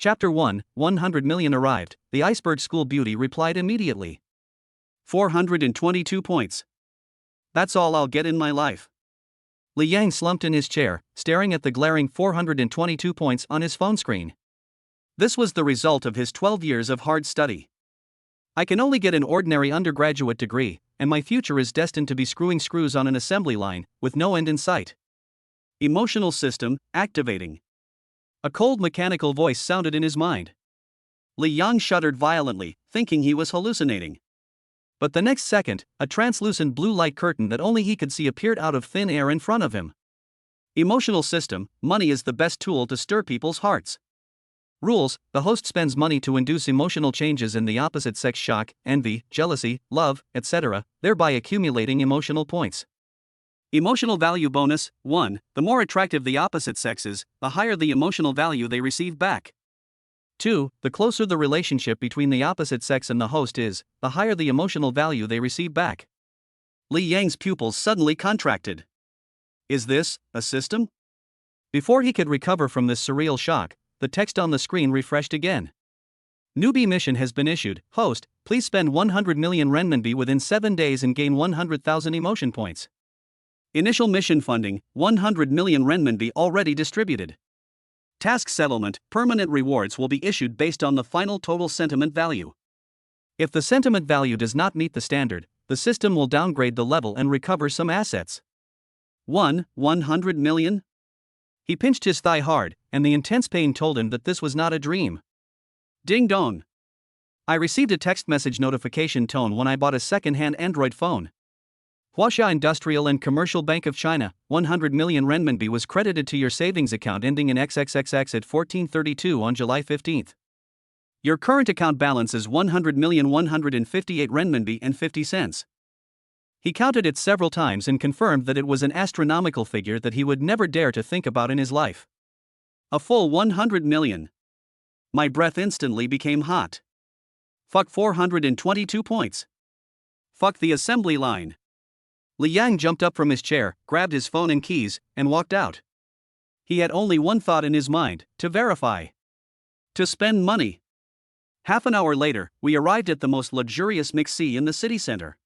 Chapter 1, 100 million arrived. The iceberg school beauty replied immediately. 422 points. That's all I'll get in my life. Li Yang slumped in his chair, staring at the glaring 422 points on his phone screen. This was the result of his 12 years of hard study. I can only get an ordinary undergraduate degree, and my future is destined to be screwing screws on an assembly line, with no end in sight. Emotional system, activating. A cold mechanical voice sounded in his mind. Li Yang shuddered violently, thinking he was hallucinating. But the next second, a translucent blue light curtain that only he could see appeared out of thin air in front of him. Emotional system, money is the best tool to stir people's hearts. Rules: the host spends money to induce emotional changes in the opposite sex: shock, envy, jealousy, love, etc., thereby accumulating emotional points. Emotional value bonus: 1. The more attractive the opposite sex is, the higher the emotional value they receive back. 2. The closer the relationship between the opposite sex and the host is, the higher the emotional value they receive back. Li Yang's pupils suddenly contracted. Is this a system? Before he could recover from this surreal shock, the text on the screen refreshed again. Newbie mission has been issued. Host, please spend 100 million renminbi within 7 days and gain 100,000 emotion points. Initial mission funding, 100 million renminbi already distributed. Task settlement, permanent rewards will be issued based on the final total sentiment value. If the sentiment value does not meet the standard, the system will downgrade the level and recover some assets. 100 million? He pinched his thigh hard, and the intense pain told him that this was not a dream. Ding dong. I received a text message notification tone when I bought a second-hand Android phone. Huaxia Industrial and Commercial Bank of China, 100 million renminbi was credited to your savings account ending in XXXX at 1432 on July 15. Your current account balance is 100,158 renminbi and 50 cents. He counted it several times and confirmed that it was an astronomical figure that he would never dare to think about in his life. A full 100 million. My breath instantly became hot. Fuck 422 points. Fuck the assembly line. Li Yang jumped up from his chair, grabbed his phone and keys, and walked out. He had only one thought in his mind: to verify. To spend money. Half an hour later, we arrived at the most luxurious mixi in the city center.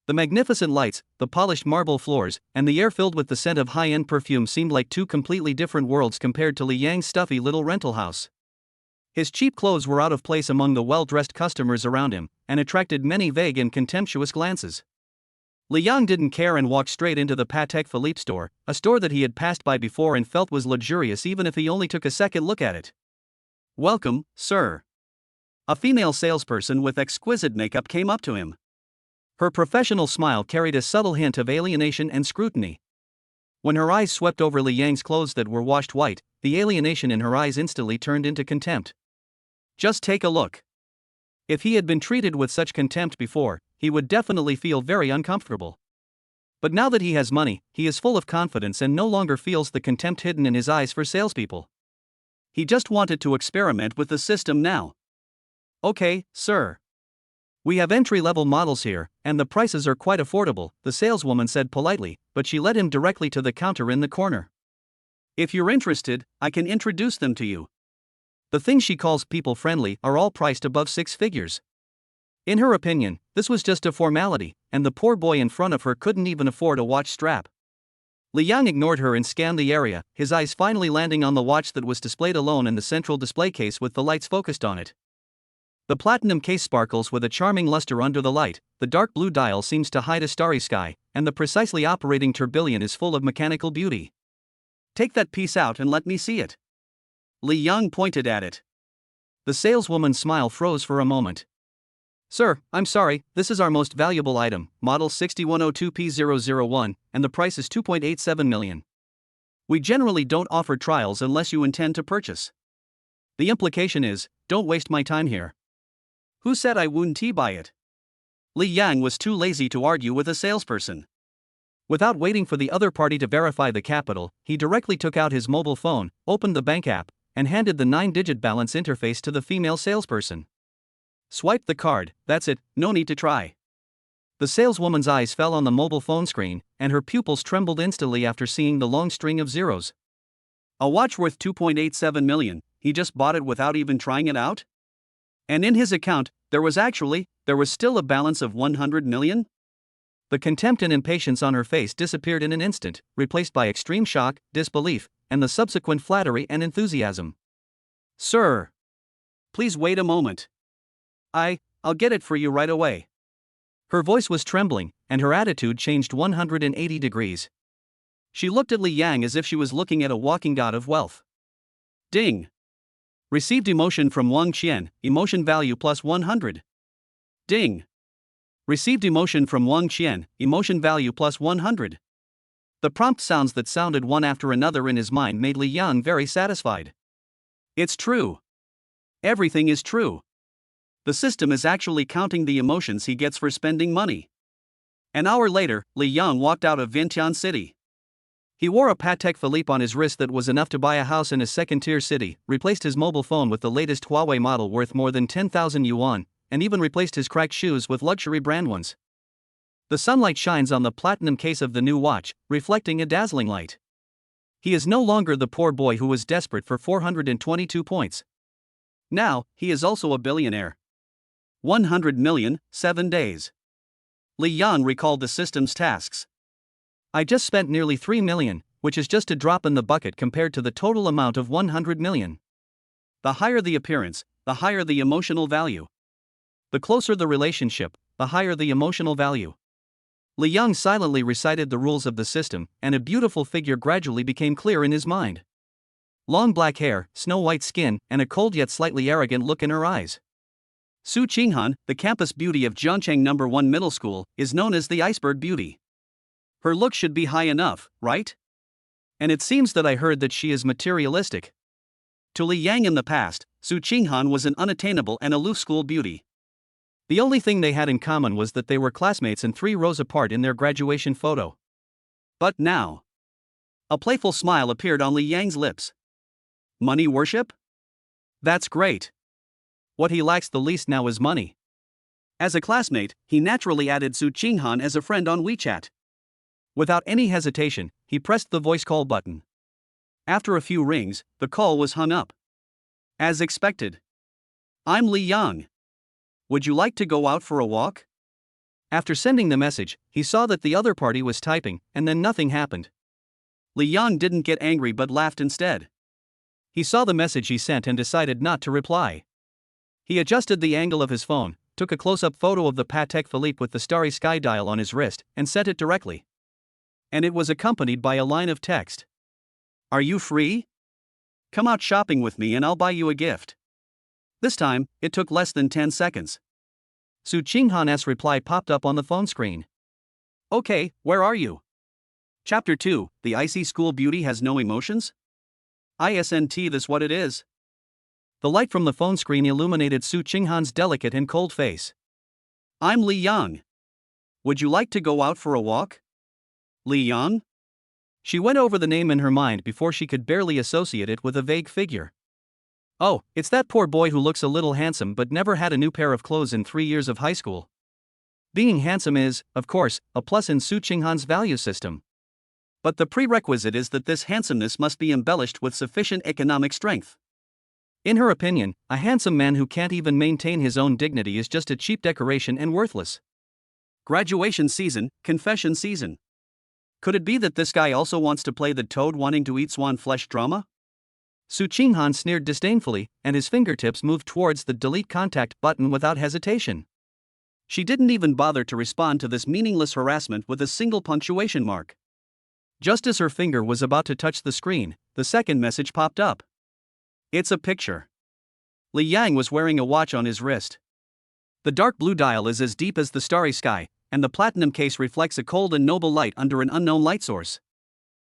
The magnificent lights, the polished marble floors, and the air filled with the scent of high-end perfume seemed like two completely different worlds compared to Li Yang's stuffy little rental house. His cheap clothes were out of place among the well-dressed customers around him, and attracted many vague and contemptuous glances. Li Yang didn't care and walked straight into the Patek Philippe store, a store that he had passed by before and felt was luxurious even if he only took a second look at it. Welcome, sir. A female salesperson with exquisite makeup came up to him. Her professional smile carried a subtle hint of alienation and scrutiny. When her eyes swept over Li Yang's clothes that were washed white, the alienation in her eyes instantly turned into contempt. Just take a look. If he had been treated with such contempt before, he would definitely feel very uncomfortable. But now that he has money, he is full of confidence and no longer feels the contempt hidden in his eyes for salespeople. He just wanted to experiment with the system now. Okay, sir. We have entry-level models here, and the prices are quite affordable, the saleswoman said politely, but she led him directly to the counter in the corner. If you're interested, I can introduce them to you. The things she calls people-friendly are all priced above 6 figures. In her opinion, this was just a formality, and the poor boy in front of her couldn't even afford a watch strap. Li Yang ignored her and scanned the area, his eyes finally landing on the watch that was displayed alone in the central display case with the lights focused on it. The platinum case sparkles with a charming luster under the light, the dark blue dial seems to hide a starry sky, and the precisely operating tourbillon is full of mechanical beauty. Take that piece out and let me see it. Li Yang pointed at it. The saleswoman's smile froze for a moment. Sir, I'm sorry, this is our most valuable item, model 6102P001, and the price is 2.87 million. We generally don't offer trials unless you intend to purchase. The implication is, don't waste my time here. Who said I wouldn't buy it? Li Yang was too lazy to argue with a salesperson. Without waiting for the other party to verify the capital, he directly took out his mobile phone, opened the bank app, and handed the 9-digit balance interface to the female salesperson. Swipe the card, that's it, no need to try. The saleswoman's eyes fell on the mobile phone screen, and her pupils trembled instantly after seeing the long string of zeros. A watch worth 2.87 million, he just bought it without even trying it out? And in his account, there was still a balance of 100 million? The contempt and impatience on her face disappeared in an instant, replaced by extreme shock, disbelief, and the subsequent flattery and enthusiasm. Sir! Please wait a moment. I'll get it for you right away. Her voice was trembling, and her attitude changed 180 degrees. She looked at Li Yang as if she was looking at a walking god of wealth. Ding! Received emotion from Wang Qian, emotion value plus 100. Ding! Received emotion from Wang Qian, emotion value plus 100. The prompt sounds that sounded one after another in his mind made Li Yang very satisfied. It's true. Everything is true. The system is actually counting the emotions he gets for spending money. An hour later, Li Yang walked out of Vientiane City. He wore a Patek Philippe on his wrist that was enough to buy a house in a second-tier city, replaced his mobile phone with the latest Huawei model worth more than 10,000 yuan, and even replaced his cracked shoes with luxury brand ones. The sunlight shines on the platinum case of the new watch, reflecting a dazzling light. He is no longer the poor boy who was desperate for 422 points. Now, he is also a billionaire. 100 million, 7 days. Li Yang recalled the system's tasks. I just spent nearly 3 million, which is just a drop in the bucket compared to the total amount of 100 million. The higher the appearance, the higher the emotional value. The closer the relationship, the higher the emotional value. Li Yang silently recited the rules of the system, and a beautiful figure gradually became clear in his mind. Long black hair, snow-white skin, and a cold yet slightly arrogant look in her eyes. Su Qinghan, the campus beauty of Jiangcheng No. 1 Middle School, is known as the iceberg beauty. Her look should be high enough, right? And it seems that I heard that she is materialistic. To Li Yang in the past, Su Qinghan was an unattainable and aloof school beauty. The only thing they had in common was that they were classmates and 3 rows apart in their graduation photo. But now, a playful smile appeared on Li Yang's lips. Money worship? That's great. What he lacks the least now is money. As a classmate, he naturally added Su Qinghan as a friend on WeChat. Without any hesitation, he pressed the voice call button. After a few rings, the call was hung up. As expected. I'm Li Yang. Would you like to go out for a walk? After sending the message, he saw that the other party was typing, and then nothing happened. Li Yang didn't get angry but laughed instead. He saw the message he sent and decided not to reply. He adjusted the angle of his phone, took a close-up photo of the Patek Philippe with the starry sky dial on his wrist, and sent it directly. And it was accompanied by a line of text. Are you free? Come out shopping with me and I'll buy you a gift. This time, it took less than 10 seconds. Su Qinghan's reply popped up on the phone screen. Okay, where are you? Chapter 2, The Icy School Beauty Has No Emotions? ISNT, this what it is? The light from the phone screen illuminated Su Qinghan's delicate and cold face. I'm Li Yang. Would you like to go out for a walk? Li Yang? She went over the name in her mind before she could barely associate it with a vague figure. Oh, it's that poor boy who looks a little handsome but never had a new pair of clothes in 3 years of high school. Being handsome is, of course, a plus in Su Qinghan's value system. But the prerequisite is that this handsomeness must be embellished with sufficient economic strength. In her opinion, a handsome man who can't even maintain his own dignity is just a cheap decoration and worthless. Graduation season, confession season. Could it be that this guy also wants to play the toad wanting to eat swan flesh drama? Su Qinghan sneered disdainfully, and his fingertips moved towards the delete contact button without hesitation. She didn't even bother to respond to this meaningless harassment with a single punctuation mark. Just as her finger was about to touch the screen, the second message popped up. It's a picture. Li Yang was wearing a watch on his wrist. The dark blue dial is as deep as the starry sky, and the platinum case reflects a cold and noble light under an unknown light source.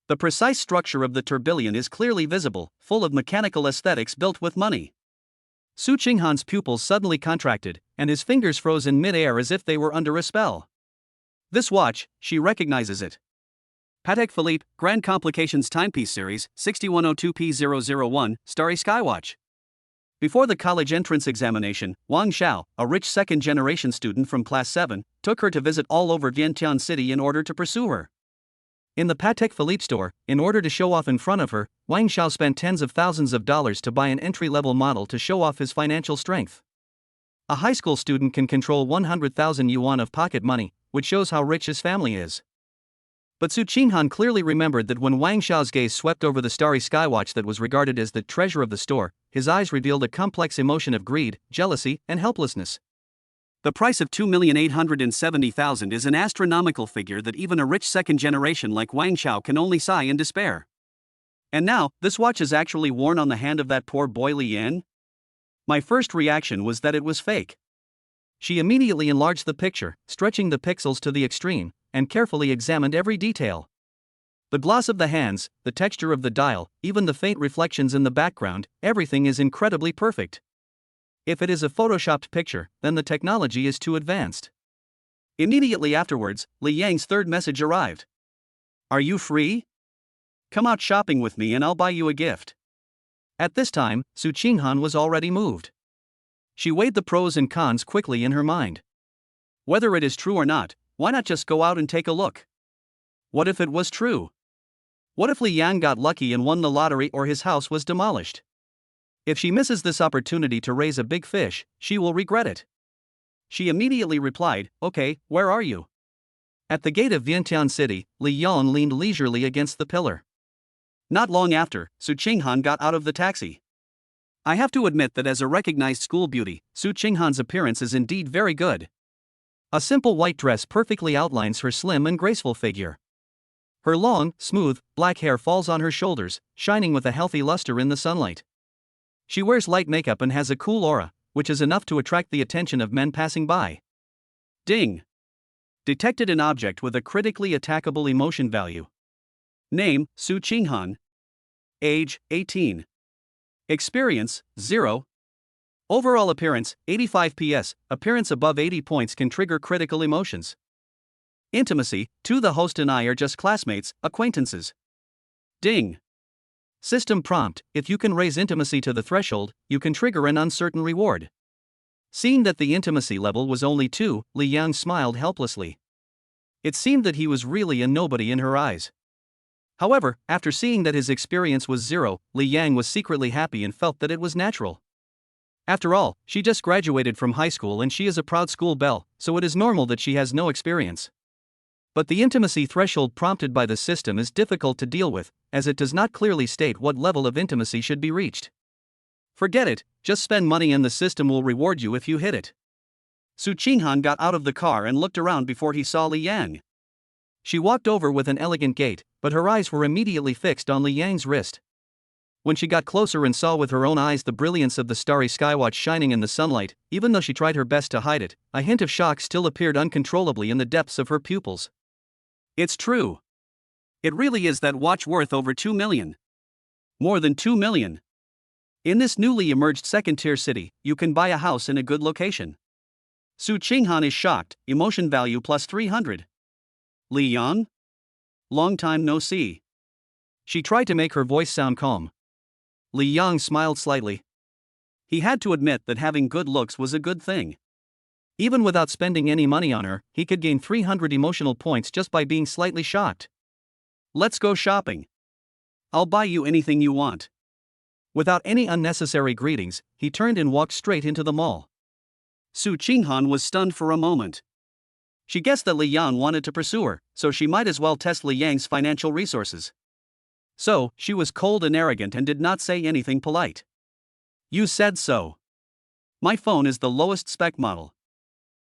The precise structure of the tourbillon is clearly visible, full of mechanical aesthetics built with money. Su Qinghan's pupils suddenly contracted, and his fingers froze in mid-air as if they were under a spell. This watch, she recognizes it. Patek Philippe, Grand Complications Timepiece Series, 6102P001, Starry Skywatch. Before the college entrance examination, Wang Xiao, a rich second-generation student from Class 7, took her to visit all over Vientiane City in order to pursue her. In the Patek Philippe store, in order to show off in front of her, Wang Xiao spent tens of thousands of dollars to buy an entry-level model to show off his financial strength. A high school student can control 100,000 yuan of pocket money, which shows how rich his family is. But Su Qinghan clearly remembered that when Wang Xiao's gaze swept over the starry skywatch that was regarded as the treasure of the store, his eyes revealed a complex emotion of greed, jealousy, and helplessness. The price of 2,870,000 is an astronomical figure that even a rich second generation like Wang Xiao can only sigh in despair. And now, this watch is actually worn on the hand of that poor boy Li Yan? My first reaction was that it was fake. She immediately enlarged the picture, stretching the pixels to the extreme, and carefully examined every detail. The gloss of the hands, the texture of the dial, even the faint reflections in the background, everything is incredibly perfect. If it is a photoshopped picture, then the technology is too advanced. Immediately afterwards, Li Yang's third message arrived. Are you free? Come out shopping with me and I'll buy you a gift. At this time, Su Qinghan was already moved. She weighed the pros and cons quickly in her mind. Whether it is true or not, why not just go out and take a look? What if it was true? What if Li Yang got lucky and won the lottery or his house was demolished? If she misses this opportunity to raise a big fish, she will regret it. She immediately replied, Okay, where are you? At the gate of Vientiane City, Li Yan leaned leisurely against the pillar. Not long after, Su Qinghan got out of the taxi. I have to admit that as a recognized school beauty, Su Qinghan's appearance is indeed very good. A simple white dress perfectly outlines her slim and graceful figure. Her long, smooth, black hair falls on her shoulders, shining with a healthy luster in the sunlight. She wears light makeup and has a cool aura, which is enough to attract the attention of men passing by. Ding! Detected an object with a critically attackable emotion value. Name, Su Qinghan. Age, 18. Experience, 0. Overall appearance, 85 PS. Appearance above 80 points can trigger critical emotions. Intimacy, 2. The host and I are just classmates, acquaintances. Ding! System prompt, if you can raise intimacy to the threshold, you can trigger an uncertain reward. Seeing that the intimacy level was only 2, Li Yang smiled helplessly. It seemed that he was really a nobody in her eyes. However, after seeing that his experience was 0, Li Yang was secretly happy and felt that it was natural. After all, she just graduated from high school and she is a proud school belle, so it is normal that she has no experience. But the intimacy threshold prompted by the system is difficult to deal with, as it does not clearly state what level of intimacy should be reached. Forget it, just spend money and the system will reward you if you hit it. Su Qinghan got out of the car and looked around before he saw Li Yang. She walked over with an elegant gait, but her eyes were immediately fixed on Li Yang's wrist. When she got closer and saw with her own eyes the brilliance of the starry skywatch shining in the sunlight, even though she tried her best to hide it, a hint of shock still appeared uncontrollably in the depths of her pupils. It's true. It really is that watch worth over 2 million. More than 2 million. In this newly emerged second-tier city, you can buy a house in a good location. Su Qinghan is shocked, emotion value plus 300. Li Yang? Long time no see. She tried to make her voice sound calm. Li Yang smiled slightly. He had to admit that having good looks was a good thing. Even without spending any money on her, he could gain 300 emotional points just by being slightly shocked. Let's go shopping. I'll buy you anything you want. Without any unnecessary greetings, he turned and walked straight into the mall. Su Qinghan was stunned for a moment. She guessed that Li Yang wanted to pursue her, so she might as well test Li Yang's financial resources. So, she was cold and arrogant and did not say anything polite. You said so. My phone is the lowest spec model.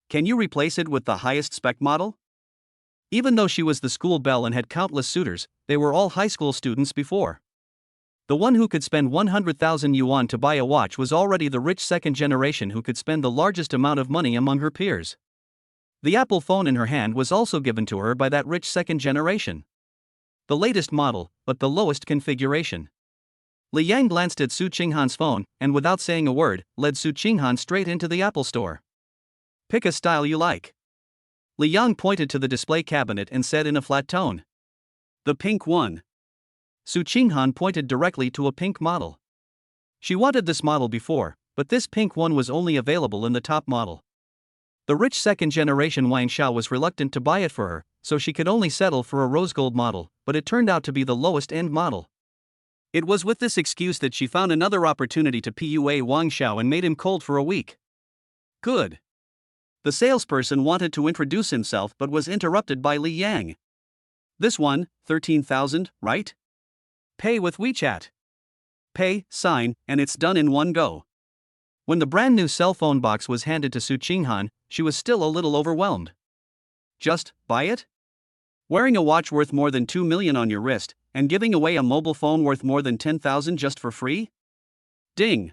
Can you replace it with the highest spec model? Even though she was the school belle and had countless suitors, they were all high school students before. The one who could spend 100,000 yuan to buy a watch was already the rich second generation who could spend the largest amount of money among her peers. The Apple phone in her hand was also given to her by that rich second generation. The latest model, but the lowest configuration. Li Yang glanced at Su Qinghan's phone, and without saying a word, led Su Qinghan straight into the Apple store. Pick a style you like. Li Yang pointed to the display cabinet and said in a flat tone. The pink one. Su Qinghan pointed directly to a pink model. She wanted this model before, but this pink one was only available in the top model. The rich second generation Wang Xiao was reluctant to buy it for her, so she could only settle for a rose gold model, but it turned out to be the lowest end model. It was with this excuse that she found another opportunity to PUA Wang Xiao and made him cold for a week. Good. The salesperson wanted to introduce himself but was interrupted by Li Yang. This one, 13,000, right? Pay with WeChat. Pay, sign, and it's done in one go. When the brand new cell phone box was handed to Su Qinghan, she was still a little overwhelmed. Just buy it? Wearing a watch worth more than 2 million on your wrist, and giving away a mobile phone worth more than 10,000 just for free? Ding!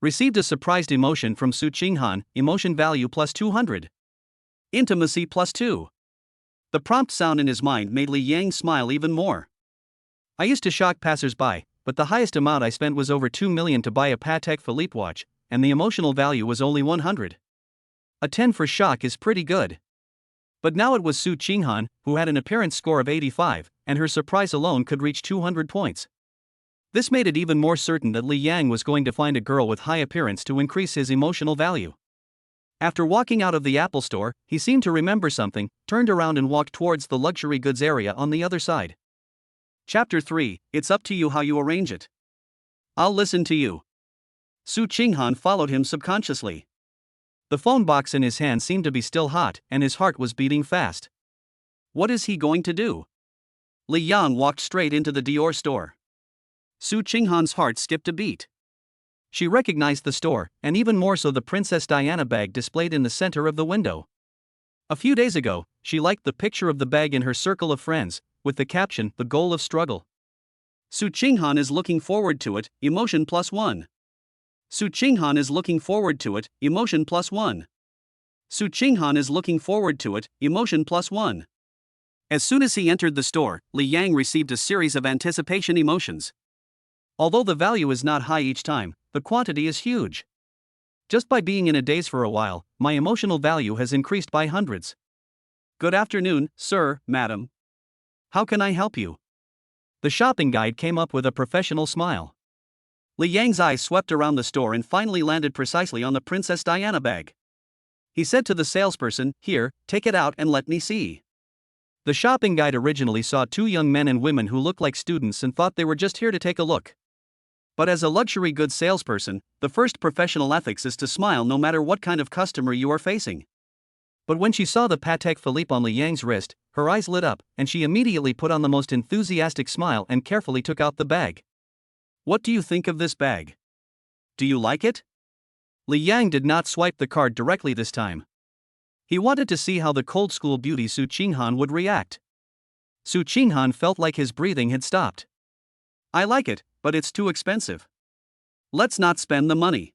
Received a surprised emotion from Su Qinghan, emotion value plus 200. Intimacy plus 2. The prompt sound in his mind made Li Yang smile even more. I used to shock passers-by, but the highest amount I spent was over 2 million to buy a Patek Philippe watch, and the emotional value was only 100. A 10 for shock is pretty good. But now it was Su Qinghan, who had an appearance score of 85, and her surprise alone could reach 200 points. This made it even more certain that Li Yang was going to find a girl with high appearance to increase his emotional value. After walking out of the Apple store, he seemed to remember something, turned around and walked towards the luxury goods area on the other side. Chapter 3, It's up to you how you arrange it. I'll listen to you. Su Qinghan followed him subconsciously. The phone box in his hand seemed to be still hot, and his heart was beating fast. What is he going to do? Li Yang walked straight into the Dior store. Su Qinghan's heart skipped a beat. She recognized the store, and even more so the Princess Diana bag displayed in the center of the window. A few days ago, she liked the picture of the bag in her circle of friends, with the caption, "The Goal of Struggle." Su Qinghan is looking forward to it, emotion plus 1. Su Qinghan is looking forward to it, emotion plus 1. Su Qinghan is looking forward to it, emotion plus 1. As soon as he entered the store, Li Yang received a series of anticipation emotions. Although the value is not high each time, the quantity is huge. Just by being in a daze for a while, my emotional value has increased by hundreds. Good afternoon, sir, madam. How can I help you? The shopping guide came up with a professional smile. Li Yang's eyes swept around the store and finally landed precisely on the Princess Diana bag. He said to the salesperson, "Here, take it out and let me see." The shopping guide originally saw two young men and women who looked like students and thought they were just here to take a look. But as a luxury goods salesperson, the first professional ethics is to smile no matter what kind of customer you are facing. But when she saw the Patek Philippe on Li Yang's wrist, her eyes lit up, and she immediately put on the most enthusiastic smile and carefully took out the bag. What do you think of this bag? Do you like it? Li Yang did not swipe the card directly this time. He wanted to see how the cold school beauty Su Qinghan would react. Su Qinghan felt like his breathing had stopped. I like it, but it's too expensive. Let's not spend the money.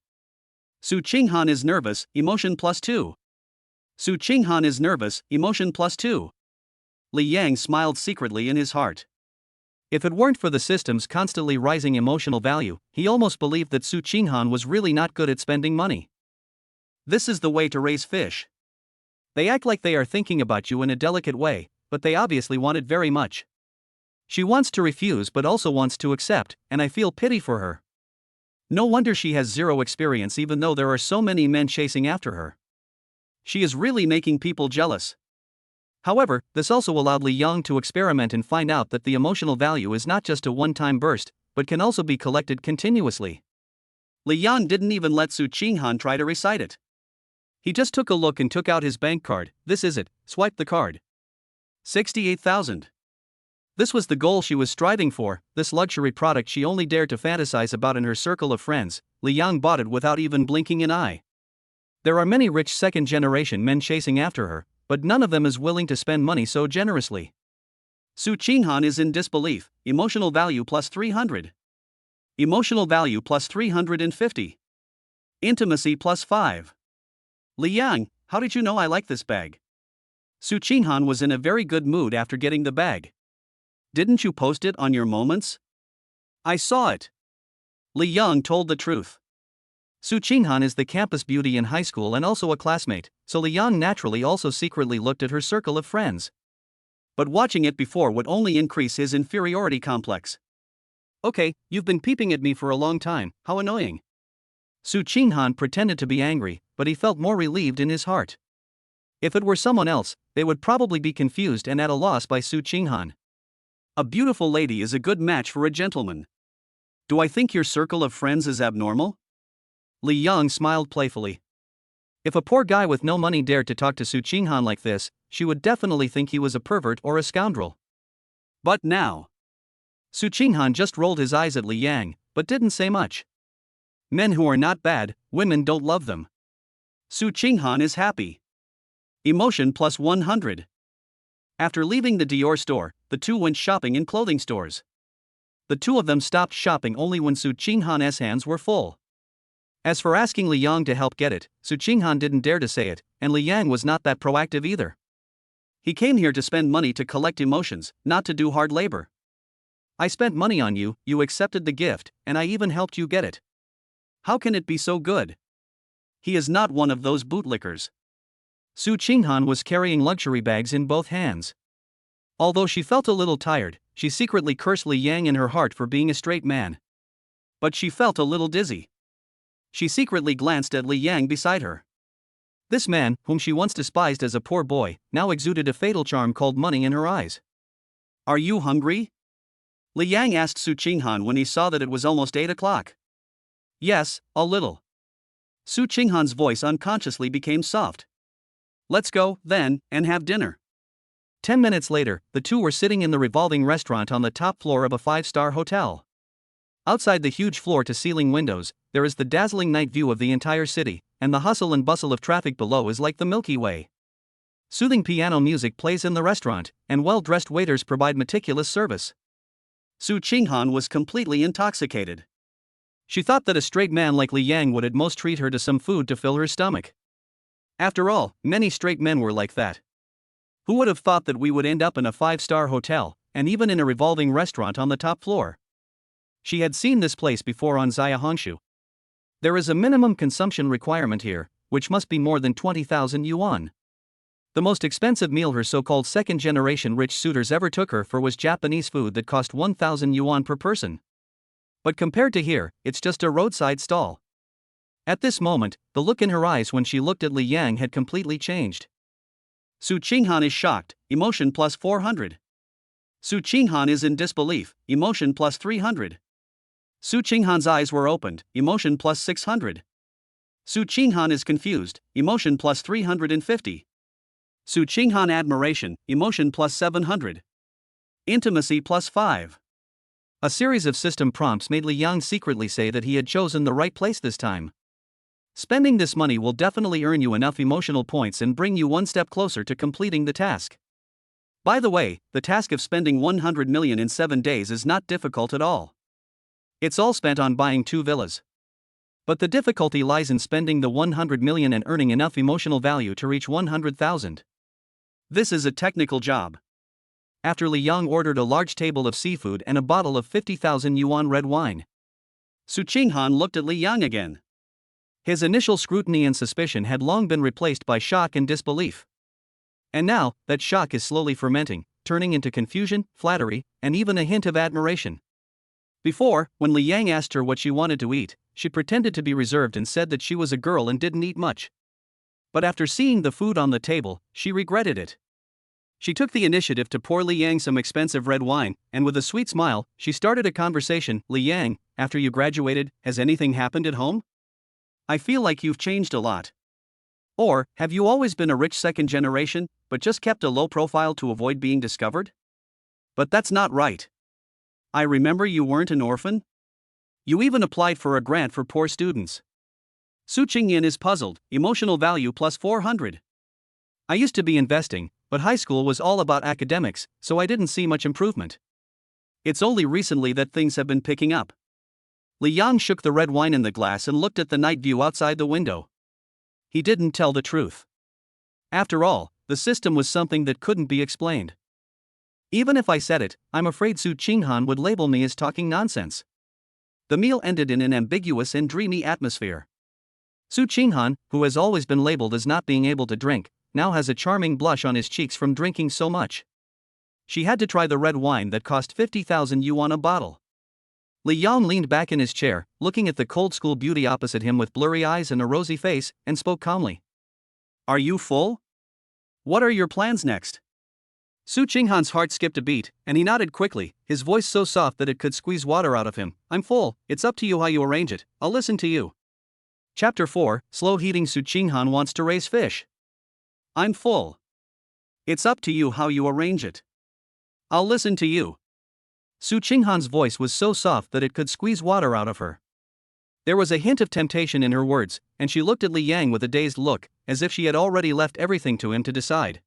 Su Qinghan is nervous, emotion plus 2. Su Qinghan is nervous, emotion plus 2. Li Yang smiled secretly in his heart. If it weren't for the system's constantly rising emotional value, he almost believed that Su Qinghan was really not good at spending money. This is the way to raise fish. They act like they are thinking about you in a delicate way, but they obviously want it very much. She wants to refuse but also wants to accept, and I feel pity for her. No wonder she has zero experience even though there are so many men chasing after her. She is really making people jealous. However, this also allowed Li Yang to experiment and find out that the emotional value is not just a one-time burst, but can also be collected continuously. Li Yang didn't even let Su Qinghan try to recite it. He just took a look and took out his bank card. This is it, swiped the card. 68,000. This was the goal she was striving for, this luxury product she only dared to fantasize about in her circle of friends. Li Yang bought it without even blinking an eye. There are many rich second-generation men chasing after her, but none of them is willing to spend money so generously. Su Qinghan is in disbelief, emotional value plus 300. Emotional value plus 350. Intimacy plus 5. Li Yang, how did you know I like this bag? Su Qinghan was in a very good mood after getting the bag. Didn't you post it on your moments? I saw it. Li Yang told the truth. Su Qinghan is the campus beauty in high school and also a classmate, so Li Yang naturally also secretly looked at her circle of friends. But watching it before would only increase his inferiority complex. Okay, you've been peeping at me for a long time, how annoying. Su Qinghan pretended to be angry, but he felt more relieved in his heart. If it were someone else, they would probably be confused and at a loss by Su Qinghan. A beautiful lady is a good match for a gentleman. Do I think your circle of friends is abnormal? Li Yang smiled playfully. If a poor guy with no money dared to talk to Su Qinghan like this, she would definitely think he was a pervert or a scoundrel. But now, Su Qinghan just rolled his eyes at Li Yang, but didn't say much. Men who are not bad, women don't love them. Su Qinghan is happy. Emotion plus 100. After leaving the Dior store, the two went shopping in clothing stores. The two of them stopped shopping only when Su Qinghan's hands were full. As for asking Li Yang to help get it, Su Qinghan didn't dare to say it, and Li Yang was not that proactive either. He came here to spend money to collect emotions, not to do hard labor. I spent money on you, you accepted the gift, and I even helped you get it. How can it be so good? He is not one of those bootlickers. Su Qinghan was carrying luxury bags in both hands. Although she felt a little tired, she secretly cursed Li Yang in her heart for being a straight man. But she felt a little dizzy. She secretly glanced at Li Yang beside her. This man, whom she once despised as a poor boy, now exuded a fatal charm called money in her eyes. Are you hungry? Li Yang asked Su Qinghan when he saw that it was almost 8 o'clock. Yes, a little. Su Qinghan's voice unconsciously became soft. Let's go, then, and have dinner. 10 minutes later, the two were sitting in the revolving restaurant on the top floor of a 5-star hotel. Outside the huge floor-to-ceiling windows, there is the dazzling night view of the entire city, and the hustle and bustle of traffic below is like the Milky Way. Soothing piano music plays in the restaurant, and well-dressed waiters provide meticulous service. Su Qinghan was completely intoxicated. She thought that a straight man like Li Yang would at most treat her to some food to fill her stomach. After all, many straight men were like that. Who would have thought that we would end up in a 5-star hotel, and even in a revolving restaurant on the top floor? She had seen this place before on Zaya Hongshu. There is a minimum consumption requirement here, which must be more than 20,000 yuan. The most expensive meal her so-called second-generation rich suitors ever took her for was Japanese food that cost 1,000 yuan per person. But compared to here, it's just a roadside stall. At this moment, the look in her eyes when she looked at Li Yang had completely changed. Su Qinghan is shocked, emotion plus 400. Su Qinghan is in disbelief, emotion plus 300. Su Qinghan's eyes were opened, emotion plus 600. Su Qinghan is confused, emotion plus 350. Su Qinghan admiration, emotion plus 700. Intimacy plus 5. A series of system prompts made Li Yang secretly say that he had chosen the right place this time. Spending this money will definitely earn you enough emotional points and bring you one step closer to completing the task. By the way, the task of spending 100 million in 7 days is not difficult at all. It's all spent on buying 2 villas. But the difficulty lies in spending the 100 million and earning enough emotional value to reach 100,000. This is a technical job. After Li Yang ordered a large table of seafood and a bottle of 50,000 yuan red wine, Su Qinghan looked at Li Yang again. His initial scrutiny and suspicion had long been replaced by shock and disbelief. And now, that shock is slowly fermenting, turning into confusion, flattery, and even a hint of admiration. Before, when Li Yang asked her what she wanted to eat, she pretended to be reserved and said that she was a girl and didn't eat much. But after seeing the food on the table, she regretted it. She took the initiative to pour Li Yang some expensive red wine, and with a sweet smile, she started a conversation. Li Yang, after you graduated, has anything happened at home? I feel like you've changed a lot. Or, have you always been a rich second generation, but just kept a low profile to avoid being discovered? But that's not right. I remember you weren't an orphan. You even applied for a grant for poor students. Su Qingyan is puzzled, emotional value plus 400. I used to be investing, but high school was all about academics, so I didn't see much improvement. It's only recently that things have been picking up. Li Yang shook the red wine in the glass and looked at the night view outside the window. He didn't tell the truth. After all, the system was something that couldn't be explained. Even if I said it, I'm afraid Su Qinghan would label me as talking nonsense. The meal ended in an ambiguous and dreamy atmosphere. Su Qinghan, who has always been labeled as not being able to drink, now has a charming blush on his cheeks from drinking so much. She had to try the red wine that cost 50,000 yuan a bottle. Li Yang leaned back in his chair, looking at the cold school beauty opposite him with blurry eyes and a rosy face, and spoke calmly. Are you full? What are your plans next? Su Qinghan's heart skipped a beat, and he nodded quickly, his voice so soft that it could squeeze water out of him. I'm full, it's up to you how you arrange it, I'll listen to you. Chapter 4, Slow Heating. Su Qinghan wants to raise fish. I'm full. It's up to you how you arrange it. I'll listen to you. Su Qinghan's voice was so soft that it could squeeze water out of her. There was a hint of temptation in her words, and she looked at Li Yang with a dazed look, as if she had already left everything to him to decide.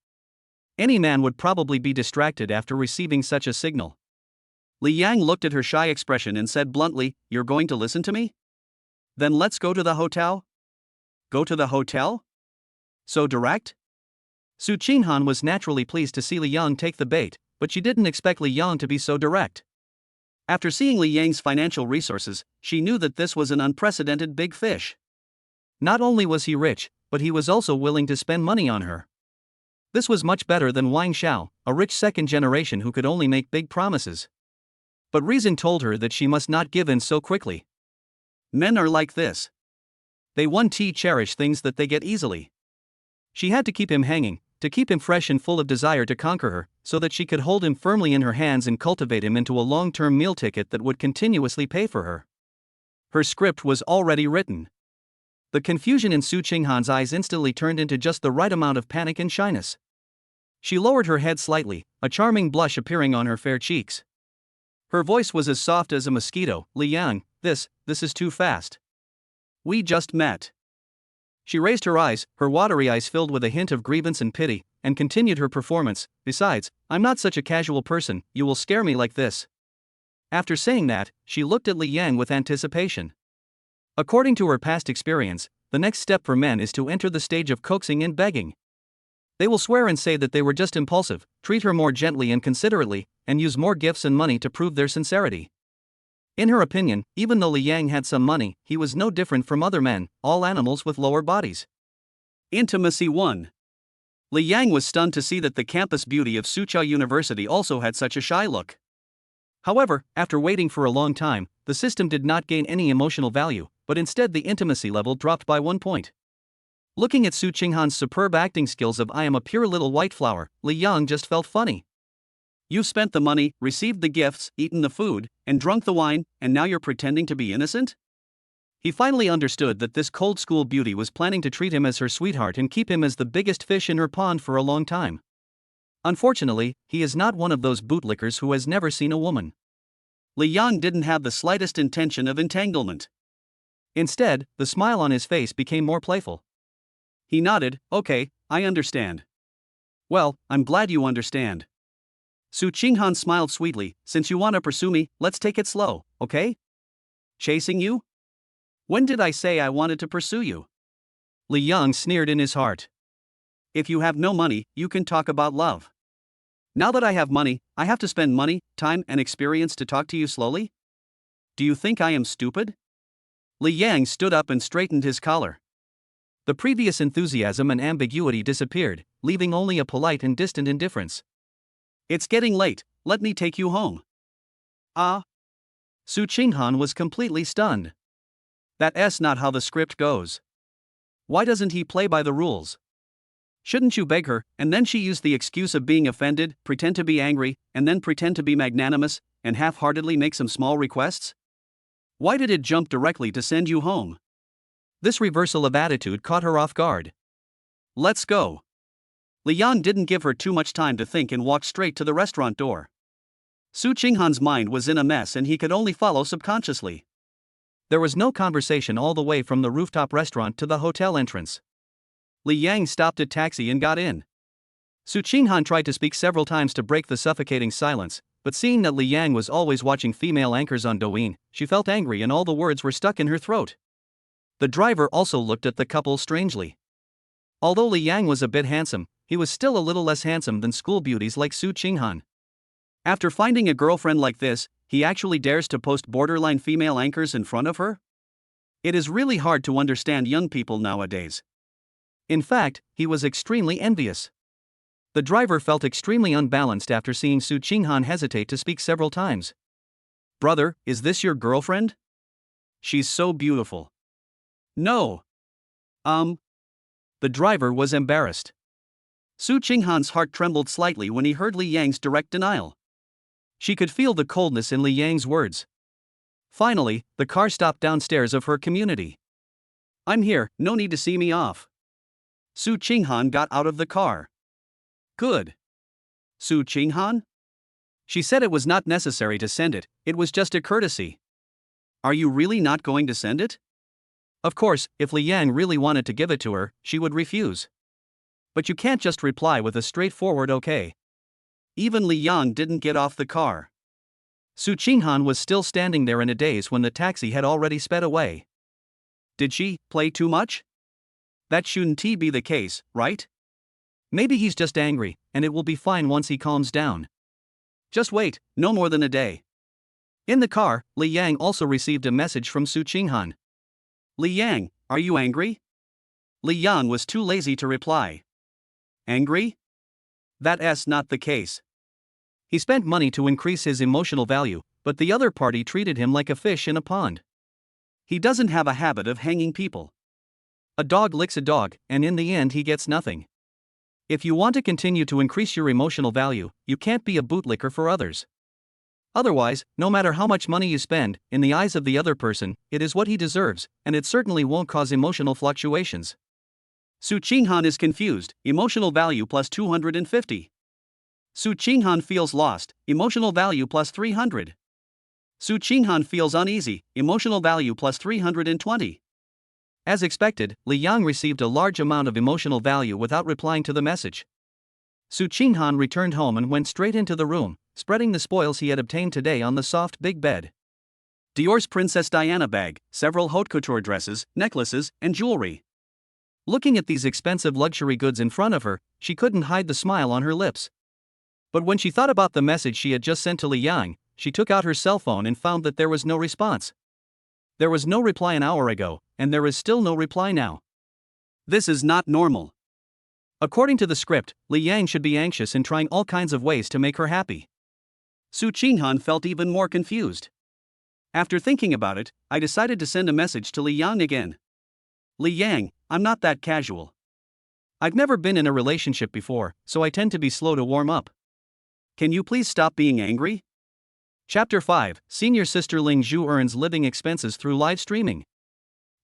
Any man would probably be distracted after receiving such a signal. Li Yang looked at her shy expression and said bluntly, "You're going to listen to me? Then let's go to the hotel." Go to the hotel? So direct? Su Qinghan was naturally pleased to see Li Yang take the bait, but she didn't expect Li Yang to be so direct. After seeing Li Yang's financial resources, she knew that this was an unprecedented big fish. Not only was he rich, but he was also willing to spend money on her. This was much better than Wang Xiao, a rich second generation who could only make big promises. But reason told her that she must not give in so quickly. Men are like this. They cherish things that they get easily. She had to keep him hanging, to keep him fresh and full of desire to conquer her, so that she could hold him firmly in her hands and cultivate him into a long-term meal ticket that would continuously pay for her. Her script was already written. The confusion in Su Qinghan's eyes instantly turned into just the right amount of panic and shyness. She lowered her head slightly, a charming blush appearing on her fair cheeks. Her voice was as soft as a mosquito. Li Yang, this is too fast. We just met. She raised her eyes, her watery eyes filled with a hint of grievance and pity, and continued her performance. Besides, I'm not such a casual person, you will scare me like this. After saying that, she looked at Li Yang with anticipation. According to her past experience, the next step for men is to enter the stage of coaxing and begging. They will swear and say that they were just impulsive, treat her more gently and considerately, and use more gifts and money to prove their sincerity. In her opinion, even though Li Yang had some money, he was no different from other men, all animals with lower bodies. Intimacy 1. Li Yang was stunned to see that the campus beauty of Soochow University also had such a shy look. However, after waiting for a long time, the system did not gain any emotional value, but instead the intimacy level dropped by 1 point. Looking at Su Qinghan's superb acting skills of "I am a pure little white flower," Li Yang just felt funny. You spent the money, received the gifts, eaten the food, and drunk the wine, and now you're pretending to be innocent? He finally understood that this cold school beauty was planning to treat him as her sweetheart and keep him as the biggest fish in her pond for a long time. Unfortunately, he is not one of those bootlickers who has never seen a woman. Li Yang didn't have the slightest intention of entanglement. Instead, the smile on his face became more playful. He nodded, "Okay, I understand." "Well, I'm glad you understand." Su Qinghan smiled sweetly, "Since you want to pursue me, let's take it slow, okay? Chasing you? When did I say I wanted to pursue you?" Li Yang sneered in his heart. "If you have no money, you can talk about love. Now that I have money, I have to spend money, time, and experience to talk to you slowly? Do you think I am stupid?" Li Yang stood up and straightened his collar. The previous enthusiasm and ambiguity disappeared, leaving only a polite and distant indifference. "It's getting late, let me take you home." "Ah?" Su Qinghan was completely stunned. That's not how the script goes. Why doesn't he play by the rules? Shouldn't you beg her, and then she use the excuse of being offended, pretend to be angry, and then pretend to be magnanimous, and half-heartedly make some small requests? Why did it jump directly to send you home? This reversal of attitude caught her off guard. "Let's go." Li Yang didn't give her too much time to think and walked straight to the restaurant door. Su Qinghan's mind was in a mess and he could only follow subconsciously. There was no conversation all the way from the rooftop restaurant to the hotel entrance. Li Yang stopped a taxi and got in. Su Qinghan tried to speak several times to break the suffocating silence, but seeing that Li Yang was always watching female anchors on Douyin, she felt angry and all the words were stuck in her throat. The driver also looked at the couple strangely. Although Li Yang was a bit handsome, he was still a little less handsome than school beauties like Su Qinghan. After finding a girlfriend like this, he actually dares to post borderline female anchors in front of her? It is really hard to understand young people nowadays. In fact, he was extremely envious. The driver felt extremely unbalanced after seeing Su Qinghan hesitate to speak several times. "Brother, is this your girlfriend? She's so beautiful." "No." The driver was embarrassed. Su Qinghan's heart trembled slightly when he heard Li Yang's direct denial. She could feel the coldness in Li Yang's words. Finally, the car stopped downstairs of her community. I'm here, no need to see me off. Su Qinghan got out of the car. Good. Su Qinghan? She said it was not necessary to send it, it was just a courtesy. Are you really not going to send it? Of course, if Li Yang really wanted to give it to her, she would refuse. But you can't just reply with a straightforward okay. Even Li Yang didn't get off the car. Su Qinghan was still standing there in a daze when the taxi had already sped away. Did she play too much? That shouldn't be the case, right? Maybe he's just angry, and it will be fine once he calms down. Just wait, no more than a day. In the car, Li Yang also received a message from Su Qinghan. Li Yang, are you angry? Li Yang was too lazy to reply. Angry? That's not the case. He spent money to increase his emotional value, but the other party treated him like a fish in a pond. He doesn't have a habit of hanging people. A dog licks a dog, and in the end he gets nothing. If you want to continue to increase your emotional value, you can't be a bootlicker for others. Otherwise, no matter how much money you spend, in the eyes of the other person, it is what he deserves, and it certainly won't cause emotional fluctuations. Su Qinghan is confused, emotional value plus 250. Su Qinghan feels lost, emotional value plus 300. Su Qinghan feels uneasy, emotional value plus 320. As expected, Li Yang received a large amount of emotional value without replying to the message. Su Qinghan returned home and went straight into the room, spreading the spoils he had obtained today on the soft big bed. Dior's Princess Diana bag, several haute couture dresses, necklaces, and jewelry. Looking at these expensive luxury goods in front of her, she couldn't hide the smile on her lips. But when she thought about the message she had just sent to Li Yang, she took out her cell phone and found that there was no response. There was no reply an hour ago, and there is still no reply now. This is not normal. According to the script, Li Yang should be anxious and trying all kinds of ways to make her happy. Su Qinghan felt even more confused. After thinking about it, I decided to send a message to Li Yang again. Li Yang, I'm not that casual. I've never been in a relationship before, so I tend to be slow to warm up. Can you please stop being angry? Chapter 5, Senior Sister Ling Zhu earns living expenses through live streaming.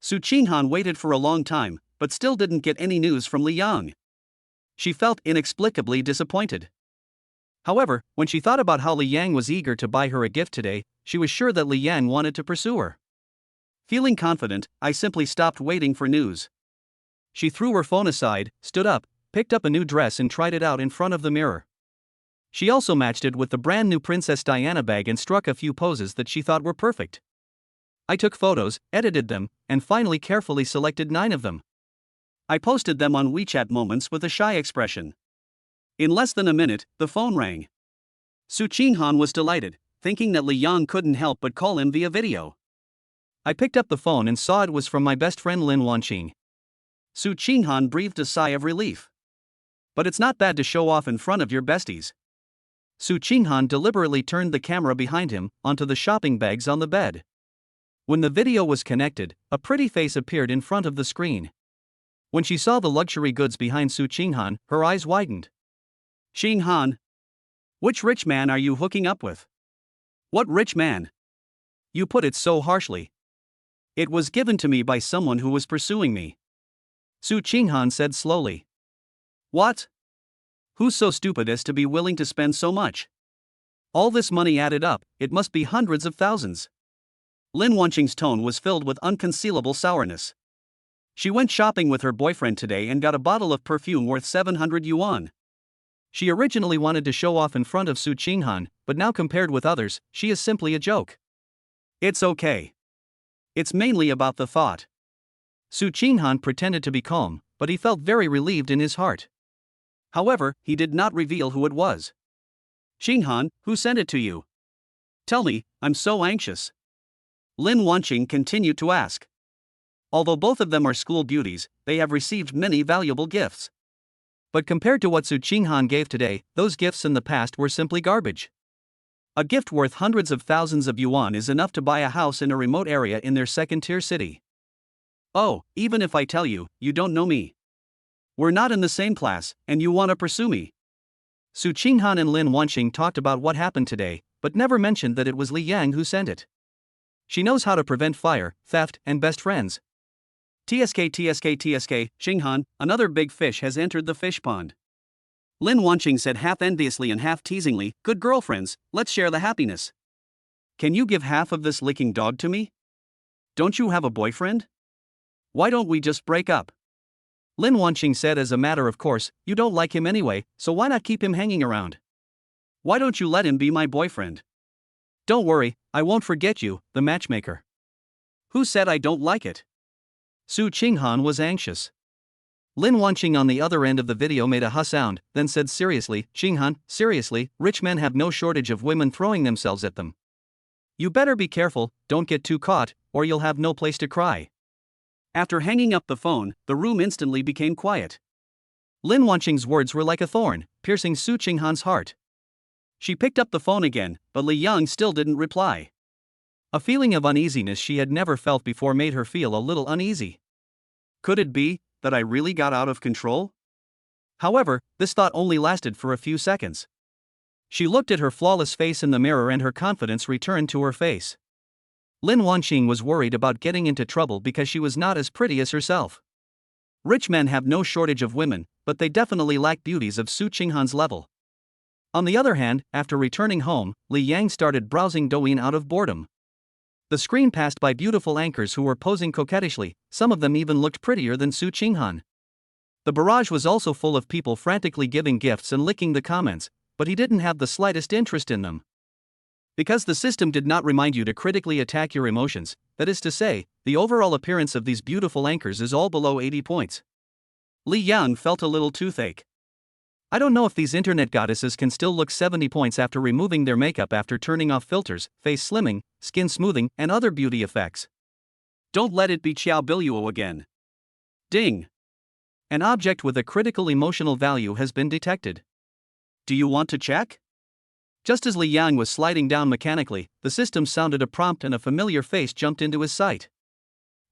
Su Qinghan waited for a long time, but still didn't get any news from Li Yang. She felt inexplicably disappointed. However, when she thought about how Li Yang was eager to buy her a gift today, she was sure that Li Yang wanted to pursue her. Feeling confident, I simply stopped waiting for news. She threw her phone aside, stood up, picked up a new dress and tried it out in front of the mirror. She also matched it with the brand new Princess Diana bag and struck a few poses that she thought were perfect. I took photos, edited them, and finally carefully selected 9 of them. I posted them on WeChat Moments with a shy expression. In less than a minute, the phone rang. Su Qinghan was delighted, thinking that Li Yang couldn't help but call him via video. I picked up the phone and saw it was from my best friend Lin Wanqing. Su Qinghan breathed a sigh of relief. But it's not bad to show off in front of your besties. Su Qinghan deliberately turned the camera behind him, onto the shopping bags on the bed. When the video was connected, a pretty face appeared in front of the screen. When she saw the luxury goods behind Su Qinghan, her eyes widened. Qinghan? Which rich man are you hooking up with? What rich man? You put it so harshly. It was given to me by someone who was pursuing me. Su Qinghan said slowly. What? Who's so stupid as to be willing to spend so much? All this money added up, it must be hundreds of thousands. Lin Wanqing's tone was filled with unconcealable sourness. She went shopping with her boyfriend today and got a bottle of perfume worth 700 yuan. She originally wanted to show off in front of Su Qinghan, but now compared with others, she is simply a joke. It's okay. It's mainly about the thought. Su Qinghan pretended to be calm, but he felt very relieved in his heart. However, he did not reveal who it was. Qinghan, who sent it to you? Tell me, I'm so anxious. Lin Wanqing continued to ask. Although both of them are school beauties, they have received many valuable gifts. But compared to what Su Qinghan gave today, those gifts in the past were simply garbage. A gift worth hundreds of thousands of yuan is enough to buy a house in a remote area in their second-tier city. Oh, even if I tell you, you don't know me. We're not in the same class, and you want to pursue me. Su Qinghan and Lin Wanxing talked about what happened today, but never mentioned that it was Li Yang who sent it. She knows how to prevent fire, theft, and best friends. TSK, Xinghan, another big fish has entered the fish pond. Lin Wanxing said half enviously and half teasingly, good girlfriends, let's share the happiness. Can you give half of this licking dog to me? Don't you have a boyfriend? Why don't we just break up? Lin Wanxing said as a matter of course, you don't like him anyway, so why not keep him hanging around? Why don't you let him be my boyfriend? Don't worry, I won't forget you, the matchmaker. Who said I don't like it? Su Qinghan was anxious. Lin Wanxing on the other end of the video made a huh sound, then said seriously, Qinghan, seriously, rich men have no shortage of women throwing themselves at them. You better be careful, don't get too caught, or you'll have no place to cry. After hanging up the phone, the room instantly became quiet. Lin Wanxing's words were like a thorn, piercing Su Qinghan's heart. She picked up the phone again, but Li Yang still didn't reply. A feeling of uneasiness she had never felt before made her feel a little uneasy. Could it be that I really got out of control? However, this thought only lasted for a few seconds. She looked at her flawless face in the mirror and her confidence returned to her face. Lin Wanxing was worried about getting into trouble because she was not as pretty as herself. Rich men have no shortage of women, but they definitely lack beauties of Su Qinghan's level. On the other hand, after returning home, Li Yang started browsing Douyin out of boredom. The screen passed by beautiful anchors who were posing coquettishly, some of them even looked prettier than Su Qinghan. The barrage was also full of people frantically giving gifts and licking the comments, but he didn't have the slightest interest in them. Because the system did not remind you to critically attack your emotions, that is to say, the overall appearance of these beautiful anchors is all below 80 points. Li Yang felt a little toothache. I don't know if these internet goddesses can still look 70 points after removing their makeup after turning off filters, face slimming, skin smoothing, and other beauty effects. Don't let it be Xiao Biluo again. Ding! An object with a critical emotional value has been detected. Do you want to check? Just as Li Yang was sliding down mechanically, the system sounded a prompt and a familiar face jumped into his sight.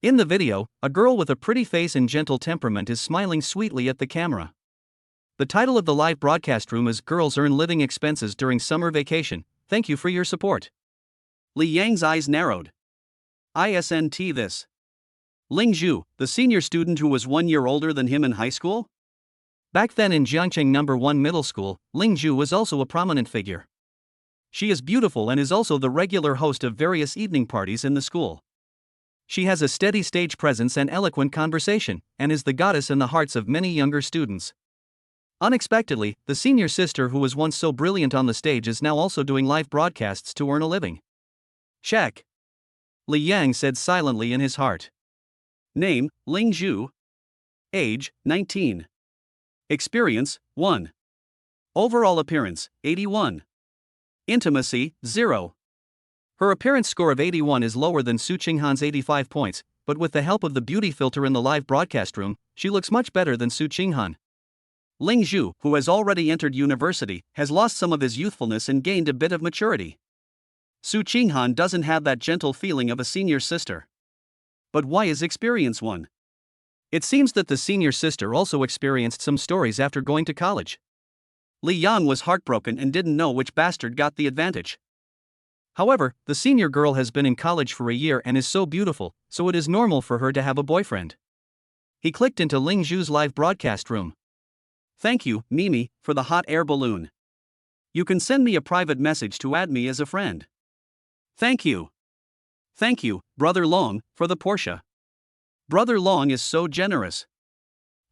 In the video, a girl with a pretty face and gentle temperament is smiling sweetly at the camera. The title of the live broadcast room is Girls Earn Living Expenses During Summer Vacation. Thank you for your support. Li Yang's eyes narrowed. ISNT this. Ling Zhu, the senior student who was 1 year older than him in high school? Back then in Jiangcheng No. 1 Middle School, Ling Zhu was also a prominent figure. She is beautiful and is also the regular host of various evening parties in the school. She has a steady stage presence and eloquent conversation, and is the goddess in the hearts of many younger students. Unexpectedly, the senior sister who was once so brilliant on the stage is now also doing live broadcasts to earn a living. Check. Li Yang said silently in his heart. Name, Ling Zhu. Age, 19. Experience, 1. Overall appearance, 81. Intimacy, 0. Her appearance score of 81 is lower than Su Qinghan's 85 points, but with the help of the beauty filter in the live broadcast room, she looks much better than Su Qinghan. Ling Zhu, who has already entered university, has lost some of his youthfulness and gained a bit of maturity. Su Qinghan doesn't have that gentle feeling of a senior sister. But why is experience 1? It seems that the senior sister also experienced some stories after going to college. Li Yang was heartbroken and didn't know which bastard got the advantage. However, the senior girl has been in college for a year and is so beautiful, so it is normal for her to have a boyfriend. He clicked into Ling Zhu's live broadcast room. Thank you, Mimi, for the hot air balloon. You can send me a private message to add me as a friend. Thank you. Thank you, Brother Long, for the Porsche. Brother Long is so generous.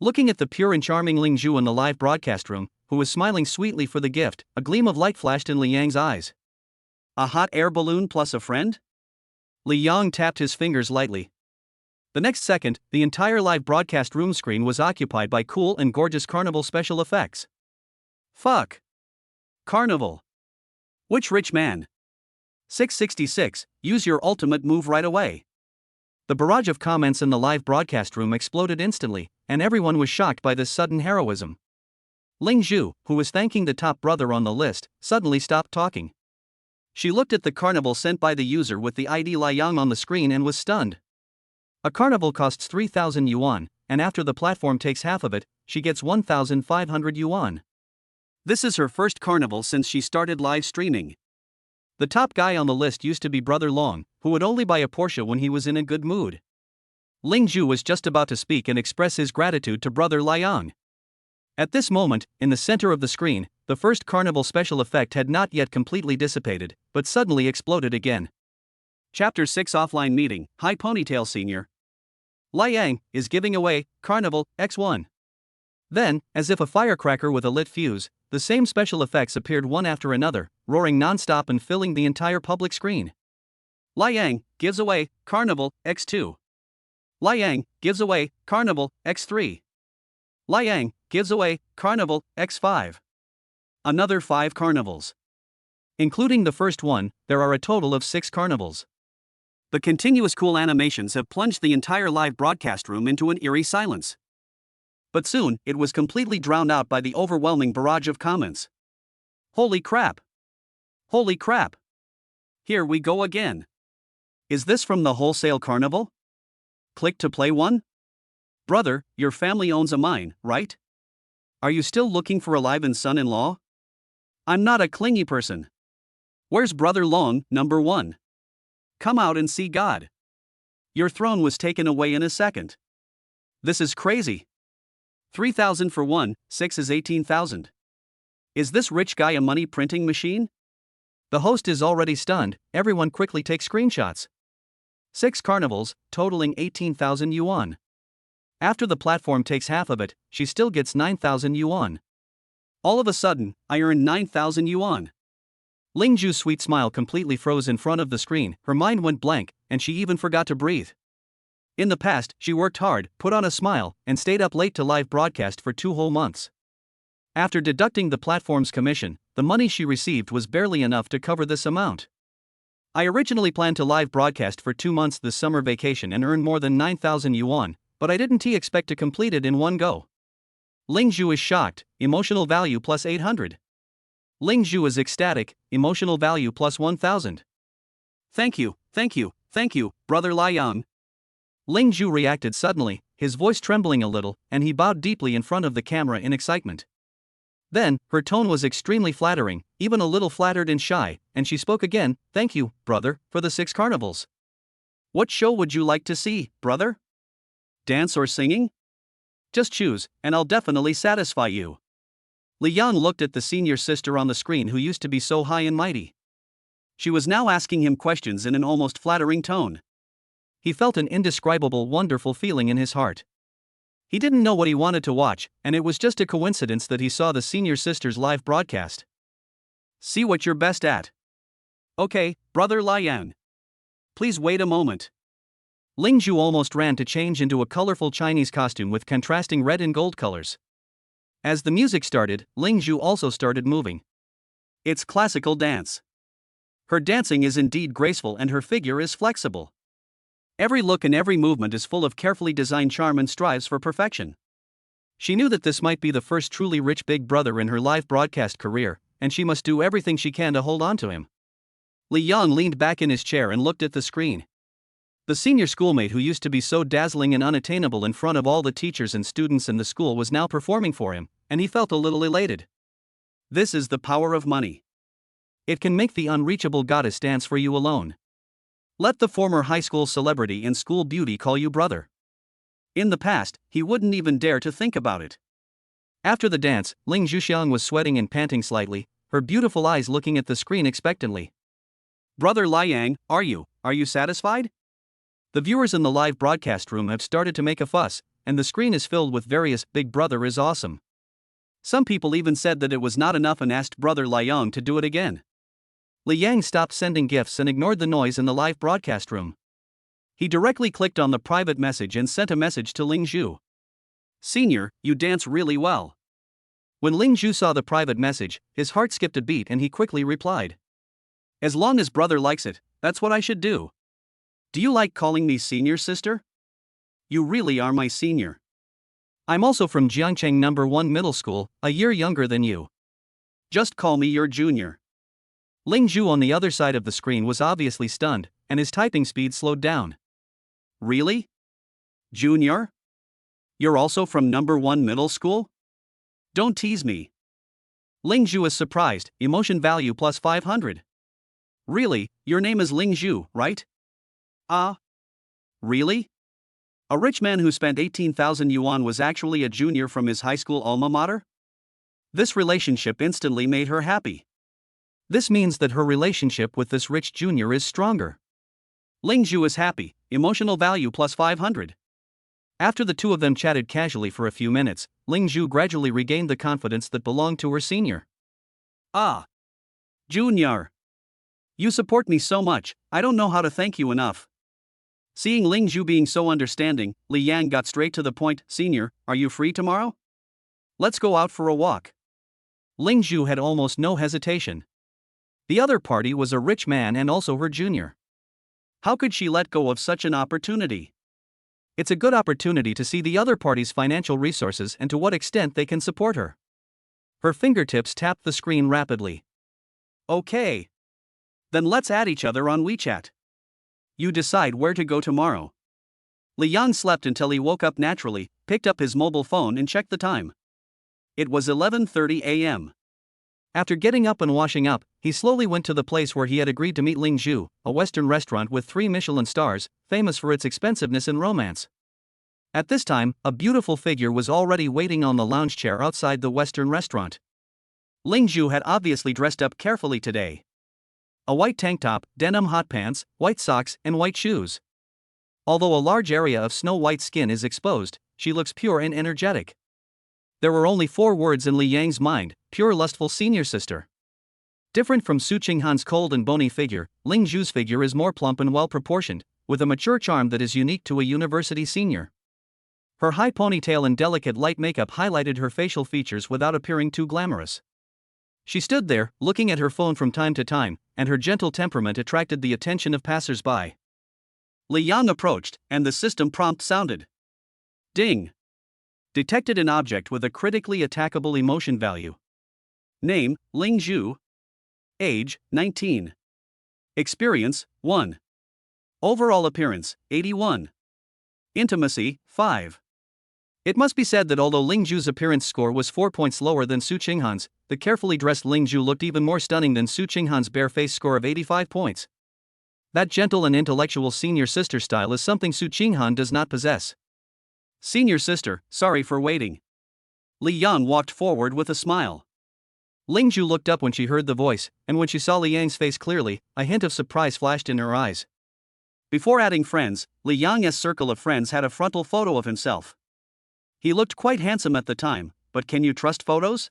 Looking at the pure and charming Ling Zhu in the live broadcast room, who was smiling sweetly for the gift, a gleam of light flashed in Li Yang's eyes. A hot air balloon plus a friend? Li Yang tapped his fingers lightly. The next second, the entire live broadcast room screen was occupied by cool and gorgeous carnival special effects. Fuck. Carnival. Which rich man? 666, use your ultimate move right away. The barrage of comments in the live broadcast room exploded instantly, and everyone was shocked by this sudden heroism. Ling Zhu, who was thanking the top brother on the list, suddenly stopped talking. She looked at the carnival sent by the user with the ID Li Yang on the screen and was stunned. A carnival costs 3,000 yuan, and after the platform takes half of it, she gets 1,500 yuan. This is her first carnival since she started live streaming. The top guy on the list used to be Brother Long, who would only buy a Porsche when he was in a good mood. Ling Zhu was just about to speak and express his gratitude to Brother Liang. At this moment, in the center of the screen, the first carnival special effect had not yet completely dissipated, but suddenly exploded again. Chapter 6 Offline Meeting, High Ponytail Senior. Liang is giving away Carnival X1. Then, as if a firecracker with a lit fuse, the same special effects appeared one after another, roaring non-stop and filling the entire public screen. Liang gives away Carnival X2. Liang gives away Carnival X3. Liang gives away Carnival X5. Another 5 carnivals. Including the first one, there are a total of 6 carnivals. The continuous cool animations have plunged the entire live broadcast room into an eerie silence. But soon, it was completely drowned out by the overwhelming barrage of comments. Holy crap! Holy crap! Here we go again. Is this from the wholesale carnival? Click to play one? Brother, your family owns a mine, right? Are you still looking for a live-in son-in-law? I'm not a clingy person. Where's Brother Long, number 1? Come out and see God. Your throne was taken away in a second. This is crazy. 3,000 for 1, 6 is 18,000. Is this rich guy a money printing machine? The host is already stunned, everyone quickly takes screenshots. 6 carnivals, totaling 18,000 yuan. After the platform takes half of it, she still gets 9,000 yuan. All of a sudden, I earned 9,000 yuan. Ling Zhu's sweet smile completely froze in front of the screen, her mind went blank, and she even forgot to breathe. In the past, she worked hard, put on a smile, and stayed up late to live broadcast for 2 whole months. After deducting the platform's commission, the money she received was barely enough to cover this amount. I originally planned to live broadcast for 2 months this summer vacation and earn more than 9,000 yuan, but I didn't expect to complete it in one go. Ling Zhu is shocked, emotional value plus 800. Ling Zhu is ecstatic, emotional value plus 1,000. Thank you, Brother Liang. Ling Zhu reacted suddenly, his voice trembling a little, and he bowed deeply in front of the camera in excitement. Then, her tone was extremely flattering, even a little flattered and shy, and she spoke again, thank you, brother, for the 6 carnivals. What show would you like to see, brother? Dance or singing? Just choose, and I'll definitely satisfy you. Liang looked at the senior sister on the screen who used to be so high and mighty. She was now asking him questions in an almost flattering tone. He felt an indescribable wonderful feeling in his heart. He didn't know what he wanted to watch, and it was just a coincidence that he saw the senior sister's live broadcast. See what you're best at. Okay, Brother Liang. Please wait a moment. Ling Zhu almost ran to change into a colorful Chinese costume with contrasting red and gold colors. As the music started, Ling Zhu also started moving. It's classical dance. Her dancing is indeed graceful and her figure is flexible. Every look and every movement is full of carefully designed charm and strives for perfection. She knew that this might be the first truly rich big brother in her live broadcast career, and she must do everything she can to hold on to him. Li Yang leaned back in his chair and looked at the screen. The senior schoolmate who used to be so dazzling and unattainable in front of all the teachers and students in the school was now performing for him, and he felt a little elated. This is the power of money. It can make the unreachable goddess dance for you alone. Let the former high school celebrity and school beauty call you brother. In the past, he wouldn't even dare to think about it. After the dance, Ling Zhuxiang was sweating and panting slightly, her beautiful eyes looking at the screen expectantly. Brother Liang, are you satisfied? The viewers in the live broadcast room have started to make a fuss, and the screen is filled with various "Big Brother is awesome." Some people even said that it was not enough and asked Brother Liang to do it again. Liang stopped sending gifts and ignored the noise in the live broadcast room. He directly clicked on the private message and sent a message to Ling Zhu. Senior, you dance really well. When Ling Zhu saw the private message, his heart skipped a beat and he quickly replied. As long as brother likes it, that's what I should do. Do you like calling me senior, sister? You really are my senior. I'm also from Jiangcheng No. 1 Middle School, a year younger than you. Just call me your junior. Ling Zhu on the other side of the screen was obviously stunned, and his typing speed slowed down. Really? Junior? You're also from number 1 middle school? Don't tease me. Ling Zhu is surprised, emotion value plus 500. Really, your name is Ling Zhu, right? Ah. Really? A rich man who spent 18,000 yuan was actually a junior from his high school alma mater? This relationship instantly made her happy. This means that her relationship with this rich junior is stronger. Ling Zhu is happy, emotional value plus 500. After the two of them chatted casually for a few minutes, Ling Zhu gradually regained the confidence that belonged to her senior. Ah. Junior. You support me so much, I don't know how to thank you enough. Seeing Ling Zhu being so understanding, Li Yang got straight to the point. Senior, are you free tomorrow? Let's go out for a walk. Ling Zhu had almost no hesitation. The other party was a rich man and also her junior. How could she let go of such an opportunity? It's a good opportunity to see the other party's financial resources and to what extent they can support her. Her fingertips tapped the screen rapidly. Okay. Then let's add each other on WeChat. You decide where to go tomorrow. Li Yang slept until he woke up naturally, picked up his mobile phone and checked the time. It was 11:30 a.m. After getting up and washing up, he slowly went to the place where he had agreed to meet Ling Zhu, a Western restaurant with 3 Michelin stars, famous for its expensiveness and romance. At this time, a beautiful figure was already waiting on the lounge chair outside the Western restaurant. Ling Zhu had obviously dressed up carefully today. A white tank top, denim hot pants, white socks, and white shoes. Although a large area of snow-white skin is exposed, she looks pure and energetic. There were only 4 words in Li Yang's mind: pure lustful senior sister. Different from Su Qinghan's cold and bony figure, Ling Zhu's figure is more plump and well-proportioned, with a mature charm that is unique to a university senior. Her high ponytail and delicate light makeup highlighted her facial features without appearing too glamorous. She stood there, looking at her phone from time to time, and her gentle temperament attracted the attention of passers-by. Li Yang approached, and the system prompt sounded. Ding! Detected an object with a critically attackable emotion value. Name, Ling Zhu. Age, 19. Experience, 1. Overall appearance, 81. Intimacy, 5. It must be said that although Ling Zhu's appearance score was 4 points lower than Su Qinghan's, the carefully dressed Ling Zhu looked even more stunning than Su Qinghan's bare face score of 85 points. That gentle and intellectual senior sister style is something Su Qinghan does not possess. Senior sister, sorry for waiting. Li Yang walked forward with a smile. Ling Zhu looked up when she heard the voice, and when she saw Li Yang's face clearly, a hint of surprise flashed in her eyes. Before adding friends, Li Yang's circle of friends had a frontal photo of himself. He looked quite handsome at the time, but can you trust photos?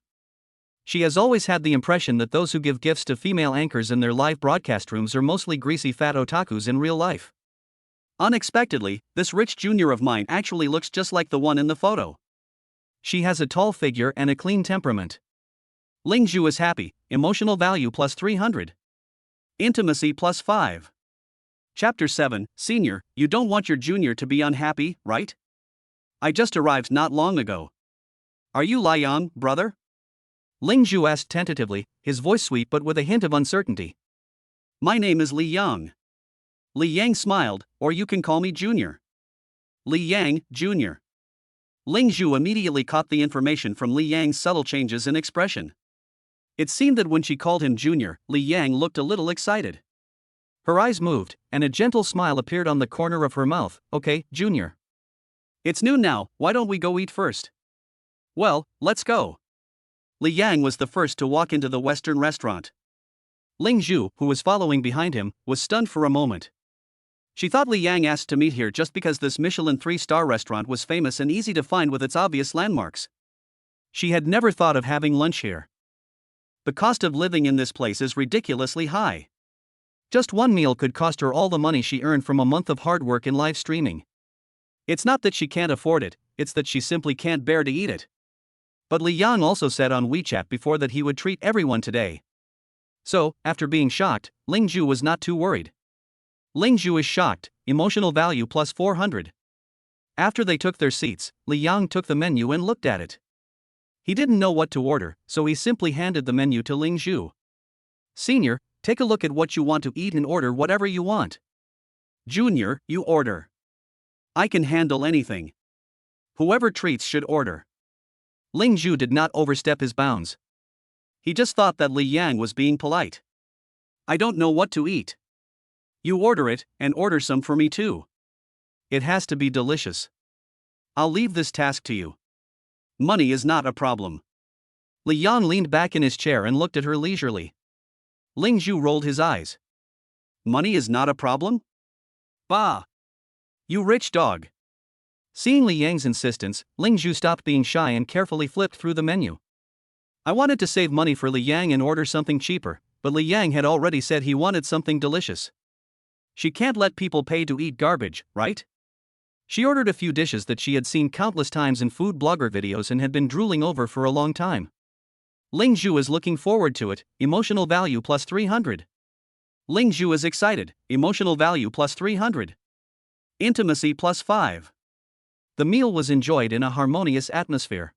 She has always had the impression that those who give gifts to female anchors in their live broadcast rooms are mostly greasy fat otakus in real life. Unexpectedly, this rich junior of mine actually looks just like the one in the photo. She has a tall figure and a clean temperament. Ling Zhu is happy, emotional value plus 300. Intimacy plus 5. Chapter 7, Senior, you don't want your junior to be unhappy, right? I just arrived not long ago. Are you Li Yang, brother? Ling Zhu asked tentatively, his voice sweet but with a hint of uncertainty. My name is Li Yang. Li Yang smiled, or you can call me Junior. Li Yang, Junior. Ling Zhu immediately caught the information from Li Yang's subtle changes in expression. It seemed that when she called him Junior, Li Yang looked a little excited. Her eyes moved, and a gentle smile appeared on the corner of her mouth. Okay, Junior. It's noon now, why don't we go eat first? Well, let's go. Li Yang was the first to walk into the Western restaurant. Ling Zhu, who was following behind him, was stunned for a moment. She thought Li Yang asked to meet here just because this Michelin 3-star restaurant was famous and easy to find with its obvious landmarks. She had never thought of having lunch here. The cost of living in this place is ridiculously high. Just one meal could cost her all the money she earned from a month of hard work in live streaming. It's not that she can't afford it, it's that she simply can't bear to eat it. But Li Yang also said on WeChat before that he would treat everyone today. So, after being shocked, Ling Zhu was not too worried. Ling Zhu is shocked, emotional value plus 400. After they took their seats, Li Yang took the menu and looked at it. He didn't know what to order, so he simply handed the menu to Ling Zhu. Senior, take a look at what you want to eat and order whatever you want. Junior, you order. I can handle anything. Whoever treats should order. Ling Zhu did not overstep his bounds. He just thought that Li Yang was being polite. I don't know what to eat. You order it, and order some for me too. It has to be delicious. I'll leave this task to you. Money is not a problem. Li Yang leaned back in his chair and looked at her leisurely. Ling Zhu rolled his eyes. Money is not a problem? Bah! You rich dog. Seeing Li Yang's insistence, Ling Zhu stopped being shy and carefully flipped through the menu. I wanted to save money for Li Yang and order something cheaper, but Li Yang had already said he wanted something delicious. She can't let people pay to eat garbage, right? She ordered a few dishes that she had seen countless times in food blogger videos and had been drooling over for a long time. Ling Zhu is looking forward to it, emotional value plus 300. Ling Zhu is excited, emotional value plus 300. Intimacy plus 5. The meal was enjoyed in a harmonious atmosphere.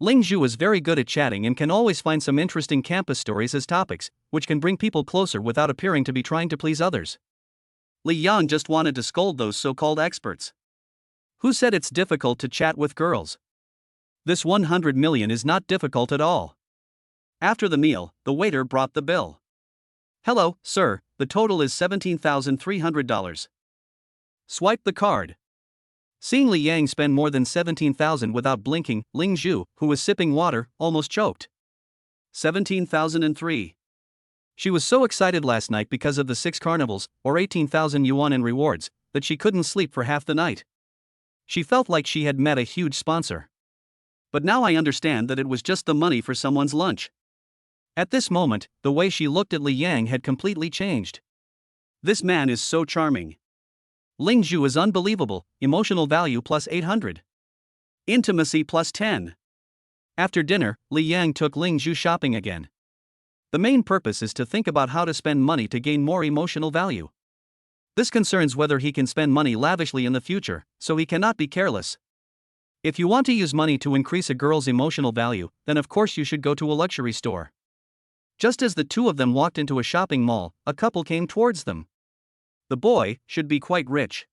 Ling Zhu is very good at chatting and can always find some interesting campus stories as topics, which can bring people closer without appearing to be trying to please others. Li Yang just wanted to scold those so-called experts. Who said it's difficult to chat with girls? This 100 million is not difficult at all. After the meal, the waiter brought the bill. Hello, sir, the total is $17,300. Swipe the card. Seeing Li Yang spend more than 17,000 without blinking, Ling Zhu, who was sipping water, almost choked. 17,003. She was so excited last night because of the 6 carnivals, or 18,000 yuan in rewards, that she couldn't sleep for half the night. She felt like she had met a huge sponsor. But now I understand that it was just the money for someone's lunch. At this moment, the way she looked at Li Yang had completely changed. This man is so charming. Ling Zhu is unbelievable, emotional value plus 800. Intimacy plus 10. After dinner, Li Yang took Ling Zhu shopping again. The main purpose is to think about how to spend money to gain more emotional value. This concerns whether he can spend money lavishly in the future, so he cannot be careless. If you want to use money to increase a girl's emotional value, then of course you should go to a luxury store. Just as the two of them walked into a shopping mall, a couple came towards them. The boy should be quite rich.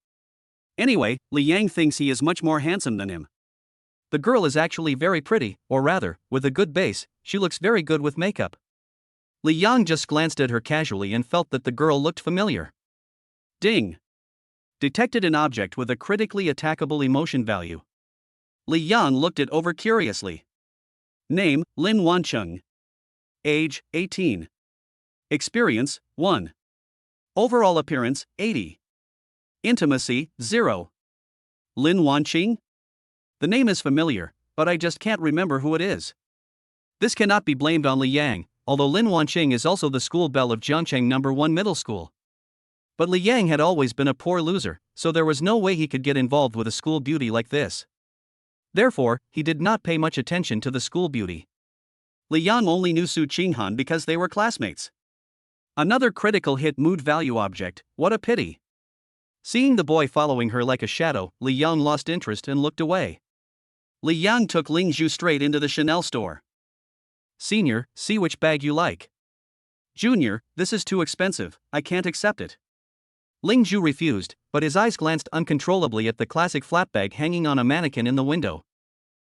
Anyway, Li Yang thinks he is much more handsome than him. The girl is actually very pretty, or rather, with a good base, she looks very good with makeup. Li Yang just glanced at her casually and felt that the girl looked familiar. Ding! Detected an object with a critically attackable emotion value. Li Yang looked it over curiously. Name, Lin Wancheng. Age, 18. Experience, 1. Overall appearance, 80. Intimacy, 0. Lin Wanqing? The name is familiar, but I just can't remember who it is. This cannot be blamed on Li Yang, although Lin Wanqing is also the school belle of Jiangcheng No. 1 Middle School. But Li Yang had always been a poor loser, so there was no way he could get involved with a school beauty like this. Therefore, he did not pay much attention to the school beauty. Li Yang only knew Su Qinghan because they were classmates. Another critical hit mood value object, what a pity. Seeing the boy following her like a shadow, Li Yang lost interest and looked away. Li Yang took Ling Zhu straight into the Chanel store. Senior, see which bag you like. Junior, this is too expensive, I can't accept it. Ling Zhu refused, but his eyes glanced uncontrollably at the classic flat bag hanging on a mannequin in the window.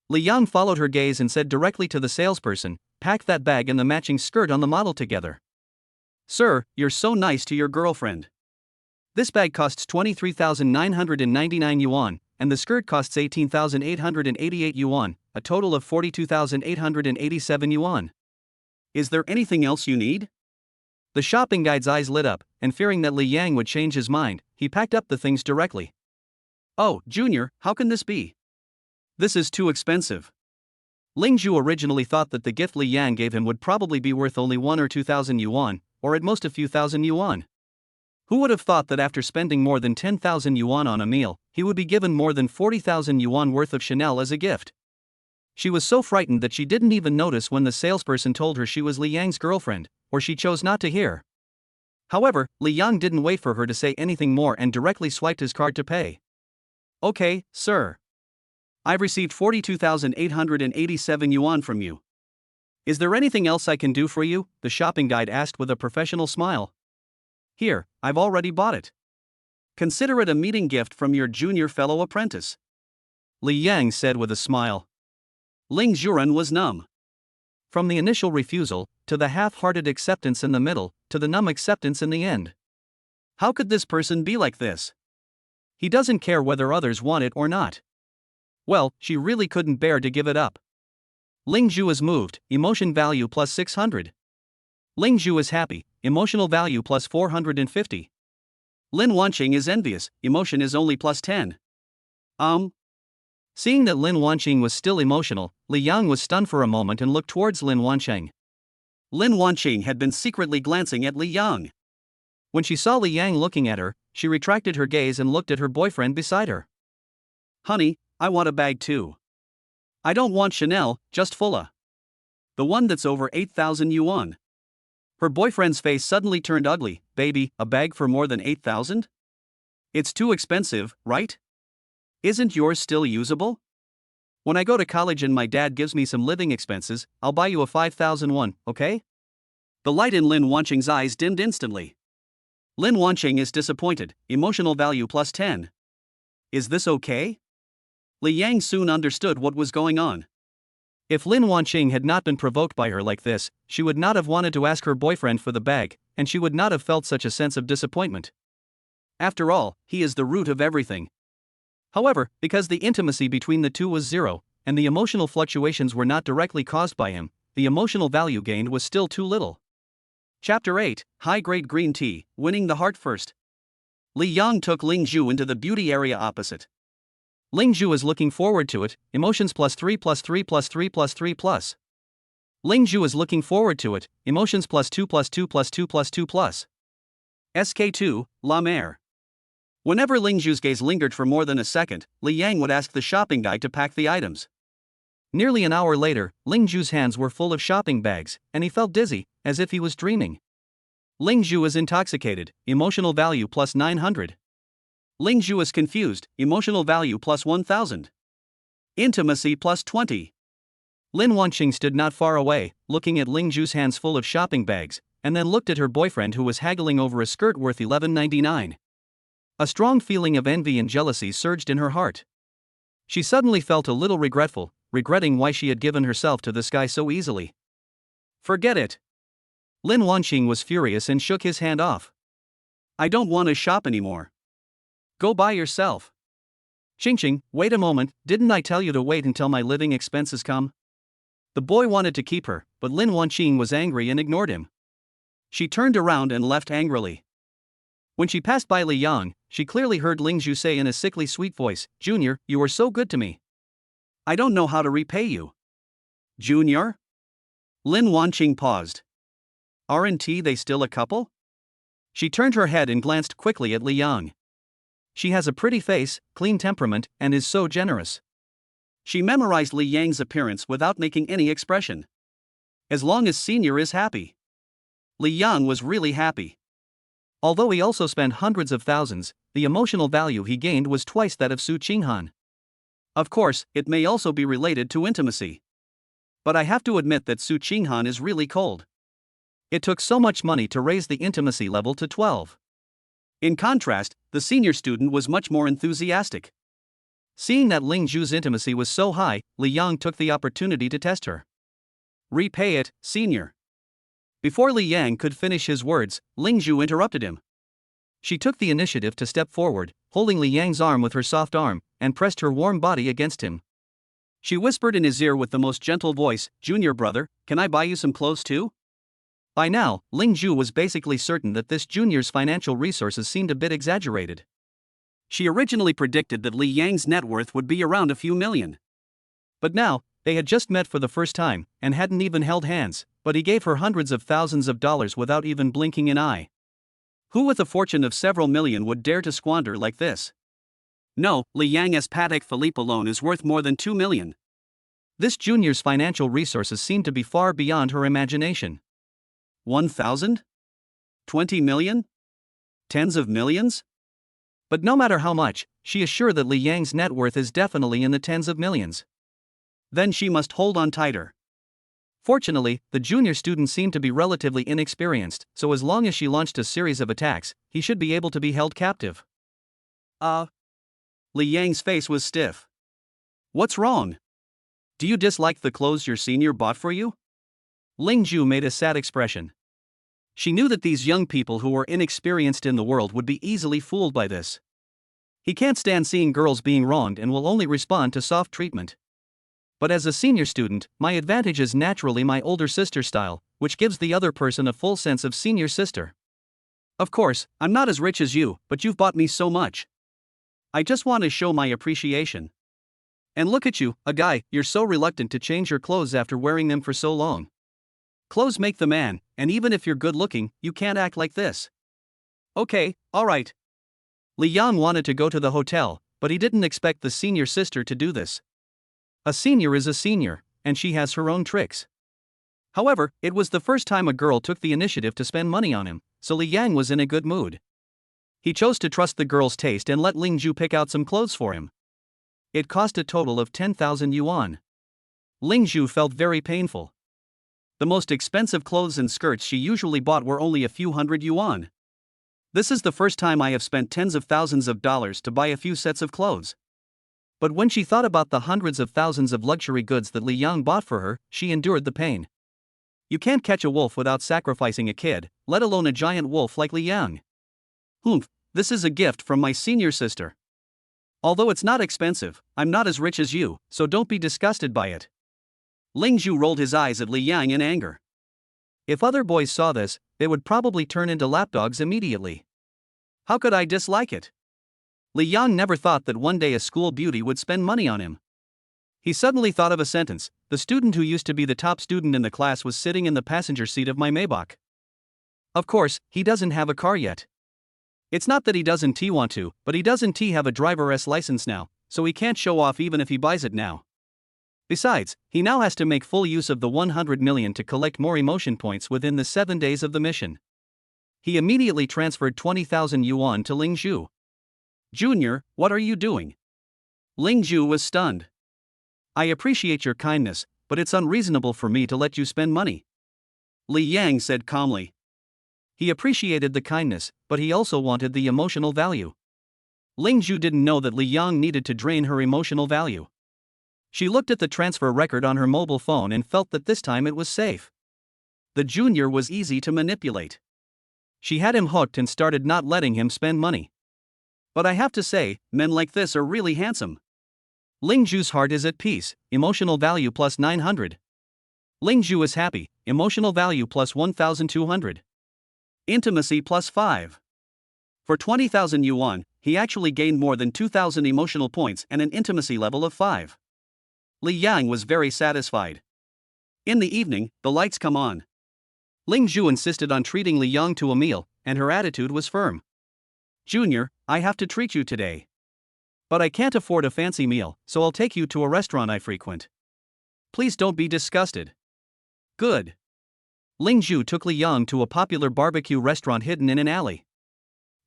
Li Yang followed her gaze and said directly to the salesperson, pack that bag and the matching skirt on the model together. Sir, you're so nice to your girlfriend. This bag costs 23,999 yuan, and the skirt costs 18,888 yuan, a total of 42,887 yuan. Is there anything else you need? The shopping guide's eyes lit up, and fearing that Li Yang would change his mind, he packed up the things directly. Oh, Junior, how can this be? This is too expensive. Ling Zhu originally thought that the gift Li Yang gave him would probably be worth only 1 or 2,000 yuan, or at most a few thousand yuan. Who would have thought that after spending more than 10,000 yuan on a meal, he would be given more than 40,000 yuan worth of Chanel as a gift? She was so frightened that she didn't even notice when the salesperson told her she was Li Yang's girlfriend, or she chose not to hear. However, Li Yang didn't wait for her to say anything more and directly swiped his card to pay. Okay, sir. I've received 42,887 yuan from you. Is there anything else I can do for you? The shopping guide asked with a professional smile. Here, I've already bought it. Consider it a meeting gift from your junior fellow apprentice. Li Yang said with a smile. Ling Zhuren was numb. From the initial refusal, to the half-hearted acceptance in the middle, to the numb acceptance in the end. How could this person be like this? He doesn't care whether others want it or not. Well, she really couldn't bear to give it up. Ling Zhu is moved, emotion value plus 600. Ling Zhu is happy, emotional value plus 450. Lin Wanqing is envious, emotion is only plus 10. Seeing that Lin Wanqing was still emotional, Li Yang was stunned for a moment and looked towards Lin Wanqing. Lin Wanqing had been secretly glancing at Li Yang. When she saw Li Yang looking at her, she retracted her gaze and looked at her boyfriend beside her. Honey, I want a bag too. I don't want Chanel, just Fulla. The one that's over 8,000 yuan. Her boyfriend's face suddenly turned ugly. Baby, a bag for more than 8,000? It's too expensive, right? Isn't yours still usable? When I go to college and my dad gives me some living expenses, I'll buy you a 5,000 one, okay? The light in Lin Wanqing's eyes dimmed instantly. Lin Wanqing is disappointed, emotional value plus 10. Is this okay? Li Yang soon understood what was going on. If Lin Wanqing had not been provoked by her like this, she would not have wanted to ask her boyfriend for the bag, and she would not have felt such a sense of disappointment. After all, he is the root of everything. However, because the intimacy between the two was zero, and the emotional fluctuations were not directly caused by him, the emotional value gained was still too little. Chapter 8, High-Grade Green Tea, Winning the Heart First. Li Yang took Ling Zhu into the beauty area opposite. Ling Zhu is looking forward to it, emotions plus 3 plus 3 plus 3 plus 3 plus. Ling Zhu is looking forward to it, emotions plus 2 plus 2 plus 2 plus 2 plus. SK2, La Mer. Whenever Ling Zhu's gaze lingered for more than a second, Li Yang would ask the shopping guy to pack the items. Nearly an hour later, Ling Zhu's hands were full of shopping bags, and he felt dizzy, as if he was dreaming. Ling Zhu is intoxicated, emotional value plus 900. Ling Zhu is confused, emotional value plus 1,000. Intimacy plus 20. Lin Wanqing stood not far away, looking at Ling Zhu's hands full of shopping bags, and then looked at her boyfriend who was haggling over a skirt worth $11.99. A strong feeling of envy and jealousy surged in her heart. She suddenly felt a little regretful, regretting why she had given herself to this guy so easily. Forget it. Lin Wanqing was furious and shook his hand off. I don't want to shop anymore. Go buy yourself. Ching, wait a moment, didn't I tell you to wait until my living expenses come? The boy wanted to keep her, but Lin Wanqing was angry and ignored him. She turned around and left angrily. When she passed by Li Yang, she clearly heard Ling Zhu say in a sickly sweet voice, Junior, you were so good to me. I don't know how to repay you. Junior? Lin Wanqing paused. Aren't they still a couple? She turned her head and glanced quickly at Li Yang. She has a pretty face, clean temperament, and is so generous. She memorized Li Yang's appearance without making any expression. As long as Senior is happy. Li Yang was really happy. Although he also spent hundreds of thousands, the emotional value he gained was twice that of Su Qinghan. Of course, it may also be related to intimacy. But I have to admit that Su Qinghan is really cold. It took so much money to raise the intimacy level to 12. In contrast, the senior student was much more enthusiastic. Seeing that Ling Zhu's intimacy was so high, Li Yang took the opportunity to test her. Repay it, senior. Before Li Yang could finish his words, Ling Zhu interrupted him. She took the initiative to step forward, holding Li Yang's arm with her soft arm, and pressed her warm body against him. She whispered in his ear with the most gentle voice, Junior brother, can I buy you some clothes too? By now, Ling Zhu was basically certain that this junior's financial resources seemed a bit exaggerated. She originally predicted that Li Yang's net worth would be around a few million. But now, they had just met for the first time, and hadn't even held hands, but he gave her hundreds of thousands of dollars without even blinking an eye. Who with a fortune of several million would dare to squander like this? No, Li Yang's Patek Philippe alone is worth more than 2 million. This junior's financial resources seemed to be far beyond her imagination. 1,000? 20 million? Tens of millions? But no matter how much, she is sure that Li Yang's net worth is definitely in the tens of millions. Then she must hold on tighter. Fortunately, the junior student seemed to be relatively inexperienced, so as long as she launched a series of attacks, he should be able to be held captive. Li Yang's face was stiff. What's wrong? Do you dislike the clothes your senior bought for you? Ling Ju made a sad expression. She knew that these young people who were inexperienced in the world would be easily fooled by this. He can't stand seeing girls being wronged and will only respond to soft treatment. But as a senior student, my advantage is naturally my older sister style, which gives the other person a full sense of senior sister. Of course, I'm not as rich as you, but you've bought me so much. I just want to show my appreciation. And look at you, a guy, you're so reluctant to change your clothes after wearing them for so long. Clothes make the man, and even if you're good looking, you can't act like this. Okay, alright. Li Yang wanted to go to the hotel, but he didn't expect the senior sister to do this. A senior is a senior, and she has her own tricks. However, it was the first time a girl took the initiative to spend money on him, so Li Yang was in a good mood. He chose to trust the girl's taste and let Ling Ju pick out some clothes for him. It cost a total of 10,000 yuan. Ling Ju felt very painful. The most expensive clothes and skirts she usually bought were only a few hundred yuan. This is the first time I have spent tens of thousands of dollars to buy a few sets of clothes. But when she thought about the hundreds of thousands of luxury goods that Li Yang bought for her, she endured the pain. You can't catch a wolf without sacrificing a kid, let alone a giant wolf like Li Yang. Humph, this is a gift from my senior sister. Although it's not expensive, I'm not as rich as you, so don't be disgusted by it. Ling Ju rolled his eyes at Li Yang in anger. If other boys saw this, they would probably turn into lapdogs immediately. How could I dislike it? Li Yang never thought that one day a school beauty would spend money on him. He suddenly thought of a sentence. The student who used to be the top student in the class was sitting in the passenger seat of my Maybach. Of course, he doesn't have a car yet. It's not that he doesn't want to, but he doesn't have a driver's license now, so he can't show off even if he buys it now. Besides, he now has to make full use of the 100 million to collect more emotion points within the 7 days of the mission. He immediately transferred 20,000 yuan to Ling Ju. Junior, what are you doing? Ling Ju was stunned. I appreciate your kindness, but it's unreasonable for me to let you spend money. Li Yang said calmly. He appreciated the kindness, but he also wanted the emotional value. Ling Ju didn't know that Li Yang needed to drain her emotional value. She looked at the transfer record on her mobile phone and felt that this time it was safe. The junior was easy to manipulate. She had him hooked and started not letting him spend money. But I have to say, men like this are really handsome. Ling Ju's heart is at peace, emotional value plus 900. Ling Ju is happy, emotional value plus 1,200. Intimacy plus 5. For 20,000 yuan, he actually gained more than 2,000 emotional points and an intimacy level of 5. Li Yang was very satisfied. In the evening, the lights come on. Ling Ju insisted on treating Li Yang to a meal, and her attitude was firm. Junior, I have to treat you today. But I can't afford a fancy meal, so I'll take you to a restaurant I frequent. Please don't be disgusted. Good. Ling Ju took Li Yang to a popular barbecue restaurant hidden in an alley.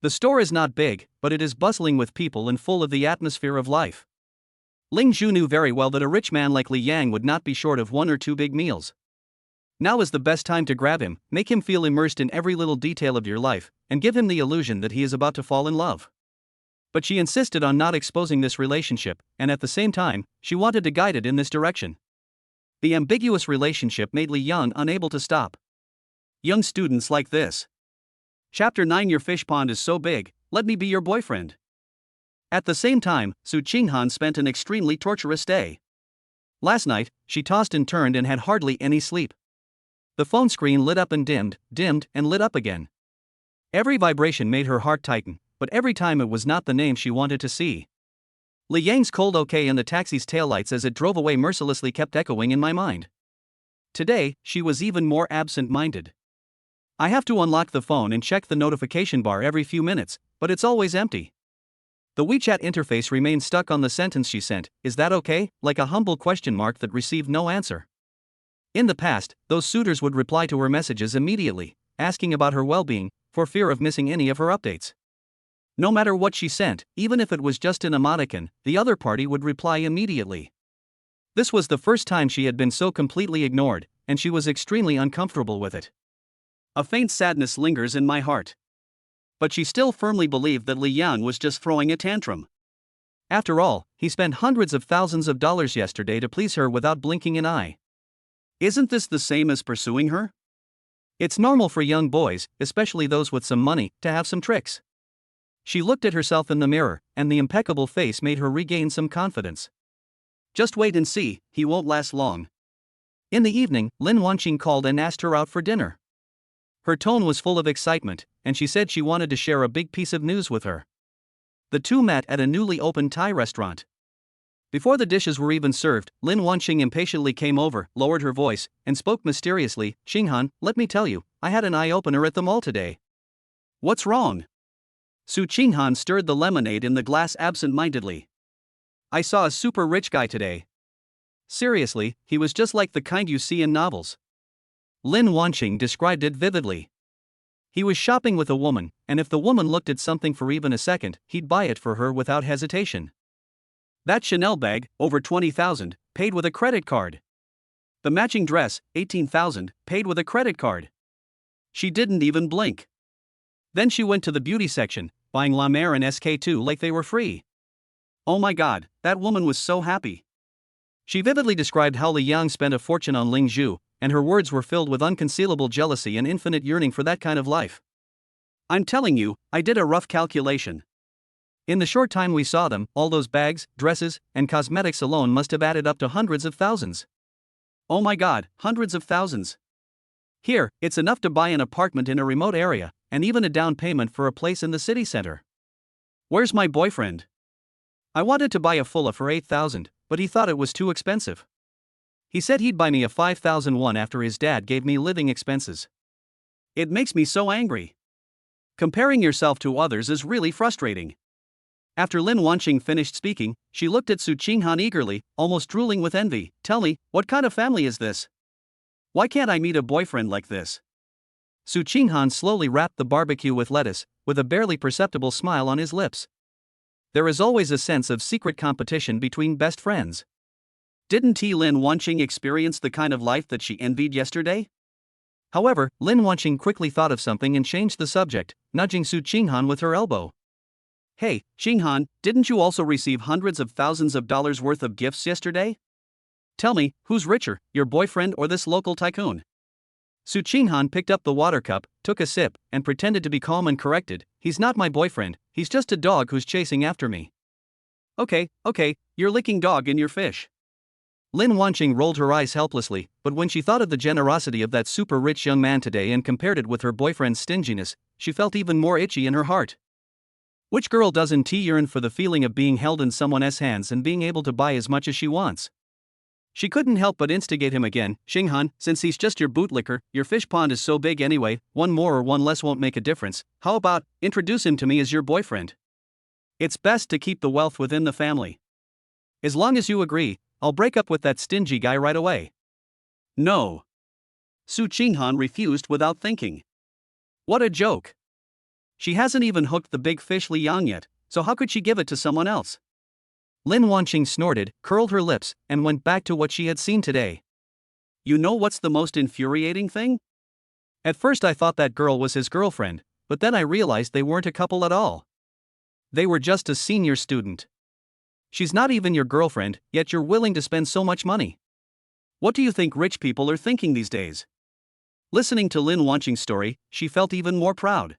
The store is not big, but it is bustling with people and full of the atmosphere of life. Ling Ju knew very well that a rich man like Li Yang would not be short of 1 or 2 big meals. Now is the best time to grab him, make him feel immersed in every little detail of your life, and give him the illusion that he is about to fall in love. But she insisted on not exposing this relationship, and at the same time, she wanted to guide it in this direction. The ambiguous relationship made Li Yang unable to stop. Young students like this. Chapter 9. Your fish pond is so big, let me be your boyfriend. At the same time, Su Qinghan spent an extremely torturous day. Last night, she tossed and turned and had hardly any sleep. The phone screen lit up and dimmed, and lit up again. Every vibration made her heart tighten, but every time it was not the name she wanted to see. Li Yang's cold okay and the taxi's taillights as it drove away mercilessly kept echoing in my mind. Today, she was even more absent-minded. I have to unlock the phone and check the notification bar every few minutes, but it's always empty. The WeChat interface remained stuck on the sentence she sent, "Is that okay?" like a humble question mark that received no answer. In the past, those suitors would reply to her messages immediately, asking about her well-being, for fear of missing any of her updates. No matter what she sent, even if it was just an emoticon, the other party would reply immediately. This was the first time she had been so completely ignored, and she was extremely uncomfortable with it. A faint sadness lingers in my heart. But she still firmly believed that Li Yang was just throwing a tantrum. After all, he spent hundreds of thousands of dollars yesterday to please her without blinking an eye. Isn't this the same as pursuing her? It's normal for young boys, especially those with some money, to have some tricks. She looked at herself in the mirror, and the impeccable face made her regain some confidence. Just wait and see, he won't last long. In the evening, Lin Wanqing called and asked her out for dinner. Her tone was full of excitement, and she said she wanted to share a big piece of news with her. The two met at a newly opened Thai restaurant. Before the dishes were even served, Lin Wanqing impatiently came over, lowered her voice, and spoke mysteriously. "Xinghan, let me tell you, I had an eye-opener at the mall today." "What's wrong?" Su Qinghan stirred the lemonade in the glass absent-mindedly. "I saw a super rich guy today. Seriously, he was just like the kind you see in novels." Lin Wanqing described it vividly. He was shopping with a woman, and if the woman looked at something for even a second, he'd buy it for her without hesitation. That Chanel bag, over 20,000, paid with a credit card. The matching dress, 18,000, paid with a credit card. She didn't even blink. Then she went to the beauty section, buying La Mer and SK2 like they were free. Oh my god, that woman was so happy. She vividly described how Li Yang spent a fortune on Ling Zhu, and her words were filled with unconcealable jealousy and infinite yearning for that kind of life. "I'm telling you, I did a rough calculation. In the short time we saw them, all those bags, dresses, and cosmetics alone must have added up to hundreds of thousands. Oh my god, hundreds of thousands. Here, it's enough to buy an apartment in a remote area, and even a down payment for a place in the city center. Where's my boyfriend? I wanted to buy a fulla for 8,000, but he thought it was too expensive. He said he'd buy me a 5,000 one after his dad gave me living expenses. It makes me so angry. Comparing yourself to others is really frustrating." After Lin Wanqing finished speaking, she looked at Su Qinghan eagerly, almost drooling with envy. "Tell me, what kind of family is this? Why can't I meet a boyfriend like this?" Su Qinghan slowly wrapped the barbecue with lettuce, with a barely perceptible smile on his lips. There is always a sense of secret competition between best friends. Didn't Lin Wanqing experience the kind of life that she envied yesterday? However, Lin Wanqing quickly thought of something and changed the subject, nudging Su Qinghan with her elbow. "Hey, Xinghan, didn't you also receive hundreds of thousands of dollars worth of gifts yesterday? Tell me, who's richer, your boyfriend or this local tycoon?" Su Qinghan picked up the water cup, took a sip, and pretended to be calm and corrected. "He's not my boyfriend, he's just a dog who's chasing after me." Okay, you're licking dog in your fish." Lin Wanqing rolled her eyes helplessly, but when she thought of the generosity of that super rich young man today and compared it with her boyfriend's stinginess, she felt even more itchy in her heart. Which girl doesn't yearn for the feeling of being held in someone else's hands and being able to buy as much as she wants? She couldn't help but instigate him again. "Xinghan, since he's just your bootlicker, your fish pond is so big anyway, one more or one less won't make a difference. How about, introduce him to me as your boyfriend? It's best to keep the wealth within the family. As long as you agree, I'll break up with that stingy guy right away." "No." Su Qinghan refused without thinking. What a joke. She hasn't even hooked the big fish Li Yang yet, so how could she give it to someone else? Lin Wanqing snorted, curled her lips, and went back to what she had seen today. "You know what's the most infuriating thing? At first I thought that girl was his girlfriend, but then I realized they weren't a couple at all. They were just a senior student. She's not even your girlfriend, yet you're willing to spend so much money. What do you think rich people are thinking these days?" Listening to Lin Wanqing's story, she felt even more proud.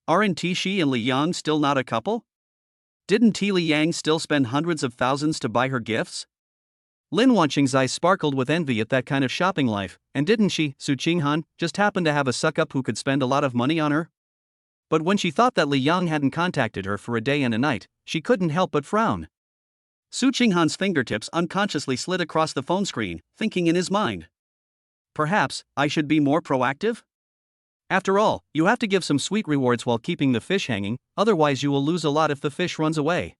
Aren't she and Li Yang still not a couple? Didn't Li Yang still spend hundreds of thousands to buy her gifts? Lin Wanqing's eyes sparkled with envy at that kind of shopping life, and didn't she, Su Qinghan, just happen to have a suck-up who could spend a lot of money on her? But when she thought that Li Yang hadn't contacted her for a day and a night, she couldn't help but frown. Su Qinghan's fingertips unconsciously slid across the phone screen, thinking in his mind. Perhaps, I should be more proactive? After all, you have to give some sweet rewards while keeping the fish hanging, otherwise you will lose a lot if the fish runs away.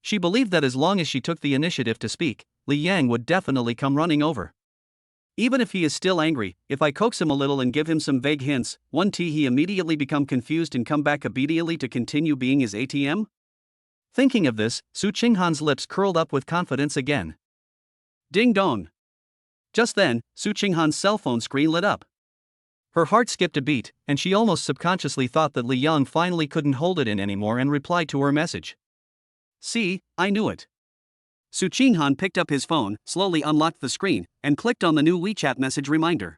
She believed that as long as she took the initiative to speak, Li Yang would definitely come running over. Even if he is still angry, if I coax him a little and give him some vague hints, won't he immediately become confused and come back obediently to continue being his ATM? Thinking of this, Su Qinghan's lips curled up with confidence again. Ding dong. Just then, Su Qinghan's cell phone screen lit up. Her heart skipped a beat, and she almost subconsciously thought that Li Yang finally couldn't hold it in anymore and replied to her message. See, I knew it. Su Qinghan picked up his phone, slowly unlocked the screen, and clicked on the new WeChat message reminder.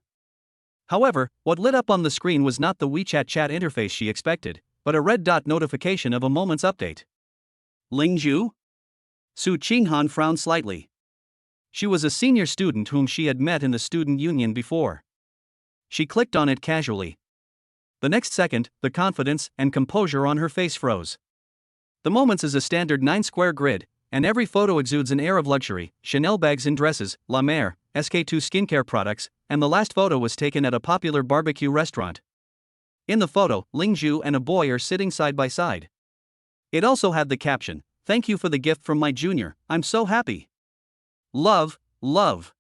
However, what lit up on the screen was not the WeChat chat interface she expected, but a red dot notification of a moment's update. Ling Zhu? Su Qinghan frowned slightly. She was a senior student whom she had met in the student union before. She clicked on it casually. The next second, the confidence and composure on her face froze. The Moments is a standard 9-square grid, and every photo exudes an air of luxury: Chanel bags and dresses, La Mer, SK2 skincare products, and the last photo was taken at a popular barbecue restaurant. In the photo, Ling Zhu and a boy are sitting side by side. It also had the caption, "Thank you for the gift from my junior, I'm so happy. Love, love."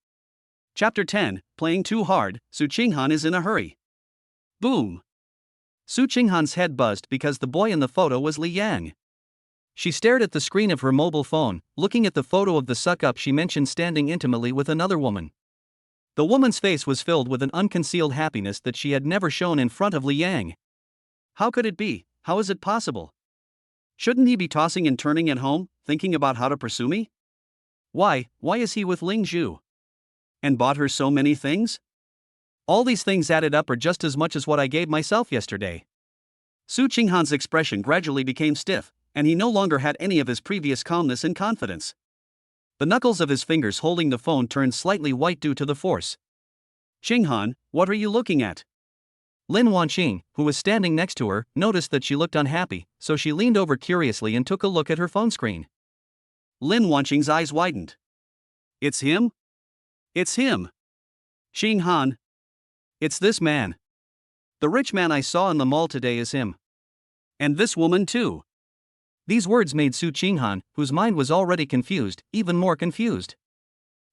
Chapter 10, Playing Too Hard, Su Qinghan is in a hurry. Boom. Su Qinghan's head buzzed because the boy in the photo was Li Yang. She stared at the screen of her mobile phone, looking at the photo of the suck-up she mentioned standing intimately with another woman. The woman's face was filled with an unconcealed happiness that she had never shown in front of Li Yang. How could it be? How is it possible? Shouldn't he be tossing and turning at home, thinking about how to pursue me? Why is he with Ling Zhu? And bought her so many things? All these things added up are just as much as what I gave myself yesterday. Su Qinghan's expression gradually became stiff, and he no longer had any of his previous calmness and confidence. The knuckles of his fingers holding the phone turned slightly white due to the force. "Qinghan, what are you looking at?" Lin Wanqing, who was standing next to her, noticed that she looked unhappy, so she leaned over curiously and took a look at her phone screen. Lin Wanqing's eyes widened. "It's him? It's him! Qinghan! It's this man. The rich man I saw in the mall today is him. And this woman too." These words made Su Qinghan, whose mind was already confused, even more confused.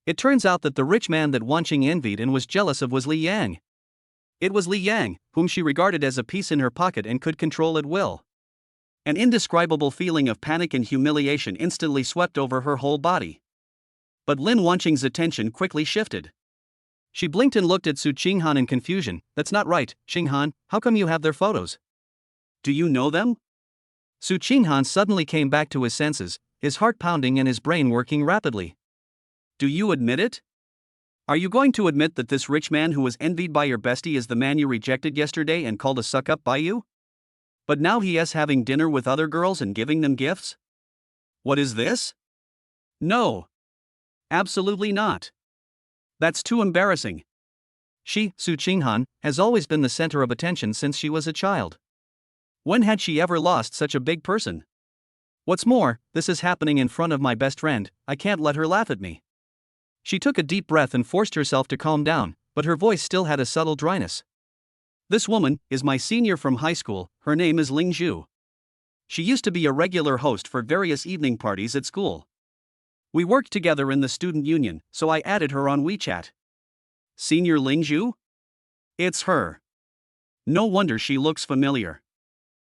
It turns out that the rich man that Wanqing envied and was jealous of was Li Yang. It was Li Yang, whom she regarded as a piece in her pocket and could control at will. An indescribable feeling of panic and humiliation instantly swept over her whole body. But Lin Wanqing's attention quickly shifted. She blinked and looked at Su Qinghan in confusion. "That's not right, Qinghan, how come you have their photos? Do you know them?" Su Qinghan suddenly came back to his senses, his heart pounding and his brain working rapidly. "Do you admit it? Are you going to admit that this rich man who was envied by your bestie is the man you rejected yesterday and called a suck-up by you? But now he is having dinner with other girls and giving them gifts? What is this? No. Absolutely not. That's too embarrassing." She, Su Qinghan, has always been the center of attention since she was a child. When had she ever lost such a big person? What's more, this is happening in front of my best friend, I can't let her laugh at me. She took a deep breath and forced herself to calm down, but her voice still had a subtle dryness. "This woman is my senior from high school, her name is Ling Zhu. She used to be a regular host for various evening parties at school. We worked together in the student union, so I added her on WeChat." "Senior Ling Zhu? It's her. No wonder she looks familiar."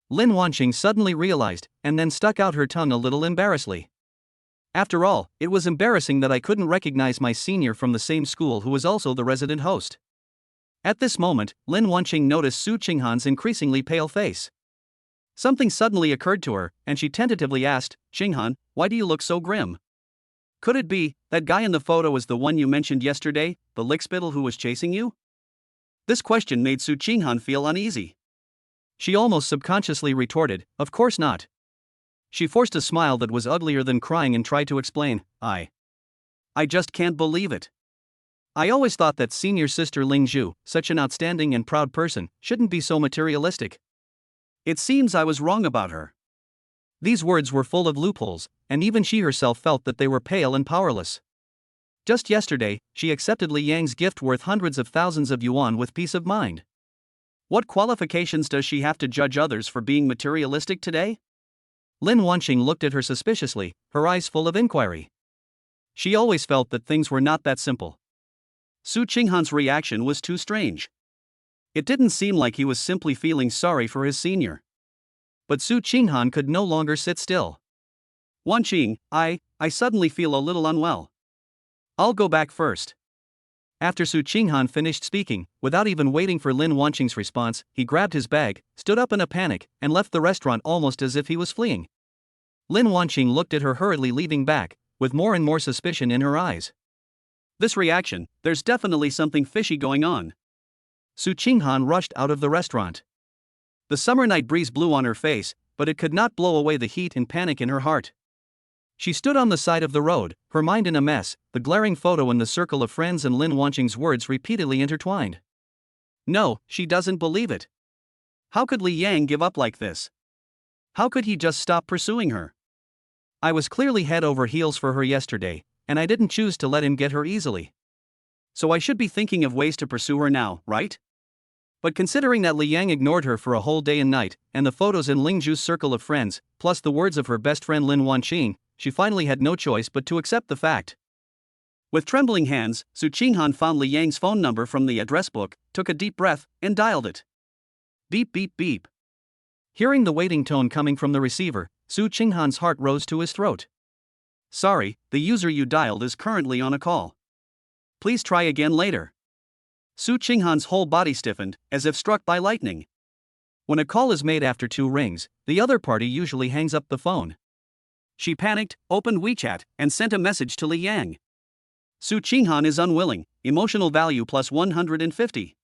Lin Wanqing suddenly realized, and then stuck out her tongue a little embarrassedly. "After all, it was embarrassing that I couldn't recognize my senior from the same school who was also the resident host." At this moment, Lin Wanqing noticed Su Qinghan's increasingly pale face. Something suddenly occurred to her, and she tentatively asked, "Qinghan, why do you look so grim? Could it be that guy in the photo is the one you mentioned yesterday, the lickspittle who was chasing you?" This question made Su Qinghan feel uneasy. She almost subconsciously retorted, "Of course not." She forced a smile that was uglier than crying and tried to explain, I just can't believe it. I always thought that senior sister Ling Zhu, such an outstanding and proud person, shouldn't be so materialistic. It seems I was wrong about her." These words were full of loopholes, and even she herself felt that they were pale and powerless. Just yesterday, she accepted Li Yang's gift worth hundreds of thousands of yuan with peace of mind. What qualifications does she have to judge others for being materialistic today? Lin Wanqing looked at her suspiciously, her eyes full of inquiry. She always felt that things were not that simple. Su Qinghan's reaction was too strange. It didn't seem like he was simply feeling sorry for his senior. But Su Qinghan could no longer sit still. "Wanqing, I suddenly feel a little unwell. I'll go back first." After Su Qinghan finished speaking, without even waiting for Lin Wanqing's response, he grabbed his bag, stood up in a panic, and left the restaurant almost as if he was fleeing. Lin Wanqing looked at her hurriedly leaving back, with more and more suspicion in her eyes. This reaction, there's definitely something fishy going on. Su Qinghan rushed out of the restaurant. The summer night breeze blew on her face, but it could not blow away the heat and panic in her heart. She stood on the side of the road, her mind in a mess, the glaring photo in the circle of friends and Lin Wanqing's words repeatedly intertwined. No, she doesn't believe it. How could Li Yang give up like this? How could he just stop pursuing her? I was clearly head over heels for her yesterday, and I didn't choose to let him get her easily. So I should be thinking of ways to pursue her now, right? But considering that Li Yang ignored her for a whole day and night, and the photos in Lingzhu's circle of friends, plus the words of her best friend Lin Wanqing, she finally had no choice but to accept the fact. With trembling hands, Su Qinghan found Li Yang's phone number from the address book, took a deep breath, and dialed it. Beep beep beep. Hearing the waiting tone coming from the receiver, Su Qinghan's heart rose to his throat. Sorry, the user you dialed is currently on a call. Please try again later. Su Qinghan's whole body stiffened, as if struck by lightning. When a call is made after 2 rings, the other party usually hangs up the phone. She panicked, opened WeChat, and sent a message to Li Yang. Su Qinghan is unwilling, emotional value plus 150.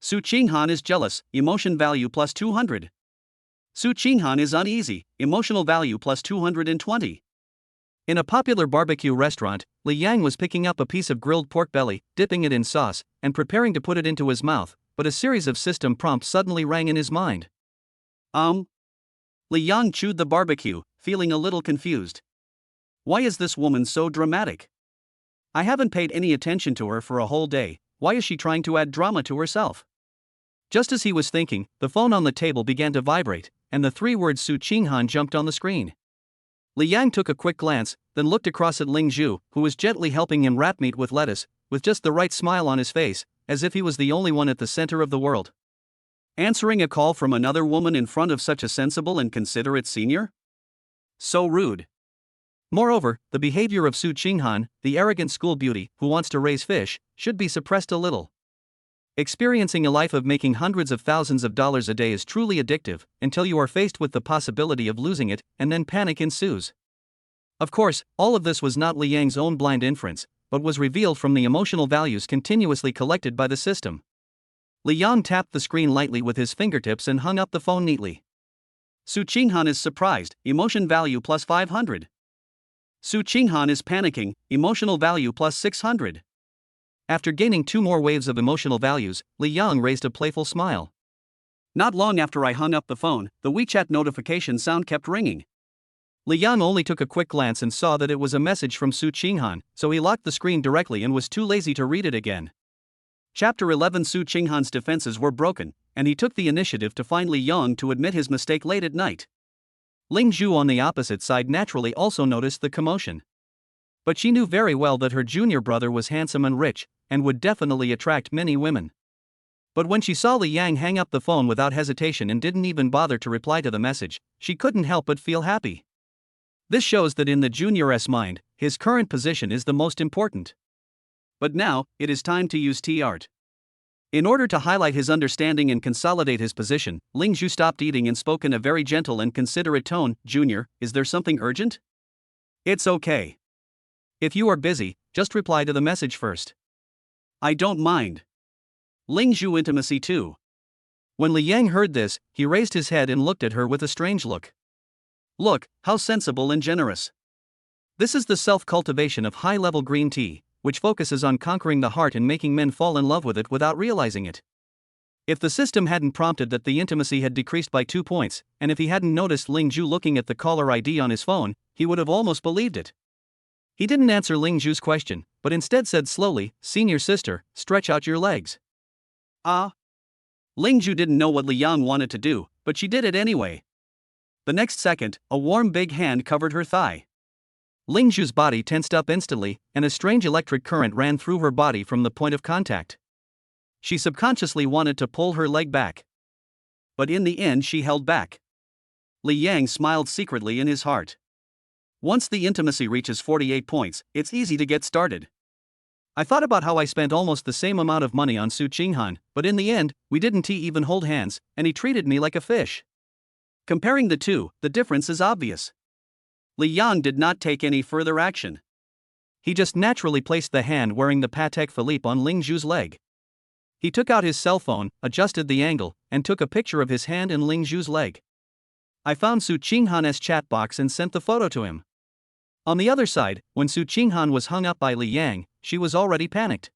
Su Qinghan is jealous, emotion value plus 200. Su Qinghan is uneasy, emotional value plus 220. In a popular barbecue restaurant, Li Yang was picking up a piece of grilled pork belly, dipping it in sauce, and preparing to put it into his mouth, but a series of system prompts suddenly rang in his mind. Li Yang chewed the barbecue, feeling a little confused. Why is this woman so dramatic? I haven't paid any attention to her for a whole day, why is she trying to add drama to herself? Just as he was thinking, the phone on the table began to vibrate, and the 3 words Su Qinghan jumped on the screen. Li Yang took a quick glance, then looked across at Lingzhu, who was gently helping him wrap meat with lettuce, with just the right smile on his face, as if he was the only one at the center of the world. Answering a call from another woman in front of such a sensible and considerate senior? So rude. Moreover, the behavior of Su Qinghan, the arrogant school beauty who wants to raise fish, should be suppressed a little. Experiencing a life of making hundreds of thousands of dollars a day is truly addictive, until you are faced with the possibility of losing it, and then panic ensues. Of course, all of this was not Li Yang's own blind inference, but was revealed from the emotional values continuously collected by the system. Li Yang tapped the screen lightly with his fingertips and hung up the phone neatly. Su Qinghan is surprised, emotion value plus 500. Su Qinghan is panicking, emotional value plus 600. After gaining 2 more waves of emotional values, Li Yang raised a playful smile. Not long after I hung up the phone, the WeChat notification sound kept ringing. Li Yang only took a quick glance and saw that it was a message from Su Qinghan, so he locked the screen directly and was too lazy to read it again. Chapter 11. Su Qinghan's defenses were broken, and he took the initiative to find Li Yang to admit his mistake late at night. Lingzhu on the opposite side naturally also noticed the commotion. But she knew very well that her junior brother was handsome and rich, and would definitely attract many women. But when she saw Li Yang hang up the phone without hesitation and didn't even bother to reply to the message, she couldn't help but feel happy. This shows that in the junior's mind, his current position is the most important. But now, it is time to use T-art. In order to highlight his understanding and consolidate his position, Lingzhu stopped eating and spoke in a very gentle and considerate tone. Junior, is there something urgent? It's okay. If you are busy, just reply to the message first. I don't mind. Lingzhu intimacy too. When Li Yang heard this, he raised his head and looked at her with a strange look. Look, how sensible and generous. This is the self-cultivation of high-level green tea, which focuses on conquering the heart and making men fall in love with it without realizing it. If the system hadn't prompted that the intimacy had decreased by 2 points, and if he hadn't noticed Lingzhu looking at the caller ID on his phone, he would have almost believed it. He didn't answer Lingzhu's question, but instead said slowly, Senior sister, stretch out your legs. Lingzhu didn't know what Li Yang wanted to do, but she did it anyway. The next second, a warm big hand covered her thigh. Lingzhu's body tensed up instantly, and a strange electric current ran through her body from the point of contact. She subconsciously wanted to pull her leg back. But in the end she held back. Li Yang smiled secretly in his heart. Once the intimacy reaches 48 points, it's easy to get started. I thought about how I spent almost the same amount of money on Su Qinghan, but in the end, we didn't even hold hands, and he treated me like a fish. Comparing the two, the difference is obvious. Li Yang did not take any further action. He just naturally placed the hand wearing the Patek Philippe on Ling Zhu's leg. He took out his cell phone, adjusted the angle, and took a picture of his hand and Ling Zhu's leg. I found Su Qinghan's chat box and sent the photo to him. On the other side, when Su Qinghan was hung up by Li Yang, she was already panicked.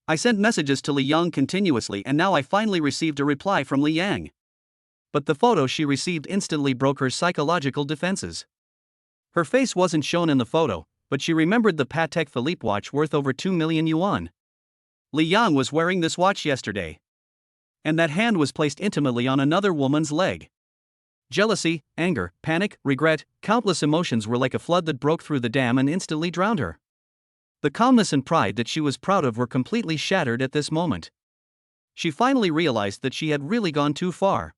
I sent messages to Li Yang continuously and now I finally received a reply from Li Yang. But the photo she received instantly broke her psychological defenses. Her face wasn't shown in the photo, but she remembered the Patek Philippe watch worth over 2 million yuan. Li Yang was wearing this watch yesterday. And that hand was placed intimately on another woman's leg. Jealousy, anger, panic, regret, countless emotions were like a flood that broke through the dam and instantly drowned her. The calmness and pride that she was proud of were completely shattered at this moment. She finally realized that she had really gone too far.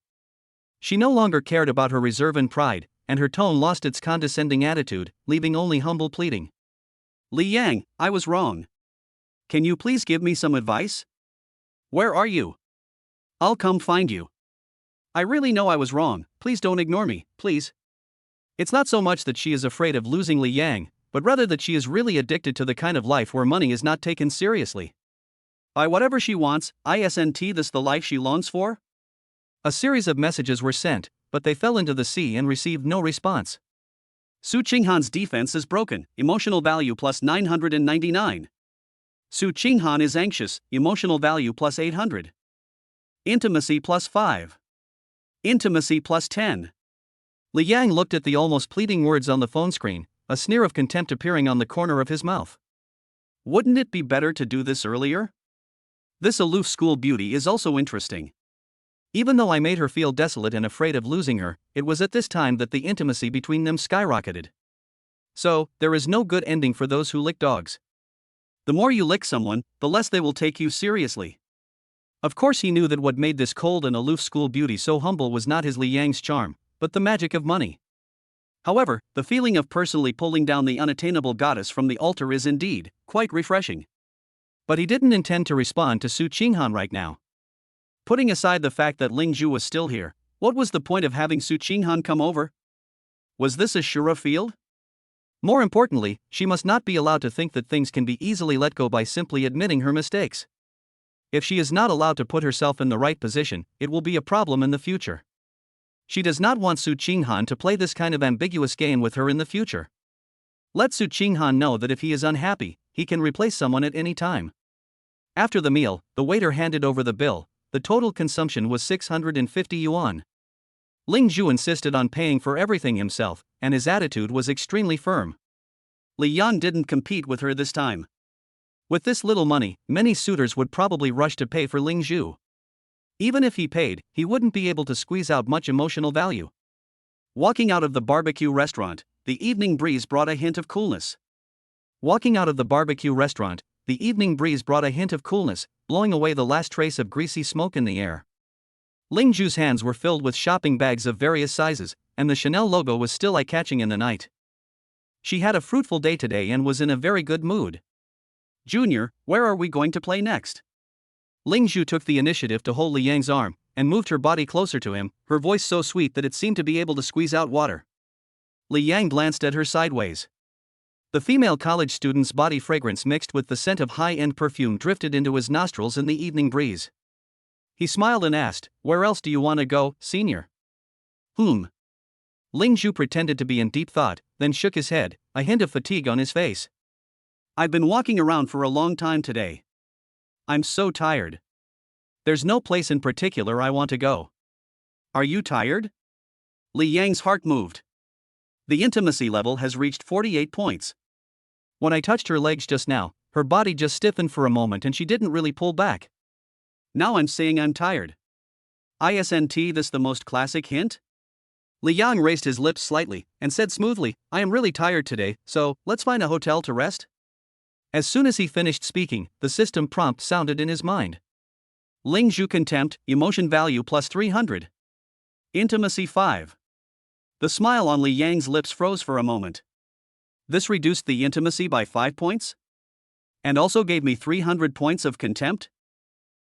She no longer cared about her reserve and pride, and her tone lost its condescending attitude, leaving only humble pleading. Li Yang, I was wrong. Can you please give me some advice? Where are you? I'll come find you. I really know I was wrong, please don't ignore me, please. It's not so much that she is afraid of losing Li Yang, but rather that she is really addicted to the kind of life where money is not taken seriously. Buy whatever she wants, isn't this the life she longs for? A series of messages were sent, but they fell into the sea and received no response. Su Qinghan's defense is broken, emotional value plus 999. Su Qinghan is anxious, emotional value plus 800. Intimacy plus 5. Intimacy plus 10. Li Yang looked at the almost pleading words on the phone screen, a sneer of contempt appearing on the corner of his mouth. Wouldn't it be better to do this earlier? This aloof school beauty is also interesting. Even though I made her feel desolate and afraid of losing her, it was at this time that the intimacy between them skyrocketed. So, there is no good ending for those who lick dogs. The more you lick someone, the less they will take you seriously. Of course he knew that what made this cold and aloof school beauty so humble was not his Li Yang's charm, but the magic of money. However, the feeling of personally pulling down the unattainable goddess from the altar is indeed quite refreshing. But he didn't intend to respond to Su Qinghan right now. Putting aside the fact that Ling Zhu was still here, what was the point of having Su Qinghan come over? Was this a sure field? More importantly, she must not be allowed to think that things can be easily let go by simply admitting her mistakes. If she is not allowed to put herself in the right position, it will be a problem in the future. She does not want Su Qinghan to play this kind of ambiguous game with her in the future. Let Su Qinghan know that if he is unhappy, he can replace someone at any time. After the meal, the waiter handed over the bill. The total consumption was 650 yuan. Ling Zhu insisted on paying for everything himself, and his attitude was extremely firm. Li Yang didn't compete with her this time. With this little money, many suitors would probably rush to pay for Ling Zhu. Even if he paid, he wouldn't be able to squeeze out much emotional value. Walking out of the barbecue restaurant, the evening breeze brought a hint of coolness. Walking out of the barbecue restaurant, the evening breeze brought a hint of coolness, blowing away the last trace of greasy smoke in the air. Ling Zhu's hands were filled with shopping bags of various sizes, and the Chanel logo was still eye-catching in the night. She had a fruitful day today and was in a very good mood. Junior, where are we going to play next? Ling Zhu took the initiative to hold Li Yang's arm, and moved her body closer to him, her voice so sweet that it seemed to be able to squeeze out water. Li Yang glanced at her sideways. The female college student's body fragrance mixed with the scent of high-end perfume drifted into his nostrils in the evening breeze. He smiled and asked, "Where else do you want to go, senior?" Ling Zhu pretended to be in deep thought, then shook his head, a hint of fatigue on his face. I've been walking around for a long time today. I'm so tired. There's no place in particular I want to go. Are you tired? Li Yang's heart moved. The intimacy level has reached 48 points. When I touched her legs just now, her body just stiffened for a moment and she didn't really pull back. Now I'm saying I'm tired. Isn't this the most classic hint? Li Yang raised his lips slightly and said smoothly, I am really tired today, so let's find a hotel to rest. As soon as he finished speaking, the system prompt sounded in his mind. Ling Zhu contempt, emotion value plus 300. Intimacy 5. The smile on Li Yang's lips froze for a moment. This reduced the intimacy by 5 points? And also gave me 300 points of contempt?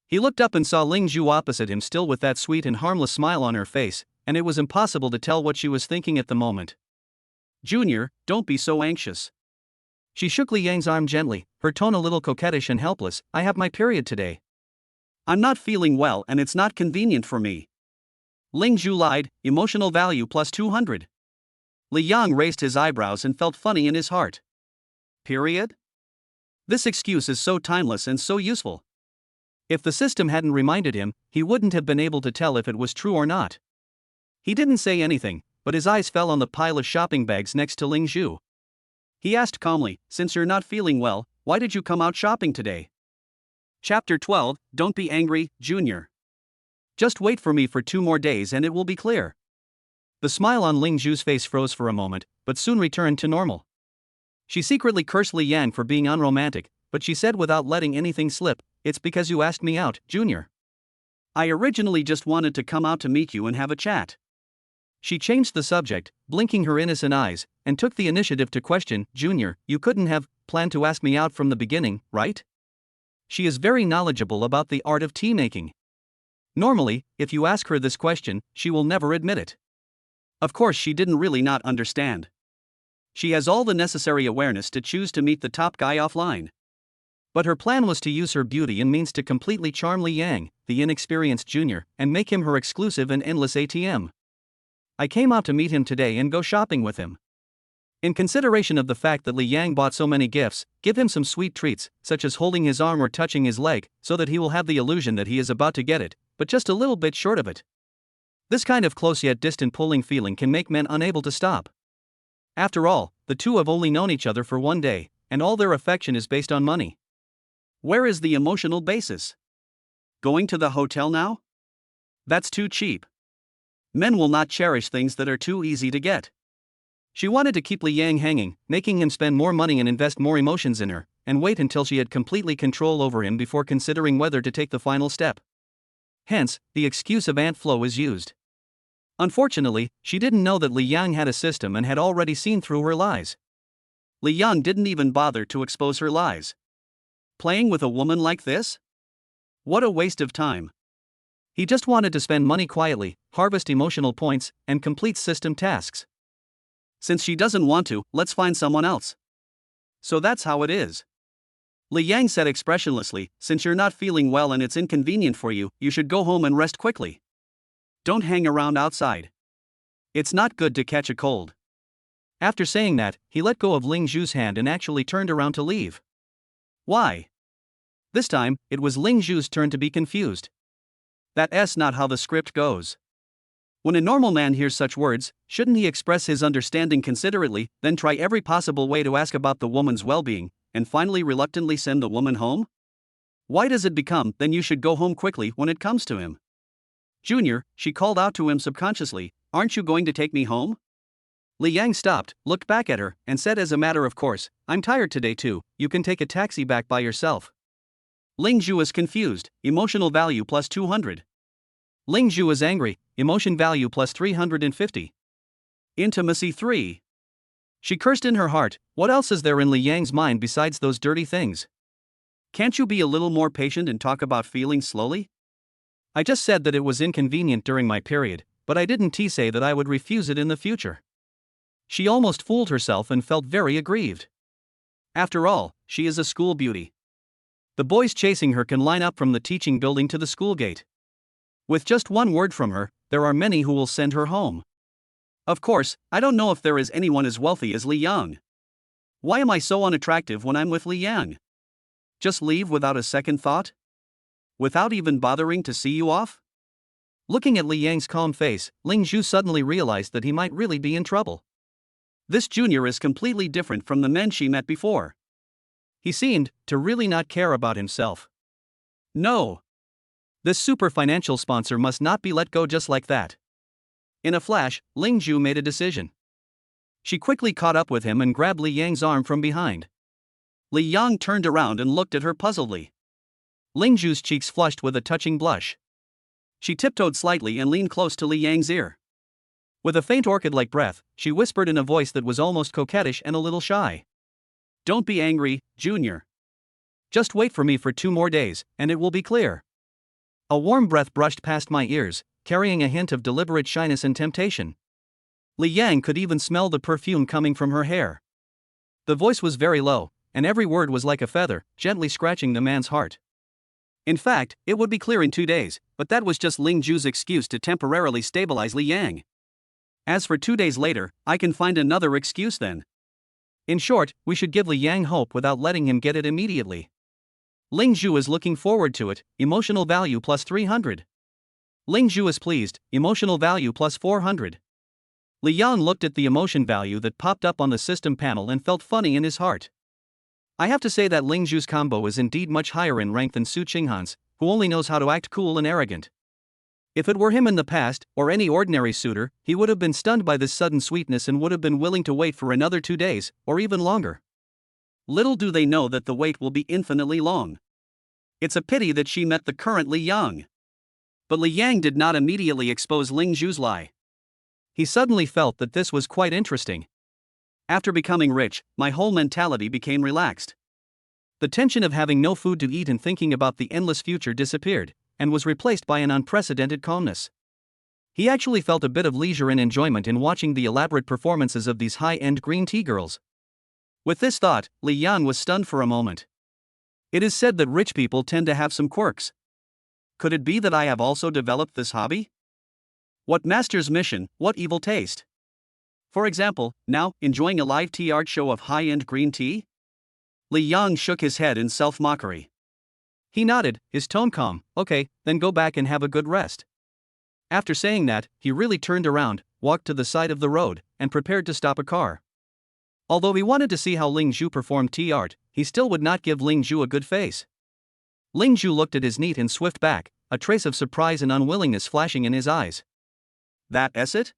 He looked up and saw Ling Zhu opposite him still with that sweet and harmless smile on her face, and it was impossible to tell what she was thinking at the moment. Junior, don't be so anxious. She shook Li Yang's arm gently, her tone a little coquettish and helpless. I have my period today. I'm not feeling well and it's not convenient for me. Ling Zhu lied, emotional value plus 200. Li Yang raised his eyebrows and felt funny in his heart. Period? This excuse is so timeless and so useful. If the system hadn't reminded him, he wouldn't have been able to tell if it was true or not. He didn't say anything, but his eyes fell on the pile of shopping bags next to Ling Zhu. He asked calmly, since you're not feeling well, why did you come out shopping today? Chapter 12, Don't be angry, Junior. Just wait for me for 2 more days and it will be clear. The smile on Ling Zhu's face froze for a moment, but soon returned to normal. She secretly cursed Li Yang for being unromantic, but she said without letting anything slip, it's because you asked me out, Junior. I originally just wanted to come out to meet you and have a chat. She changed the subject, blinking her innocent eyes, and took the initiative to question, Junior, you couldn't have planned to ask me out from the beginning, right? She is very knowledgeable about the art of tea making. Normally, if you ask her this question, she will never admit it. Of course, she didn't really not understand. She has all the necessary awareness to choose to meet the top guy offline. But her plan was to use her beauty and means to completely charm Li Yang, the inexperienced junior, and make him her exclusive and endless ATM. I came out to meet him today and go shopping with him. In consideration of the fact that Li Yang bought so many gifts, give him some sweet treats, such as holding his arm or touching his leg, so that he will have the illusion that he is about to get it, but just a little bit short of it. This kind of close yet distant pulling feeling can make men unable to stop. After all, the two have only known each other for 1 day, and all their affection is based on money. Where is the emotional basis? Going to the hotel now? That's too cheap. Men will not cherish things that are too easy to get. She wanted to keep Li Yang hanging, making him spend more money and invest more emotions in her, and wait until she had completely control over him before considering whether to take the final step. Hence, the excuse of ant flow is used. Unfortunately, she didn't know that Li Yang had a system and had already seen through her lies. Li Yang didn't even bother to expose her lies. Playing with a woman like this? What a waste of time. He just wanted to spend money quietly, harvest emotional points, and complete system tasks. Since she doesn't want to, let's find someone else. So that's how it is. Li Yang said expressionlessly, since you're not feeling well and it's inconvenient for you, you should go home and rest quickly. Don't hang around outside. It's not good to catch a cold. After saying that, he let go of Ling Zhu's hand and actually turned around to leave. Why? This time, it was Ling Zhu's turn to be confused. That's not how the script goes. When a normal man hears such words, shouldn't he express his understanding considerately, then try every possible way to ask about the woman's well-being, and finally reluctantly send the woman home? Why does it become, then you should go home quickly when it comes to him? Junior, she called out to him subconsciously, aren't you going to take me home? Li Yang stopped, looked back at her, and said as a matter of course, I'm tired today too, you can take a taxi back by yourself. Ling Zhu is confused, emotional value plus 200. Ling Zhu is angry, emotion value plus 350. Intimacy 3. She cursed in her heart, what else is there in Li Yang's mind besides those dirty things? Can't you be a little more patient and talk about feelings slowly? I just said that it was inconvenient during my period, but I didn't say that I would refuse it in the future. She almost fooled herself and felt very aggrieved. After all, she is a school beauty. The boys chasing her can line up from the teaching building to the school gate. With just one word from her, there are many who will send her home. Of course, I don't know if there is anyone as wealthy as Li Yang. Why am I so unattractive when I'm with Li Yang? Just leave without a second thought? Without even bothering to see you off? Looking at Li Yang's calm face, Ling Zhu suddenly realized that he might really be in trouble. This junior is completely different from the men she met before. He seemed to really not care about himself. No. This super financial sponsor must not be let go just like that. In a flash, Ling Zhu made a decision. She quickly caught up with him and grabbed Li Yang's arm from behind. Li Yang turned around and looked at her puzzledly. Ling Zhu's cheeks flushed with a touching blush. She tiptoed slightly and leaned close to Li Yang's ear. With a faint orchid-like breath, she whispered in a voice that was almost coquettish and a little shy. Don't be angry, Junior. Just wait for me for 2 more days, and it will be clear. A warm breath brushed past my ears, carrying a hint of deliberate shyness and temptation. Li Yang could even smell the perfume coming from her hair. The voice was very low, and every word was like a feather, gently scratching the man's heart. In fact, it would be clear in 2 days, but that was just Ling Ju's excuse to temporarily stabilize Li Yang. As for 2 days later, I can find another excuse then. In short, we should give Li Yang hope without letting him get it immediately. Ling Ju is looking forward to it, emotional value plus 300. Ling Ju is pleased, emotional value plus 400. Li Yang looked at the emotion value that popped up on the system panel and felt funny in his heart. I have to say that Ling Ju's combo is indeed much higher in rank than Su Qinghan's, who only knows how to act cool and arrogant. If it were him in the past, or any ordinary suitor, he would have been stunned by this sudden sweetness and would have been willing to wait for another 2 days, or even longer. Little do they know that the wait will be infinitely long. It's a pity that she met the current Li Yang. But Li Yang did not immediately expose Ling Ju's lie. He suddenly felt that this was quite interesting. After becoming rich, my whole mentality became relaxed. The tension of having no food to eat and thinking about the endless future disappeared, and was replaced by an unprecedented calmness. He actually felt a bit of leisure and enjoyment in watching the elaborate performances of these high-end green tea girls. With this thought, Li Yang was stunned for a moment. It is said that rich people tend to have some quirks. Could it be that I have also developed this hobby? What master's mission, what evil taste? For example, now, enjoying a live tea art show of high-end green tea? Li Yang shook his head in self-mockery. He nodded, his tone calm. Okay, then go back and have a good rest. After saying that, he really turned around, walked to the side of the road, and prepared to stop a car. Although he wanted to see how Ling Ju performed tea art, he still would not give Ling Ju a good face. Ling Ju looked at his neat and swift back, a trace of surprise and unwillingness flashing in his eyes. That's it?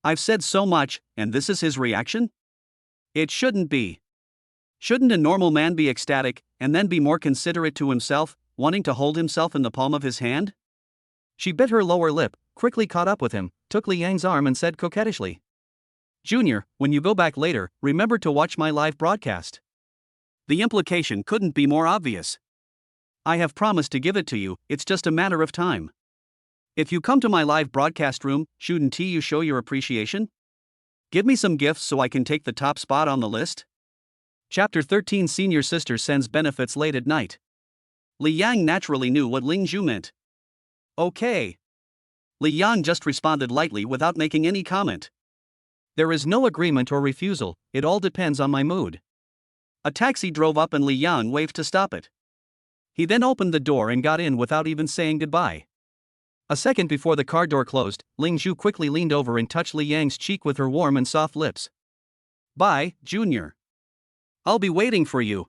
I've said so much, and this is his reaction? It shouldn't be. Shouldn't a normal man be ecstatic, and then be more considerate to himself, wanting to hold himself in the palm of his hand? She bit her lower lip, quickly caught up with him, took Li Yang's arm and said coquettishly, "Junior, when you go back later, remember to watch my live broadcast." The implication couldn't be more obvious. I have promised to give it to you, it's just a matter of time. If you come to my live broadcast room, shouldn't you show your appreciation? Give me some gifts so I can take the top spot on the list? Chapter 13 Senior Sister Sends Benefits Late at Night. Li Yang naturally knew what Ling Ju meant. Okay. Li Yang just responded lightly without making any comment. There is no agreement or refusal, it all depends on my mood. A taxi drove up and Li Yang waved to stop it. He then opened the door and got in without even saying goodbye. A second before the car door closed, Ling Ju quickly leaned over and touched Li Yang's cheek with her warm and soft lips. Bye, Junior. I'll be waiting for you.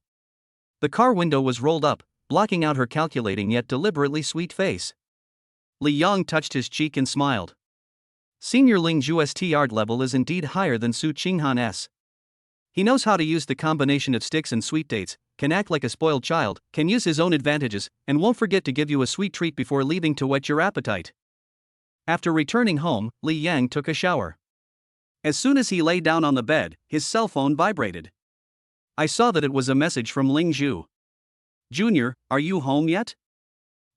The car window was rolled up, blocking out her calculating yet deliberately sweet face. Li Yang touched his cheek and smiled. Senior Ling Ju's tea art level is indeed higher than Su Qinghan's. He knows how to use the combination of sticks and sweet dates, can act like a spoiled child, can use his own advantages, and won't forget to give you a sweet treat before leaving to whet your appetite. After returning home, Li Yang took a shower. As soon as he lay down on the bed, his cell phone vibrated. I saw that it was a message from Ling Ju. Junior, are you home yet?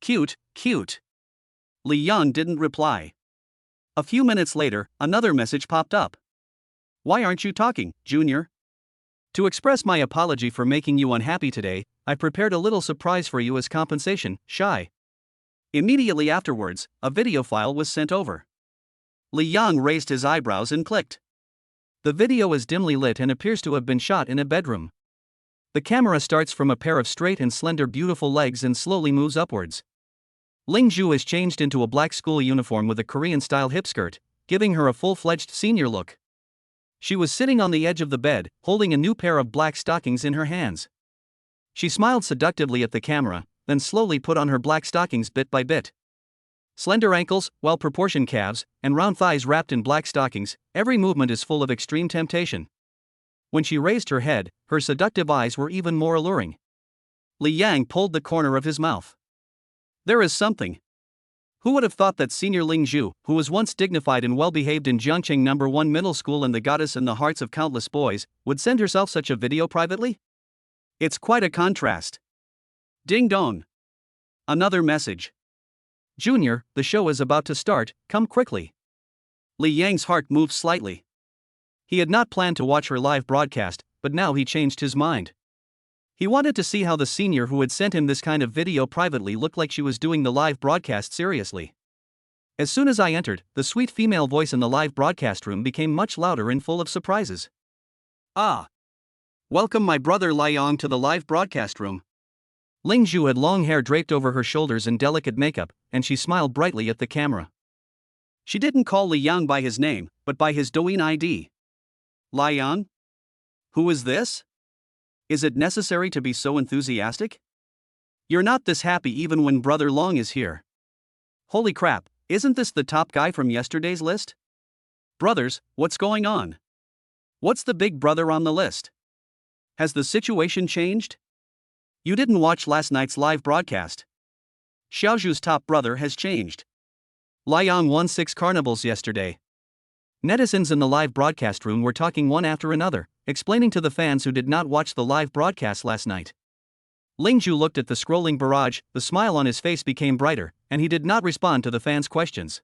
Cute, cute. Li Yang didn't reply. A few minutes later, another message popped up. Why aren't you talking, Junior? To express my apology for making you unhappy today, I prepared a little surprise for you as compensation, shy. Immediately afterwards, a video file was sent over. Li Yang raised his eyebrows and clicked. The video is dimly lit and appears to have been shot in a bedroom. The camera starts from a pair of straight and slender beautiful legs and slowly moves upwards. Ling Ju is changed into a black school uniform with a Korean-style hip skirt, giving her a full-fledged senior look. She was sitting on the edge of the bed, holding a new pair of black stockings in her hands. She smiled seductively at the camera, then slowly put on her black stockings bit by bit. Slender ankles, well-proportioned calves, and round thighs wrapped in black stockings, every movement is full of extreme temptation. When she raised her head, her seductive eyes were even more alluring. Li Yang pulled the corner of his mouth. There is something. Who would have thought that Senior Ling Ju, who was once dignified and well-behaved in Jiangcheng No. 1 Middle School and the goddess in the hearts of countless boys, would send herself such a video privately? It's quite a contrast. Ding dong. Another message. Junior, the show is about to start, come quickly. Li Yang's heart moved slightly. He had not planned to watch her live broadcast, but now he changed his mind. He wanted to see how the senior who had sent him this kind of video privately looked like she was doing the live broadcast seriously. As soon as I entered, the sweet female voice in the live broadcast room became much louder and full of surprises. Ah! Welcome my brother Liang to the live broadcast room. Ling Zhu had long hair draped over her shoulders and delicate makeup, and she smiled brightly at the camera. She didn't call Liang by his name, but by his Douyin ID. Liang? Who is this? Is it necessary to be so enthusiastic? You're not this happy even when brother Long is here. Holy crap, isn't this the top guy from yesterday's list? Brothers, what's going on? What's the big brother on the list? Has the situation changed? You didn't watch last night's live broadcast. Xiaozhu's top brother has changed. Liang won 6 carnivals yesterday. Netizens in the live broadcast room were talking one after another, explaining to the fans who did not watch the live broadcast last night. Ling Zhu looked at the scrolling barrage, the smile on his face became brighter, and he did not respond to the fans' questions.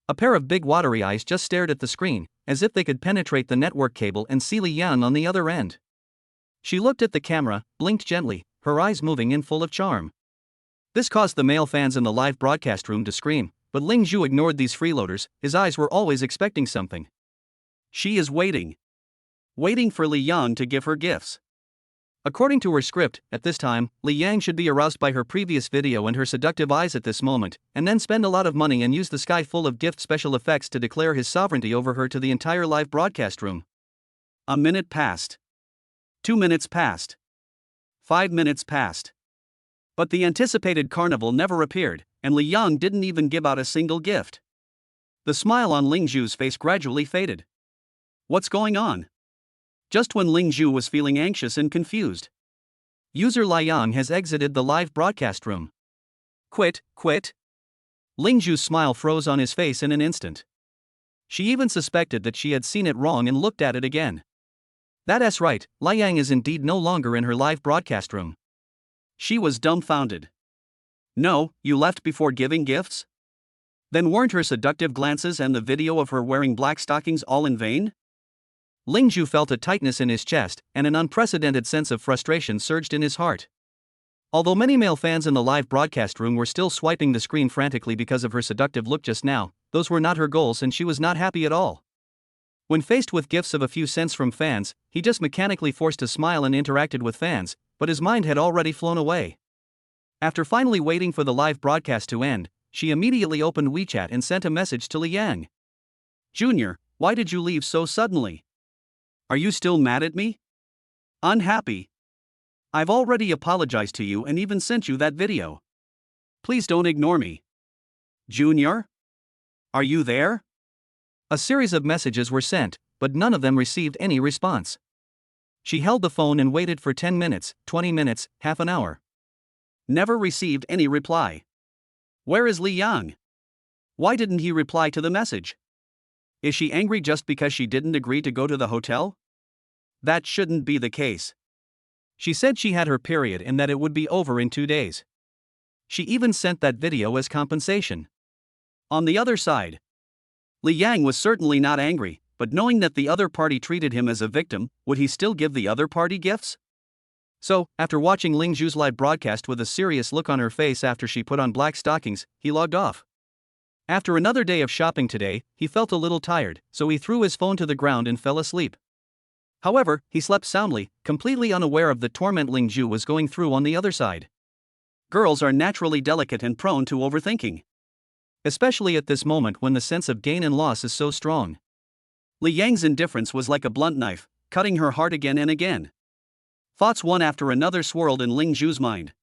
A pair of big watery eyes just stared at the screen, as if they could penetrate the network cable and see Li Yang on the other end. She looked at the camera, blinked gently, her eyes moving and full of charm. This caused the male fans in the live broadcast room to scream, but Ling Zhu ignored these freeloaders, his eyes were always expecting something. She is waiting. Waiting for Li Yang to give her gifts. According to her script, at this time, Li Yang should be aroused by her previous video and her seductive eyes at this moment, and then spend a lot of money and use the sky full of gift special effects to declare his sovereignty over her to the entire live broadcast room. A minute passed. 2 minutes passed. 5 minutes passed. But the anticipated carnival never appeared, and Li Yang didn't even give out a single gift. The smile on Ling Zhu's face gradually faded. What's going on? Just when Ling Zhu was feeling anxious and confused. User Liang has exited the live broadcast room. Quit. Ling Zhu's smile froze on his face in an instant. She even suspected that she had seen it wrong and looked at it again. That's right, Liang is indeed no longer in her live broadcast room. She was dumbfounded. No, you left before giving gifts? Then weren't her seductive glances and the video of her wearing black stockings all in vain? Ling Zhu felt a tightness in his chest, and an unprecedented sense of frustration surged in his heart. Although many male fans in the live broadcast room were still swiping the screen frantically because of her seductive look just now, those were not her goals and she was not happy at all. When faced with gifts of a few cents from fans, he just mechanically forced a smile and interacted with fans, but his mind had already flown away. After finally waiting for the live broadcast to end, she immediately opened WeChat and sent a message to Liang. Junior, why did you leave so suddenly? Are you still mad at me? Unhappy? I've already apologized to you and even sent you that video. Please don't ignore me. Junior? Are you there? A series of messages were sent, but none of them received any response. She held the phone and waited for 10 minutes, 20 minutes, half an hour. Never received any reply. Where is Li Yang? Why didn't he reply to the message? Is she angry just because she didn't agree to go to the hotel? That shouldn't be the case. She said she had her period and that it would be over in 2 days. She even sent that video as compensation. On the other side, Li Yang was certainly not angry, but knowing that the other party treated him as a victim, would he still give the other party gifts? So, after watching Ling Zhu's live broadcast with a serious look on her face after she put on black stockings, he logged off. After another day of shopping today, he felt a little tired, so he threw his phone to the ground and fell asleep. However, he slept soundly, completely unaware of the torment Ling Zhu was going through on the other side. Girls are naturally delicate and prone to overthinking. Especially at this moment when the sense of gain and loss is so strong. Li Yang's indifference was like a blunt knife, cutting her heart again and again. Thoughts one after another swirled in Ling Zhu's mind.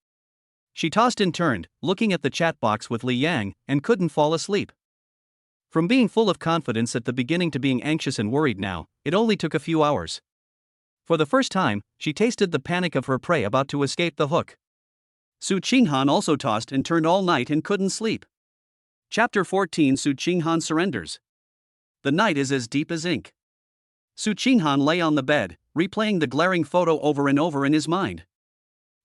She tossed and turned, looking at the chat box with Li Yang, and couldn't fall asleep. From being full of confidence at the beginning to being anxious and worried now, it only took a few hours. For the first time, she tasted the panic of her prey about to escape the hook. Su Qinghan also tossed and turned all night and couldn't sleep. Chapter 14 Su Qinghan surrenders. The night is as deep as ink. Su Qinghan lay on the bed, replaying the glaring photo over and over in his mind.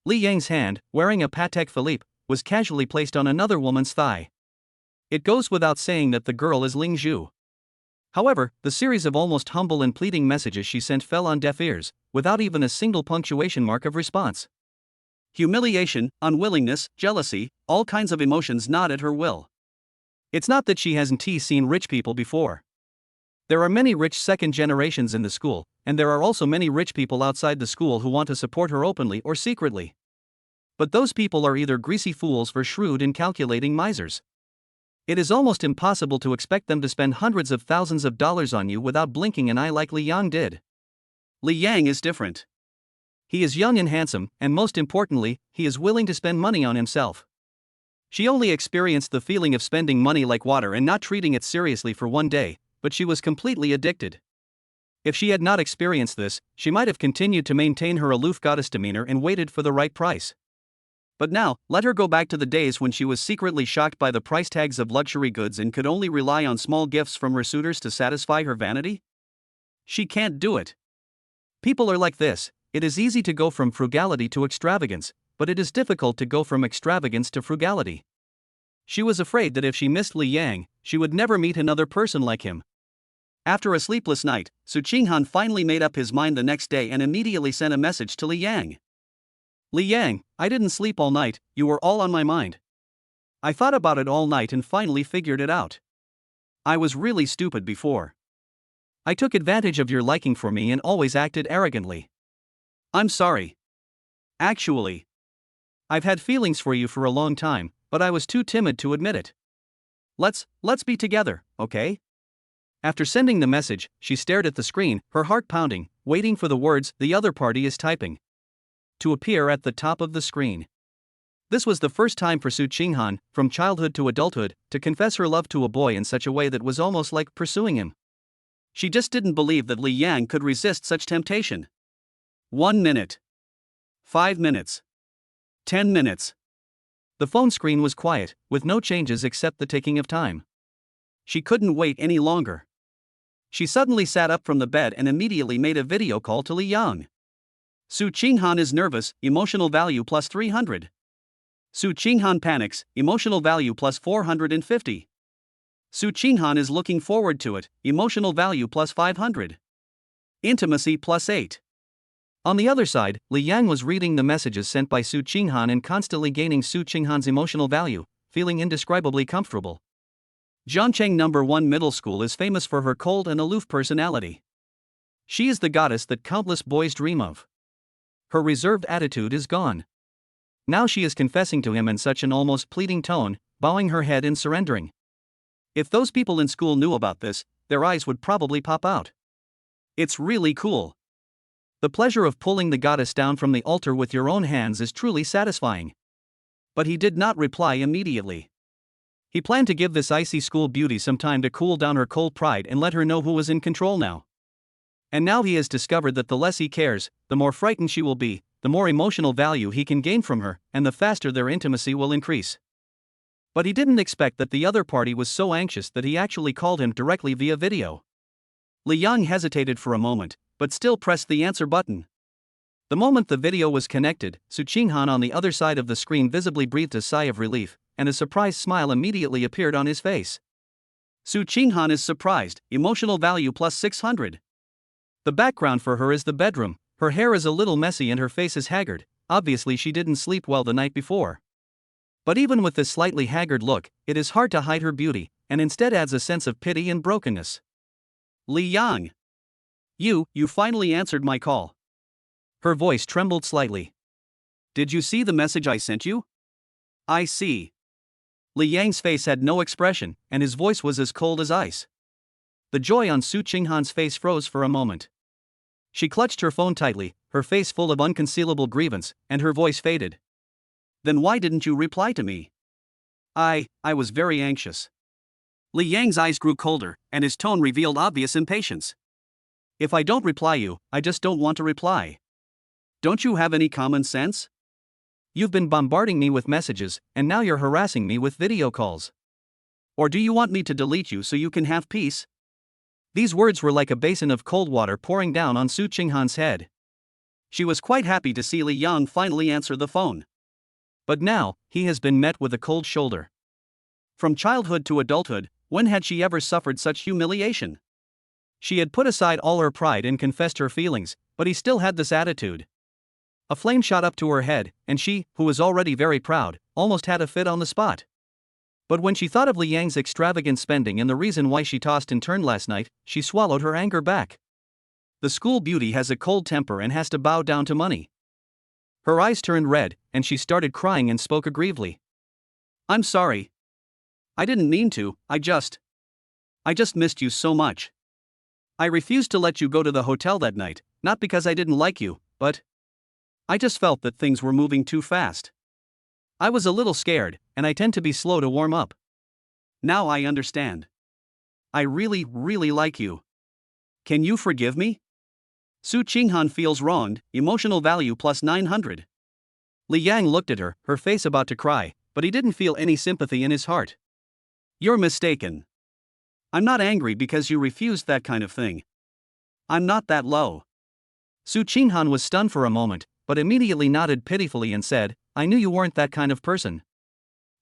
Li Yang's hand, wearing a Patek Philippe, was casually placed on another woman's thigh. It goes without saying that the girl is Ling Zhu. However, the series of almost humble and pleading messages she sent fell on deaf ears, without even a single punctuation mark of response. Humiliation, unwillingness, jealousy, all kinds of emotions gnawed at her will. It's not that she hasn't seen rich people before. There are many rich second generations in the school, and there are also many rich people outside the school who want to support her openly or secretly. But those people are either greasy fools or shrewd and calculating misers. It is almost impossible to expect them to spend hundreds of thousands of dollars on you without blinking an eye like Li Yang did. Li Yang is different. He is young and handsome, and most importantly, he is willing to spend money on himself. She only experienced the feeling of spending money like water and not treating it seriously for one day, but she was completely addicted. If she had not experienced this, she might have continued to maintain her aloof goddess demeanor and waited for the right price. But now, let her go back to the days when she was secretly shocked by the price tags of luxury goods and could only rely on small gifts from her suitors to satisfy her vanity? She can't do it. People are like this: it is easy to go from frugality to extravagance, but it is difficult to go from extravagance to frugality. She was afraid that if she missed Li Yang, she would never meet another person like him. After a sleepless night, Su Qinghan finally made up his mind the next day and immediately sent a message to Li Yang. Li Yang, I didn't sleep all night, you were all on my mind. I thought about it all night and finally figured it out. I was really stupid before. I took advantage of your liking for me and always acted arrogantly. I'm sorry. Actually, I've had feelings for you for a long time, but I was too timid to admit it. Let's be together, okay? After sending the message, she stared at the screen, her heart pounding, waiting for the words "the other party is typing" to appear at the top of the screen. This was the first time for Su Qinghan, from childhood to adulthood, to confess her love to a boy in such a way that was almost like pursuing him. She just didn't believe that Li Yang could resist such temptation. 1 minute. 5 minutes. 10 minutes. The phone screen was quiet, with no changes except the ticking of time. She couldn't wait any longer. She suddenly sat up from the bed and immediately made a video call to Li Yang. Su Qinghan is nervous, emotional value plus 300. Su Qinghan panics, emotional value plus 450. Su Qinghan is looking forward to it, emotional value plus 500. Intimacy plus 8. On the other side, Li Yang was reading the messages sent by Su Qinghan and constantly gaining Su Qinghan's emotional value, feeling indescribably comfortable. Zhangcheng No. 1 Middle School is famous for her cold and aloof personality. She is the goddess that countless boys dream of. Her reserved attitude is gone. Now she is confessing to him in such an almost pleading tone, bowing her head and surrendering. If those people in school knew about this, their eyes would probably pop out. It's really cool. The pleasure of pulling the goddess down from the altar with your own hands is truly satisfying. But he did not reply immediately. He planned to give this icy school beauty some time to cool down her cold pride and let her know who was in control now. And now he has discovered that the less he cares, the more frightened she will be, the more emotional value he can gain from her, and the faster their intimacy will increase. But he didn't expect that the other party was so anxious that he actually called him directly via video. Li Yang hesitated for a moment, but still pressed the answer button. The moment the video was connected, Su Qinghan on the other side of the screen visibly breathed a sigh of relief, and a surprised smile immediately appeared on his face. Su Qinghan is surprised, emotional value plus 600. The background for her is the bedroom, her hair is a little messy and her face is haggard, obviously she didn't sleep well the night before. But even with this slightly haggard look, it is hard to hide her beauty, and instead adds a sense of pity and brokenness. Li Yang. You finally answered my call. Her voice trembled slightly. Did you see the message I sent you? I see. Li Yang's face had no expression, and his voice was as cold as ice. The joy on Su Qinghan's face froze for a moment. She clutched her phone tightly, her face full of unconcealable grievance, and her voice faded. Then why didn't you reply to me? I was very anxious. Li Yang's eyes grew colder, and his tone revealed obvious impatience. If I don't reply you, I just don't want to reply. Don't you have any common sense? You've been bombarding me with messages, and now you're harassing me with video calls. Or do you want me to delete you so you can have peace? These words were like a basin of cold water pouring down on Su Qinghan's head. She was quite happy to see Li Yang finally answer the phone. But now, he has been met with a cold shoulder. From childhood to adulthood, when had she ever suffered such humiliation? She had put aside all her pride and confessed her feelings, but he still had this attitude. A flame shot up to her head, and she, who was already very proud, almost had a fit on the spot. But when she thought of Li Yang's extravagant spending and the reason why she tossed and turned last night, she swallowed her anger back. The school beauty has a cold temper and has to bow down to money. Her eyes turned red, and she started crying and spoke aggrievedly. I'm sorry. I didn't mean to, I just missed you so much. I refused to let you go to the hotel that night, not because I didn't like you, but I just felt that things were moving too fast. I was a little scared, and I tend to be slow to warm up. Now I understand. I really, really like you. Can you forgive me? Su Qinghan feels wronged, emotional value plus 900. Li Yang looked at her, her face about to cry, but he didn't feel any sympathy in his heart. You're mistaken. I'm not angry because you refused that kind of thing. I'm not that low. Su Qinghan was stunned for a moment, but immediately nodded pitifully and said, I knew you weren't that kind of person.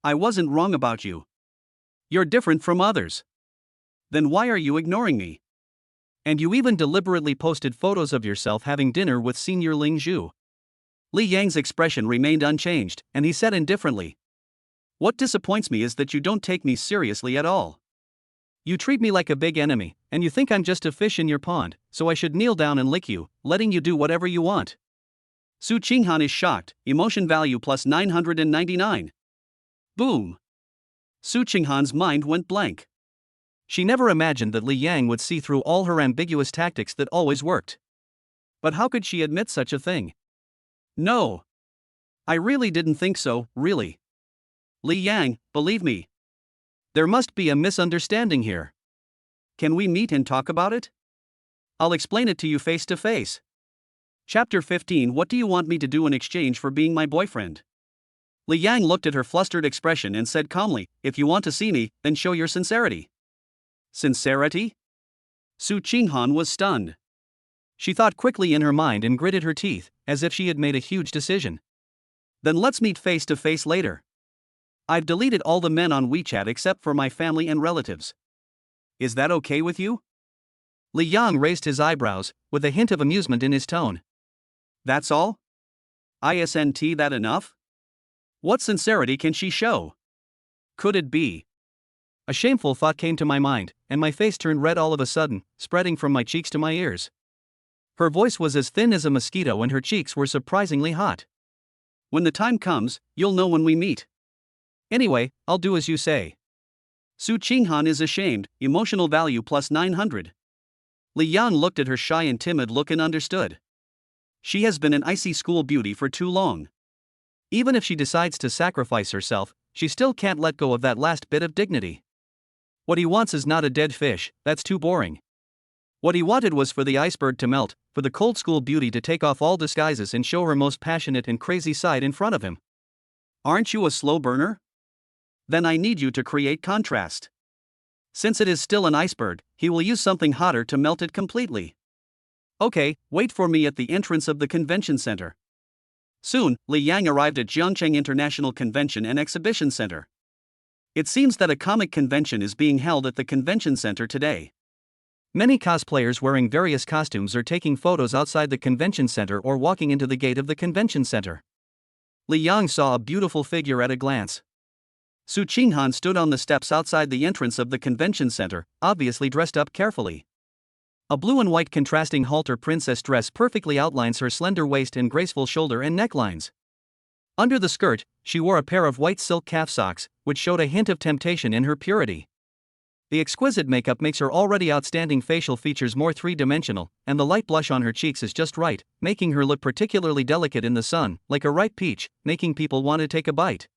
I wasn't wrong about you. You're different from others. Then why are you ignoring me? And you even deliberately posted photos of yourself having dinner with Senior Ling Zhu. Li Yang's expression remained unchanged, and he said indifferently, What disappoints me is that you don't take me seriously at all. You treat me like a big enemy, and you think I'm just a fish in your pond, so I should kneel down and lick you, letting you do whatever you want. Su Qinghan is shocked, emotion value plus 999. Boom! Su Qinghan's mind went blank. She never imagined that Li Yang would see through all her ambiguous tactics that always worked. But how could she admit such a thing? No. I really didn't think so, really. Li Yang, believe me. There must be a misunderstanding here. Can we meet and talk about it? I'll explain it to you face to face. Chapter 15 What do you want me to do in exchange for being my boyfriend? Li Yang looked at her flustered expression and said calmly, If you want to see me, then show your sincerity. Sincerity? Su Qinghan was stunned. She thought quickly in her mind and gritted her teeth, as if she had made a huge decision. Then let's meet face to face later. I've deleted all the men on WeChat except for my family and relatives. Is that okay with you? Li Yang raised his eyebrows, with a hint of amusement in his tone. That's all? Isn't that enough? What sincerity can she show? Could it be? A shameful thought came to my mind, and my face turned red all of a sudden, spreading from my cheeks to my ears. Her voice was as thin as a mosquito and her cheeks were surprisingly hot. When the time comes, you'll know when we meet. Anyway, I'll do as you say. Su Qinghan is ashamed, emotional value plus 900. Li Yang looked at her shy and timid look and understood. She has been an icy school beauty for too long. Even if she decides to sacrifice herself, she still can't let go of that last bit of dignity. What he wants is not a dead fish, that's too boring. What he wanted was for the iceberg to melt, for the cold school beauty to take off all disguises and show her most passionate and crazy side in front of him. Aren't you a slow burner? Then I need you to create contrast. Since it is still an iceberg, he will use something hotter to melt it completely. Okay, wait for me at the entrance of the convention center. Soon, Li Yang arrived at Jiangcheng International Convention and Exhibition Center. It seems that a comic convention is being held at the convention center today. Many cosplayers wearing various costumes are taking photos outside the convention center or walking into the gate of the convention center. Li Yang saw a beautiful figure at a glance. Su Qinghan stood on the steps outside the entrance of the convention center, obviously dressed up carefully. A blue and white contrasting halter princess dress perfectly outlines her slender waist and graceful shoulder and necklines. Under the skirt, she wore a pair of white silk calf socks, which showed a hint of temptation in her purity. The exquisite makeup makes her already outstanding facial features more three-dimensional, and the light blush on her cheeks is just right, making her look particularly delicate in the sun, like a ripe peach, making people want to take a bite.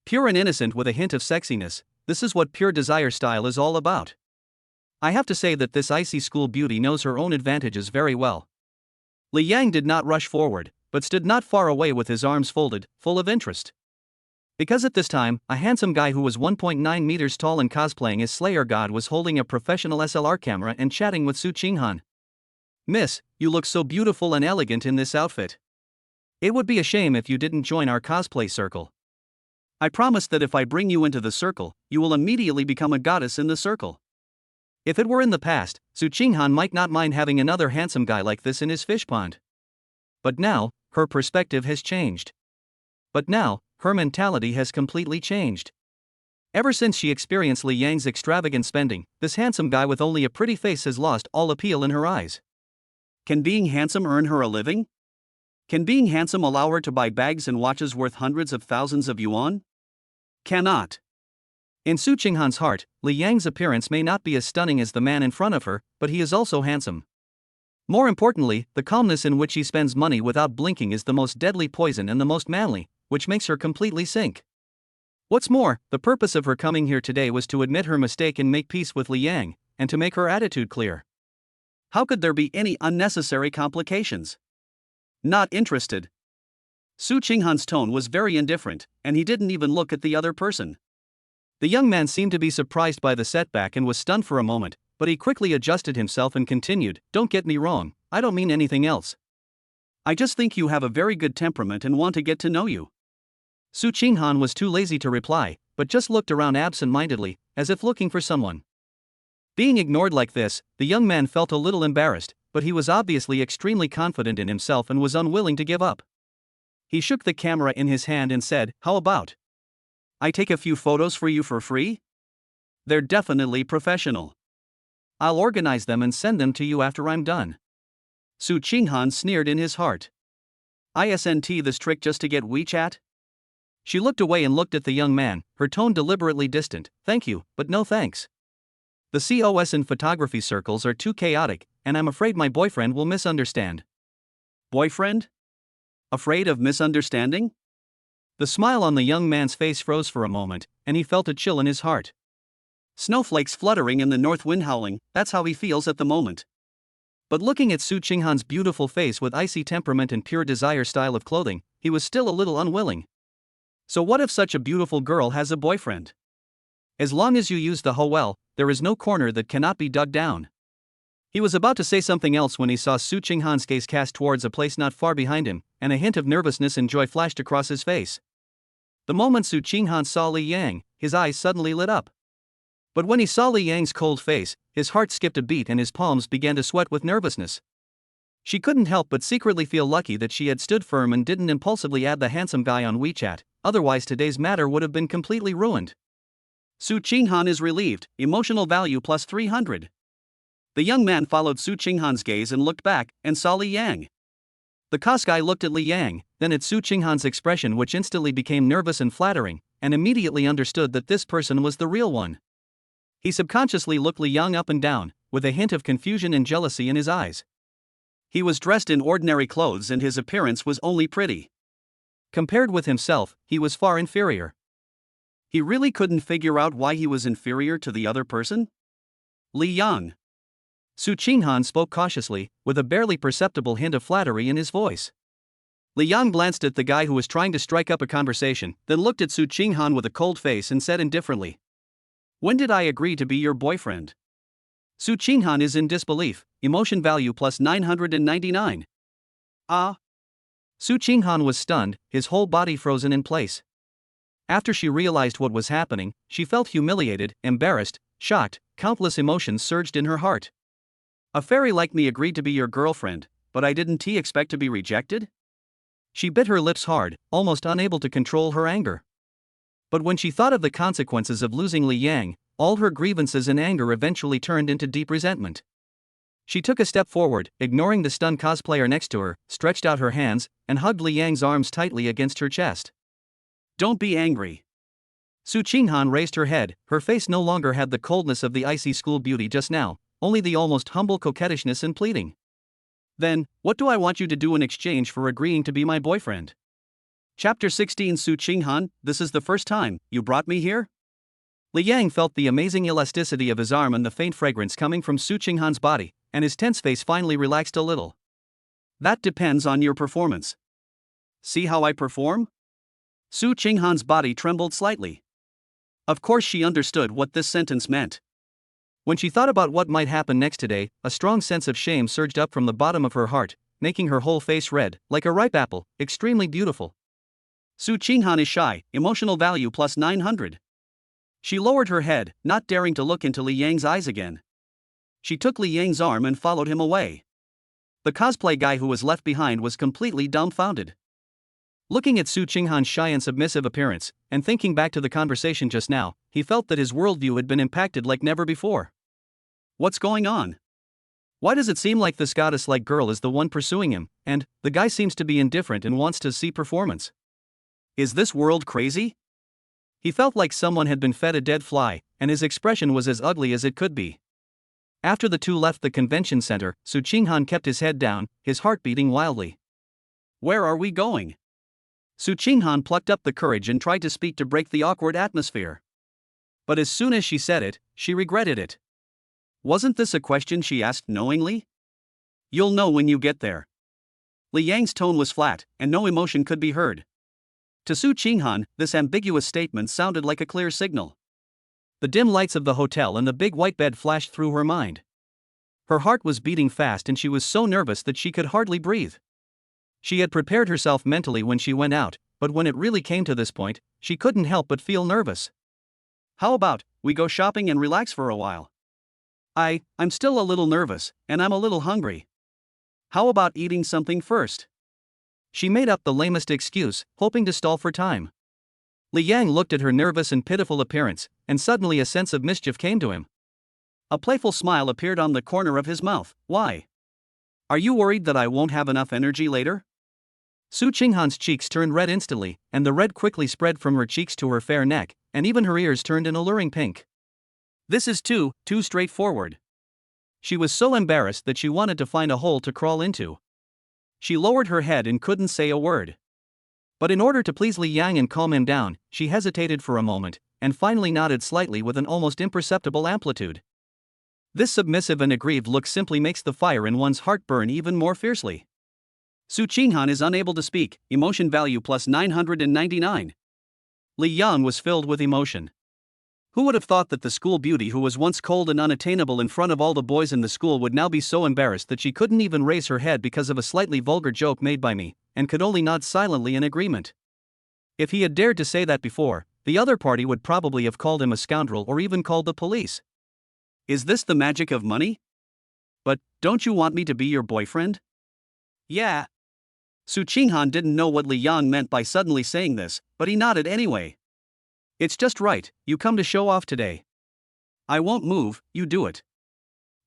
Pure and innocent with a hint of sexiness, this is what pure desire style is all about. I have to say that this icy school beauty knows her own advantages very well. Li Yang did not rush forward, but stood not far away with his arms folded, full of interest. Because at this time, a handsome guy who was 1.9 meters tall and cosplaying as Slayer God was holding a professional SLR camera and chatting with Su Qinghan. Miss, you look so beautiful and elegant in this outfit. It would be a shame if you didn't join our cosplay circle. I promise that if I bring you into the circle, you will immediately become a goddess in the circle. If it were in the past, Su Qinghan might not mind having another handsome guy like this in his fish pond. But now, her perspective has changed. But now, her mentality has completely changed. Ever since she experienced Li Yang's extravagant spending, this handsome guy with only a pretty face has lost all appeal in her eyes. Can being handsome earn her a living? Can being handsome allow her to buy bags and watches worth hundreds of thousands of yuan? Cannot. In Su Qinghan's heart, Li Yang's appearance may not be as stunning as the man in front of her, but he is also handsome. More importantly, the calmness in which he spends money without blinking is the most deadly poison and the most manly, which makes her completely sink. What's more, the purpose of her coming here today was to admit her mistake and make peace with Li Yang, and to make her attitude clear. How could there be any unnecessary complications? Not interested. Su Qinghan's tone was very indifferent, and he didn't even look at the other person. The young man seemed to be surprised by the setback and was stunned for a moment, but he quickly adjusted himself and continued, "Don't get me wrong, I don't mean anything else. I just think you have a very good temperament and want to get to know you." Su Qinghan was too lazy to reply, but just looked around absent-mindedly, as if looking for someone. Being ignored like this, the young man felt a little embarrassed, but he was obviously extremely confident in himself and was unwilling to give up. He shook the camera in his hand and said, "How about I take a few photos for you for free? They're definitely professional. I'll organize them and send them to you after I'm done." Su Qinghan sneered in his heart. "Isn't this trick just to get WeChat?" She looked away and looked at the young man, her tone deliberately distant. "Thank you, but no thanks. The COS in photography circles are too chaotic, and I'm afraid my boyfriend will misunderstand." Boyfriend? Afraid of misunderstanding? The smile on the young man's face froze for a moment, and he felt a chill in his heart. Snowflakes fluttering in the north wind howling, that's how he feels at the moment. But looking at Su Qinghan's beautiful face with icy temperament and pure desire style of clothing, he was still a little unwilling. So what if such a beautiful girl has a boyfriend? As long as you use the hoe well, there is no corner that cannot be dug down. He was about to say something else when he saw Su Qinghan's gaze cast towards a place not far behind him, and a hint of nervousness and joy flashed across his face. The moment Su Qinghan saw Li Yang, his eyes suddenly lit up. But when he saw Li Yang's cold face, his heart skipped a beat and his palms began to sweat with nervousness. She couldn't help but secretly feel lucky that she had stood firm and didn't impulsively add the handsome guy on WeChat, otherwise today's matter would have been completely ruined. Su Qinghan is relieved, emotional value plus 300. The young man followed Su Qinghan's gaze and looked back, and saw Li Yang. The COS guy looked at Li Yang, then at Su Qinghan's expression, which instantly became nervous and flattering, and immediately understood that this person was the real one. He subconsciously looked Li Yang up and down, with a hint of confusion and jealousy in his eyes. He was dressed in ordinary clothes and his appearance was only pretty. Compared with himself, he was far inferior. He really couldn't figure out why he was inferior to the other person? Li Yang. Su Qinghan spoke cautiously, with a barely perceptible hint of flattery in his voice. Li Yang glanced at the guy who was trying to strike up a conversation, then looked at Su Qinghan with a cold face and said indifferently, "When did I agree to be your boyfriend?" Su Qinghan is in disbelief, emotion value plus 999. Ah. Su Qinghan was stunned, his whole body frozen in place. After she realized what was happening, she felt humiliated, embarrassed, shocked, countless emotions surged in her heart. A fairy like me agreed to be your girlfriend, but I didn't expect to be rejected? She bit her lips hard, almost unable to control her anger. But when she thought of the consequences of losing Li Yang, all her grievances and anger eventually turned into deep resentment. She took a step forward, ignoring the stunned cosplayer next to her, stretched out her hands, and hugged Li Yang's arms tightly against her chest. "Don't be angry." Su Qinghan raised her head, her face no longer had the coldness of the icy school beauty just now, only the almost humble coquettishness and pleading. "Then, what do I want you to do in exchange for agreeing to be my boyfriend?" Chapter 16. Su Qinghan, this is the first time you brought me here? Li Yang felt the amazing elasticity of his arm and the faint fragrance coming from Su Qinghan's body, and his tense face finally relaxed a little. "That depends on your performance." "See how I perform?" Su Qinghan's body trembled slightly. Of course she understood what this sentence meant. When she thought about what might happen next today, a strong sense of shame surged up from the bottom of her heart, making her whole face red, like a ripe apple, extremely beautiful. Su Qinghan is shy, emotional value plus 900. She lowered her head, not daring to look into Li Yang's eyes again. She took Li Yang's arm and followed him away. The cosplay guy who was left behind was completely dumbfounded. Looking at Su Qinghan's shy and submissive appearance, and thinking back to the conversation just now, he felt that his worldview had been impacted like never before. What's going on? Why does it seem like this goddess-like girl is the one pursuing him, and the guy seems to be indifferent and wants to see performance? Is this world crazy? He felt like someone had been fed a dead fly, and his expression was as ugly as it could be. After the two left the convention center, Su Qinghan kept his head down, his heart beating wildly. Where are we going? Su Qinghan plucked up the courage and tried to speak to break the awkward atmosphere. But as soon as she said it, she regretted it. Wasn't this a question she asked knowingly? You'll know when you get there. Li Yang's tone was flat, and no emotion could be heard. To Su Qinghan, this ambiguous statement sounded like a clear signal. The dim lights of the hotel and the big white bed flashed through her mind. Her heart was beating fast and she was so nervous that she could hardly breathe. She had prepared herself mentally when she went out, but when it really came to this point, she couldn't help but feel nervous. How about we go shopping and relax for a while? I'm still a little nervous, and I'm a little hungry. How about eating something first? She made up the lamest excuse, hoping to stall for time. Li Yang looked at her nervous and pitiful appearance, and suddenly a sense of mischief came to him. A playful smile appeared on the corner of his mouth. Why? Are you worried that I won't have enough energy later? Su Qinghan's cheeks turned red instantly, and the red quickly spread from her cheeks to her fair neck, and even her ears turned an alluring pink. This is too straightforward. She was so embarrassed that she wanted to find a hole to crawl into. She lowered her head and couldn't say a word. But in order to please Li Yang and calm him down, she hesitated for a moment, and finally nodded slightly with an almost imperceptible amplitude. This submissive and aggrieved look simply makes the fire in one's heart burn even more fiercely. Su Qinghan is unable to speak, emotion value plus 999. Li Yang was filled with emotion. Who would have thought that the school beauty who was once cold and unattainable in front of all the boys in the school would now be so embarrassed that she couldn't even raise her head because of a slightly vulgar joke made by me, and could only nod silently in agreement. If he had dared to say that before, the other party would probably have called him a scoundrel or even called the police. Is this the magic of money? But don't you want me to be your boyfriend? Yeah. Su Qinghan didn't know what Li Yang meant by suddenly saying this, but he nodded anyway. It's just right, you come to show off today. I won't move, you do it.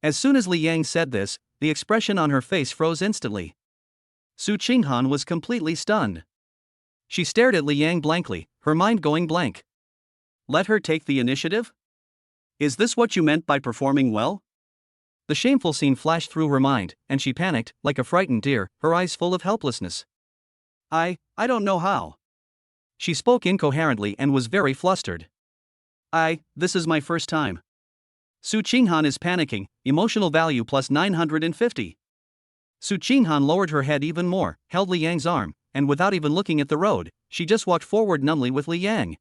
As soon as Li Yang said this, the expression on her face froze instantly. Su Qinghan was completely stunned. She stared at Li Yang blankly, her mind going blank. Let her take the initiative? Is this what you meant by performing well? The shameful scene flashed through her mind, and she panicked, like a frightened deer, her eyes full of helplessness. I don't know how. She spoke incoherently and was very flustered. This is my first time. Su Qinghan is panicking, emotional value plus 950. Su Qinghan lowered her head even more, held Li Yang's arm, and without even looking at the road, she just walked forward numbly with Li Yang.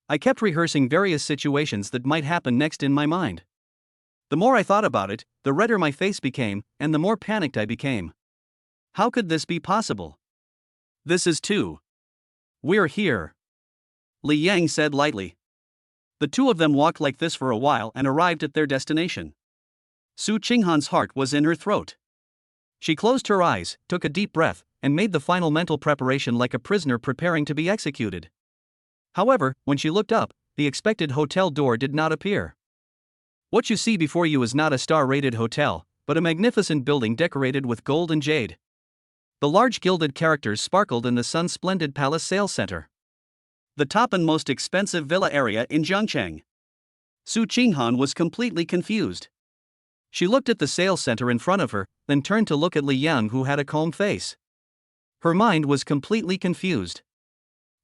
I kept rehearsing various situations that might happen next in my mind. The more I thought about it, the redder my face became, and the more panicked I became. How could this be possible? This is too. We're here. Li Yang said lightly. The two of them walked like this for a while and arrived at their destination. Su Qinghan's heart was in her throat. She closed her eyes, took a deep breath, and made the final mental preparation like a prisoner preparing to be executed. However, when she looked up, the expected hotel door did not appear. What you see before you is not a star-rated hotel, but a magnificent building decorated with gold and jade. The large gilded characters sparkled in the sun-splendid palace sales center. The top and most expensive villa area in Zhangcheng. Su Qinghan was completely confused. She looked at the sales center in front of her, then turned to look at Li Yang, who had a calm face. Her mind was completely confused.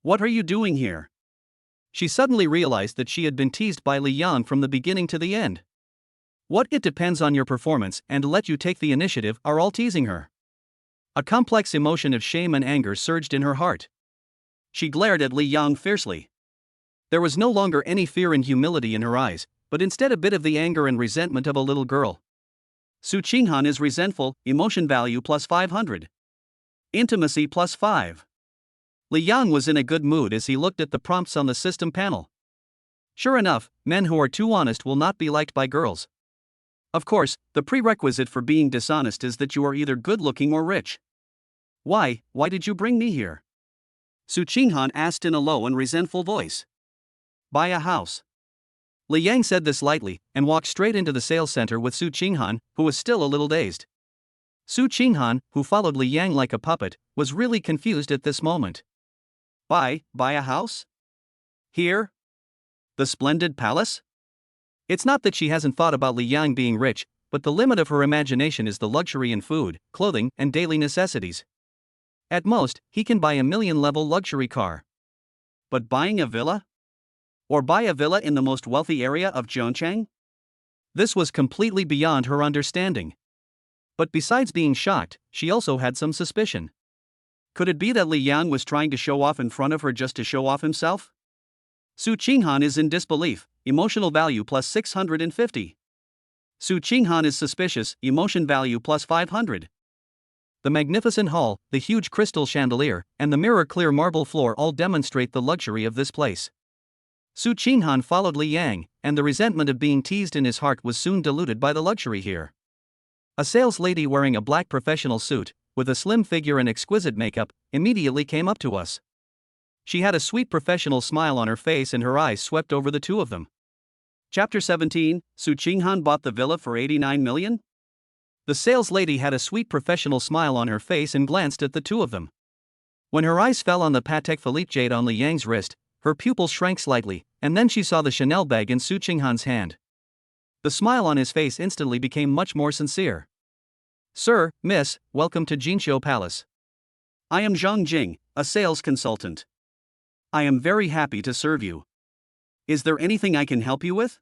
What are you doing here? She suddenly realized that she had been teased by Li Yang from the beginning to the end. What it depends on your performance and let you take the initiative are all teasing her. A complex emotion of shame and anger surged in her heart. She glared at Li Yang fiercely. There was no longer any fear and humility in her eyes, but instead a bit of the anger and resentment of a little girl. Su Qinghan is resentful, emotion value plus 500. Intimacy plus 5. Li Yang was in a good mood as he looked at the prompts on the system panel. Sure enough, men who are too honest will not be liked by girls. Of course, the prerequisite for being dishonest is that you are either good-looking or rich. Why did you bring me here? Su Qinghan asked in a low and resentful voice. Buy a house. Li Yang said this lightly, and walked straight into the sales center with Su Qinghan, who was still a little dazed. Su Qinghan, who followed Li Yang like a puppet, was really confused at this moment. Buy a house? Here? The splendid palace? It's not that she hasn't thought about Li Yang being rich, but the limit of her imagination is the luxury in food, clothing, and daily necessities. At most, he can buy a million-level luxury car. But buying a villa? Or buy a villa in the most wealthy area of Zhongchang? This was completely beyond her understanding. But besides being shocked, she also had some suspicion. Could it be that Li Yang was trying to show off in front of her just to show off himself? Su Qinghan is in disbelief, emotional value plus 650. Su Qinghan is suspicious, emotion value plus 500. The magnificent hall, the huge crystal chandelier, and the mirror-clear marble floor all demonstrate the luxury of this place. Su Qinghan followed Li Yang, and the resentment of being teased in his heart was soon diluted by the luxury here. A sales lady wearing a black professional suit, with a slim figure and exquisite makeup, immediately came up to us. She had a sweet professional smile on her face and her eyes swept over the two of them. Chapter 17, Su Qinghan bought the villa for 89 million? The sales lady had a sweet professional smile on her face and glanced at the two of them. When her eyes fell on the Patek Philippe jade on Li Yang's wrist, her pupils shrank slightly, and then she saw the Chanel bag in Su Qinghan's hand. The smile on his face instantly became much more sincere. Sir, Miss, welcome to Jinqiu Palace. I am Zhang Jing, a sales consultant. I am very happy to serve you. Is there anything I can help you with?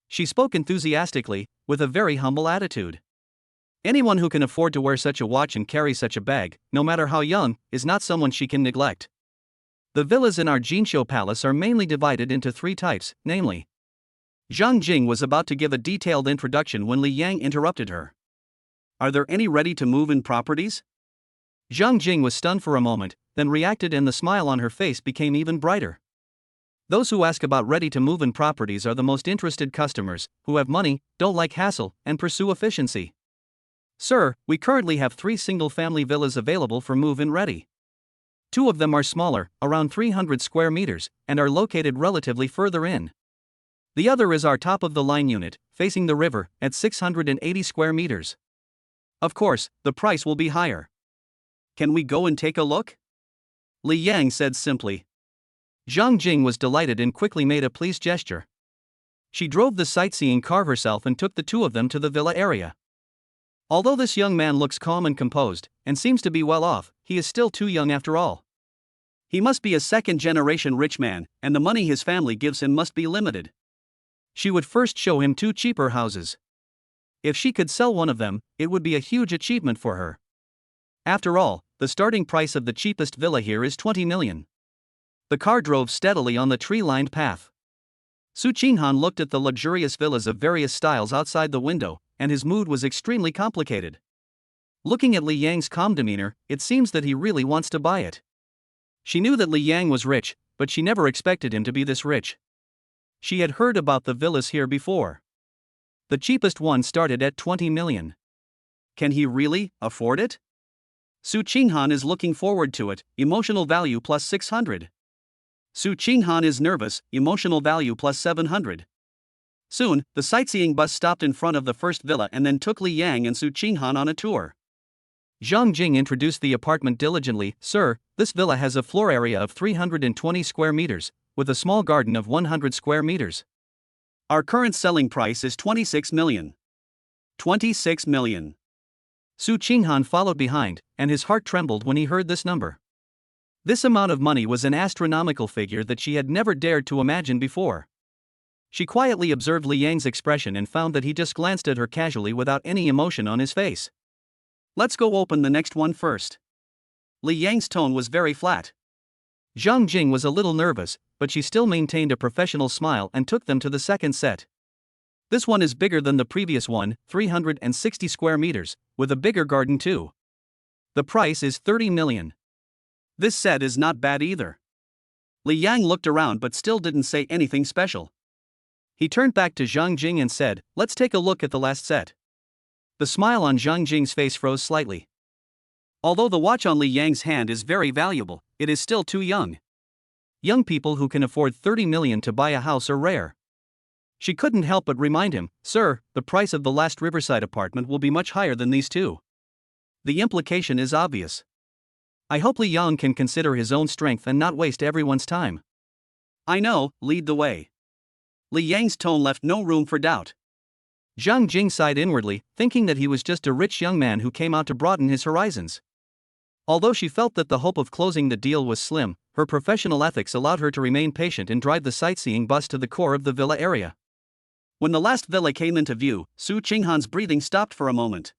She spoke enthusiastically, with a very humble attitude. Anyone who can afford to wear such a watch and carry such a bag, no matter how young, is not someone she can neglect. The villas in our Jinqiu Palace are mainly divided into three types, namely. Zhang Jing was about to give a detailed introduction when Li Yang interrupted her. Are there any ready-to-move-in properties? Zhang Jing was stunned for a moment, then reacted and the smile on her face became even brighter. Those who ask about ready-to-move-in properties are the most interested customers, who have money, don't like hassle, and pursue efficiency. Sir, we currently have 3 single-family villas available for move-in ready. 2 of them are smaller, around 300 square meters, and are located relatively further in. The other is our top-of-the-line unit, facing the river, at 680 square meters. Of course, the price will be higher. Can we go and take a look? Li Yang said simply. Zhang Jing was delighted and quickly made a pleased gesture. She drove the sightseeing car herself and took the 2 of them to the villa area. Although this young man looks calm and composed, and seems to be well off, he is still too young after all. He must be a second-generation rich man, and the money his family gives him must be limited. She would first show him 2 cheaper houses. If she could sell one of them, it would be a huge achievement for her. After all, the starting price of the cheapest villa here is 20 million. The car drove steadily on the tree-lined path. Su Qinghan looked at the luxurious villas of various styles outside the window, and his mood was extremely complicated. Looking at Li Yang's calm demeanor, it seems that he really wants to buy it. She knew that Li Yang was rich, but she never expected him to be this rich. She had heard about the villas here before. The cheapest one started at 20 million. Can he really afford it? Su Qinghan is looking forward to it, emotional value plus 600. Su Qinghan is nervous, emotional value plus 700. Soon, the sightseeing bus stopped in front of the first villa and then took Li Yang and Su Qinghan on a tour. Zhang Jing introduced the apartment diligently. Sir, this villa has a floor area of 320 square meters, with a small garden of 100 square meters. Our current selling price is 26 million. 26 million. Su Qinghan followed behind, and his heart trembled when he heard this number. This amount of money was an astronomical figure that she had never dared to imagine before. She quietly observed Li Yang's expression and found that he just glanced at her casually without any emotion on his face. Let's go open the next one first. Li Yang's tone was very flat. Zhang Jing was a little nervous, but she still maintained a professional smile and took them to the second set. This one is bigger than the previous one, 360 square meters, with a bigger garden too. The price is 30 million. This set is not bad either. Li Yang looked around but still didn't say anything special. He turned back to Zhang Jing and said, "Let's take a look at the last set." The smile on Zhang Jing's face froze slightly. Although the watch on Li Yang's hand is very valuable, it is still too young. Young people who can afford 30 million to buy a house are rare. She couldn't help but remind him, "Sir, the price of the last Riverside apartment will be much higher than these two." The implication is obvious. I hope Li Yang can consider his own strength and not waste everyone's time. I know, lead the way. Li Yang's tone left no room for doubt. Zhang Jing sighed inwardly, thinking that he was just a rich young man who came out to broaden his horizons. Although she felt that the hope of closing the deal was slim, her professional ethics allowed her to remain patient and drive the sightseeing bus to the core of the villa area. When the last villa came into view, Su Qinghan's breathing stopped for a moment.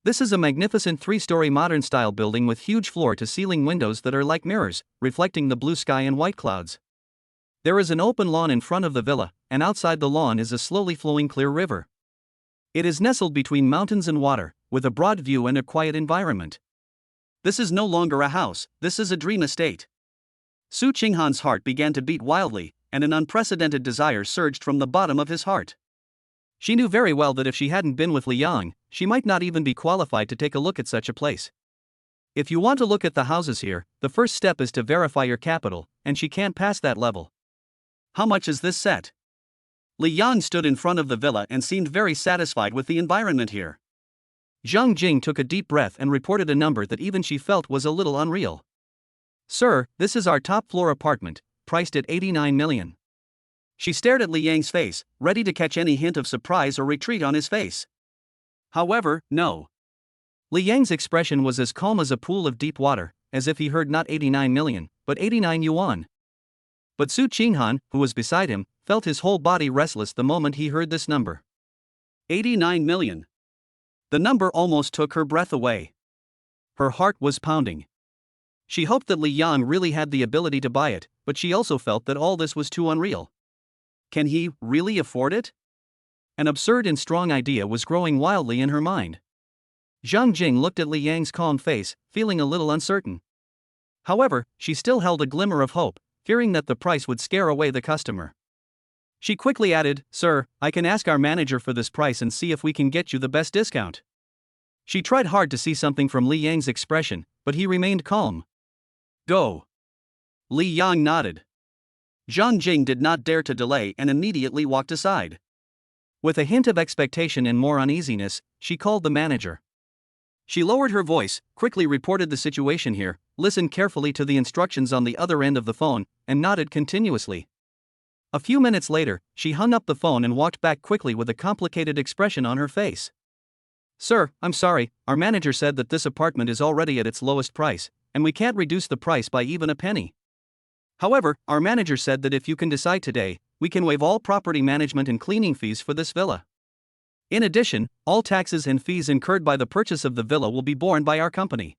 This is a magnificent three-story modern-style building with huge floor-to-ceiling windows that are like mirrors, reflecting the blue sky and white clouds. There is an open lawn in front of the villa, and outside the lawn is a slowly flowing clear river. It is nestled between mountains and water, with a broad view and a quiet environment. This is no longer a house, this is a dream estate. Su Qinghan's heart began to beat wildly, and an unprecedented desire surged from the bottom of his heart. She knew very well that if she hadn't been with Li Yang, she might not even be qualified to take a look at such a place. If you want to look at the houses here, the first step is to verify your capital, and she can't pass that level. How much is this set? Li Yang stood in front of the villa and seemed very satisfied with the environment here. Zhang Jing took a deep breath and reported a number that even she felt was a little unreal. "Sir, this is our top-floor apartment, priced at 89 million. She stared at Li Yang's face, ready to catch any hint of surprise or retreat on his face. However, no. Li Yang's expression was as calm as a pool of deep water, as if he heard not 89 million, but 89 yuan. But Su Qinghan, who was beside him, felt his whole body restless the moment he heard this number. 89 million. The number almost took her breath away. Her heart was pounding. She hoped that Li Yang really had the ability to buy it, but she also felt that all this was too unreal. Can he really afford it? An absurd and strong idea was growing wildly in her mind. Zhang Jing looked at Li Yang's calm face, feeling a little uncertain. However, she still held a glimmer of hope, fearing that the price would scare away the customer. She quickly added, "Sir, I can ask our manager for this price and see if we can get you the best discount." She tried hard to see something from Li Yang's expression, but he remained calm. "Go." Li Yang nodded. Zhang Jing did not dare to delay and immediately walked aside. With a hint of expectation and more uneasiness, she called the manager. She lowered her voice, quickly reported the situation here, listened carefully to the instructions on the other end of the phone, and nodded continuously. A few minutes later, she hung up the phone and walked back quickly with a complicated expression on her face. "Sir, I'm sorry, our manager said that this apartment is already at its lowest price, and we can't reduce the price by even a penny. However, our manager said that if you can decide today, we can waive all property management and cleaning fees for this villa. In addition, all taxes and fees incurred by the purchase of the villa will be borne by our company."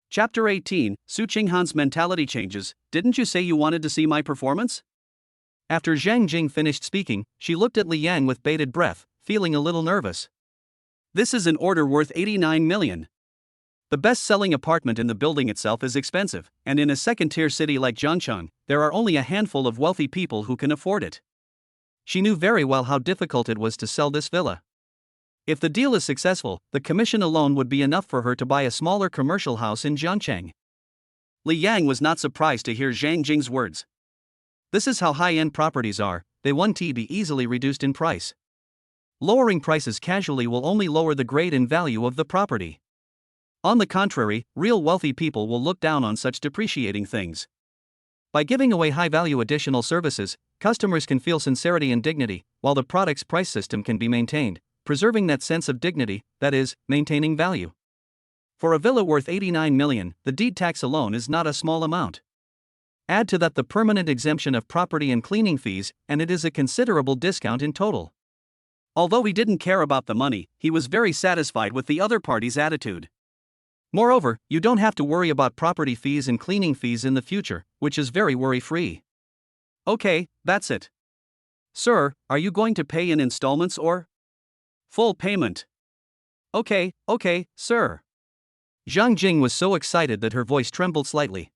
Chapter 18, Su Qinghan's mentality changes. "Didn't you say you wanted to see my performance?" After Zhang Jing finished speaking, she looked at Li Yang with bated breath, feeling a little nervous. "This is an order worth 89 million. The best-selling apartment in the building itself is expensive, and in a second-tier city like Zhangcheng, there are only a handful of wealthy people who can afford it." She knew very well how difficult it was to sell this villa. If the deal is successful, the commission alone would be enough for her to buy a smaller commercial house in Zhangcheng. Li Yang was not surprised to hear Zhang Jing's words. This is how high-end properties are, they won't be easily reduced in price. Lowering prices casually will only lower the grade and value of the property. On the contrary, real wealthy people will look down on such depreciating things. By giving away high-value additional services, customers can feel sincerity and dignity, while the product's price system can be maintained, preserving that sense of dignity, that is, maintaining value. For a villa worth 89 million, the deed tax alone is not a small amount. Add to that the permanent exemption of property and cleaning fees, and it is a considerable discount in total. Although he didn't care about the money, he was very satisfied with the other party's attitude. Moreover, you don't have to worry about property fees and cleaning fees in the future, which is very worry-free. Okay, that's it. Sir, are you going to pay in installments or full payment? Okay, sir. Zhang Jing was so excited that her voice trembled slightly.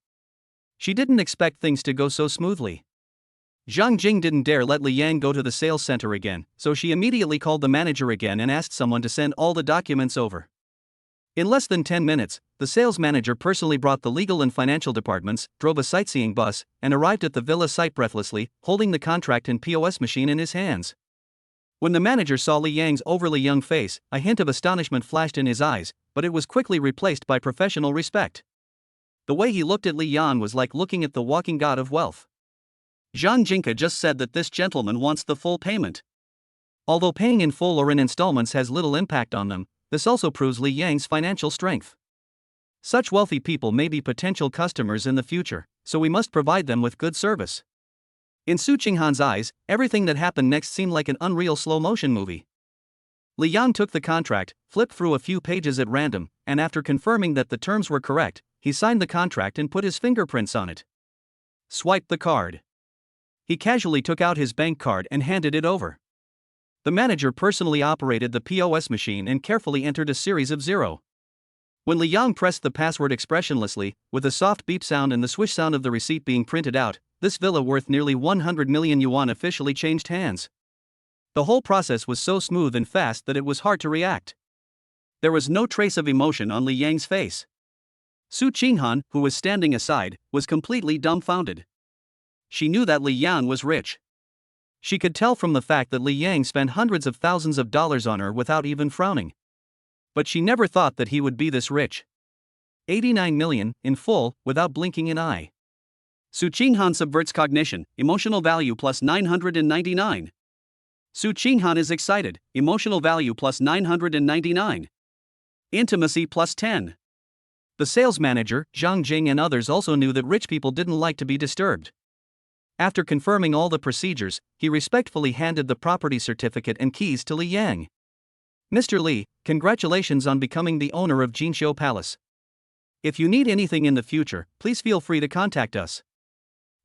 She didn't expect things to go so smoothly. Zhang Jing didn't dare let Li Yang go to the sales center again, so she immediately called the manager again and asked someone to send all the documents over. In less than 10 minutes, the sales manager personally brought the legal and financial departments, drove a sightseeing bus, and arrived at the villa site breathlessly, holding the contract and POS machine in his hands. When the manager saw Li Yang's overly young face, a hint of astonishment flashed in his eyes, but it was quickly replaced by professional respect. The way he looked at Li Yan was like looking at the walking god of wealth. Zhang Jinka just said that this gentleman wants the full payment. Although paying in full or in installments has little impact on them, this also proves Li Yang's financial strength. Such wealthy people may be potential customers in the future, so we must provide them with good service. In Su Qinghan's eyes, everything that happened next seemed like an unreal slow-motion movie. Li Yang took the contract, flipped through a few pages at random, and after confirming that the terms were correct, he signed the contract and put his fingerprints on it. Swiped the card. He casually took out his bank card and handed it over. The manager personally operated the POS machine and carefully entered a series of 0. When Li Yang pressed the password expressionlessly, with a soft beep sound and the swish sound of the receipt being printed out, this villa worth nearly 100 million yuan officially changed hands. The whole process was so smooth and fast that it was hard to react. There was no trace of emotion on Li Yang's face. Su Qinghan, who was standing aside, was completely dumbfounded. She knew that Li Yang was rich. She could tell from the fact that Li Yang spent hundreds of thousands of dollars on her without even frowning. But she never thought that he would be this rich. 89 million, in full, without blinking an eye. Su Qinghan subverts cognition, emotional value plus 999. Su Qinghan is excited, emotional value plus 999. Intimacy plus 10. The sales manager, Zhang Jing, and others also knew that rich people didn't like to be disturbed. After confirming all the procedures, he respectfully handed the property certificate and keys to Li Yang. Mr. Li, congratulations on becoming the owner of Jinqiu Palace. If you need anything in the future, please feel free to contact us.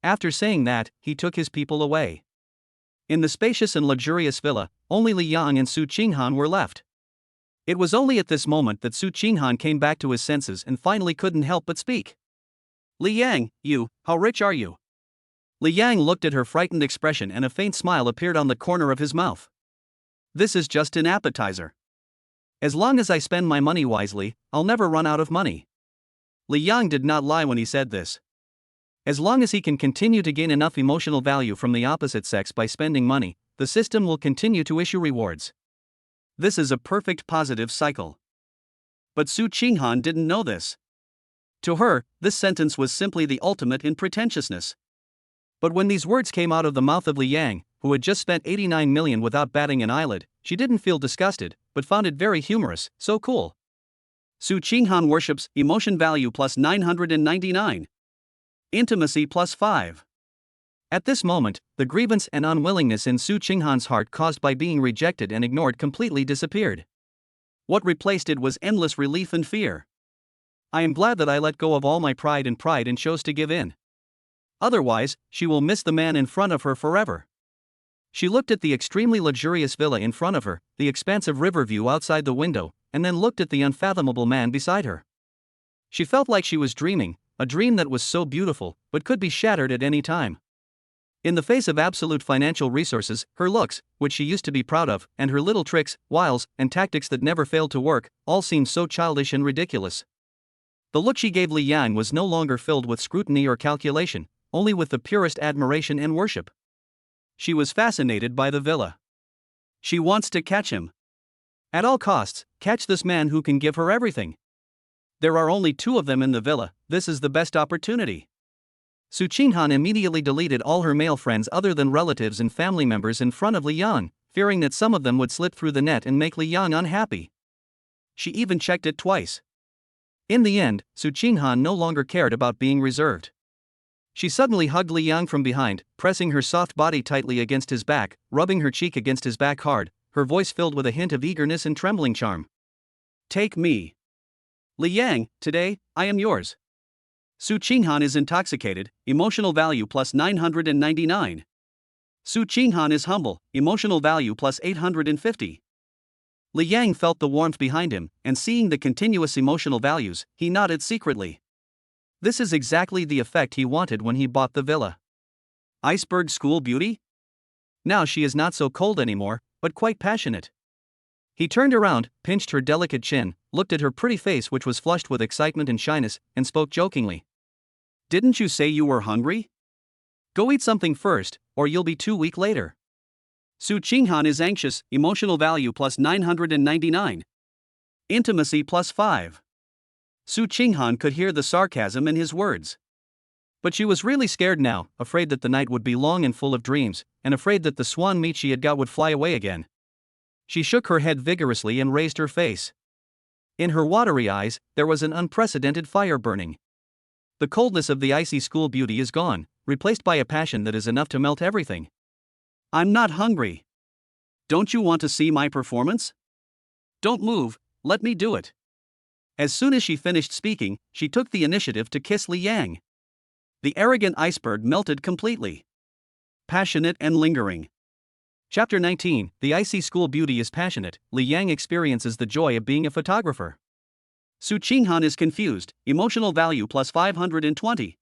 After saying that, he took his people away. In the spacious and luxurious villa, only Li Yang and Su Qinghan were left. It was only at this moment that Su Qinghan came back to his senses and finally couldn't help but speak. Li Yang, how rich are you? Li Yang looked at her frightened expression and a faint smile appeared on the corner of his mouth. This is just an appetizer. As long as I spend my money wisely, I'll never run out of money. Li Yang did not lie when he said this. As long as he can continue to gain enough emotional value from the opposite sex by spending money, the system will continue to issue rewards. This is a perfect positive cycle. But Su Qinghan didn't know this. To her, this sentence was simply the ultimate in pretentiousness. But when these words came out of the mouth of Li Yang, who had just spent 89 million without batting an eyelid, she didn't feel disgusted, but found it very humorous, so cool. Su Qinghan worships emotion value plus 999. Intimacy plus 5. At this moment, the grievance and unwillingness in Su Qinghan's heart caused by being rejected and ignored completely disappeared. What replaced it was endless relief and fear. I am glad that I let go of all my pride and chose to give in. Otherwise, she will miss the man in front of her forever. She looked at the extremely luxurious villa in front of her, the expansive river view outside the window, and then looked at the unfathomable man beside her. She felt like she was dreaming, a dream that was so beautiful, but could be shattered at any time. In the face of absolute financial resources, her looks, which she used to be proud of, and her little tricks, wiles, and tactics that never failed to work, all seemed so childish and ridiculous. The look she gave Li Yang was no longer filled with scrutiny or calculation, only with the purest admiration and worship. She was fascinated by the villa. She wants to catch him. At all costs, catch this man who can give her everything. There are only 2 of them in the villa, this is the best opportunity. Su Qinghan immediately deleted all her male friends other than relatives and family members in front of Li Yang, fearing that some of them would slip through the net and make Li Yang unhappy. She even checked it twice. In the end, Su Qinghan no longer cared about being reserved. She suddenly hugged Li Yang from behind, pressing her soft body tightly against his back, rubbing her cheek against his back hard, her voice filled with a hint of eagerness and trembling charm. Take me. Li Yang, today, I am yours. Su Qinghan is intoxicated, emotional value plus 999. Su Qinghan is humble, emotional value plus 850. Li Yang felt the warmth behind him, and seeing the continuous emotional values, he nodded secretly. This is exactly the effect he wanted when he bought the villa. Iceberg school beauty? Now she is not so cold anymore, but quite passionate. He turned around, pinched her delicate chin, looked at her pretty face which was flushed with excitement and shyness, and spoke jokingly. Didn't you say you were hungry? Go eat something first, or you'll be too weak later. Su Qinghan is anxious, emotional value plus 999. Intimacy plus 5. Su Qinghan could hear the sarcasm in his words. But she was really scared now, afraid that the night would be long and full of dreams, and afraid that the swan meat she had got would fly away again. She shook her head vigorously and raised her face. In her watery eyes, there was an unprecedented fire burning. The coldness of the icy school beauty is gone, replaced by a passion that is enough to melt everything. I'm not hungry. Don't you want to see my performance? Don't move, let me do it. As soon as she finished speaking, she took the initiative to kiss Li Yang. The arrogant iceberg melted completely. Passionate and lingering. Chapter 19, The Icy School Beauty is Passionate. Li Yang experiences the joy of being a photographer. Su Qinghan is confused, emotional value plus 520.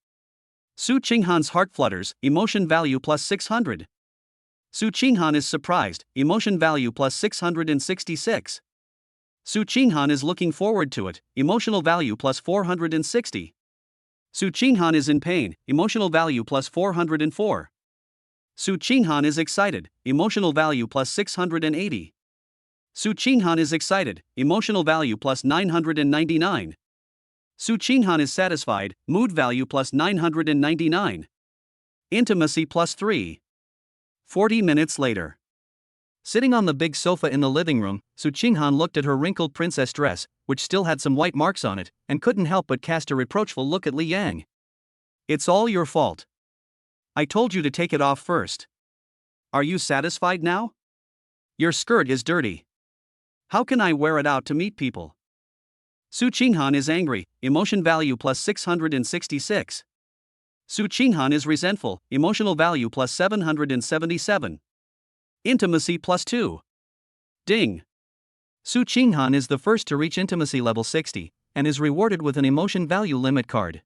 Su Qinghan's heart flutters, emotion value plus 600. Su Qinghan is surprised, emotion value plus 666. Su Qinghan is looking forward to it, emotional value plus 460. Su Qinghan is in pain, emotional value plus 404. Su Qinghan is excited, emotional value plus 680. Su Qinghan is excited, emotional value plus 999. Su Qinghan is satisfied, mood value plus 999. Intimacy plus 3. 40 minutes later. Sitting on the big sofa in the living room, Su Qinghan looked at her wrinkled princess dress, which still had some white marks on it, and couldn't help but cast a reproachful look at Li Yang. It's all your fault. I told you to take it off first. Are you satisfied now? Your skirt is dirty. How can I wear it out to meet people? Su Qinghan is angry, emotion value plus 666. Su Qinghan is resentful, emotional value plus 777. Intimacy plus 2. Ding. Su Qinghan is the first to reach intimacy level 60, and is rewarded with an emotion value limit card.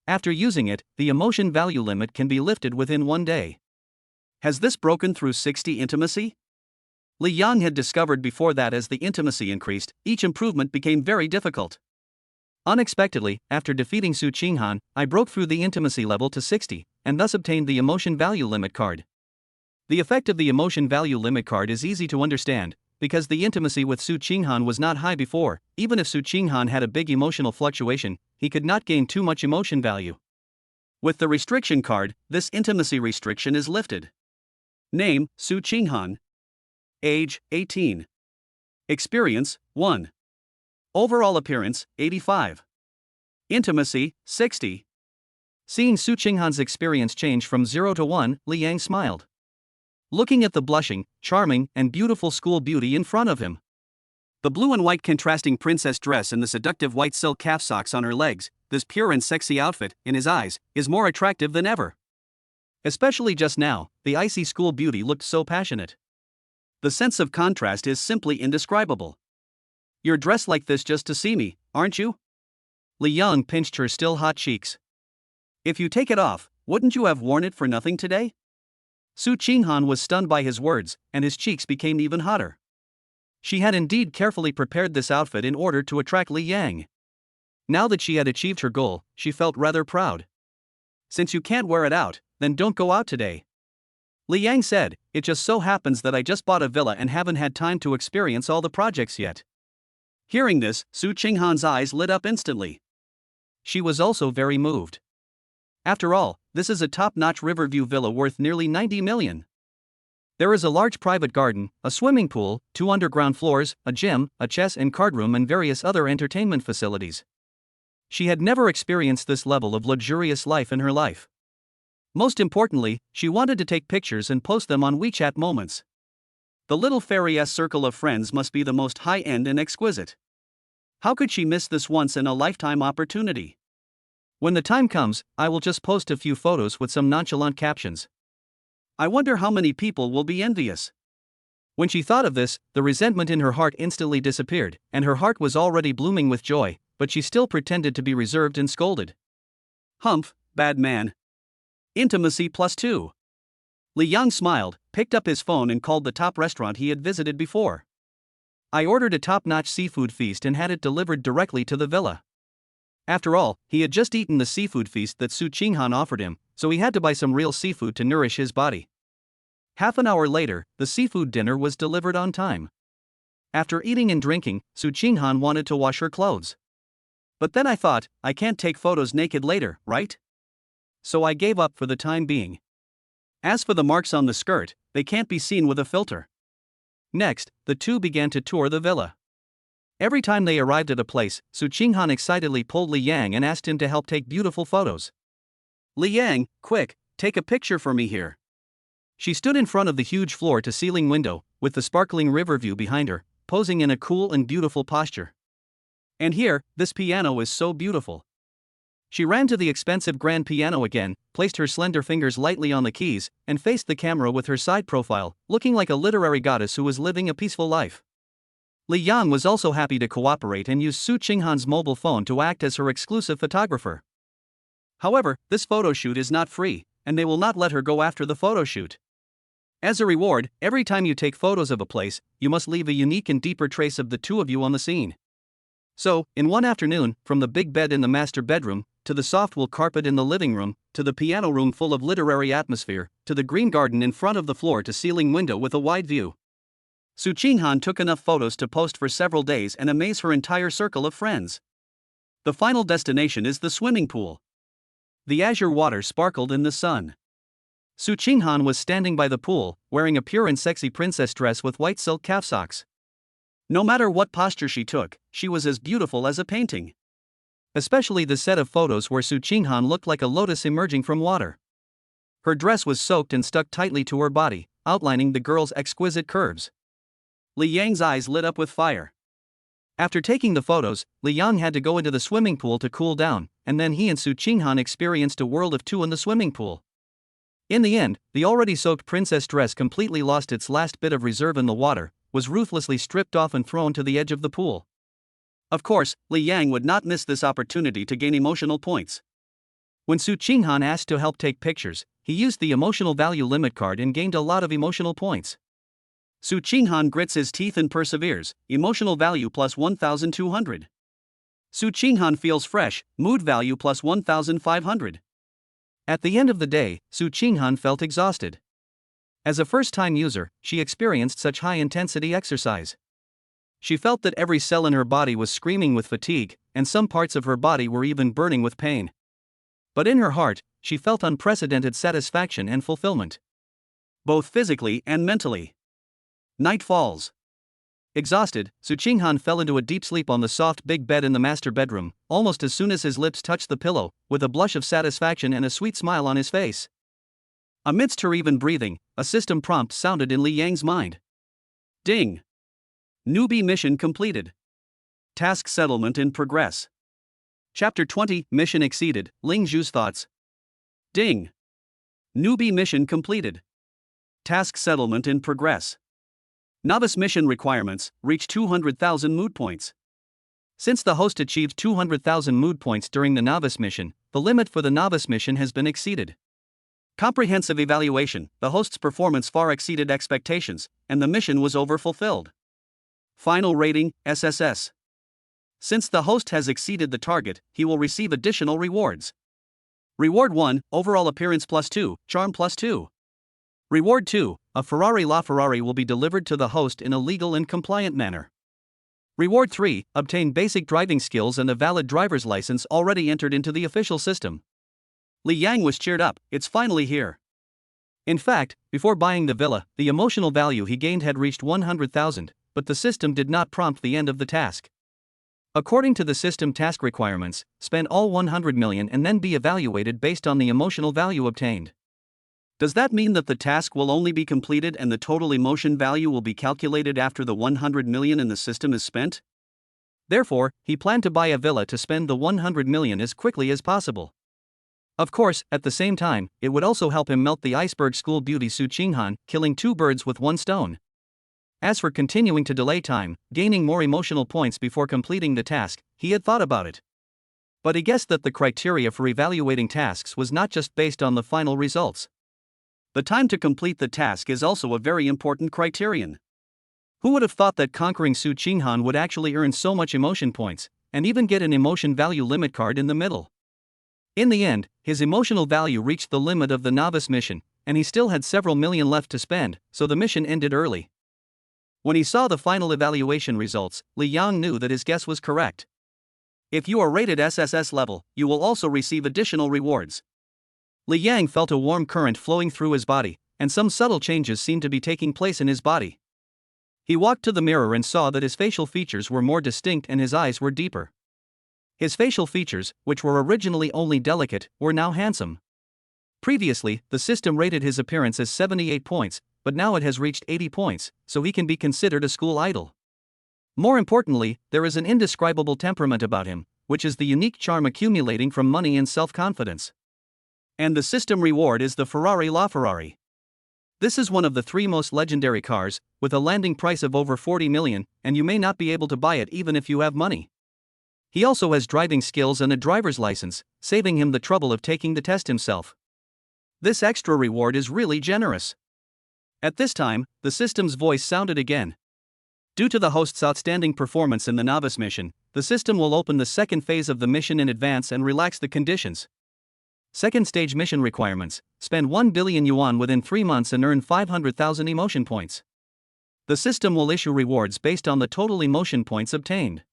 After using it, the emotion value limit can be lifted within 1 day. Has this broken through 60 intimacy? Li Yang had discovered before that as the intimacy increased, each improvement became very difficult. Unexpectedly, after defeating Su Qinghan, I broke through the intimacy level to 60, and thus obtained the emotion value limit card. The effect of the emotion value limit card is easy to understand, because the intimacy with Su Qinghan was not high before. Even if Su Qinghan had a big emotional fluctuation, he could not gain too much emotion value. With the restriction card, this intimacy restriction is lifted. Name, Su Qinghan. Age, 18. Experience, 1. Overall appearance, 85. Intimacy, 60. Seeing Su Qinghan's experience change from 0 to 1, Li Yang smiled. Looking at the blushing, charming, and beautiful school beauty in front of him. The blue and white contrasting princess dress and the seductive white silk calf socks on her legs, this pure and sexy outfit, in his eyes, is more attractive than ever. Especially just now, the icy school beauty looked so passionate. The sense of contrast is simply indescribable. You're dressed like this just to see me, aren't you? Li Yang pinched her still hot cheeks. If you take it off, wouldn't you have worn it for nothing today? Su Qinghan was stunned by his words, and his cheeks became even hotter. She had indeed carefully prepared this outfit in order to attract Li Yang. Now that she had achieved her goal, she felt rather proud. Since you can't wear it out, then don't go out today. Li Yang said, it just so happens that I just bought a villa and haven't had time to experience all the projects yet. Hearing this, Su Qinghan's eyes lit up instantly. She was also very moved. After all, this is a top-notch Riverview villa worth nearly 90 million. There is a large private garden, a swimming pool, 2 underground floors, a gym, a chess and card room and various other entertainment facilities. She had never experienced this level of luxurious life in her life. Most importantly, she wanted to take pictures and post them on WeChat Moments. The little fairy-esque circle of friends must be the most high-end and exquisite. How could she miss this once-in-a-lifetime opportunity? When the time comes, I will just post a few photos with some nonchalant captions. I wonder how many people will be envious. When she thought of this, the resentment in her heart instantly disappeared, and her heart was already blooming with joy, but she still pretended to be reserved and scolded. Humph, bad man. Intimacy plus 2. Li Yang smiled, picked up his phone and called the top restaurant he had visited before. I ordered a top-notch seafood feast and had it delivered directly to the villa. After all, he had just eaten the seafood feast that Su Qinghan offered him, so he had to buy some real seafood to nourish his body. Half an hour later, the seafood dinner was delivered on time. After eating and drinking, Su Qinghan wanted to wash her clothes. But then I thought, I can't take photos naked later, right? So I gave up for the time being. As for the marks on the skirt, they can't be seen with a filter. Next, the two began to tour the villa. Every time they arrived at a place, Su Qinghan excitedly pulled Li Yang and asked him to help take beautiful photos. Li Yang, quick, take a picture for me here. She stood in front of the huge floor-to-ceiling window, with the sparkling river view behind her, posing in a cool and beautiful posture. And here, this piano is so beautiful. She ran to the expensive grand piano again, placed her slender fingers lightly on the keys, and faced the camera with her side profile, looking like a literary goddess who was living a peaceful life. Li Yang was also happy to cooperate and used Su Qinghan's mobile phone to act as her exclusive photographer. However, this photo shoot is not free, and they will not let her go after the photo shoot. As a reward, every time you take photos of a place, you must leave a unique and deeper trace of the two of you on the scene. So, in one afternoon, from the big bed in the master bedroom, to the soft wool carpet in the living room, to the piano room full of literary atmosphere, to the green garden in front of the floor-to-ceiling window with a wide view, Su Qinghan took enough photos to post for several days and amaze her entire circle of friends. The final destination is the swimming pool. The azure water sparkled in the sun. Su Qinghan was standing by the pool, wearing a pure and sexy princess dress with white silk calf socks. No matter what posture she took, she was as beautiful as a painting. Especially the set of photos where Su Qinghan looked like a lotus emerging from water. Her dress was soaked and stuck tightly to her body, outlining the girl's exquisite curves. Li Yang's eyes lit up with fire. After taking the photos, Li Yang had to go into the swimming pool to cool down, and then he and Su Qinghan experienced a world of two in the swimming pool. In the end, the already soaked princess dress completely lost its last bit of reserve in the water, was ruthlessly stripped off and thrown to the edge of the pool. Of course, Li Yang would not miss this opportunity to gain emotional points. When Su Qinghan asked to help take pictures, he used the emotional value limit card and gained a lot of emotional points. Su Qinghan grits his teeth and perseveres, emotional value plus 1,200. Su Qinghan feels fresh, mood value plus 1,500. At the end of the day, Su Qinghan felt exhausted. As a first-time user, she experienced such high-intensity exercise. She felt that every cell in her body was screaming with fatigue, and some parts of her body were even burning with pain. But in her heart, she felt unprecedented satisfaction and fulfillment. Both physically and mentally. Night falls. Exhausted, Su Qinghan fell into a deep sleep on the soft big bed in the master bedroom, almost as soon as his lips touched the pillow, with a blush of satisfaction and a sweet smile on his face. Amidst her even breathing, a system prompt sounded in Li Yang's mind. Ding! Newbie mission completed. Task settlement in progress. Chapter 20, Mission exceeded, Ling Zhu's thoughts. Ding! Newbie mission completed. Task settlement in progress. Novice mission requirements, reach 200,000 mood points. Since the host achieved 200,000 mood points during the novice mission, the limit for the novice mission has been exceeded. Comprehensive evaluation, the host's performance far exceeded expectations, and the mission was over-fulfilled. Final rating, SSS. Since the host has exceeded the target, he will receive additional rewards. Reward 1, overall appearance plus 2, charm plus 2. Reward 2, a Ferrari LaFerrari will be delivered to the host in a legal and compliant manner. Reward 3, obtain basic driving skills and a valid driver's license already entered into the official system. Li Yang was cheered up, it's finally here. In fact, before buying the villa, the emotional value he gained had reached 100,000, but the system did not prompt the end of the task. According to the system task requirements, spend all 100 million and then be evaluated based on the emotional value obtained. Does that mean that the task will only be completed and the total emotion value will be calculated after the 100 million in the system is spent? Therefore, he planned to buy a villa to spend the 100 million as quickly as possible. Of course, at the same time, it would also help him melt the iceberg school beauty Su Qinghan, killing two birds with one stone. As for continuing to delay time, gaining more emotional points before completing the task, he had thought about it. But he guessed that the criteria for evaluating tasks was not just based on the final results. The time to complete the task is also a very important criterion. Who would have thought that conquering Su Qinghan would actually earn so much emotion points, and even get an emotion value limit card in the middle? In the end, his emotional value reached the limit of the novice mission, and he still had several million left to spend, so the mission ended early. When he saw the final evaluation results, Li Yang knew that his guess was correct. If you are rated SSS level, you will also receive additional rewards. Li Yang felt a warm current flowing through his body, and some subtle changes seemed to be taking place in his body. He walked to the mirror and saw that his facial features were more distinct and his eyes were deeper. His facial features, which were originally only delicate, were now handsome. Previously, the system rated his appearance as 78 points, but now it has reached 80 points, so he can be considered a school idol. More importantly, there is an indescribable temperament about him, which is the unique charm accumulating from money and self-confidence. And the system reward is the Ferrari LaFerrari. This is one of the 3 most legendary cars, with a landing price of over 40 million, and you may not be able to buy it even if you have money. He also has driving skills and a driver's license, saving him the trouble of taking the test himself. This extra reward is really generous. At this time, the system's voice sounded again. Due to the host's outstanding performance in the novice mission, the system will open the second phase of the mission in advance and relax the conditions. Second stage mission requirements: spend 1 billion yuan within 3 months and earn 500,000 emotion points. The system will issue rewards based on the total emotion points obtained.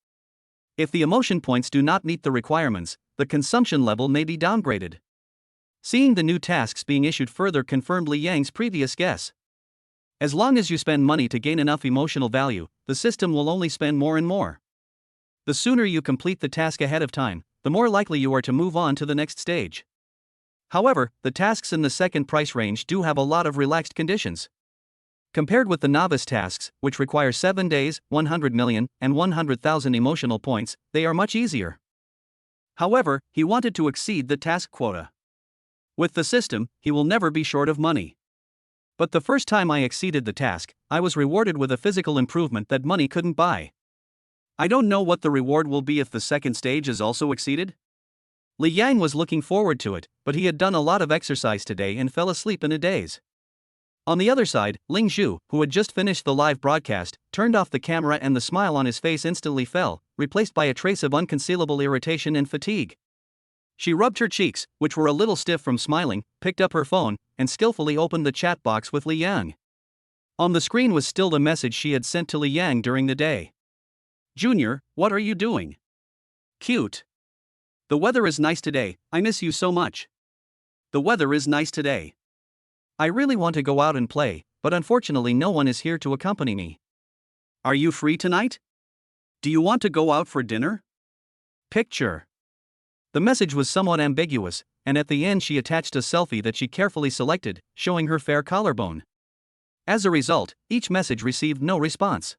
If the emotion points do not meet the requirements, the consumption level may be downgraded. Seeing the new tasks being issued further confirmed Li Yang's previous guess. As long as you spend money to gain enough emotional value, the system will only spend more and more. The sooner you complete the task ahead of time, the more likely you are to move on to the next stage. However, the tasks in the second price range do have a lot of relaxed conditions. Compared with the novice tasks, which require 7 days, 100 million, and 100,000 emotional points, they are much easier. However, he wanted to exceed the task quota. With the system, he will never be short of money. But the first time I exceeded the task, I was rewarded with a physical improvement that money couldn't buy. I don't know what the reward will be if the second stage is also exceeded. Li Yang was looking forward to it, but he had done a lot of exercise today and fell asleep in a daze. On the other side, Ling Zhu, who had just finished the live broadcast, turned off the camera and the smile on his face instantly fell, replaced by a trace of unconcealable irritation and fatigue. She rubbed her cheeks, which were a little stiff from smiling, picked up her phone, and skillfully opened the chat box with Li Yang. On the screen was still the message she had sent to Li Yang during the day. "Junior, what are you doing? Cute. The weather is nice today, I miss you so much. The weather is nice today. I really want to go out and play, but unfortunately no one is here to accompany me. Are you free tonight? Do you want to go out for dinner? Picture." The message was somewhat ambiguous, and at the end she attached a selfie that she carefully selected, showing her fair collarbone. As a result, each message received no response.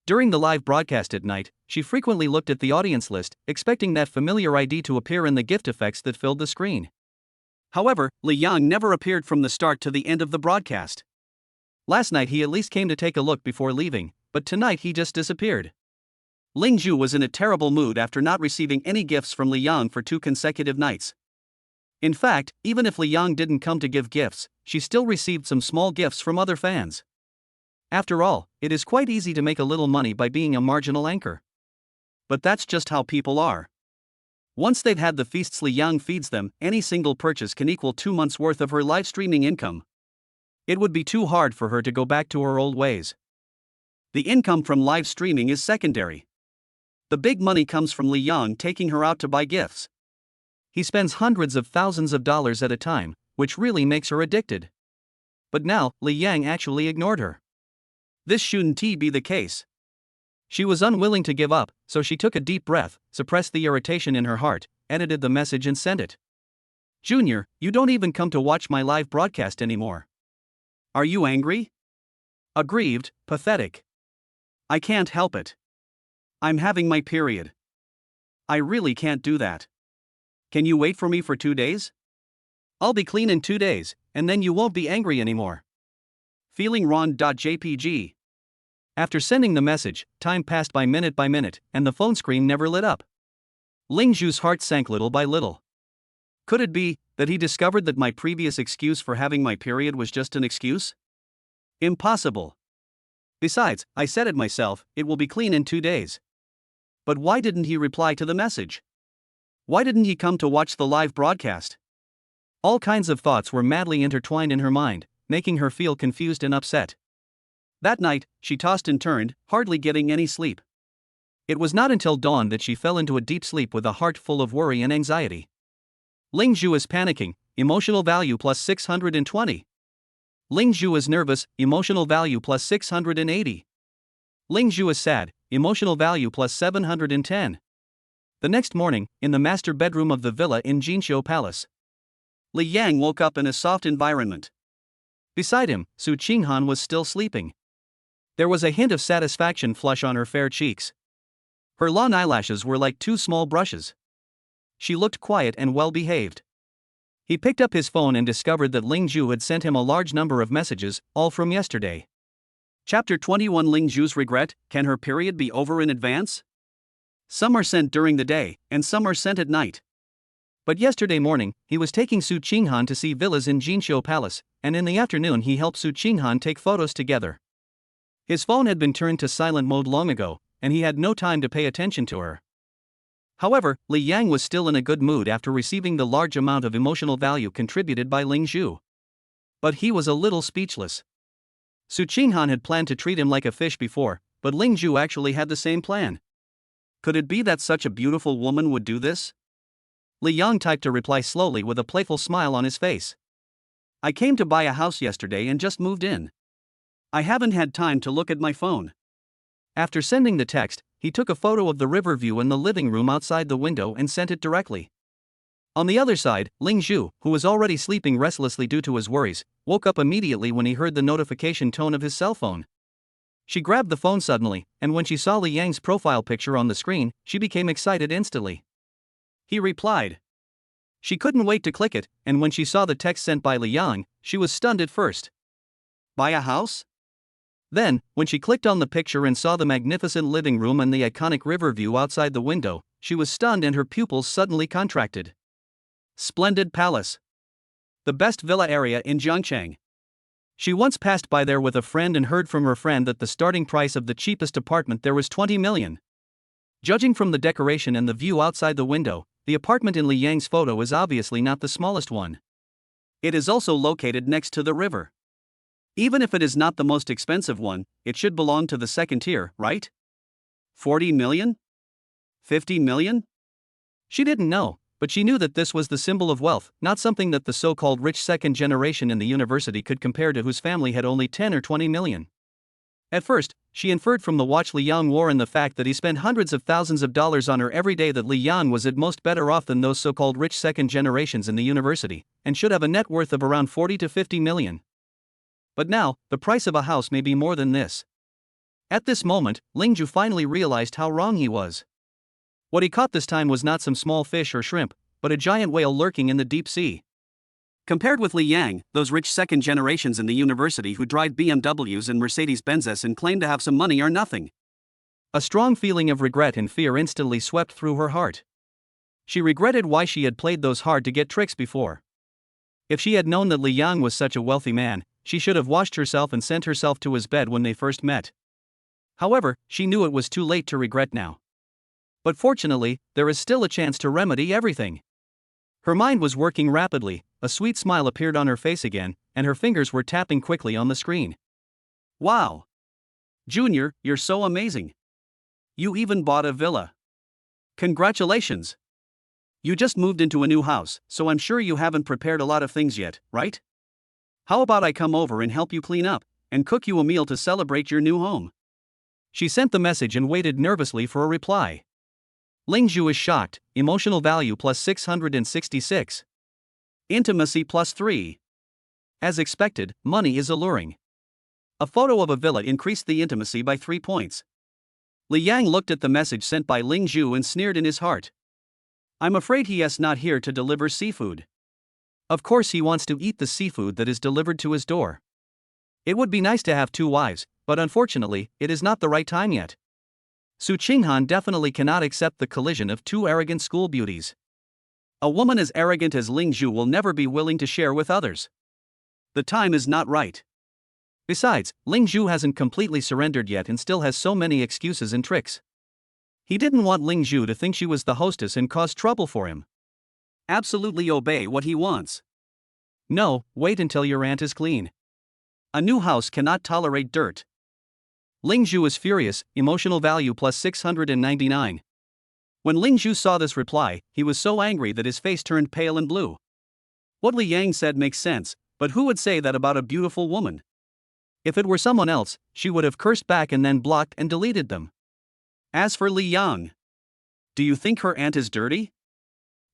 During the live broadcast at night, she frequently looked at the audience list, expecting that familiar ID to appear in the gift effects that filled the screen. However, Li Yang never appeared from the start to the end of the broadcast. Last night he at least came to take a look before leaving, but tonight he just disappeared. Ling Zhu was in a terrible mood after not receiving any gifts from Li Yang for 2 consecutive nights. In fact, even if Li Yang didn't come to give gifts, she still received some small gifts from other fans. After all, it is quite easy to make a little money by being a marginal anchor. But that's just how people are. Once they've had the feasts Li Yang feeds them, any single purchase can equal 2 months' worth of her live streaming income. It would be too hard for her to go back to her old ways. The income from live streaming is secondary. The big money comes from Li Yang taking her out to buy gifts. He spends hundreds of thousands of dollars at a time, which really makes her addicted. But now, Li Yang actually ignored her. This shouldn't be the case. She was unwilling to give up, so she took a deep breath, suppressed the irritation in her heart, edited the message and sent it. "Junior, you don't even come to watch my live broadcast anymore. Are you angry? Aggrieved, pathetic? I can't help it. I'm having my period. I really can't do that. Can you wait for me for 2 days? I'll be clean in 2 days, and then you won't be angry anymore. Feeling Ron.jpg." After sending the message, time passed by minute, and the phone screen never lit up. Ling Zhu's heart sank little by little. Could it be that he discovered that my previous excuse for having my period was just an excuse? Impossible. Besides, I said it myself, it will be clean in 2 days. But why didn't he reply to the message? Why didn't he come to watch the live broadcast? All kinds of thoughts were madly intertwined in her mind, making her feel confused and upset. That night, she tossed and turned, hardly getting any sleep. It was not until dawn that she fell into a deep sleep with a heart full of worry and anxiety. Ling Zhu is panicking, emotional value plus 620. Ling Zhu is nervous, emotional value plus 680. Ling Zhu is sad, emotional value plus 710. The next morning, in the master bedroom of the villa in Jinqiu Palace, Li Yang woke up in a soft environment. Beside him, Su Qinghan was still sleeping. There was a hint of satisfaction flush on her fair cheeks. Her long eyelashes were like 2 small brushes. She looked quiet and well-behaved. He picked up his phone and discovered that Ling Zhu had sent him a large number of messages, all from yesterday. Chapter 21 Ling Zhu's regret, can her period be over in advance? Some are sent during the day, and some are sent at night. But yesterday morning, he was taking Su Qinghan to see villas in Jinqiu Palace, and in the afternoon he helped Su Qinghan take photos together. His phone had been turned to silent mode long ago, and he had no time to pay attention to her. However, Li Yang was still in a good mood after receiving the large amount of emotional value contributed by Ling Zhu. But he was a little speechless. Su Qinghan had planned to treat him like a fish before, but Ling Zhu actually had the same plan. Could it be that such a beautiful woman would do this? Li Yang typed a reply slowly with a playful smile on his face. I came to buy a house yesterday and just moved in. I haven't had time to look at my phone. After sending the text, he took a photo of the river view in the living room outside the window and sent it directly. On the other side, Ling Zhu, who was already sleeping restlessly due to his worries, woke up immediately when he heard the notification tone of his cell phone. She grabbed the phone suddenly, and when she saw Li Yang's profile picture on the screen, she became excited instantly. He replied. She couldn't wait to click it, and when she saw the text sent by Li Yang, she was stunned at first. Buy a house? Then, when she clicked on the picture and saw the magnificent living room and the iconic river view outside the window, she was stunned and her pupils suddenly contracted. Splendid palace. The best villa area in Jiangcheng. She once passed by there with a friend and heard from her friend that the starting price of the cheapest apartment there was 20 million. Judging from the decoration and the view outside the window, the apartment in Li Yang's photo is obviously not the smallest one. It is also located next to the river. Even if it is not the most expensive one, it should belong to the second tier, right? 40 million? 50 million? She didn't know, but she knew that this was the symbol of wealth, not something that the so-called rich second generation in the university could compare to, whose family had only 10 or 20 million. At first, she inferred from the watch Li Yang wore and the fact that he spent hundreds of thousands of dollars on her every day that Li Yang was at most better off than those so-called rich second generations in the university, and should have a net worth of around 40 to 50 million. But now, the price of a house may be more than this. At this moment, Ling Zhu finally realized how wrong he was. What he caught this time was not some small fish or shrimp, but a giant whale lurking in the deep sea. Compared with Li Yang, those rich second generations in the university who drive BMWs and Mercedes-Benzes and claim to have some money are nothing. A strong feeling of regret and fear instantly swept through her heart. She regretted why she had played those hard-to-get tricks before. If she had known that Li Yang was such a wealthy man, she should have washed herself and sent herself to his bed when they first met. However, she knew it was too late to regret now. But fortunately, there is still a chance to remedy everything. Her mind was working rapidly, a sweet smile appeared on her face again, and her fingers were tapping quickly on the screen. Wow! Junior, you're so amazing. You even bought a villa. Congratulations! You just moved into a new house, so I'm sure you haven't prepared a lot of things yet, right? How about I come over and help you clean up, and cook you a meal to celebrate your new home? She sent the message and waited nervously for a reply. Ling Zhu is shocked, emotional value plus 666. Intimacy plus 3. As expected, money is alluring. A photo of a villa increased the intimacy by 3 points. Li Yang looked at the message sent by Ling Zhu and sneered in his heart. I'm afraid he is not here to deliver seafood. Of course he wants to eat the seafood that is delivered to his door. It would be nice to have 2 wives, but unfortunately, it is not the right time yet. Su Qinghan definitely cannot accept the collision of 2 arrogant school beauties. A woman as arrogant as Ling Zhu will never be willing to share with others. The time is not right. Besides, Ling Zhu hasn't completely surrendered yet and still has so many excuses and tricks. He didn't want Ling Zhu to think she was the hostess and cause trouble for him. Absolutely obey what he wants. No, wait until your aunt is clean. A new house cannot tolerate dirt. Ling Zhu is furious, emotional value plus 699. When Ling Zhu saw this reply, he was so angry that his face turned pale and blue. What Li Yang said makes sense, but who would say that about a beautiful woman? If it were someone else, she would have cursed back and then blocked and deleted them. As for Li Yang, do you think her aunt is dirty?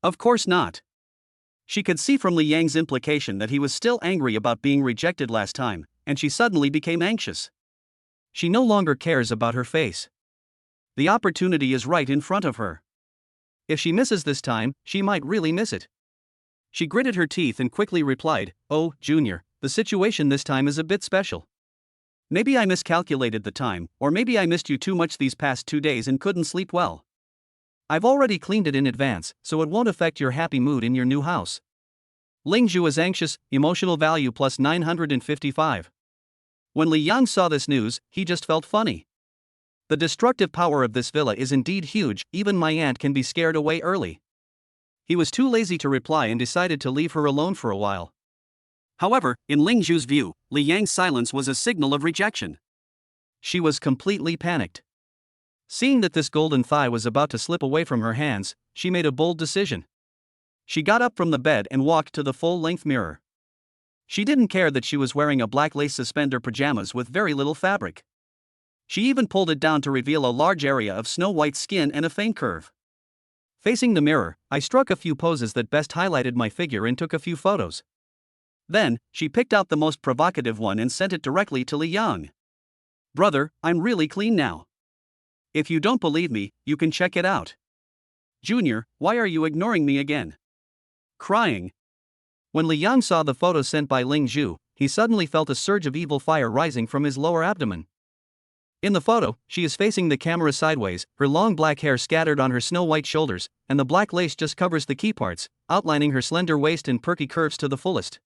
Of course not. She could see from Li Yang's implication that he was still angry about being rejected last time, and she suddenly became anxious. She no longer cares about her face. The opportunity is right in front of her. If she misses this time, she might really miss it. She gritted her teeth and quickly replied, "Oh, Junior, the situation this time is a bit special. Maybe I miscalculated the time, or maybe I missed you too much these past 2 days and couldn't sleep well. I've already cleaned it in advance, so it won't affect your happy mood in your new house." Ling Zhu is anxious, emotional value plus 955. When Li Yang saw this news, he just felt funny. The destructive power of this villa is indeed huge, even my aunt can be scared away early. He was too lazy to reply and decided to leave her alone for a while. However, in Ling Zhu's view, Li Yang's silence was a signal of rejection. She was completely panicked. Seeing that this golden thigh was about to slip away from her hands, she made a bold decision. She got up from the bed and walked to the full-length mirror. She didn't care that she was wearing a black lace suspender pajamas with very little fabric. She even pulled it down to reveal a large area of snow-white skin and a faint curve. Facing the mirror, I struck a few poses that best highlighted my figure and took a few photos. Then, she picked out the most provocative one and sent it directly to Li Yang. "Brother, I'm really clean now. If you don't believe me, you can check it out. Junior, why are you ignoring me again?" Crying. When Li Yang saw the photo sent by Ling Zhu, he suddenly felt a surge of evil fire rising from his lower abdomen. In the photo, she is facing the camera sideways, her long black hair scattered on her snow-white shoulders, and the black lace just covers the key parts, outlining her slender waist and perky curves to the fullest.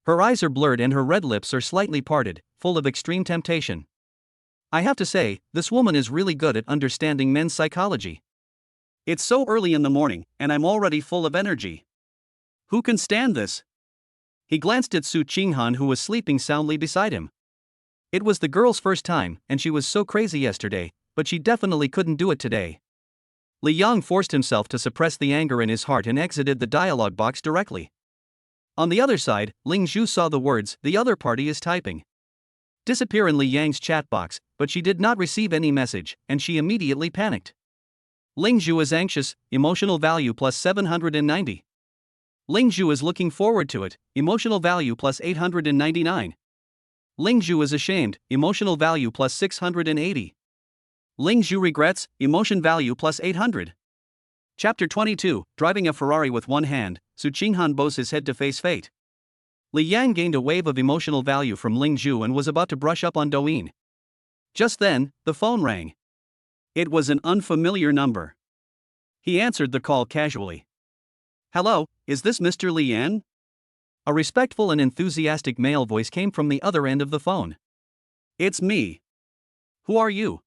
Her eyes are blurred and her red lips are slightly parted, full of extreme temptation. I have to say, this woman is really good at understanding men's psychology. It's so early in the morning, and I'm already full of energy. Who can stand this? He glanced at Su Qinghan, who was sleeping soundly beside him. It was the girl's first time, and she was so crazy yesterday, but she definitely couldn't do it today. Li Yang forced himself to suppress the anger in his heart and exited the dialogue box directly. On the other side, Ling Zhu saw the words, "The other party is typing," disappear in Li Yang's chat box, but she did not receive any message, and she immediately panicked. Ling Zhu is anxious, emotional value plus 790. Ling Zhu is looking forward to it, emotional value plus 899. Ling Zhu is ashamed, emotional value plus 680. Ling Zhu regrets, emotion value plus 800. Chapter 22, Driving a Ferrari with one hand, Su Qinghan bows his head to face fate. Li Yang gained a wave of emotional value from Ling Zhu and was about to brush up on Douyin. Just then, the phone rang. It was an unfamiliar number. He answered the call casually. "Hello, is this Mr. Li Yan?" A respectful and enthusiastic male voice came from the other end of the phone. "It's me. Who are you?"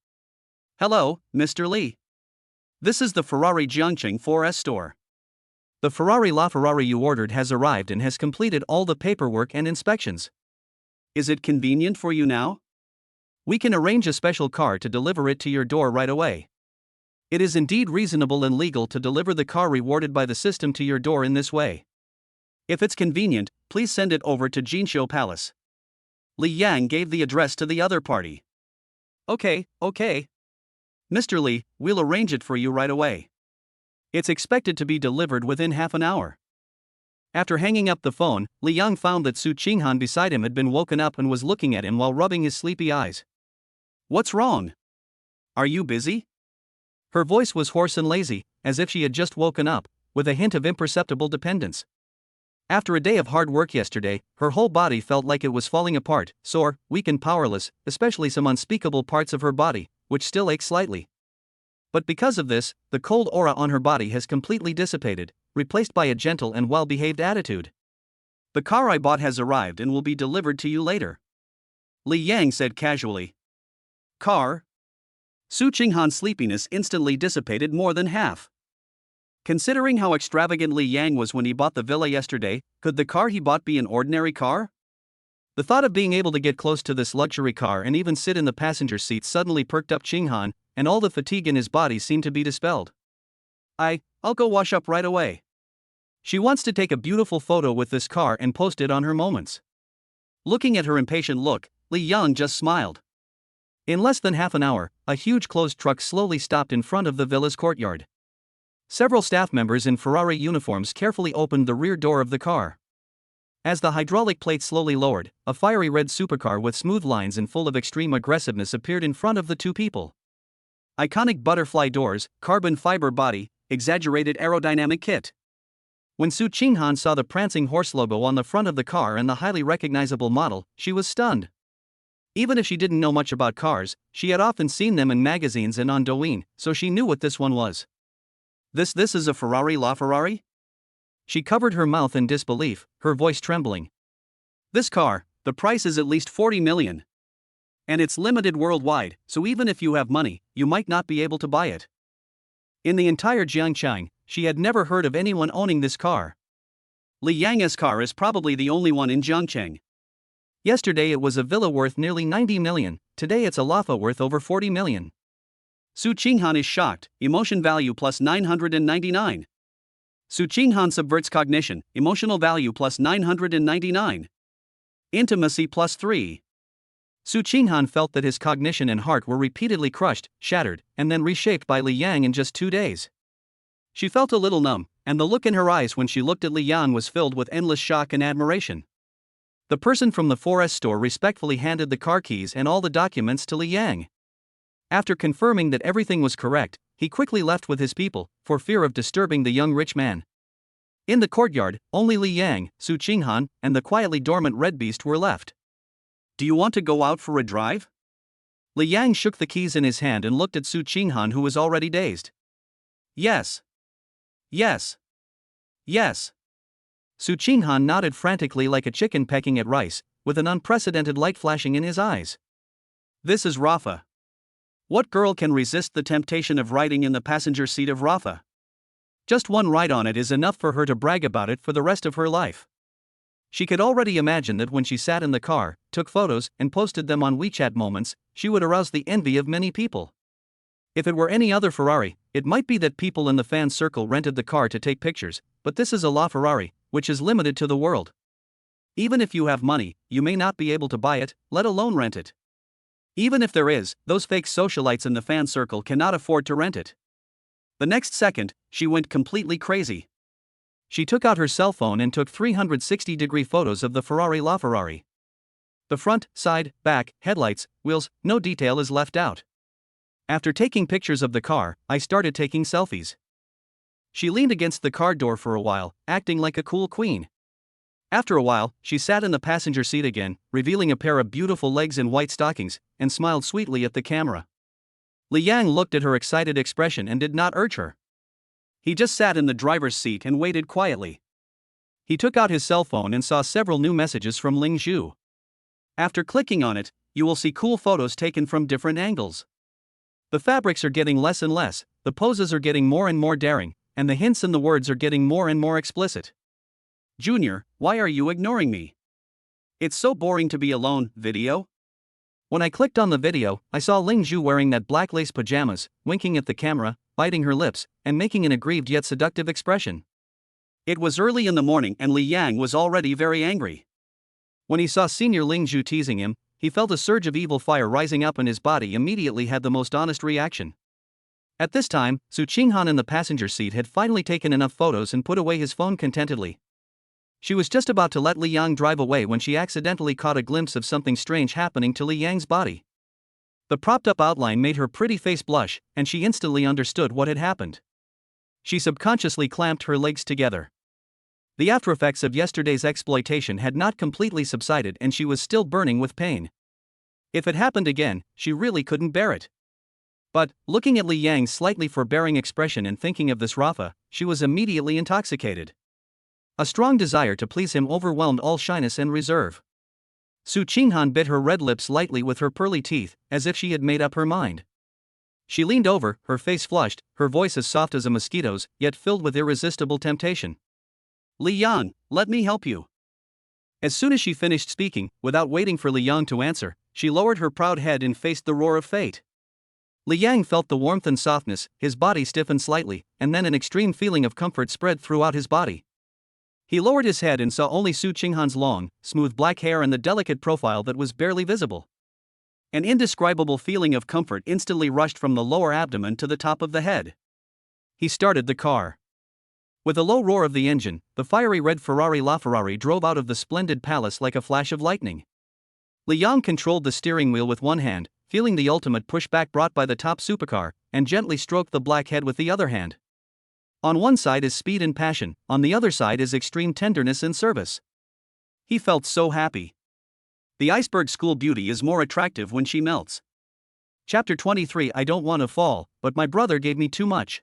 "Hello, Mr. Li. This is the Ferrari Jiangqing 4S store. The Ferrari LaFerrari you ordered has arrived and has completed all the paperwork and inspections. Is it convenient for you now? We can arrange a special car to deliver it to your door right away. It is indeed reasonable and legal to deliver the car rewarded by the system to your door in this way. If it's convenient, please send it over to Jinshou Palace." Li Yang gave the address to the other party. Okay. Mr. Li, we'll arrange it for you right away. It's expected to be delivered within half an hour." After hanging up the phone, Li Yang found that Su Qinghan beside him had been woken up and was looking at him while rubbing his sleepy eyes. "What's wrong? Are you busy?" Her voice was hoarse and lazy, as if she had just woken up, with a hint of imperceptible dependence. After a day of hard work yesterday, her whole body felt like it was falling apart, sore, weak and powerless, especially some unspeakable parts of her body, which still ache slightly. But because of this, the cold aura on her body has completely dissipated, replaced by a gentle and well-behaved attitude. "The car I bought has arrived and will be delivered to you later," Li Yang said casually. "Car?" Su Qinghan's sleepiness instantly dissipated more than half. Considering how extravagant Li Yang was when he bought the villa yesterday, could the car he bought be an ordinary car? The thought of being able to get close to this luxury car and even sit in the passenger seat suddenly perked up Qinghan, and all the fatigue in his body seemed to be dispelled. I'll go wash up right away. She wants to take a beautiful photo with this car and post it on her moments. Looking at her impatient look, Li Yang just smiled. In less than half an hour, a huge closed truck slowly stopped in front of the villa's courtyard. Several staff members in Ferrari uniforms carefully opened the rear door of the car. As the hydraulic plate slowly lowered, a fiery red supercar with smooth lines and full of extreme aggressiveness appeared in front of the two people. Iconic butterfly doors, carbon fiber body, exaggerated aerodynamic kit. When Su Qinghan saw the prancing horse logo on the front of the car and the highly recognizable model, she was stunned. Even if she didn't know much about cars, she had often seen them in magazines and on Douyin, so she knew what this one was. This is a Ferrari LaFerrari? She covered her mouth in disbelief, her voice trembling. "This car, the price is at least 40 million. And it's limited worldwide, so even if you have money, you might not be able to buy it." In the entire Jiangchang, she had never heard of anyone owning this car. Li Yang's car is probably the only one in Jiangchang. Yesterday it was a villa worth nearly 90 million, today it's a LaFa worth over 40 million. Su Qinghan is shocked, emotion value plus 999. Su Qinghan subverts cognition, emotional value plus 999. Intimacy plus 3. Su Qinghan felt that his cognition and heart were repeatedly crushed, shattered, and then reshaped by Li Yang in just 2 days. She felt a little numb, and the look in her eyes when she looked at Li Yang was filled with endless shock and admiration. The person from the 4S store respectfully handed the car keys and all the documents to Li Yang. After confirming that everything was correct, he quickly left with his people, for fear of disturbing the young rich man. In the courtyard, only Li Yang, Su Qinghan, and the quietly dormant red beast were left. "Do you want to go out for a drive?" Li Yang shook the keys in his hand and looked at Su Qinghan, who was already dazed. Yes. Yes. Yes. Su Qinghan nodded frantically like a chicken pecking at rice, with an unprecedented light flashing in his eyes. This is Rafa. What girl can resist the temptation of riding in the passenger seat of Rafa? Just one ride on it is enough for her to brag about it for the rest of her life. She could already imagine that when she sat in the car, took photos, and posted them on WeChat Moments, she would arouse the envy of many people. If it were any other Ferrari, it might be that people in the fan circle rented the car to take pictures, but this is a LaFerrari, which is limited to the world. Even if you have money, you may not be able to buy it, let alone rent it. Even if there is, those fake socialites in the fan circle cannot afford to rent it. The next second, she went completely crazy. She took out her cell phone and took 360-degree photos of the Ferrari LaFerrari. The front, side, back, headlights, wheels, no detail is left out. After taking pictures of the car, I started taking selfies. She leaned against the car door for a while, acting like a cool queen. After a while, she sat in the passenger seat again, revealing a pair of beautiful legs in white stockings, and smiled sweetly at the camera. Li Yang looked at her excited expression and did not urge her. He just sat in the driver's seat and waited quietly. He took out his cell phone and saw several new messages from Ling Zhu. After clicking on it, you will see cool photos taken from different angles. The fabrics are getting less and less, the poses are getting more and more daring, and the hints and the words are getting more and more explicit. Junior, why are you ignoring me? It's so boring to be alone. Video? When I clicked on the video, I saw Ling Zhu wearing that black lace pajamas, winking at the camera, biting her lips, and making an aggrieved yet seductive expression. It was early in the morning and Li Yang was already very angry. When he saw Senior Ling Zhu teasing him, he felt a surge of evil fire rising up in his body. Immediately had the most honest reaction. At this time, Su Qinghan in the passenger seat had finally taken enough photos and put away his phone contentedly. She was just about to let Li Yang drive away when she accidentally caught a glimpse of something strange happening to Li Yang's body. The propped-up outline made her pretty face blush, and she instantly understood what had happened. She subconsciously clamped her legs together. The aftereffects of yesterday's exploitation had not completely subsided and she was still burning with pain. If it happened again, she really couldn't bear it. But, looking at Li Yang's slightly forbearing expression and thinking of this Rafa, she was immediately intoxicated. A strong desire to please him overwhelmed all shyness and reserve. Su Qinghan bit her red lips lightly with her pearly teeth, as if she had made up her mind. She leaned over, her face flushed, her voice as soft as a mosquito's, yet filled with irresistible temptation. "Li Yang, let me help you." As soon as she finished speaking, without waiting for Li Yang to answer, she lowered her proud head and faced the roar of fate. Li Yang felt the warmth and softness, his body stiffened slightly, and then an extreme feeling of comfort spread throughout his body. He lowered his head and saw only Su Qinghan's long, smooth black hair and the delicate profile that was barely visible. An indescribable feeling of comfort instantly rushed from the lower abdomen to the top of the head. He started the car. With a low roar of the engine, the fiery red Ferrari LaFerrari drove out of the splendid palace like a flash of lightning. Li Yang controlled the steering wheel with one hand, feeling the ultimate pushback brought by the top supercar, and gently stroked the black head with the other hand. On one side is speed and passion, on the other side is extreme tenderness and service. He felt so happy. The iceberg school beauty is more attractive when she melts. Chapter 23. I don't want to fall, but my brother gave me too much.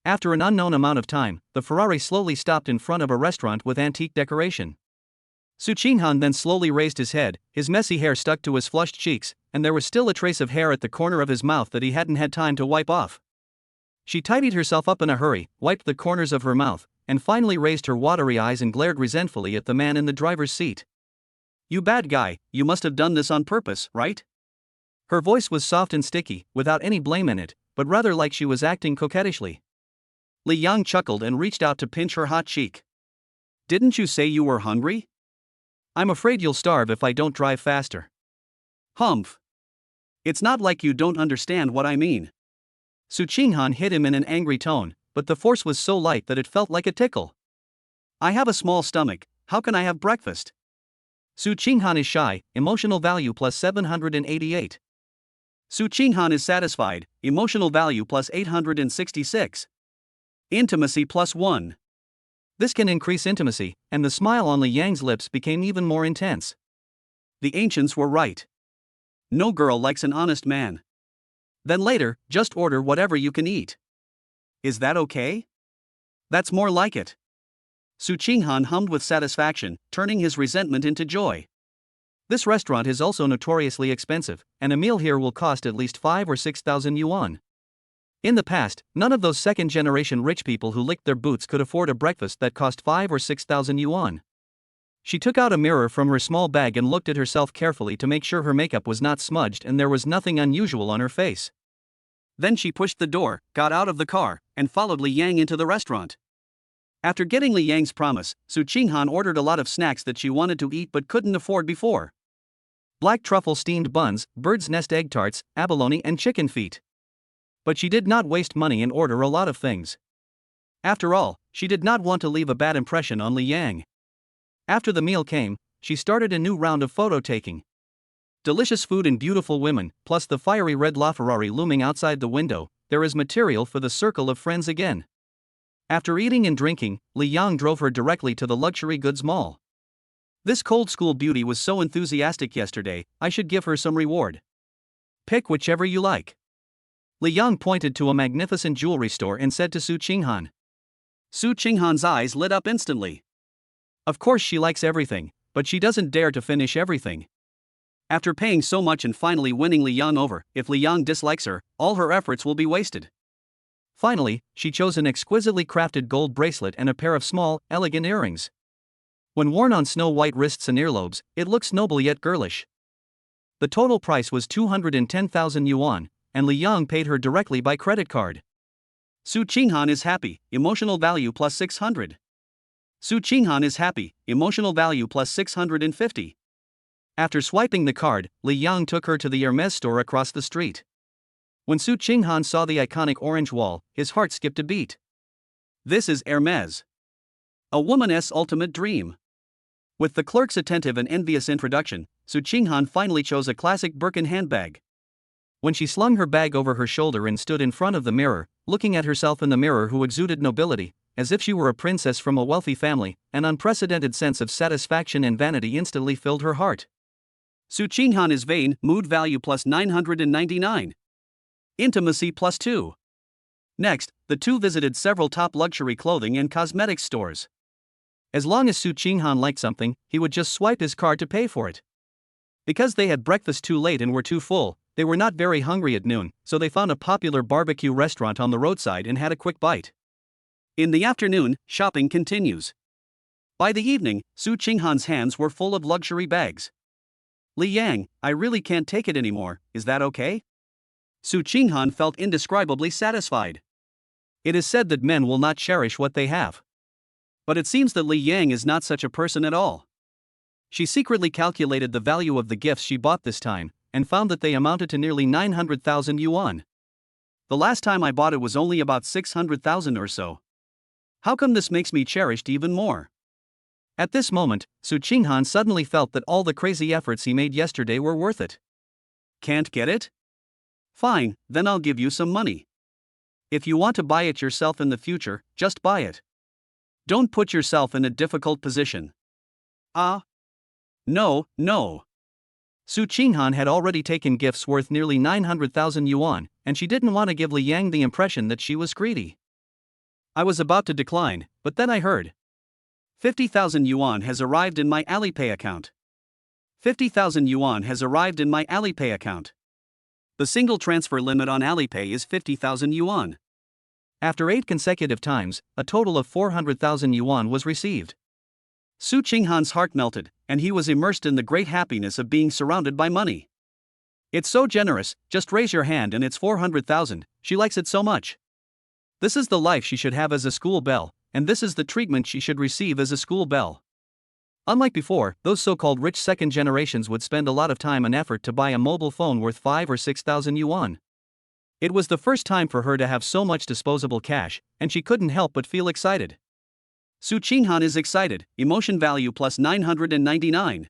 After an unknown amount of time, the Ferrari slowly stopped in front of a restaurant with antique decoration. Su Qinghan then slowly raised his head, his messy hair stuck to his flushed cheeks, and there was still a trace of hair at the corner of his mouth that he hadn't had time to wipe off. She tidied herself up in a hurry, wiped the corners of her mouth, and finally raised her watery eyes and glared resentfully at the man in the driver's seat. "You bad guy, you must have done this on purpose, right?" Her voice was soft and sticky, without any blame in it, but rather like she was acting coquettishly. Li Yang chuckled and reached out to pinch her hot cheek. "Didn't you say you were hungry? I'm afraid you'll starve if I don't drive faster." "Humph. It's not like you don't understand what I mean." Su Qinghan hit him in an angry tone, but the force was so light that it felt like a tickle. "I have a small stomach, how can I have breakfast?" Su Qinghan is shy, emotional value plus 788. Su Qinghan is satisfied, emotional value plus 866. Intimacy plus 1. This can increase intimacy, and the smile on Li Yang's lips became even more intense. The ancients were right. No girl likes an honest man. Then later, just order whatever you can eat. Is that okay? That's more like it. Su Qinghan hummed with satisfaction, turning his resentment into joy. This restaurant is also notoriously expensive, and a meal here will cost at least 5,000 or 6,000 yuan. In the past, none of those second-generation rich people who licked their boots could afford a breakfast that cost 5,000 or 6,000 yuan. She took out a mirror from her small bag and looked at herself carefully to make sure her makeup was not smudged and there was nothing unusual on her face. Then she pushed the door, got out of the car, and followed Li Yang into the restaurant. After getting Li Yang's promise, Su Qinghan ordered a lot of snacks that she wanted to eat but couldn't afford before. Black truffle steamed buns, bird's nest egg tarts, abalone and chicken feet. But she did not waste money and order a lot of things. After all, she did not want to leave a bad impression on Li Yang. After the meal came, she started a new round of photo taking. Delicious food and beautiful women, plus the fiery red LaFerrari looming outside the window, there is material for the circle of friends again. After eating and drinking, Li Yang drove her directly to the luxury goods mall. "This cold school beauty was so enthusiastic yesterday, I should give her some reward. Pick whichever you like." Li Yang pointed to a magnificent jewelry store and said to Su Qinghan. Su Qinghan's eyes lit up instantly. Of course she likes everything, but she doesn't dare to finish everything. After paying so much and finally winning Li Yang over, if Li Yang dislikes her, all her efforts will be wasted. Finally, she chose an exquisitely crafted gold bracelet and a pair of small, elegant earrings. When worn on snow-white wrists and earlobes, it looks noble yet girlish. The total price was 210,000 yuan, and Li Yang paid her directly by credit card. Su Qinghan is happy, emotional value plus 600. Su Qinghan is happy, emotional value plus 650. After swiping the card, Li Yang took her to the Hermes store across the street. When Su Qinghan saw the iconic orange wall, his heart skipped a beat. This is Hermes. A woman's ultimate dream. With the clerk's attentive and envious introduction, Su Qinghan finally chose a classic Birkin handbag. When she slung her bag over her shoulder and stood in front of the mirror, looking at herself in the mirror who exuded nobility, as if she were a princess from a wealthy family, an unprecedented sense of satisfaction and vanity instantly filled her heart. Su Qinghan is vain, mood value plus 999. Intimacy plus 2. Next, the two visited several top luxury clothing and cosmetics stores. As long as Su Qinghan liked something, he would just swipe his card to pay for it. Because they had breakfast too late and were too full, they were not very hungry at noon, so they found a popular barbecue restaurant on the roadside and had a quick bite. In the afternoon, shopping continues. By the evening, Su Qinghan's hands were full of luxury bags. Li Yang, I really can't take it anymore, is that okay? Su Qinghan felt indescribably satisfied. It is said that men will not cherish what they have. But it seems that Li Yang is not such a person at all. She secretly calculated the value of the gifts she bought this time, and found that they amounted to nearly 900,000 yuan. The last time I bought it was only about 600,000 or so. How come this makes me cherished even more? At this moment, Su Qinghan suddenly felt that all the crazy efforts he made yesterday were worth it. Can't get it? Fine, then I'll give you some money. If you want to buy it yourself in the future, just buy it. Don't put yourself in a difficult position. No. Su Qinghan had already taken gifts worth nearly 900,000 yuan, and she didn't want to give Li Yang the impression that she was greedy. I was about to decline, but then I heard. 50,000 yuan has arrived in my Alipay account. 50,000 yuan has arrived in my Alipay account. The single transfer limit on Alipay is 50,000 yuan. After 8 consecutive times, a total of 400,000 yuan was received. Su Qinghan's heart melted, and he was immersed in the great happiness of being surrounded by money. It's so generous, just raise your hand and it's 400,000, she likes it so much. This is the life she should have as a school belle, and this is the treatment she should receive as a school belle. Unlike before, those so-called rich second generations would spend a lot of time and effort to buy a mobile phone worth 5 or 6,000 yuan. It was the first time for her to have so much disposable cash, and she couldn't help but feel excited. Su Qinghan is excited, emotion value plus 999.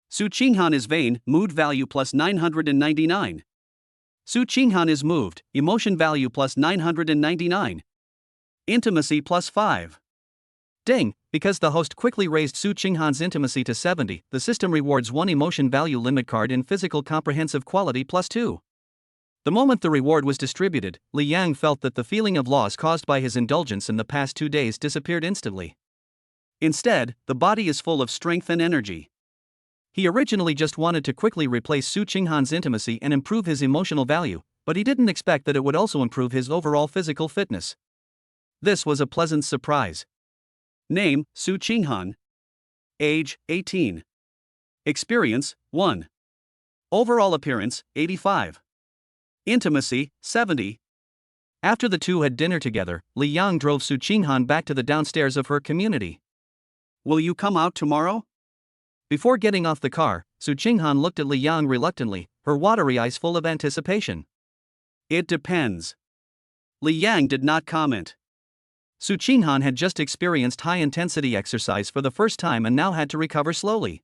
Su Qinghan is vain, mood value plus 999. Su Qinghan is moved, emotion value plus 999. Intimacy plus 5. Ding, because the host quickly raised Su Qinghan's intimacy to 70, the system rewards 1 emotion value limit card in physical comprehensive quality plus 2. The moment the reward was distributed, Li Yang felt that the feeling of loss caused by his indulgence in the past 2 days disappeared instantly. Instead, the body is full of strength and energy. He originally just wanted to quickly replace Su Qinghan's intimacy and improve his emotional value, but he didn't expect that it would also improve his overall physical fitness. This was a pleasant surprise. Name, Su Qinghan. Age, 18. Experience, 1. Overall appearance, 85. Intimacy, 70. After the two had dinner together, Li Yang drove Su Qinghan back to the downstairs of her community. Will you come out tomorrow? Before getting off the car, Su Qinghan looked at Li Yang reluctantly, her watery eyes full of anticipation. It depends. Li Yang did not comment. Su Qinghan had just experienced high-intensity exercise for the first time and now had to recover slowly.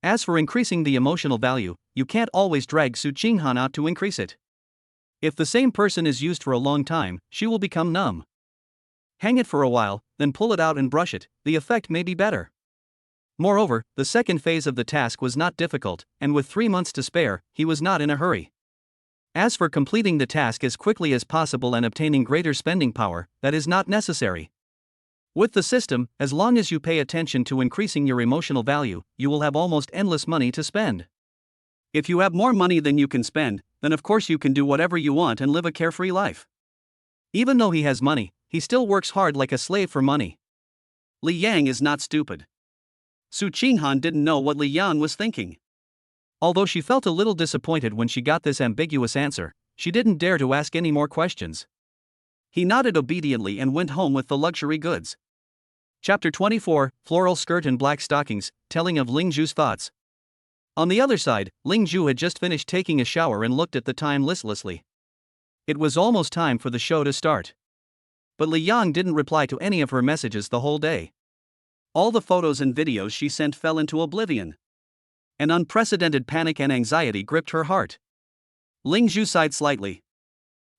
As for increasing the emotional value, you can't always drag Su Qinghan out to increase it. If the same person is used for a long time, she will become numb. Hang it for a while, then pull it out and brush it, the effect may be better. Moreover, the second phase of the task was not difficult, and with 3 months to spare, he was not in a hurry. As for completing the task as quickly as possible and obtaining greater spending power, that is not necessary. With the system, as long as you pay attention to increasing your emotional value, you will have almost endless money to spend. If you have more money than you can spend, then of course you can do whatever you want and live a carefree life. Even though he has money, he still works hard like a slave for money. Li Yang is not stupid. Su Qinghan didn't know what Li Yang was thinking. Although she felt a little disappointed when she got this ambiguous answer, she didn't dare to ask any more questions. He nodded obediently and went home with the luxury goods. Chapter 24, Floral Skirt and Black Stockings, telling of Ling Zhu's thoughts. On the other side, Ling Zhu had just finished taking a shower and looked at the time listlessly. It was almost time for the show to start. But Li Yang didn't reply to any of her messages the whole day. All the photos and videos she sent fell into oblivion. An unprecedented panic and anxiety gripped her heart. Ling Zhu sighed slightly.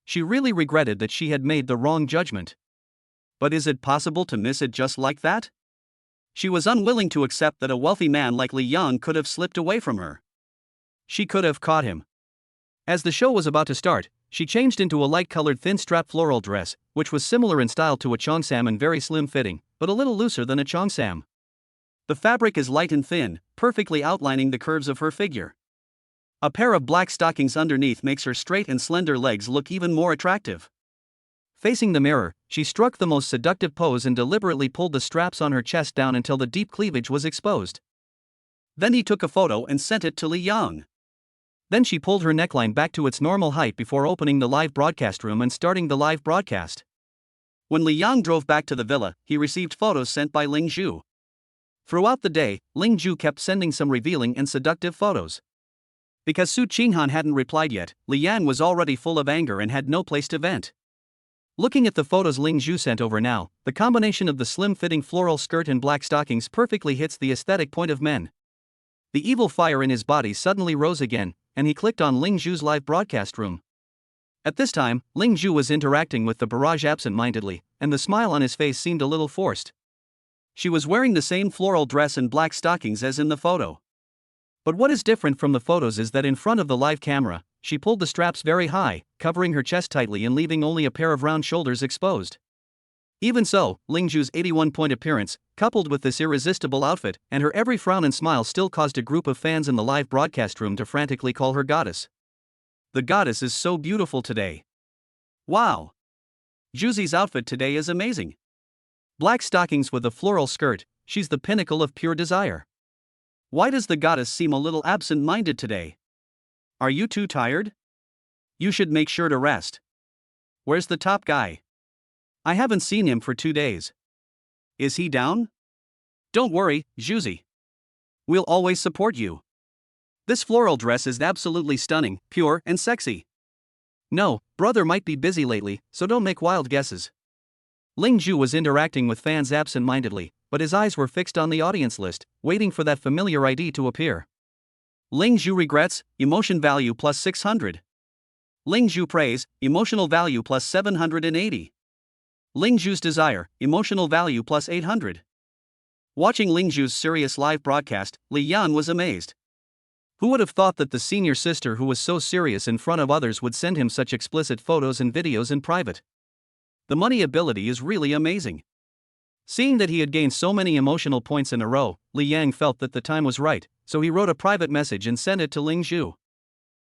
She really regretted that she had made the wrong judgment. But is it possible to miss it just like that? She was unwilling to accept that a wealthy man like Li Yang could have slipped away from her. She could have caught him. As the show was about to start, she changed into a light-colored thin-strap floral dress, which was similar in style to a cheongsam and very slim-fitting, but a little looser than a cheongsam. The fabric is light and thin, perfectly outlining the curves of her figure. A pair of black stockings underneath makes her straight and slender legs look even more attractive. Facing the mirror, she struck the most seductive pose and deliberately pulled the straps on her chest down until the deep cleavage was exposed. Then he took a photo and sent it to Li Yang. Then she pulled her neckline back to its normal height before opening the live broadcast room and starting the live broadcast. When Li Yang drove back to the villa, he received photos sent by Ling Zhu. Throughout the day, Ling Zhu kept sending some revealing and seductive photos. Because Su Qinghan hadn't replied yet, Li Yang was already full of anger and had no place to vent. Looking at the photos Ling Zhu sent over now, the combination of the slim-fitting floral skirt and black stockings perfectly hits the aesthetic point of men. The evil fire in his body suddenly rose again, and he clicked on Ling Zhu's live broadcast room. At this time, Ling Zhu was interacting with the barrage absent-mindedly, and the smile on his face seemed a little forced. She was wearing the same floral dress and black stockings as in the photo. But what is different from the photos is that in front of the live camera, she pulled the straps very high, covering her chest tightly and leaving only a pair of round shoulders exposed. Even so, Ling Zhu's 81-point appearance, coupled with this irresistible outfit, and her every frown and smile still caused a group of fans in the live broadcast room to frantically call her goddess. The goddess is so beautiful today. Wow! Zhuzi's outfit today is amazing. Black stockings with a floral skirt, she's the pinnacle of pure desire. Why does the goddess seem a little absent-minded today? Are you too tired? You should make sure to rest. Where's the top guy? I haven't seen him for 2 days. Is he down? Don't worry, Zhuzi. We'll always support you. This floral dress is absolutely stunning, pure, and sexy. No, brother might be busy lately, so don't make wild guesses. Ling Zhu was interacting with fans absent-mindedly, but his eyes were fixed on the audience list, waiting for that familiar ID to appear. Ling Zhu regrets, emotion value plus 600. Ling Zhu praise, emotional value plus 780. Ling Zhu's desire, emotional value plus 800. Watching Ling Zhu's serious live broadcast, Li Yan was amazed. Who would have thought that the senior sister who was so serious in front of others would send him such explicit photos and videos in private? The money ability is really amazing. Seeing that he had gained so many emotional points in a row, Li Yang felt that the time was right, so he wrote a private message and sent it to Ling Zhu.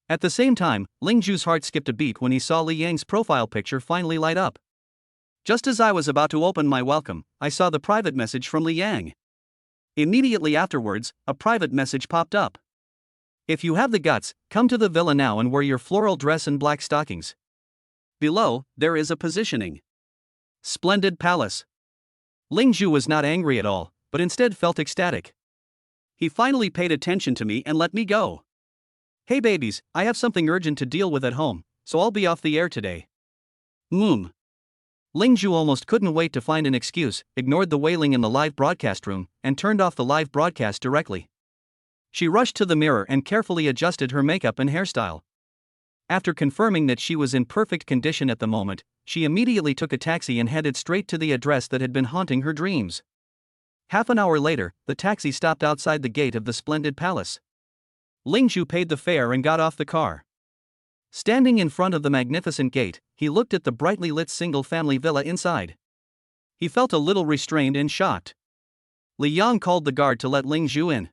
At the same time, Ling Zhu's heart skipped a beat when he saw Li Yang's profile picture finally light up. Just as I was about to open my welcome, I saw the private message from Li Yang. Immediately afterwards, a private message popped up. If you have the guts, come to the villa now and wear your floral dress and black stockings. Below, there is a positioning. Splendid palace. Ling Zhu was not angry at all, but instead felt ecstatic. He finally paid attention to me and let me go. Hey babies, I have something urgent to deal with at home, so I'll be off the air today. Ling Zhu almost couldn't wait to find an excuse, ignored the wailing in the live broadcast room, and turned off the live broadcast directly. She rushed to the mirror and carefully adjusted her makeup and hairstyle. After confirming that she was in perfect condition at the moment, she immediately took a taxi and headed straight to the address that had been haunting her dreams. Half an hour later, the taxi stopped outside the gate of the splendid palace. Ling Zhu paid the fare and got off the car. Standing in front of the magnificent gate, he looked at the brightly lit single-family villa inside. He felt a little restrained and shocked. Li Yang called the guard to let Ling Zhu in.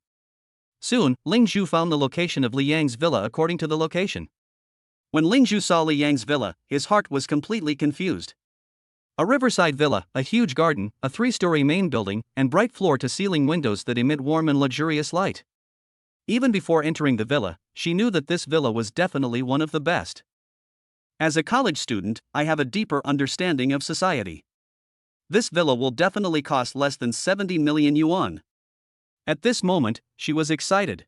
Soon, Ling Zhu found the location of Li Yang's villa according to the location. When Ling Zhu saw Li Yang's villa, his heart was completely confused. A riverside villa, a huge garden, a 3-story main building, and bright floor-to-ceiling windows that emit warm and luxurious light. Even before entering the villa, she knew that this villa was definitely one of the best. As a college student, I have a deeper understanding of society. This villa will definitely cost less than 70 million yuan. At this moment, she was excited.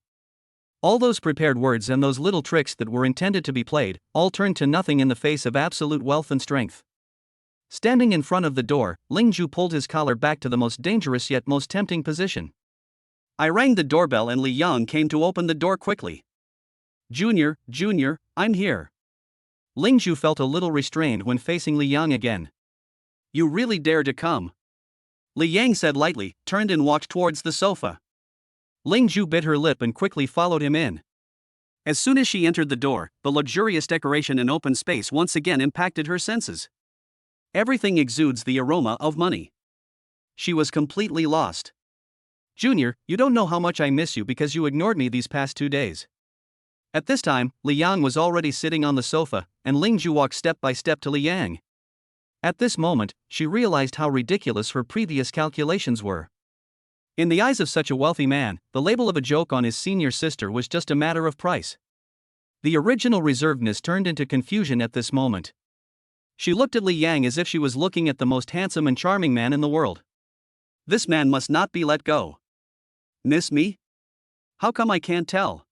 All those prepared words and those little tricks that were intended to be played, all turned to nothing in the face of absolute wealth and strength. Standing in front of the door, Ling Zhu pulled his collar back to the most dangerous yet most tempting position. I rang the doorbell and Li Yang came to open the door quickly. Junior, I'm here. Ling Zhu felt a little restrained when facing Li Yang again. You really dare to come? Li Yang said lightly, turned and walked towards the sofa. Ling Zhu bit her lip and quickly followed him in. As soon as she entered the door, the luxurious decoration and open space once again impacted her senses. Everything exudes the aroma of money. She was completely lost. Junior, you don't know how much I miss you because you ignored me these past 2 days. At this time, Li Yang was already sitting on the sofa, and Ling Ju walked step by step to Li Yang. At this moment, she realized how ridiculous her previous calculations were. In the eyes of such a wealthy man, the label of a joke on his senior sister was just a matter of price. The original reservedness turned into confusion at this moment. She looked at Li Yang as if she was looking at the most handsome and charming man in the world. This man must not be let go. Miss me? How come I can't tell?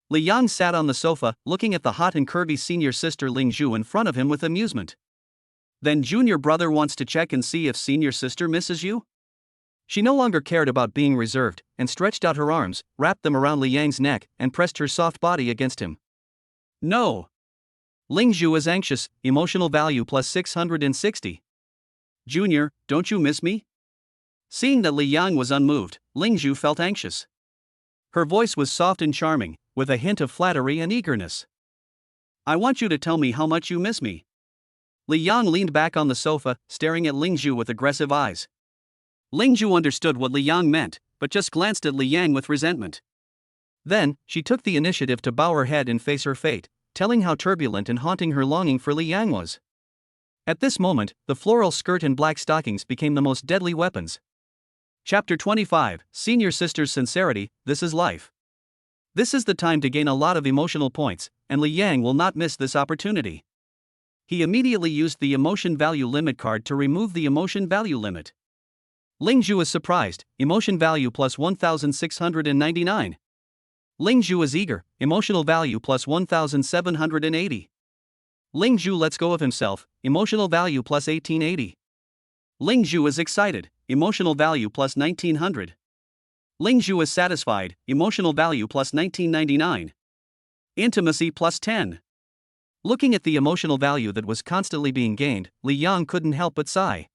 Li Yang sat on the sofa, looking at the hot and curvy senior sister Ling Ju in front of him with amusement. Then junior brother wants to check and see if senior sister misses you? She no longer cared about being reserved, and stretched out her arms, wrapped them around Li Yang's neck, and pressed her soft body against him. No. Ling Ju is anxious, emotional value plus 660. Junior, don't you miss me? Seeing that Li Yang was unmoved, Ling Ju felt anxious. Her voice was soft and charming, with a hint of flattery and eagerness. I want you to tell me how much you miss me. Li Yang leaned back on the sofa, staring at Ling Ju with aggressive eyes. Ling Ju understood what Li Yang meant, but just glanced at Li Yang with resentment. Then, she took the initiative to bow her head and face her fate, telling how turbulent and haunting her longing for Li Yang was. At this moment, the floral skirt and black stockings became the most deadly weapons. Chapter 25, Senior Sister's Sincerity, This is Life. This is the time to gain a lot of emotional points, and Li Yang will not miss this opportunity. He immediately used the Emotion Value Limit card to remove the Emotion Value Limit. Ling Ju is surprised, emotion value plus 1,699. Ling Ju is eager, emotional value plus 1,780. Ling Ju lets go of himself, emotional value plus 1880. Ling Ju is excited, emotional value plus 1900. Ling Ju is satisfied, emotional value plus 1999. Intimacy plus 10. Looking at the emotional value that was constantly being gained, Li Yang couldn't help but sigh.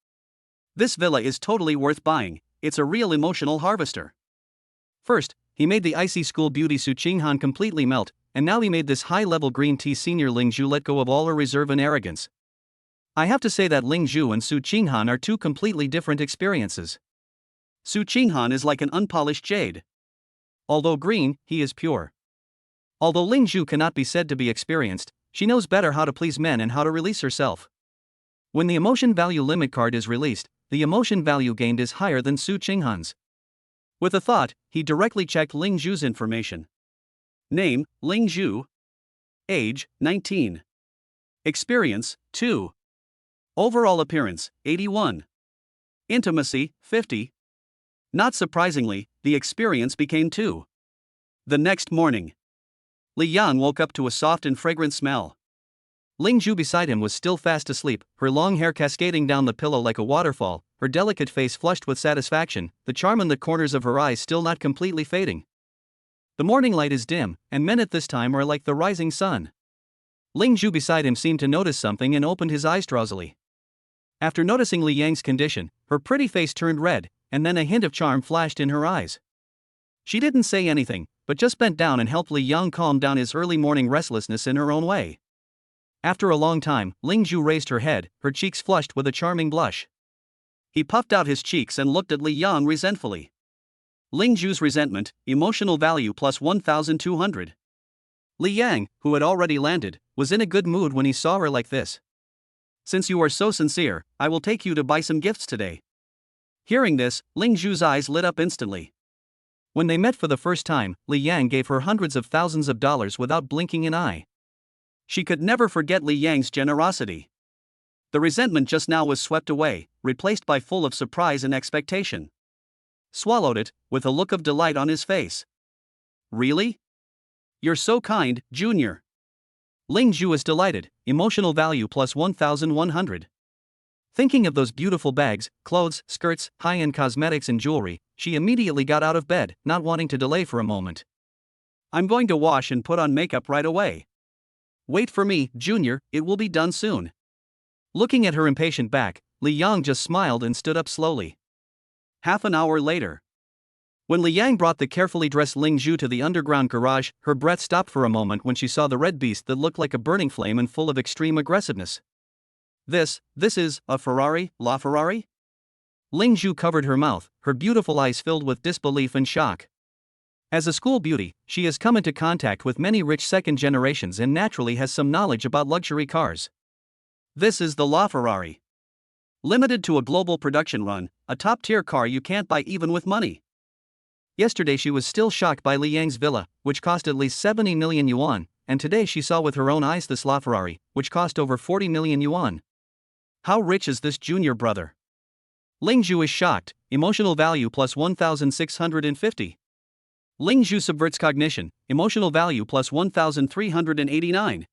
This villa is totally worth buying, it's a real emotional harvester. First, he made the icy school beauty Su Qinghan completely melt, and now he made this high-level green tea senior Ling Ju let go of all her reserve and arrogance. I have to say that Ling Ju and Su Qinghan are two completely different experiences. Su Qinghan is like an unpolished jade. Although green, he is pure. Although Ling Ju cannot be said to be experienced, she knows better how to please men and how to release herself. When the emotion value limit card is released, the emotion value gained is higher than Su Qinghan's. With a thought, he directly checked Ling Ju's information. Name, Ling Ju. Age, 19. Experience, 2. Overall appearance, 81. Intimacy, 50. Not surprisingly, the experience became 2. The next morning, Li Yang woke up to a soft and fragrant smell. Ling Ju beside him was still fast asleep, her long hair cascading down the pillow like a waterfall, her delicate face flushed with satisfaction, the charm in the corners of her eyes still not completely fading. The morning light is dim, and men at this time are like the rising sun. Ling Ju beside him seemed to notice something and opened his eyes drowsily. After noticing Li Yang's condition, her pretty face turned red, and then a hint of charm flashed in her eyes. She didn't say anything, but just bent down and helped Li Yang calm down his early morning restlessness in her own way. After a long time, Ling Ju raised her head, her cheeks flushed with a charming blush. He puffed out his cheeks and looked at Li Yang resentfully. Ling Ju's resentment, emotional value plus 1,200. Li Yang, who had already landed, was in a good mood when he saw her like this. Since you are so sincere, I will take you to buy some gifts today. Hearing this, Ling Ju's eyes lit up instantly. When they met for the first time, Li Yang gave her hundreds of thousands of dollars without blinking an eye. She could never forget Li Yang's generosity. The resentment just now was swept away, replaced by full of surprise and expectation. Swallowed it, with a look of delight on his face. Really? You're so kind, Junior. Ling Ju is delighted, emotional value plus 1,100. Thinking of those beautiful bags, clothes, skirts, high-end cosmetics and jewelry, she immediately got out of bed, not wanting to delay for a moment. I'm going to wash and put on makeup right away. Wait for me, Junior, it will be done soon. Looking at her impatient back, Li Yang just smiled and stood up slowly. Half an hour later. When Li Yang brought the carefully dressed Ling Zhu to the underground garage, her breath stopped for a moment when she saw the red beast that looked like a burning flame and full of extreme aggressiveness. This is a Ferrari, La Ferrari? Ling Zhu covered her mouth, her beautiful eyes filled with disbelief and shock. As a school beauty, she has come into contact with many rich second generations and naturally has some knowledge about luxury cars. This is the La Ferrari. Limited to a global production run, a top-tier car you can't buy even with money. Yesterday she was still shocked by Li Yang's villa, which cost at least 70 million yuan, and today she saw with her own eyes this La Ferrari, which cost over 40 million yuan. How rich is this junior brother? Ling Zhu is shocked, emotional value plus 1,650. Ling Zhu subverts cognition, emotional value plus 1,389.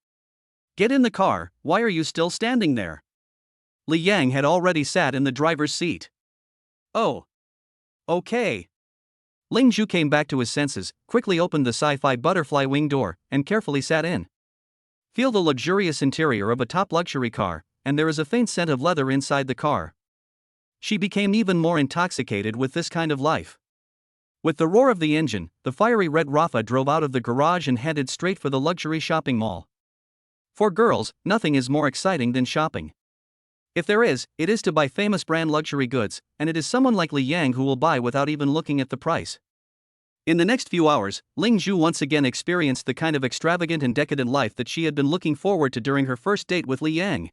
Get in the car, why are you still standing there? Li Yang had already sat in the driver's seat. Oh. Okay. Ling Zhu came back to his senses, quickly opened the sci-fi butterfly wing door, and carefully sat in. Feel the luxurious interior of a top luxury car, and there is a faint scent of leather inside the car. She became even more intoxicated with this kind of life. With the roar of the engine, the fiery red Rafa drove out of the garage and headed straight for the luxury shopping mall. For girls, nothing is more exciting than shopping. If there is, it is to buy famous brand luxury goods, and it is someone like Li Yang who will buy without even looking at the price. In the next few hours, Ling Zhu once again experienced the kind of extravagant and decadent life that she had been looking forward to during her first date with Li Yang.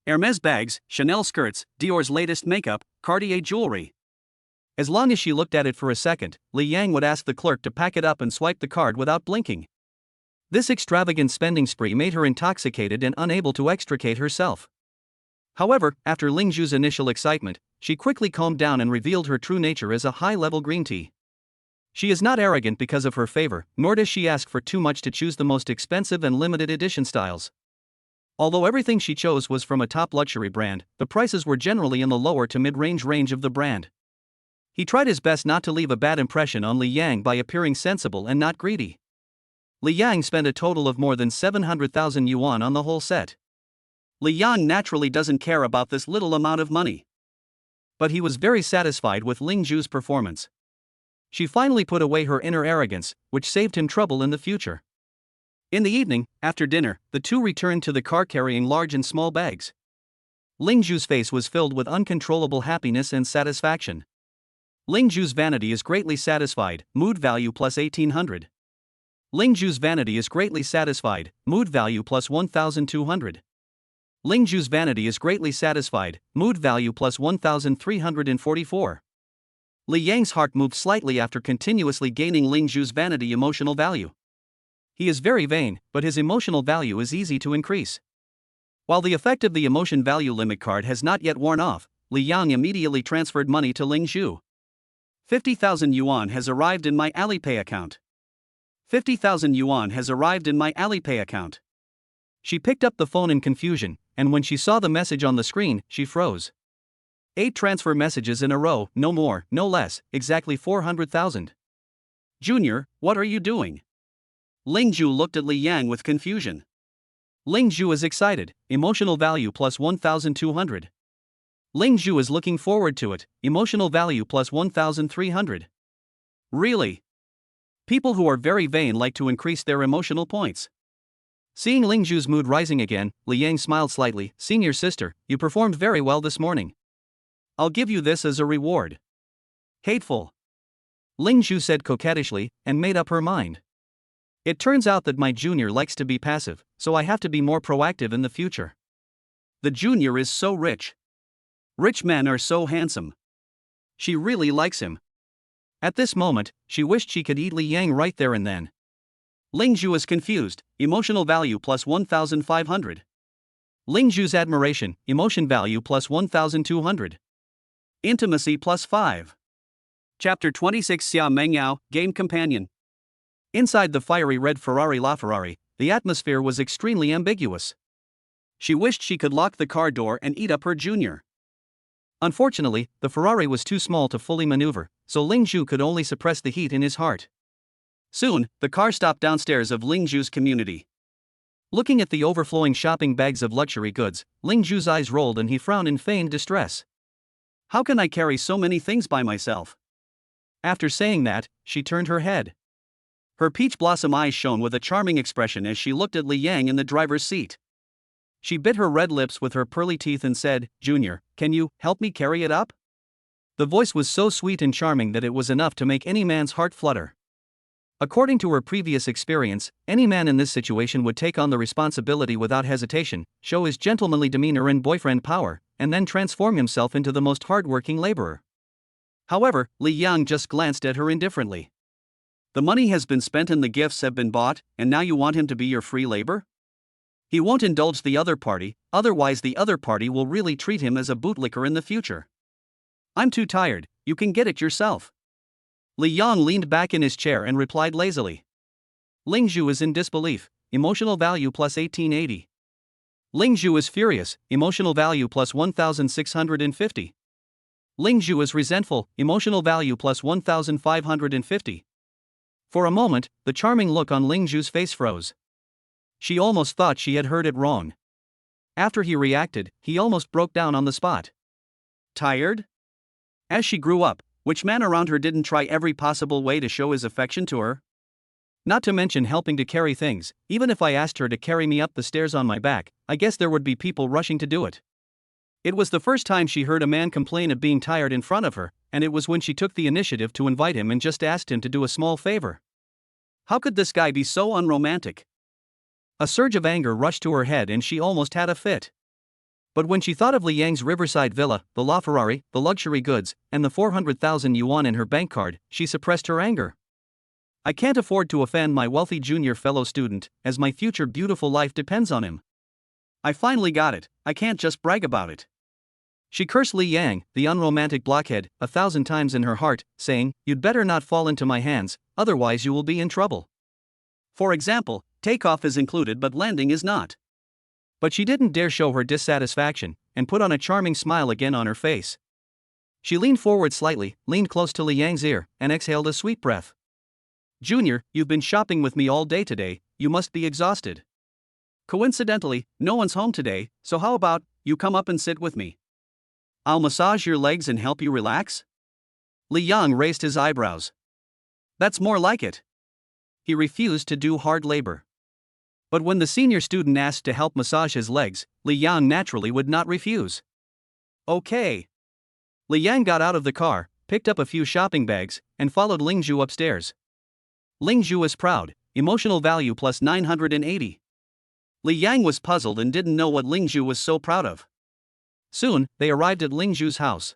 Hermes bags, Chanel skirts, Dior's latest makeup, Cartier jewelry. As long as she looked at it for a second, Li Yang would ask the clerk to pack it up and swipe the card without blinking. This extravagant spending spree made her intoxicated and unable to extricate herself. However, after Ling Zhu's initial excitement, she quickly calmed down and revealed her true nature as a high-level green tea. She is not arrogant because of her favor, nor does she ask for too much to choose the most expensive and limited edition styles. Although everything she chose was from a top luxury brand, the prices were generally in the lower to mid-range range of the brand. He tried his best not to leave a bad impression on Li Yang by appearing sensible and not greedy. Li Yang spent a total of more than 700,000 yuan on the whole set. Li Yang naturally doesn't care about this little amount of money. But he was very satisfied with Ling Zhu's performance. She finally put away her inner arrogance, which saved him trouble in the future. In the evening, after dinner, the two returned to the car carrying large and small bags. Ling Zhu's face was filled with uncontrollable happiness and satisfaction. Ling Zhu's vanity is greatly satisfied, mood value plus 1800. Ling Zhu's vanity is greatly satisfied, mood value plus 1200. Ling Zhu's vanity is greatly satisfied, mood value plus 1344. Li Yang's heart moved slightly after continuously gaining Ling Zhu's vanity emotional value. He is very vain, but his emotional value is easy to increase. While the effect of the emotion value limit card has not yet worn off, Li Yang immediately transferred money to Ling Zhu. 50,000 yuan has arrived in my Alipay account. 50,000 yuan has arrived in my Alipay account. She picked up the phone in confusion, and when she saw the message on the screen, she froze. 8 transfer messages in a row, no more, no less, exactly 400,000. Junior, what are you doing? Ling Zhu looked at Li Yang with confusion. Ling Zhu is excited, emotional value plus 1,200. Ling Zhu is looking forward to it, emotional value plus 1,300. Really? People who are very vain like to increase their emotional points. Seeing Ling Zhu's mood rising again, Li Yang smiled slightly. Senior sister, you performed very well this morning. I'll give you this as a reward. Hateful. Ling Zhu said coquettishly, and made up her mind. It turns out that my junior likes to be passive, so I have to be more proactive in the future. The junior is so rich. Rich men are so handsome. She really likes him. At this moment, she wished she could eat Li Yang right there and then. Ling Zhu is confused, emotional value plus 1,500. Ling Zhu's admiration, emotion value plus 1,200. Intimacy plus 5. Chapter 26 Xia Mengyao, Game Companion. Inside the fiery red Ferrari La Ferrari, the atmosphere was extremely ambiguous. She wished she could lock the car door and eat up her junior. Unfortunately, the Ferrari was too small to fully maneuver, so Ling Zhu could only suppress the heat in his heart. Soon, the car stopped downstairs of Ling Zhu's community. Looking at the overflowing shopping bags of luxury goods, Ling Zhu's eyes rolled and he frowned in feigned distress. How can I carry so many things by myself? After saying that, she turned her head. Her peach blossom eyes shone with a charming expression as she looked at Li Yang in the driver's seat. She bit her red lips with her pearly teeth and said, "Junior, can you help me carry it up?" The voice was so sweet and charming that it was enough to make any man's heart flutter. According to her previous experience, any man in this situation would take on the responsibility without hesitation, show his gentlemanly demeanor and boyfriend power, and then transform himself into the most hard-working laborer. However, Li Yang just glanced at her indifferently. The money has been spent and the gifts have been bought, and now you want him to be your free labor? He won't indulge the other party, otherwise the other party will really treat him as a bootlicker in the future. I'm too tired, you can get it yourself. Li Yang leaned back in his chair and replied lazily. Ling Zhu is in disbelief, emotional value plus 1880. Ling Zhu is furious, emotional value plus 1650. Ling Zhu is resentful, emotional value plus 1550. For a moment, the charming look on Ling Zhu's face froze. She almost thought she had heard it wrong. After he reacted, he almost broke down on the spot. Tired? As she grew up, which man around her didn't try every possible way to show his affection to her? Not to mention helping to carry things. Even if I asked her to carry me up the stairs on my back, I guess there would be people rushing to do it. It was the first time she heard a man complain of being tired in front of her, and it was when she took the initiative to invite him and just asked him to do a small favor. How could this guy be so unromantic? A surge of anger rushed to her head and she almost had a fit. But when she thought of Li Yang's riverside villa, the LaFerrari, the luxury goods, and the 400,000 yuan in her bank card, she suppressed her anger. I can't afford to offend my wealthy junior fellow student, as my future beautiful life depends on him. I finally got it, I can't just brag about it. She cursed Li Yang, the unromantic blockhead, 1,000 times in her heart, saying, "You'd better not fall into my hands, otherwise you will be in trouble." For example, takeoff is included but landing is not. But she didn't dare show her dissatisfaction, and put on a charming smile again on her face. She leaned forward slightly, leaned close to Li Yang's ear, and exhaled a sweet breath. "Junior, you've been shopping with me all day today, you must be exhausted. Coincidentally, no one's home today, so how about you come up and sit with me? I'll massage your legs and help you relax?" Li Yang raised his eyebrows. "That's more like it." He refused to do hard labor. But when the senior student asked to help massage his legs, Li Yang naturally would not refuse. Okay. Li Yang got out of the car, picked up a few shopping bags, and followed Ling Zhu upstairs. Ling Zhu is proud, emotional value plus 980. Li Yang was puzzled and didn't know what Ling Zhu was so proud of. Soon, they arrived at Ling Zhu's house.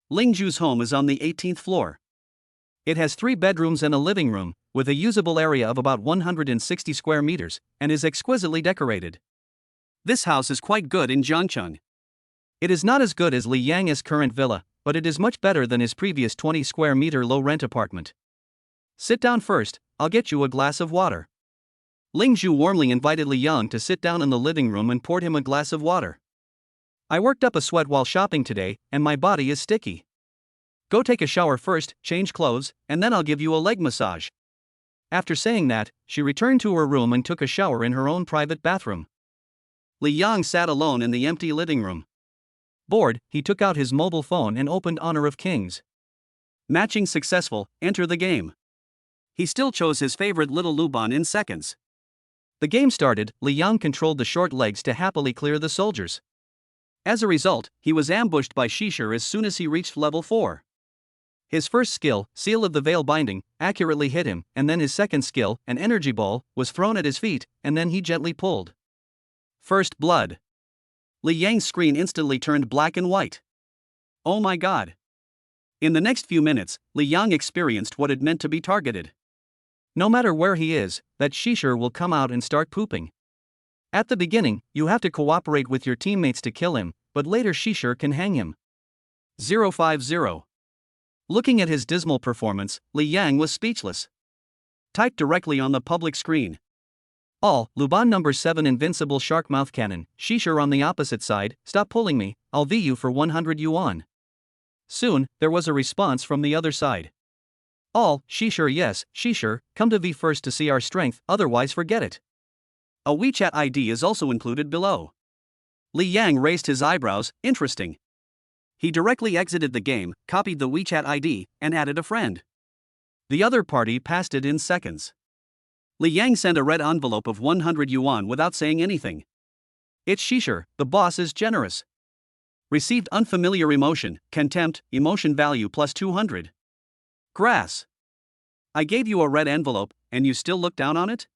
Ling Zhu's home is on the 18th floor. It has 3 bedrooms and a living room, with a usable area of about 160 square meters, and is exquisitely decorated. This house is quite good in Jiangcheng. It is not as good as Li Yang's current villa, but it is much better than his previous 20 square meter low-rent apartment. Sit down first, I'll get you a glass of water. Ling Zhu warmly invited Li Yang to sit down in the living room and poured him a glass of water. I worked up a sweat while shopping today, and my body is sticky. Go take a shower first, change clothes, and then I'll give you a leg massage. After saying that, she returned to her room and took a shower in her own private bathroom. Li Yang sat alone in the empty living room. Bored, he took out his mobile phone and opened Honor of Kings. Matching successful, enter the game. He still chose his favorite little Luban in seconds. The game started, Li Yang controlled the short legs to happily clear the soldiers. As a result, he was ambushed by Shishir as soon as he reached level 4. His first skill, Seal of the Veil Binding, accurately hit him, and then his second skill, an energy ball, was thrown at his feet, and then he gently pulled. First blood. Li Yang's screen instantly turned black and white. Oh my god. In the next few minutes, Li Yang experienced what it meant to be targeted. No matter where he is, that Shishir will come out and start pooping. At the beginning, you have to cooperate with your teammates to kill him, but later Shishir can hang him. 050. Looking at his dismal performance, Li Yang was speechless. Typed directly on the public screen. All, Luban number 7 invincible shark mouth cannon, Shishir on the opposite side, stop pulling me, I'll V you for 100 yuan. Soon, there was a response from the other side. All, Shishir yes, Shishir, come to V first to see our strength, otherwise forget it. A WeChat ID is also included below. Li Yang raised his eyebrows, interesting. He directly exited the game, copied the WeChat ID, and added a friend. The other party passed it in seconds. Li Yang sent a red envelope of 100 yuan without saying anything. It's Shisher, the boss is generous. Received unfamiliar emotion, contempt, emotion value plus 200. Grass. I gave you a red envelope, and you still look down on it?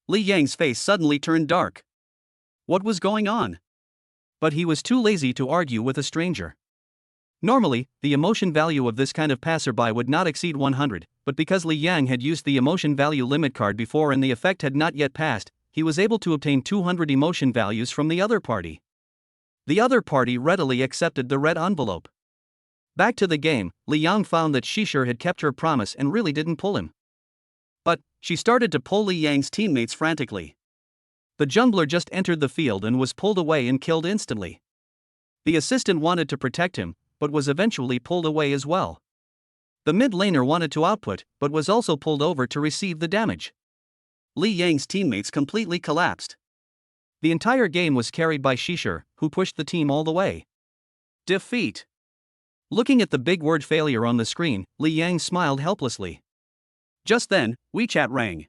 Li Yang's face suddenly turned dark. What was going on? But he was too lazy to argue with a stranger. Normally, the emotion value of this kind of passerby would not exceed 100, but because Li Yang had used the emotion value limit card before and the effect had not yet passed, he was able to obtain 200 emotion values from the other party. The other party readily accepted the red envelope. Back to the game, Li Yang found that Shisher had kept her promise and really didn't pull him. But she started to pull Li Yang's teammates frantically. The jungler just entered the field and was pulled away and killed instantly. The assistant wanted to protect him, but was eventually pulled away as well. The mid laner wanted to output, but was also pulled over to receive the damage. Li Yang's teammates completely collapsed. The entire game was carried by Shisher, who pushed the team all the way. Defeat. Looking at the big word failure on the screen, Li Yang smiled helplessly. Just then, WeChat rang.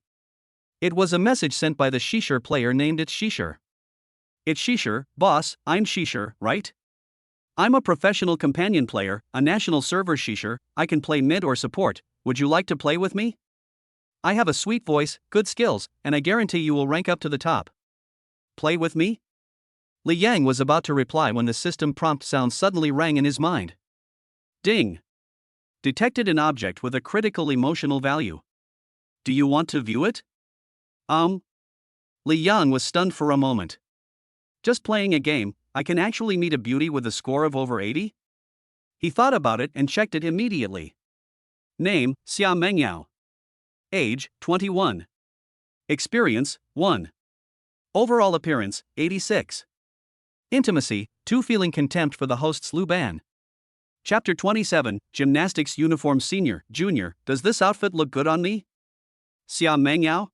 It was a message sent by the Shisher player named It's Shisher. It's Shisher, boss, I'm Shisher, right? I'm a professional companion player, a national server Shisher, I can play mid or support, would you like to play with me? I have a sweet voice, good skills, and I guarantee you will rank up to the top. Play with me? Li Yang was about to reply when the system prompt sound suddenly rang in his mind. Ding! Detected an object with a critical emotional value. Do you want to view it? Li Yang was stunned for a moment. Just playing a game, I can actually meet a beauty with a score of over 80? He thought about it and checked it immediately. Name, Xia Mengyao. Age, 21. Experience, 1. Overall appearance, 86. Intimacy, 2. Feeling contempt for the hosts Lu Ban. Chapter 27, Gymnastics Uniform Senior, Junior, does this outfit look good on me? Xia Mengyao?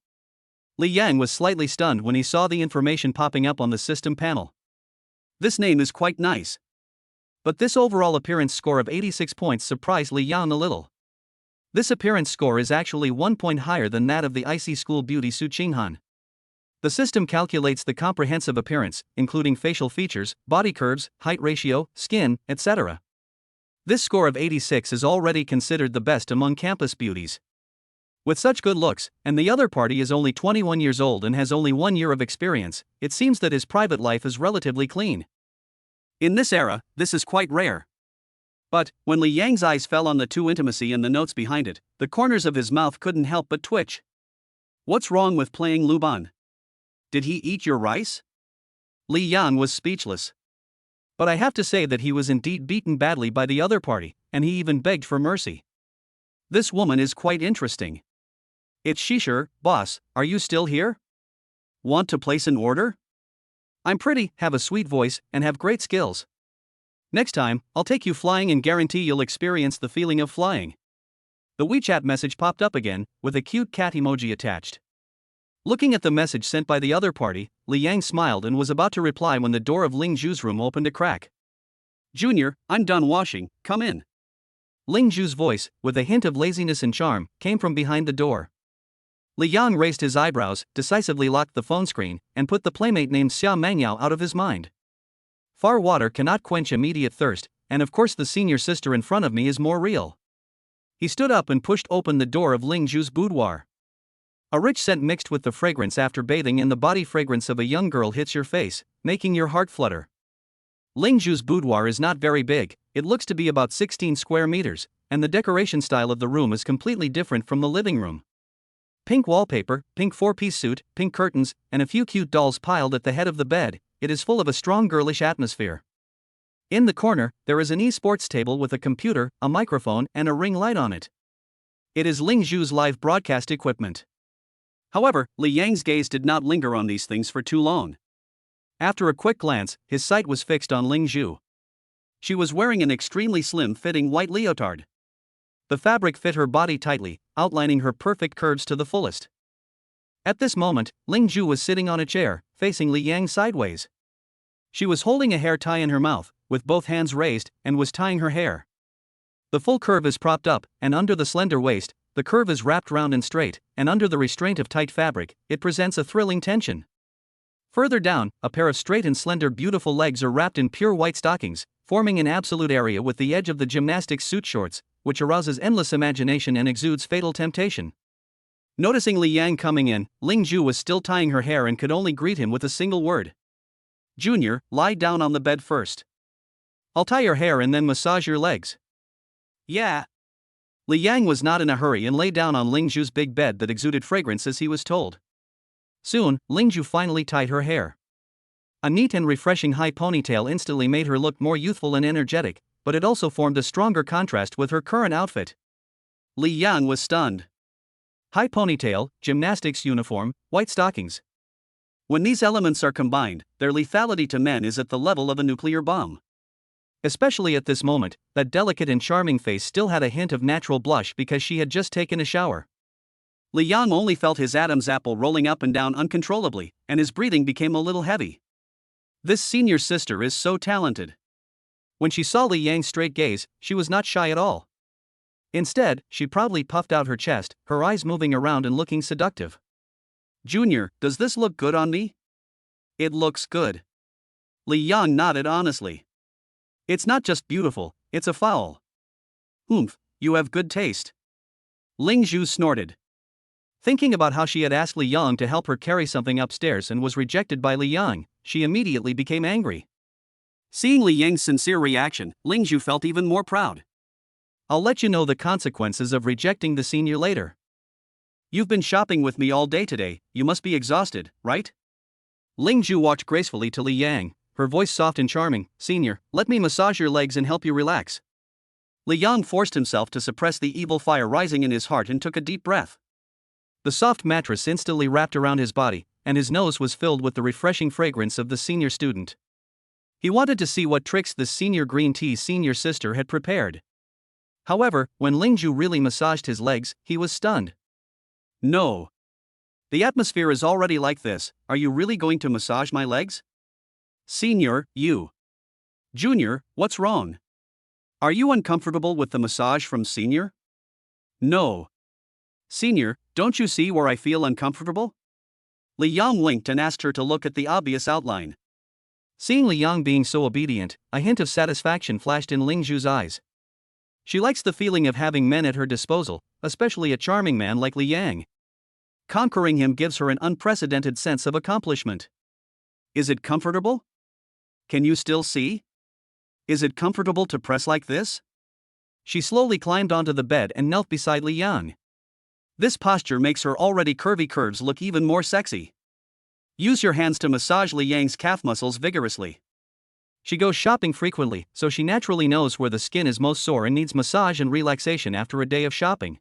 Li Yang was slightly stunned when he saw the information popping up on the system panel. This name is quite nice. But this overall appearance score of 86 points surprised Li Yang a little. This appearance score is actually 1 point higher than that of the icy school beauty Su Qinghan. The system calculates the comprehensive appearance, including facial features, body curves, height ratio, skin, etc. This score of 86 is already considered the best among campus beauties. With such good looks, and the other party is only 21 years old and has only 1 year of experience, it seems that his private life is relatively clean. In this era, this is quite rare. But, when Li Yang's eyes fell on the two intimacy and the notes behind it, the corners of his mouth couldn't help but twitch. What's wrong with playing Lu Ban? Did he eat your rice? Li Yang was speechless. But I have to say that he was indeed beaten badly by the other party, and he even begged for mercy. This woman is quite interesting. It's Shisher, boss, are you still here? Want to place an order? I'm pretty, have a sweet voice, and have great skills. Next time, I'll take you flying and guarantee you'll experience the feeling of flying. The WeChat message popped up again, with a cute cat emoji attached. Looking at the message sent by the other party, Li Yang smiled and was about to reply when the door of Ling Zhu's room opened a crack. Junior, I'm done washing, come in. Ling Zhu's voice, with a hint of laziness and charm, came from behind the door. Li Yang raised his eyebrows, decisively locked the phone screen, and put the playmate named Xia Mengyao out of his mind. Far water cannot quench immediate thirst, and of course the senior sister in front of me is more real. He stood up and pushed open the door of Ling Zhu's boudoir. A rich scent mixed with the fragrance after bathing in the body fragrance of a young girl hits your face, making your heart flutter. Ling Zhu's boudoir is not very big, it looks to be about 16 square meters, and the decoration style of the room is completely different from the living room. Pink wallpaper, pink four-piece suit, pink curtains, and a few cute dolls piled at the head of the bed, it is full of a strong girlish atmosphere. In the corner, there is an e-sports table with a computer, a microphone, and a ring light on it. It is Ling Zhu's live broadcast equipment. However, Li Yang's gaze did not linger on these things for too long. After a quick glance, his sight was fixed on Ling Zhu. She was wearing an extremely slim-fitting white leotard. The fabric fit her body tightly, outlining her perfect curves to the fullest. At this moment, Ling Zhu was sitting on a chair, facing Li Yang sideways. She was holding a hair tie in her mouth, with both hands raised, and was tying her hair. The full curve is propped up, and under the slender waist, the curve is wrapped round and straight, and under the restraint of tight fabric, it presents a thrilling tension. Further down, a pair of straight and slender beautiful legs are wrapped in pure white stockings, forming an absolute area with the edge of the gymnastics suit shorts, which arouses endless imagination and exudes fatal temptation. Noticing Li Yang coming in, Ling Zhu was still tying her hair and could only greet him with a single word. "Junior, lie down on the bed first. I'll tie your hair and then massage your legs." "Yeah." Li Yang was not in a hurry and lay down on Ling Zhu's big bed that exuded fragrance as he was told. Soon, Ling Zhu finally tied her hair. A neat and refreshing high ponytail instantly made her look more youthful and energetic, but it also formed a stronger contrast with her current outfit. Li Yang was stunned. High ponytail, gymnastics uniform, white stockings. When these elements are combined, their lethality to men is at the level of a nuclear bomb. Especially at this moment, that delicate and charming face still had a hint of natural blush because she had just taken a shower. Li Yang only felt his Adam's apple rolling up and down uncontrollably, and his breathing became a little heavy. This senior sister is so talented. When she saw Li Yang's straight gaze, she was not shy at all. Instead, she proudly puffed out her chest, her eyes moving around and looking seductive. "Junior, does this look good on me?" "It looks good." Li Yang nodded honestly. "It's not just beautiful, it's a foul." "Oomph, you have good taste." Ling Zhu snorted. Thinking about how she had asked Li Yang to help her carry something upstairs and was rejected by Li Yang, she immediately became angry. Seeing Li Yang's sincere reaction, Ling Zhu felt even more proud. "I'll let you know the consequences of rejecting the senior later. You've been shopping with me all day today, you must be exhausted, right?" Ling Zhu walked gracefully to Li Yang, her voice soft and charming. "Senior, let me massage your legs and help you relax." Li Yang forced himself to suppress the evil fire rising in his heart and took a deep breath. The soft mattress instantly wrapped around his body, and his nose was filled with the refreshing fragrance of the senior student. He wanted to see what tricks this senior green tea senior sister had prepared. However, when Ling Zhu really massaged his legs, he was stunned. "No. The atmosphere is already like this, are you really going to massage my legs?" "Senior, you." "Junior, what's wrong? Are you uncomfortable with the massage from senior?" "No." "Senior, don't you see where I feel uncomfortable?" Li Yang winked and asked her to look at the obvious outline. Seeing Li Yang being so obedient, a hint of satisfaction flashed in Ling Zhu's eyes. She likes the feeling of having men at her disposal, especially a charming man like Li Yang. Conquering him gives her an unprecedented sense of accomplishment. "Is it comfortable? Can you still see? Is it comfortable to press like this?" She slowly climbed onto the bed and knelt beside Li Yang. This posture makes her already curvy curves look even more sexy. Use your hands to massage Li Yang's calf muscles vigorously. She goes shopping frequently, so she naturally knows where the skin is most sore and needs massage and relaxation after a day of shopping.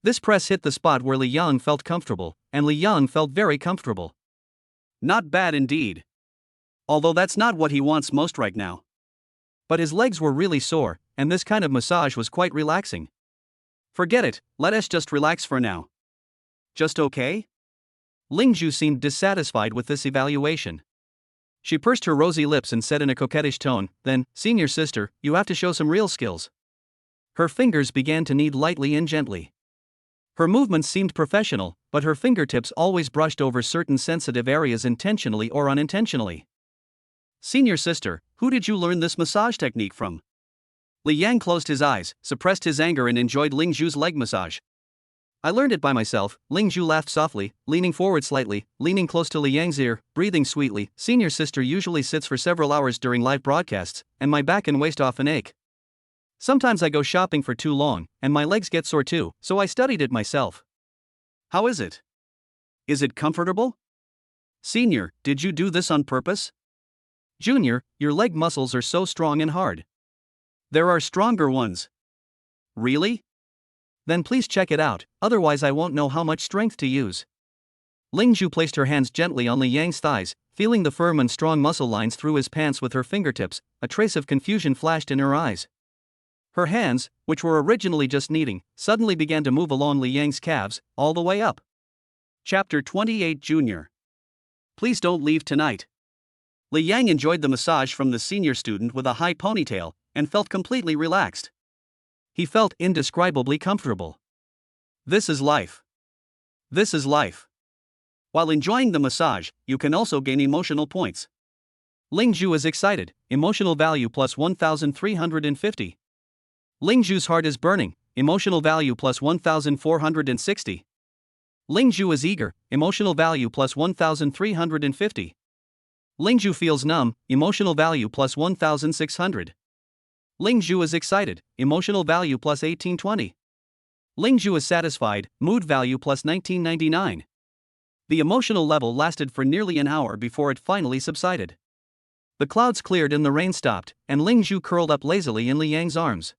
This press hit the spot where Li Yang felt comfortable, and Li Yang felt very comfortable. Not bad indeed. Although that's not what he wants most right now. But his legs were really sore, and this kind of massage was quite relaxing. "Forget it, let us just relax for now." "Just okay?" Ling Zhu seemed dissatisfied with this evaluation. She pursed her rosy lips and said in a coquettish tone, "Then, senior sister, you have to show some real skills." Her fingers began to knead lightly and gently. Her movements seemed professional, but her fingertips always brushed over certain sensitive areas intentionally or unintentionally. "Senior sister, who did you learn this massage technique from?" Li Yang closed his eyes, suppressed his anger and enjoyed Ling Zhu's leg massage. "I learned it by myself." Ling Zhu laughed softly, leaning forward slightly, leaning close to Li Yang's ear, breathing sweetly. "Senior sister usually sits for several hours during live broadcasts, and my back and waist often ache. Sometimes I go shopping for too long, and my legs get sore too, so I studied it myself." "How is it? Is it comfortable?" "Senior, did you do this on purpose?" "Junior, your leg muscles are so strong and hard. There are stronger ones." "Really? Then please check it out, otherwise I won't know how much strength to use." Ling Zhu placed her hands gently on Li Yang's thighs, feeling the firm and strong muscle lines through his pants with her fingertips. A trace of confusion flashed in her eyes. Her hands, which were originally just kneading, suddenly began to move along Li Yang's calves, all the way up. Chapter 28 Junior. Please don't leave tonight. Li Yang enjoyed the massage from the senior student with a high ponytail and felt completely relaxed. He felt indescribably comfortable. This is life. This is life. While enjoying the massage, you can also gain emotional points. Ling Zhu is excited, emotional value plus 1,350. Ling Zhu's heart is burning, emotional value plus 1,460. Ling Zhu is eager, emotional value plus 1,350. Ling Zhu feels numb, emotional value plus 1,600. Ling Zhu is excited, emotional value plus 1820. Ling Zhu is satisfied, mood value plus 1999. The emotional level lasted for nearly an hour before it finally subsided. The clouds cleared and the rain stopped, and Ling Zhu curled up lazily in Li Yang's arms.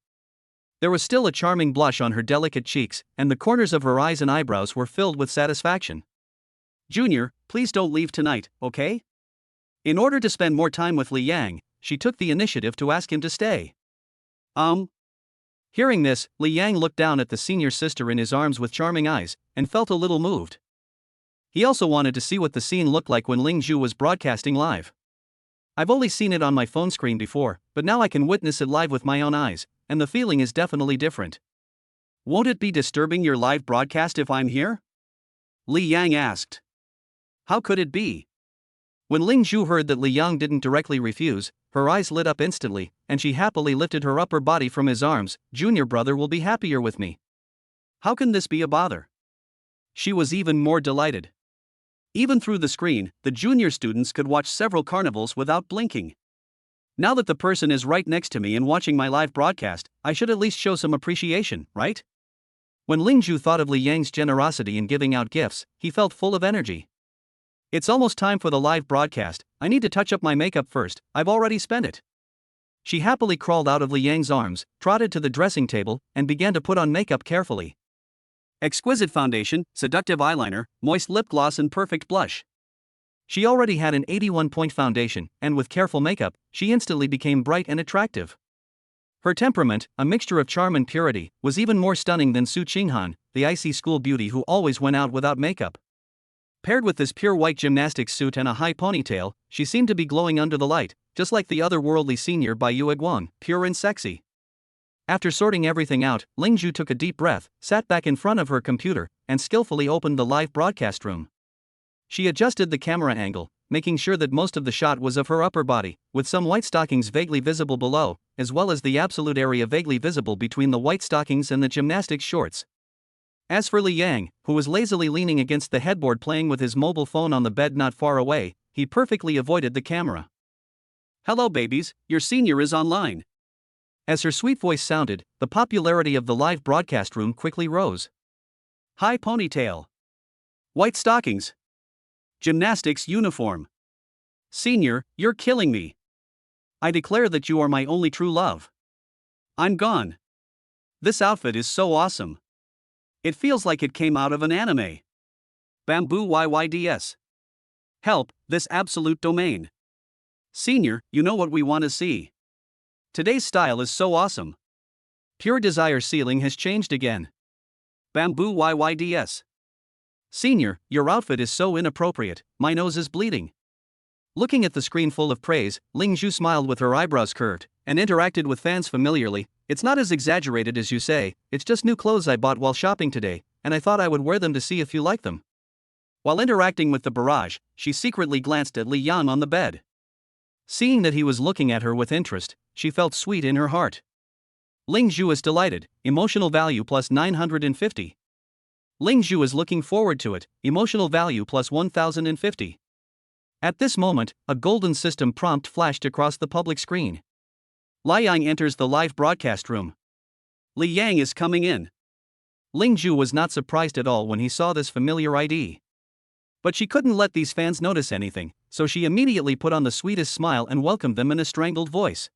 There was still a charming blush on her delicate cheeks, and the corners of her eyes and eyebrows were filled with satisfaction. "Junior, please don't leave tonight, okay?" In order to spend more time with Li Yang, she took the initiative to ask him to stay. Hearing this, Li Yang looked down at the senior sister in his arms with charming eyes, and felt a little moved. He also wanted to see what the scene looked like when Ling Zhu was broadcasting live. "I've only seen it on my phone screen before, but now I can witness it live with my own eyes, and the feeling is definitely different." "Won't it be disturbing your live broadcast if I'm here?" Li Yang asked. How could it be? When Ling Zhu heard that Li Yang didn't directly refuse, her eyes lit up instantly, and she happily lifted her upper body from his arms. "Junior brother will be happier with me. How can this be a bother?" She was even more delighted. Even through the screen, the junior students could watch several carnivals without blinking. Now that the person is right next to me and watching my live broadcast, I should at least show some appreciation, right? When Ling Zhu thought of Li Yang's generosity in giving out gifts, he felt full of energy. "It's almost time for the live broadcast. I need to touch up my makeup first, I've already spent it." She happily crawled out of Li Yang's arms, trotted to the dressing table, and began to put on makeup carefully. Exquisite foundation, seductive eyeliner, moist lip gloss and perfect blush. She already had an 81-point foundation, and with careful makeup, she instantly became bright and attractive. Her temperament, a mixture of charm and purity, was even more stunning than Su Qinghan, the icy school beauty who always went out without makeup. Paired with this pure white gymnastics suit and a high ponytail, she seemed to be glowing under the light, just like the otherworldly senior by Yue Guang, pure and sexy. After sorting everything out, Ling Zhu took a deep breath, sat back in front of her computer, and skillfully opened the live broadcast room. She adjusted the camera angle, making sure that most of the shot was of her upper body, with some white stockings vaguely visible below, as well as the absolute area vaguely visible between the white stockings and the gymnastics shorts. As for Li Yang, who was lazily leaning against the headboard playing with his mobile phone on the bed not far away, he perfectly avoided the camera. "Hello babies, your senior is online." As her sweet voice sounded, the popularity of the live broadcast room quickly rose. High ponytail. White stockings. Gymnastics uniform. "Senior, you're killing me. I declare that you are my only true love. I'm gone. This outfit is so awesome. It feels like it came out of an anime. Bamboo YYDS. Help, this absolute domain. Senior, you know what we want to see. Today's style is so awesome. Pure desire ceiling has changed again. Bamboo YYDS. Senior, your outfit is so inappropriate, my nose is bleeding." Looking at the screen full of praise, Ling Zhu smiled with her eyebrows curved, and interacted with fans familiarly. "It's not as exaggerated as you say, it's just new clothes I bought while shopping today, and I thought I would wear them to see if you like them." While interacting with the barrage, she secretly glanced at Li Yang on the bed. Seeing that he was looking at her with interest, she felt sweet in her heart. Ling Zhu is delighted, emotional value plus 950. Ling Zhu is looking forward to it, emotional value plus 1050. At this moment, a golden system prompt flashed across the public screen. Li Yang enters the live broadcast room. Li Yang is coming in. Ling Zhu was not surprised at all when he saw this familiar ID. But she couldn't let these fans notice anything, so she immediately put on the sweetest smile and welcomed them in a strangled voice.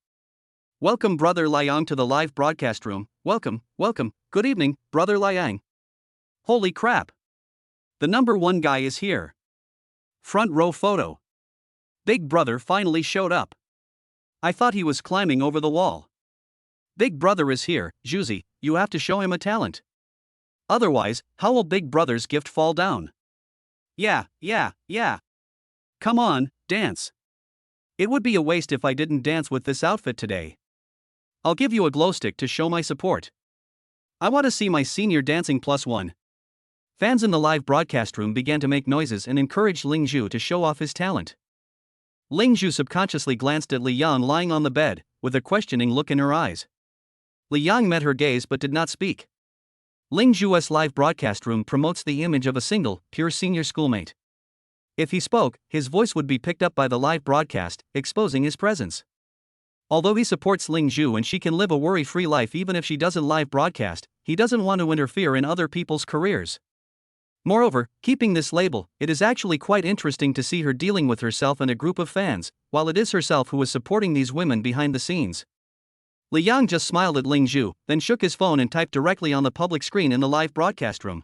"Welcome brother Li Yang to the live broadcast room, welcome, welcome, good evening, brother Li Yang. Holy crap! The number one guy is here. Front row photo. Big brother finally showed up. I thought he was climbing over the wall. Big brother is here, Juicy, you have to show him a talent. Otherwise, how will big brother's gift fall down? Yeah. Come on, dance. It would be a waste if I didn't dance with this outfit today. I'll give you a glow stick to show my support. I want to see my senior dancing +1. Fans in the live broadcast room began to make noises and encouraged Ling Zhu to show off his talent. Ling Zhu subconsciously glanced at Li Yang lying on the bed, with a questioning look in her eyes. Li Yang met her gaze but did not speak. Ling Zhu's live broadcast room promotes the image of a single, pure senior schoolmate. If he spoke, his voice would be picked up by the live broadcast, exposing his presence. Although he supports Ling Zhu and she can live a worry-free life even if she doesn't live broadcast, he doesn't want to interfere in other people's careers. Moreover, keeping this label, it is actually quite interesting to see her dealing with herself and a group of fans, while it is herself who is supporting these women behind the scenes. Li Yang just smiled at Ling Zhu, then shook his phone and typed directly on the public screen in the live broadcast room.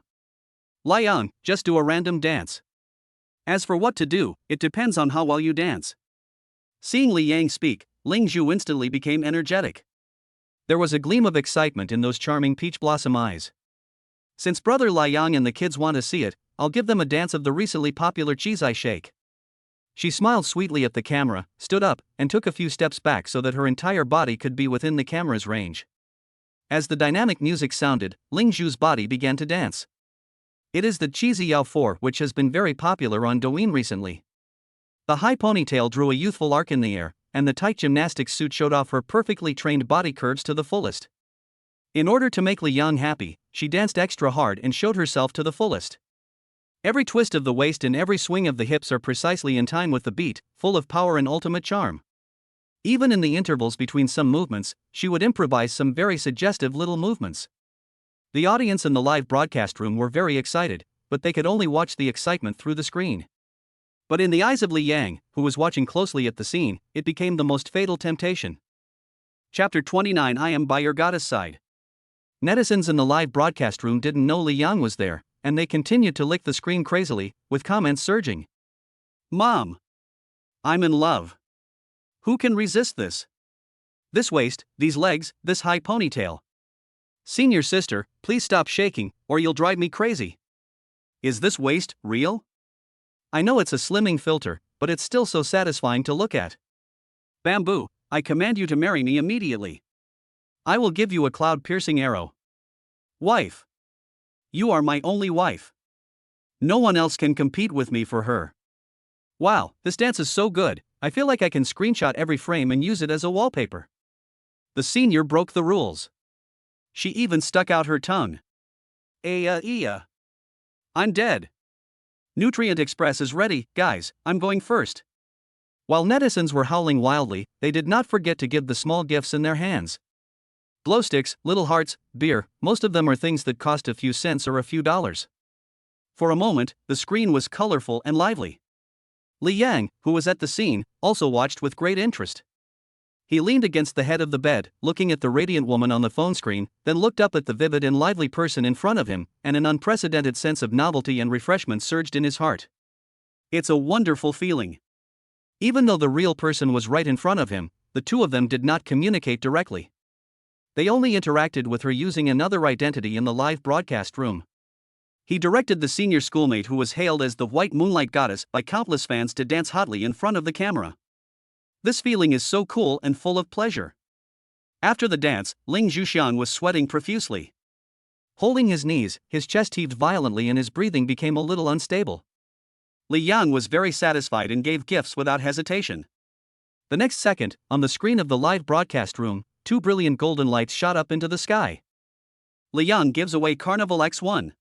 Li Yang, just do a random dance. As for what to do, it depends on how well you dance. Seeing Li Yang speak, Ling Zhu instantly became energetic. There was a gleam of excitement in those charming peach blossom eyes. Since brother Li Yang and the kids want to see it, I'll give them a dance of the recently popular cheese eye shake. She smiled sweetly at the camera, stood up, and took a few steps back so that her entire body could be within the camera's range. As the dynamic music sounded, Ling Zhu's body began to dance. It is the cheesy Yao 4 which has been very popular on Douyin recently. The high ponytail drew a youthful arc in the air, and the tight gymnastics suit showed off her perfectly trained body curves to the fullest. In order to make Li Yang happy, she danced extra hard and showed herself to the fullest. Every twist of the waist and every swing of the hips are precisely in time with the beat, full of power and ultimate charm. Even in the intervals between some movements, she would improvise some very suggestive little movements. The audience in the live broadcast room were very excited, but they could only watch the excitement through the screen. But in the eyes of Li Yang, who was watching closely at the scene, it became the most fatal temptation. Chapter 29 I am by your goddess side. Netizens in the live broadcast room didn't know Li Yang was there, and they continued to lick the screen crazily, with comments surging. Mom! I'm in love. Who can resist this? This waist, these legs, this high ponytail. Senior sister, please stop shaking, or you'll drive me crazy. Is this waist real? I know it's a slimming filter, but it's still so satisfying to look at. Bamboo, I command you to marry me immediately. I will give you a cloud-piercing arrow. Wife. You are my only wife. No one else can compete with me for her. Wow, this dance is so good, I feel like I can screenshot every frame and use it as a wallpaper. The senior broke the rules. She even stuck out her tongue. I'm dead. Nutrient Express is ready, guys, I'm going first. While netizens were howling wildly, they did not forget to give the small gifts in their hands. Glow sticks, little hearts, beer, most of them are things that cost a few cents or a few dollars. For a moment, the screen was colorful and lively. Li Yang, who was at the scene, also watched with great interest. He leaned against the head of the bed, looking at the radiant woman on the phone screen, then looked up at the vivid and lively person in front of him, and an unprecedented sense of novelty and refreshment surged in his heart. It's a wonderful feeling. Even though the real person was right in front of him, the two of them did not communicate directly. They only interacted with her using another identity in the live broadcast room. He directed the senior schoolmate who was hailed as the White Moonlight Goddess by countless fans to dance hotly in front of the camera. This feeling is so cool and full of pleasure. After the dance, Ling Zhuxiang was sweating profusely. Holding his knees, his chest heaved violently and his breathing became a little unstable. Li Yang was very satisfied and gave gifts without hesitation. The next second, on the screen of the live broadcast room, two brilliant golden lights shot up into the sky. Li Yang gives away Carnival X1.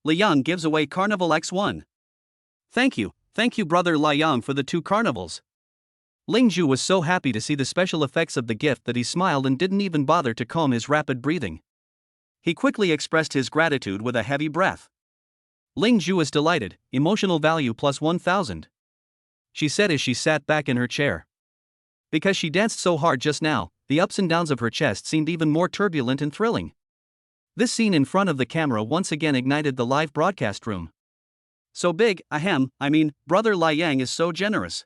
Li Yang gives away Carnival X1. Thank you brother Li Yang for the 2 carnivals. Ling Zhu was so happy to see the special effects of the gift that he smiled and didn't even bother to calm his rapid breathing. He quickly expressed his gratitude with a heavy breath. Ling Zhu was delighted, emotional value plus 1,000. She said as she sat back in her chair. Because she danced so hard just now, the ups and downs of her chest seemed even more turbulent and thrilling. This scene in front of the camera once again ignited the live broadcast room. So big, brother Li Yang is so generous.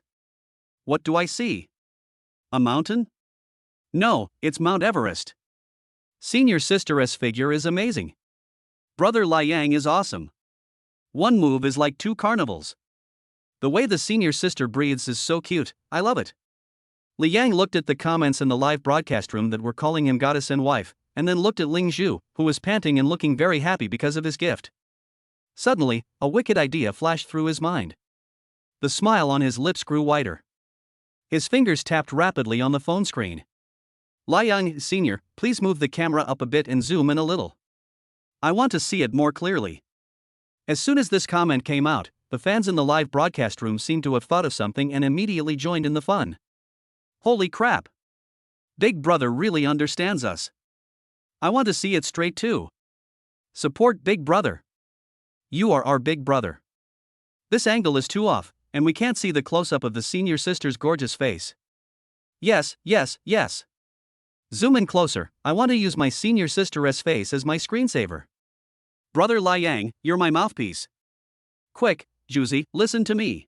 What do I see? A mountain? No, it's Mount Everest. Senior sister's figure is amazing. Brother Li Yang is awesome. One move is like 2 carnivals. The way the senior sister breathes is so cute, I love it. Li Yang looked at the comments in the live broadcast room that were calling him goddess and wife, and then looked at Ling Zhu, who was panting and looking very happy because of his gift. Suddenly, a wicked idea flashed through his mind. The smile on his lips grew wider. His fingers tapped rapidly on the phone screen. Li Yang, Sr., please move the camera up a bit and zoom in a little. I want to see it more clearly. As soon as this comment came out, the fans in the live broadcast room seemed to have thought of something and immediately joined in the fun. Holy crap! Big Brother really understands us. I want to see it straight too. Support Big Brother. You are our Big Brother. This angle is too off, and we can't see the close-up of the senior sister's gorgeous face. Yes, yes, yes. Zoom in closer, I want to use my senior sister's face as my screensaver. Brother Li Yang, you're my mouthpiece. Quick, Juicy, listen to me.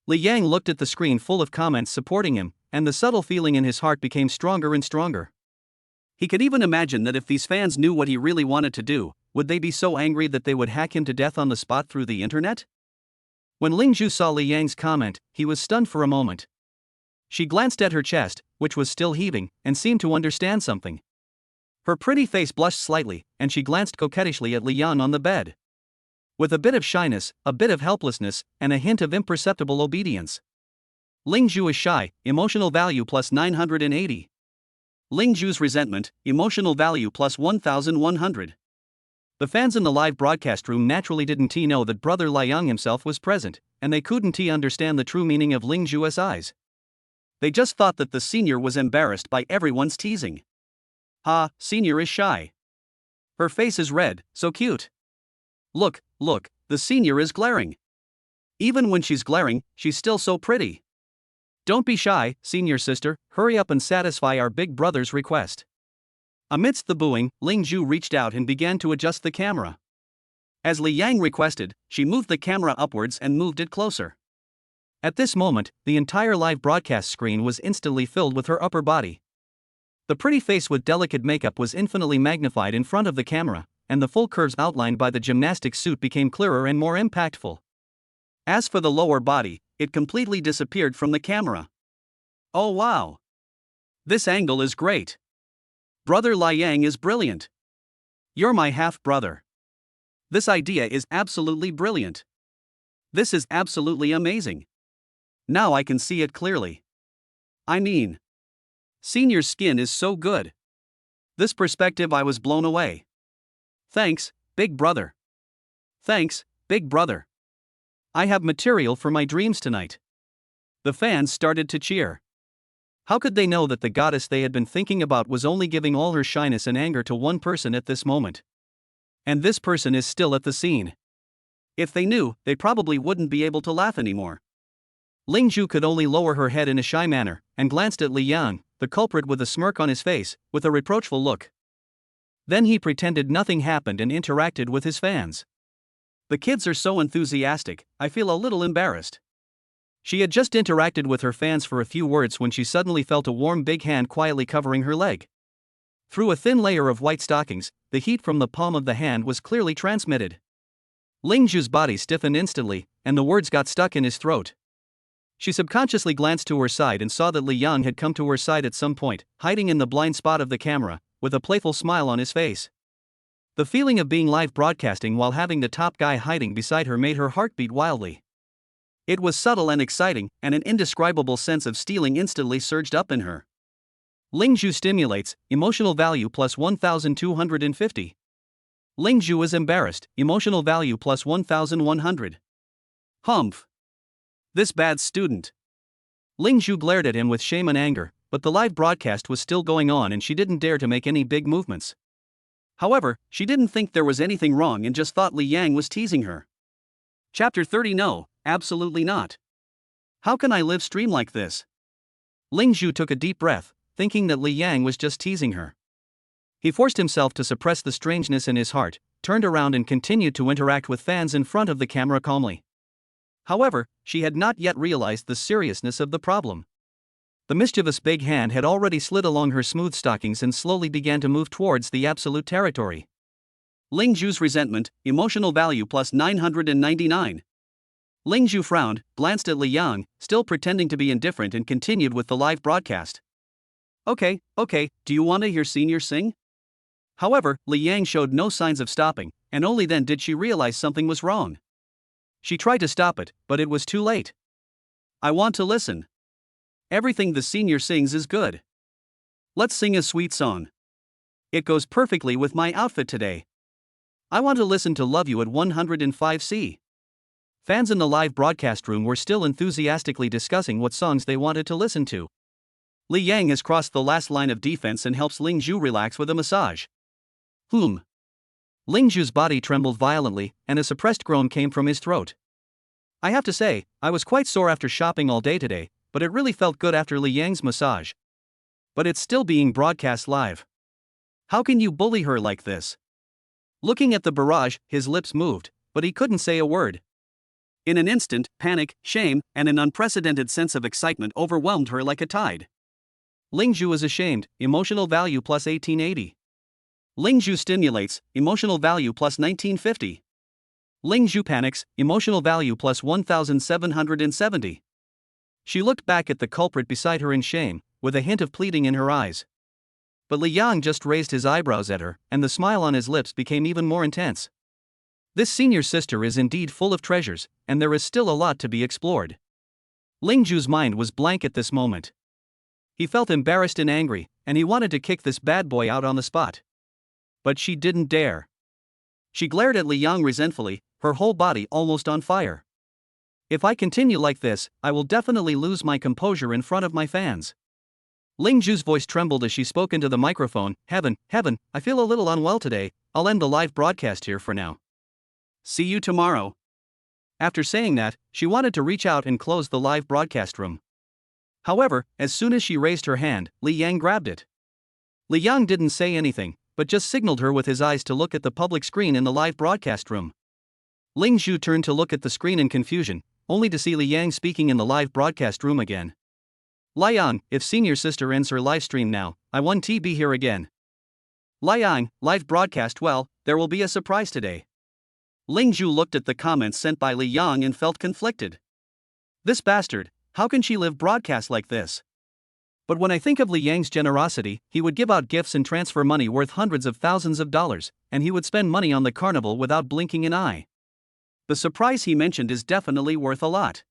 Li Yang looked at the screen full of comments supporting him, and the subtle feeling in his heart became stronger and stronger. He could even imagine that if these fans knew what he really wanted to do, would they be so angry that they would hack him to death on the spot through the internet? When Ling Zhu saw Li Yang's comment, he was stunned for a moment. She glanced at her chest, which was still heaving, and seemed to understand something. Her pretty face blushed slightly, and she glanced coquettishly at Li Yang on the bed. With a bit of shyness, a bit of helplessness, and a hint of imperceptible obedience. Ling Zhu is shy, emotional value plus 980. Ling Zhu's resentment, emotional value plus 1100. The fans in the live broadcast room naturally didn't know that Brother Li Yang himself was present, and they couldn't understand the true meaning of Ling Zhu's eyes. They just thought that the senior was embarrassed by everyone's teasing. Ha, senior is shy. Her face is red, so cute. Look, the senior is glaring. Even when she's glaring, she's still so pretty. Don't be shy, senior sister, hurry up and satisfy our big brother's request. Amidst the booing, Ling Zhu reached out and began to adjust the camera. As Li Yang requested, she moved the camera upwards and moved it closer. At this moment, the entire live broadcast screen was instantly filled with her upper body. The pretty face with delicate makeup was infinitely magnified in front of the camera, and the full curves outlined by the gymnastic suit became clearer and more impactful. As for the lower body, it completely disappeared from the camera. Oh wow! This angle is great. Brother Li Yang is brilliant. You're my half-brother. This idea is absolutely brilliant. This is absolutely amazing. Now I can see it clearly. I mean, senior's skin is so good. This perspective, I was blown away. Thanks, Big Brother. Thanks, Big Brother. I have material for my dreams tonight. The fans started to cheer. How could they know that the goddess they had been thinking about was only giving all her shyness and anger to one person at this moment? And this person is still at the scene. If they knew, they probably wouldn't be able to laugh anymore. Ling Zhu could only lower her head in a shy manner, and glanced at Li Yang, the culprit with a smirk on his face, with a reproachful look. Then he pretended nothing happened and interacted with his fans. The kids are so enthusiastic, I feel a little embarrassed. She had just interacted with her fans for a few words when she suddenly felt a warm big hand quietly covering her leg. Through a thin layer of white stockings, the heat from the palm of the hand was clearly transmitted. Ling Zhu's body stiffened instantly, and the words got stuck in his throat. She subconsciously glanced to her side and saw that Li Yang had come to her side at some point, hiding in the blind spot of the camera, with a playful smile on his face. The feeling of being live broadcasting while having the top guy hiding beside her made her heart beat wildly. It was subtle and exciting, and an indescribable sense of stealing instantly surged up in her. Ling Zhu stimulates, emotional value plus 1250. Ling Zhu is embarrassed, emotional value plus 1100. Humph. This bad student. Ling Zhu glared at him with shame and anger, but the live broadcast was still going on and she didn't dare to make any big movements. However, she didn't think there was anything wrong and just thought Li Yang was teasing her. Chapter 30 No, absolutely not. How can I live stream like this? Ling Zhu took a deep breath, thinking that Li Yang was just teasing her. He forced himself to suppress the strangeness in his heart, turned around and continued to interact with fans in front of the camera calmly. However, she had not yet realized the seriousness of the problem. The mischievous big hand had already slid along her smooth stockings and slowly began to move towards the absolute territory. Ling Zhu's resentment, emotional value plus 999. Ling Zhu frowned, glanced at Li Yang, still pretending to be indifferent, and continued with the live broadcast. Okay, do you want to hear Senior sing? However, Li Yang showed no signs of stopping, and only then did she realize something was wrong. She tried to stop it, but it was too late. I want to listen. Everything the senior sings is good. Let's sing a sweet song. It goes perfectly with my outfit today. I want to listen to Love You at 105C. Fans in the live broadcast room were still enthusiastically discussing what songs they wanted to listen to. Li Yang has crossed the last line of defense and helps Ling Zhu relax with a massage. Ling Zhu's body trembled violently, and a suppressed groan came from his throat. I have to say, I was quite sore after shopping all day today, but it really felt good after Li Yang's massage. But it's still being broadcast live. How can you bully her like this? Looking at the barrage, his lips moved, but he couldn't say a word. In an instant, panic, shame, and an unprecedented sense of excitement overwhelmed her like a tide. Ling Zhu is ashamed, emotional value plus 1880. Ling Zhu stimulates, emotional value plus 1950. Ling Zhu panics, emotional value plus 1770. She looked back at the culprit beside her in shame, with a hint of pleading in her eyes. But Li Yang just raised his eyebrows at her, and the smile on his lips became even more intense. This senior sister is indeed full of treasures, and there is still a lot to be explored. Ling Zhu's mind was blank at this moment. He felt embarrassed and angry, and he wanted to kick this bad boy out on the spot. But she didn't dare. She glared at Li Yang resentfully, her whole body almost on fire. If I continue like this, I will definitely lose my composure in front of my fans. Ling Zhu's voice trembled as she spoke into the microphone. Heaven, I feel a little unwell today. I'll end the live broadcast here for now. See you tomorrow. After saying that, she wanted to reach out and close the live broadcast room. However, as soon as she raised her hand, Li Yang grabbed it. Li Yang didn't say anything, but just signaled her with his eyes to look at the public screen in the live broadcast room. Ling Zhu turned to look at the screen in confusion, only to see Li Yang speaking in the live broadcast room again. Li Yang, if senior sister ends her live stream now, I won't be here again. Li Yang, live broadcast, well, there will be a surprise today. Ling Zhu looked at the comments sent by Li Yang and felt conflicted. This bastard, how can she live broadcast like this? But when I think of Li Yang's generosity, he would give out gifts and transfer money worth hundreds of thousands of dollars, and he would spend money on the carnival without blinking an eye. The surprise he mentioned is definitely worth a lot.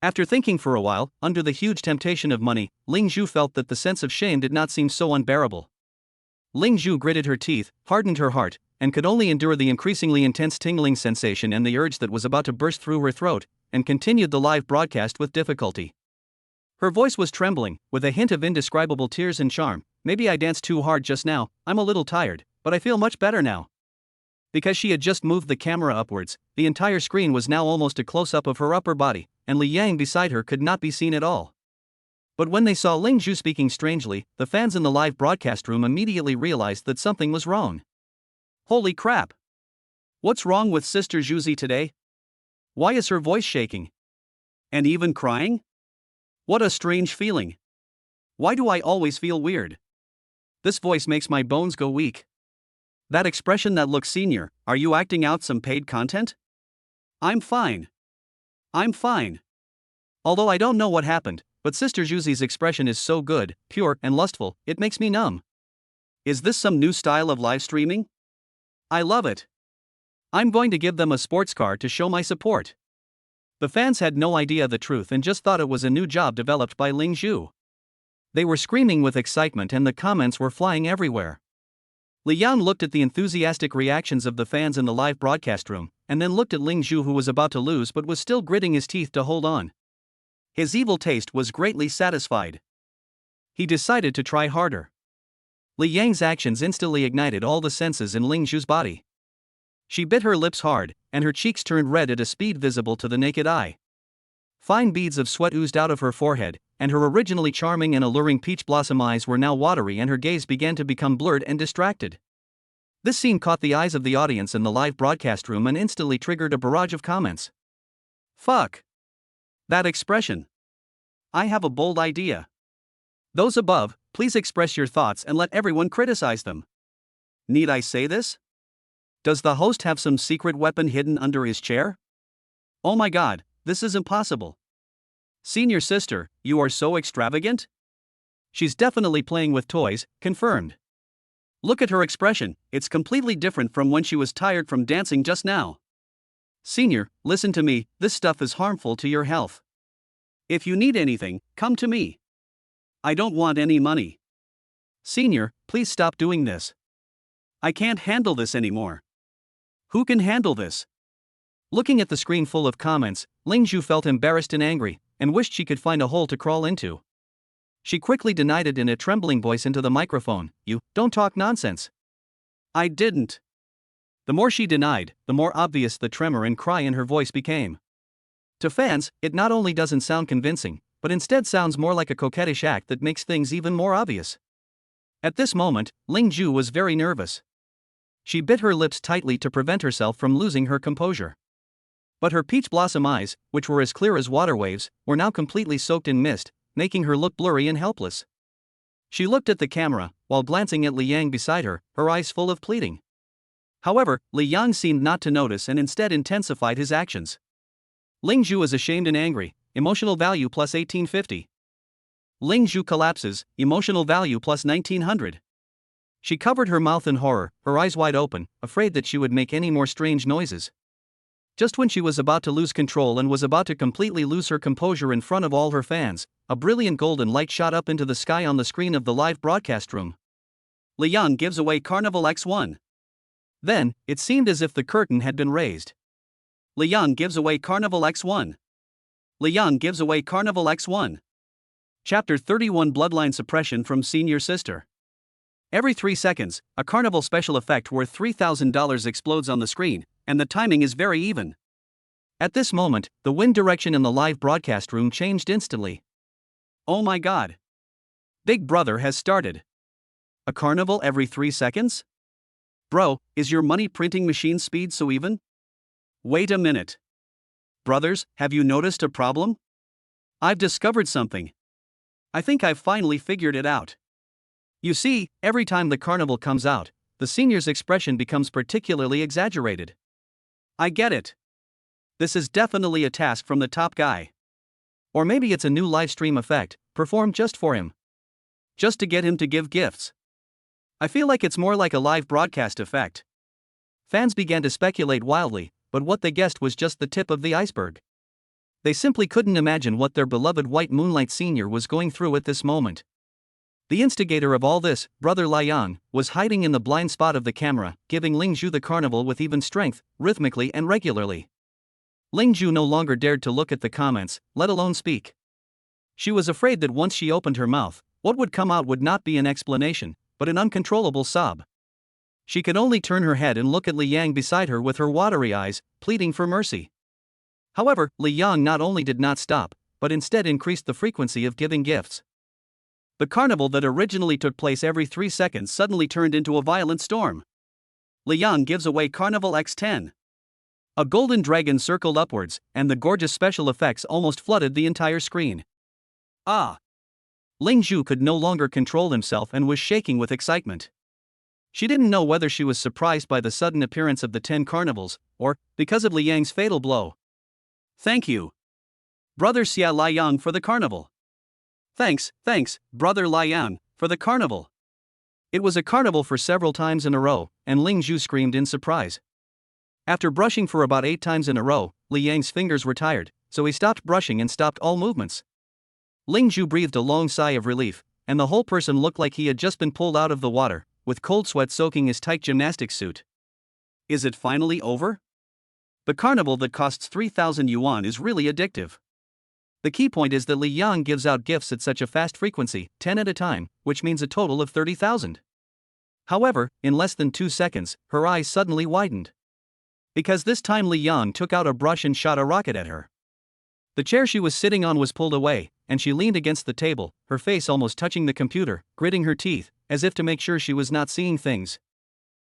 After thinking for a while, under the huge temptation of money, Ling Zhu felt that the sense of shame did not seem so unbearable. Ling Zhu gritted her teeth, hardened her heart, and could only endure the increasingly intense tingling sensation and the urge that was about to burst through her throat, and continued the live broadcast with difficulty. Her voice was trembling, with a hint of indescribable tears and charm. Maybe I danced too hard just now, I'm a little tired, but I feel much better now. Because she had just moved the camera upwards, the entire screen was now almost a close-up of her upper body, and Li Yang beside her could not be seen at all. But when they saw Ling Zhu speaking strangely, the fans in the live broadcast room immediately realized that something was wrong. Holy crap! What's wrong with Sister Zhuzi today? Why is her voice shaking? And even crying? What a strange feeling. Why do I always feel weird? This voice makes my bones go weak. That expression that looks senior, are you acting out some paid content? I'm fine. Although I don't know what happened, but Sister Zhuzi's expression is so good, pure, and lustful, it makes me numb. Is this some new style of live streaming? I love it. I'm going to give them a sports car to show my support. The fans had no idea the truth and just thought it was a new job developed by Ling Zhu. They were screaming with excitement and the comments were flying everywhere. Li Yang looked at the enthusiastic reactions of the fans in the live broadcast room, and then looked at Ling Zhu, who was about to lose but was still gritting his teeth to hold on. His evil taste was greatly satisfied. He decided to try harder. Li Yang's actions instantly ignited all the senses in Ling Zhu's body. She bit her lips hard, and her cheeks turned red at a speed visible to the naked eye. Fine beads of sweat oozed out of her forehead, and her originally charming and alluring peach blossom eyes were now watery and her gaze began to become blurred and distracted. This scene caught the eyes of the audience in the live broadcast room and instantly triggered a barrage of comments. Fuck! That expression! I have a bold idea. Those above, please express your thoughts and let everyone criticize them. Need I say this? Does the host have some secret weapon hidden under his chair? Oh my god, this is impossible. Senior sister, you are so extravagant? She's definitely playing with toys, confirmed. Look at her expression, it's completely different from when she was tired from dancing just now. Senior, listen to me, this stuff is harmful to your health. If you need anything, come to me. I don't want any money. Senior, please stop doing this. I can't handle this anymore. Who can handle this? Looking at the screen full of comments, Ling Zhu felt embarrassed and angry, and wished she could find a hole to crawl into. She quickly denied it in a trembling voice into the microphone, "You don't talk nonsense." I didn't. The more she denied, the more obvious the tremor and cry in her voice became. To fans, it not only doesn't sound convincing, but instead sounds more like a coquettish act that makes things even more obvious. At this moment, Ling Zhu was very nervous. She bit her lips tightly to prevent herself from losing her composure. But her peach blossom eyes, which were as clear as water waves, were now completely soaked in mist, making her look blurry and helpless. She looked at the camera, while glancing at Li Yang beside her, her eyes full of pleading. However, Li Yang seemed not to notice and instead intensified his actions. Ling Zhu is ashamed and angry, emotional value plus 1850. Ling Zhu collapses, emotional value plus 1900. She covered her mouth in horror, her eyes wide open, afraid that she would make any more strange noises. Just when she was about to lose control and was about to completely lose her composure in front of all her fans, a brilliant golden light shot up into the sky on the screen of the live broadcast room. Li Yang gives away Carnival X1. Then, it seemed as if the curtain had been raised. Li Yang gives away Carnival X1. Li Yang gives away Carnival X1. Chapter 31 Bloodline Suppression from Senior Sister. Every 3 seconds, a carnival special effect worth $3,000 explodes on the screen, and the timing is very even. At this moment, the wind direction in the live broadcast room changed instantly. Oh my god! Big Brother has started. A carnival every 3 seconds? Bro, is your money printing machine speed so even? Wait a minute. Brothers, have you noticed a problem? I've discovered something. I think I've finally figured it out. You see, every time the carnival comes out, the senior's expression becomes particularly exaggerated. I get it. This is definitely a task from the top guy. Or maybe it's a new live stream effect, performed just for him. Just to get him to give gifts. I feel like it's more like a live broadcast effect. Fans began to speculate wildly, but what they guessed was just the tip of the iceberg. They simply couldn't imagine what their beloved White Moonlight Senior was going through at this moment. The instigator of all this, Brother Liang, was hiding in the blind spot of the camera, giving Ling Zhu the carnival with even strength, rhythmically and regularly. Ling Zhu no longer dared to look at the comments, let alone speak. She was afraid that once she opened her mouth, what would come out would not be an explanation, but an uncontrollable sob. She could only turn her head and look at Li Yang beside her with her watery eyes, pleading for mercy. However, Li Yang not only did not stop, but instead increased the frequency of giving gifts. The carnival that originally took place every 3 seconds suddenly turned into a violent storm. Li Yang gives away Carnival X10. A golden dragon circled upwards, and the gorgeous special effects almost flooded the entire screen. Ah! Ling Zhu could no longer control himself and was shaking with excitement. She didn't know whether she was surprised by the sudden appearance of the 10 carnivals, or because of Li Yang's fatal blow. Thank you, Brother Xia Liang, for the carnival. Thanks, Brother Liang, for the carnival. It was a carnival for several times in a row, and Ling Zhu screamed in surprise. After brushing for about 8 times in a row, Li Yang's fingers were tired, so he stopped brushing and stopped all movements. Ling Zhu breathed a long sigh of relief, and the whole person looked like he had just been pulled out of the water, with cold sweat soaking his tight gymnastics suit. Is it finally over? The carnival that costs 3,000 yuan is really addictive. The key point is that Li Yang gives out gifts at such a fast frequency, 10 at a time, which means a total of 30,000. However, in less than 2 seconds, her eyes suddenly widened. Because this time Li Yang took out a brush and shot a rocket at her. The chair she was sitting on was pulled away, and she leaned against the table, her face almost touching the computer, gritting her teeth, as if to make sure she was not seeing things.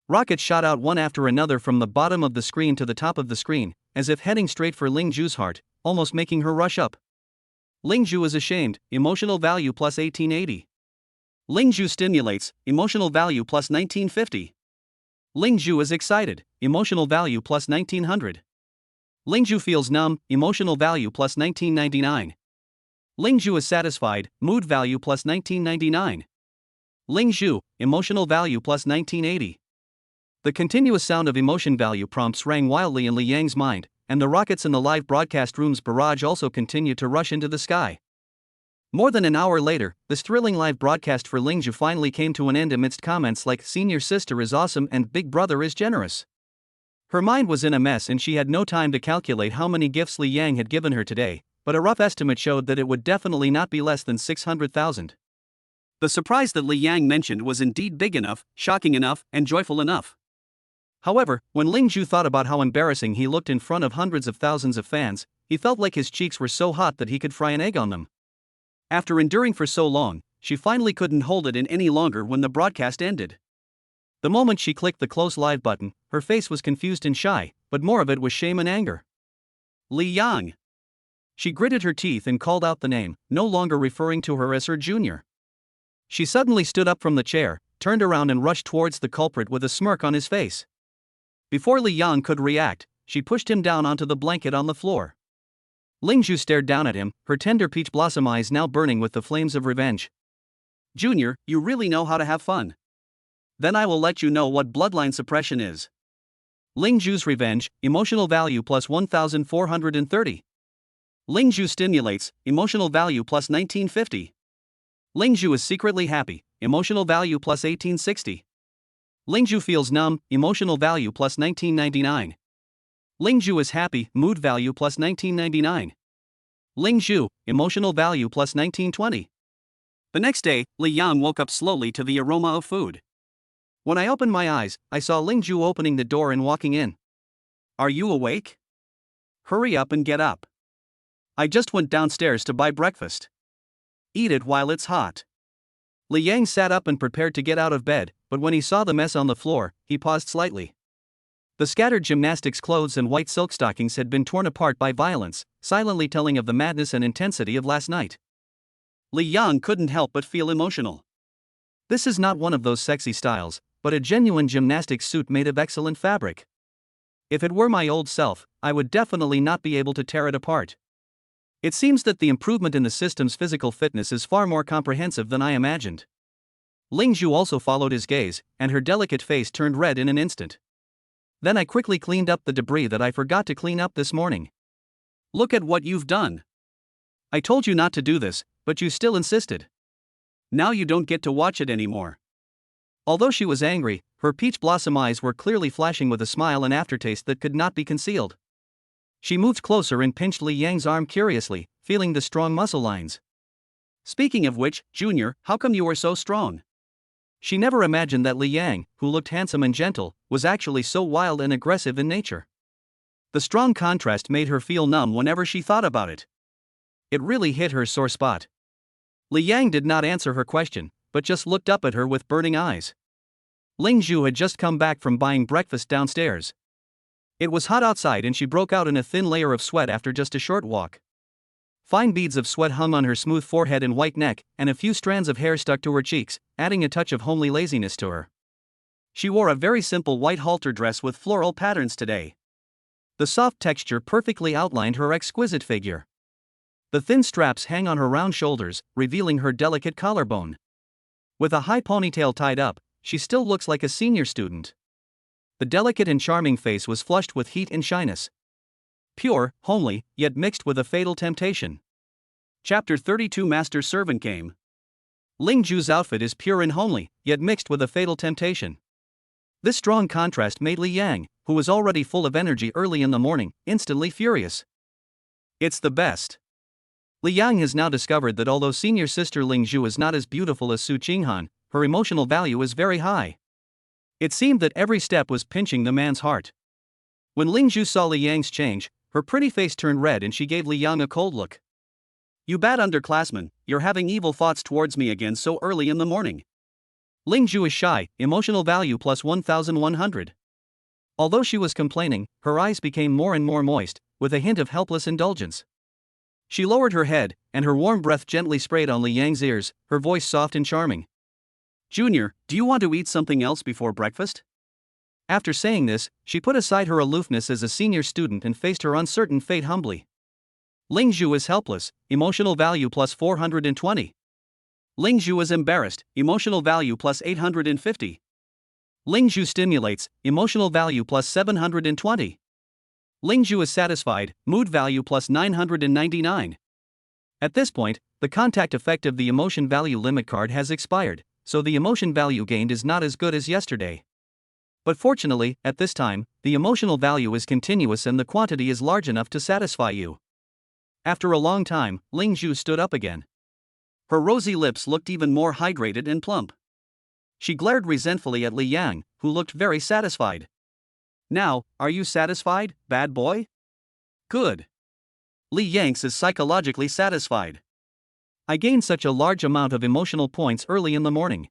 Rockets shot out one after another from the bottom of the screen to the top of the screen, as if heading straight for Ling Zhu's heart, almost making her rush up. Ling Zhu is ashamed, emotional value plus 1880. Ling Zhu stimulates, emotional value plus 1950. Ling Zhu is excited, emotional value plus 1900. Lingzhu feels numb, emotional value plus 1999. Lingzhu is satisfied, mood value plus 1999. Lingzhu, emotional value plus 1980. The continuous sound of emotion value prompts rang wildly in Li Yang's mind, and the rockets in the live broadcast room's barrage also continued to rush into the sky. More than an hour later, this thrilling live broadcast for Lingzhu finally came to an end amidst comments like "Senior sister is awesome" and "Big brother is generous." Her mind was in a mess and she had no time to calculate how many gifts Li Yang had given her today, but a rough estimate showed that it would definitely not be less than 600,000. The surprise that Li Yang mentioned was indeed big enough, shocking enough, and joyful enough. However, when Lingzhu thought about how embarrassing he looked in front of hundreds of thousands of fans, he felt like his cheeks were so hot that he could fry an egg on them. After enduring for so long, she finally couldn't hold it in any longer when the broadcast ended. The moment she clicked the close live button, her face was confused and shy, but more of it was shame and anger. Li Yang. She gritted her teeth and called out the name, no longer referring to her as her junior. She suddenly stood up from the chair, turned around and rushed towards the culprit with a smirk on his face. Before Li Yang could react, she pushed him down onto the blanket on the floor. Lingzhu stared down at him, her tender peach blossom eyes now burning with the flames of revenge. "Junior, you really know how to have fun. Then I will let you know what bloodline suppression is." Lingzhu's revenge, emotional value plus 1430. Lingzhu stimulates, emotional value plus 1950. Lingzhu is secretly happy, emotional value plus 1860. Lingzhu feels numb, emotional value plus 1999. Lingzhu is happy, mood value plus 1999. Lingzhu, emotional value plus 1920. The next day, Li Yang woke up slowly to the aroma of food. When I opened my eyes, I saw Lingzhu opening the door and walking in. "Are you awake? Hurry up and get up. I just went downstairs to buy breakfast. Eat it while it's hot." Li Yang sat up and prepared to get out of bed, but when he saw the mess on the floor, he paused slightly. The scattered gymnastics clothes and white silk stockings had been torn apart by violence, silently telling of the madness and intensity of last night. Li Yang couldn't help but feel emotional. This is not one of those sexy styles, but a genuine gymnastics suit made of excellent fabric. If it were my old self, I would definitely not be able to tear it apart. It seems that the improvement in the system's physical fitness is far more comprehensive than I imagined. Lingzhu also followed his gaze, and her delicate face turned red in an instant. Then I quickly cleaned up the debris that I forgot to clean up this morning. "Look at what you've done. I told you not to do this, but you still insisted. Now you don't get to watch it anymore." Although she was angry, her peach blossom eyes were clearly flashing with a smile and aftertaste that could not be concealed. She moved closer and pinched Li Yang's arm curiously, feeling the strong muscle lines. "Speaking of which, Junior, how come you are so strong?" She never imagined that Li Yang, who looked handsome and gentle, was actually so wild and aggressive in nature. The strong contrast made her feel numb whenever she thought about it. It really hit her sore spot. Li Yang did not answer her question, but just looked up at her with burning eyes. Lingzhu had just come back from buying breakfast downstairs. It was hot outside and she broke out in a thin layer of sweat after just a short walk. Fine beads of sweat hung on her smooth forehead and white neck, and a few strands of hair stuck to her cheeks, adding a touch of homely laziness to her. She wore a very simple white halter dress with floral patterns today. The soft texture perfectly outlined her exquisite figure. The thin straps hang on her round shoulders, revealing her delicate collarbone. With a high ponytail tied up, she still looks like a senior student. The delicate and charming face was flushed with heat and shyness. Pure, homely, yet mixed with a fatal temptation. Chapter 32 Master Servant Game. Lingzhu's outfit is pure and homely, yet mixed with a fatal temptation. This strong contrast made Li Yang, who was already full of energy early in the morning, instantly furious. It's the best. Li Yang has now discovered that although senior sister Lingzhu is not as beautiful as Su Qinghan, her emotional value is very high. It seemed that every step was pinching the man's heart. When Lingzhu saw Li Yang's change, her pretty face turned red and she gave Li Yang a cold look. "You bad underclassman, you're having evil thoughts towards me again so early in the morning." Lingzhu is shy, emotional value plus 1100. Although she was complaining, her eyes became more and more moist, with a hint of helpless indulgence. She lowered her head, and her warm breath gently sprayed on Li Yang's ears, her voice soft and charming. "Junior, do you want to eat something else before breakfast?" After saying this, she put aside her aloofness as a senior student and faced her uncertain fate humbly. Ling Zhu is helpless, emotional value plus 420. Ling Zhu is embarrassed, emotional value plus 850. Ling Zhu stimulates, emotional value plus 720. Ling Zhu is satisfied, mood value plus 999. At this point, the contact effect of the emotion value limit card has expired, so the emotion value gained is not as good as yesterday. But fortunately, at this time, the emotional value is continuous and the quantity is large enough to satisfy you. After a long time, Ling Zhu stood up again. Her rosy lips looked even more hydrated and plump. She glared resentfully at Li Yang, who looked very satisfied. Now, are you satisfied, bad boy? Good. Li Yang is psychologically satisfied. I gained such a large amount of emotional points early in the morning.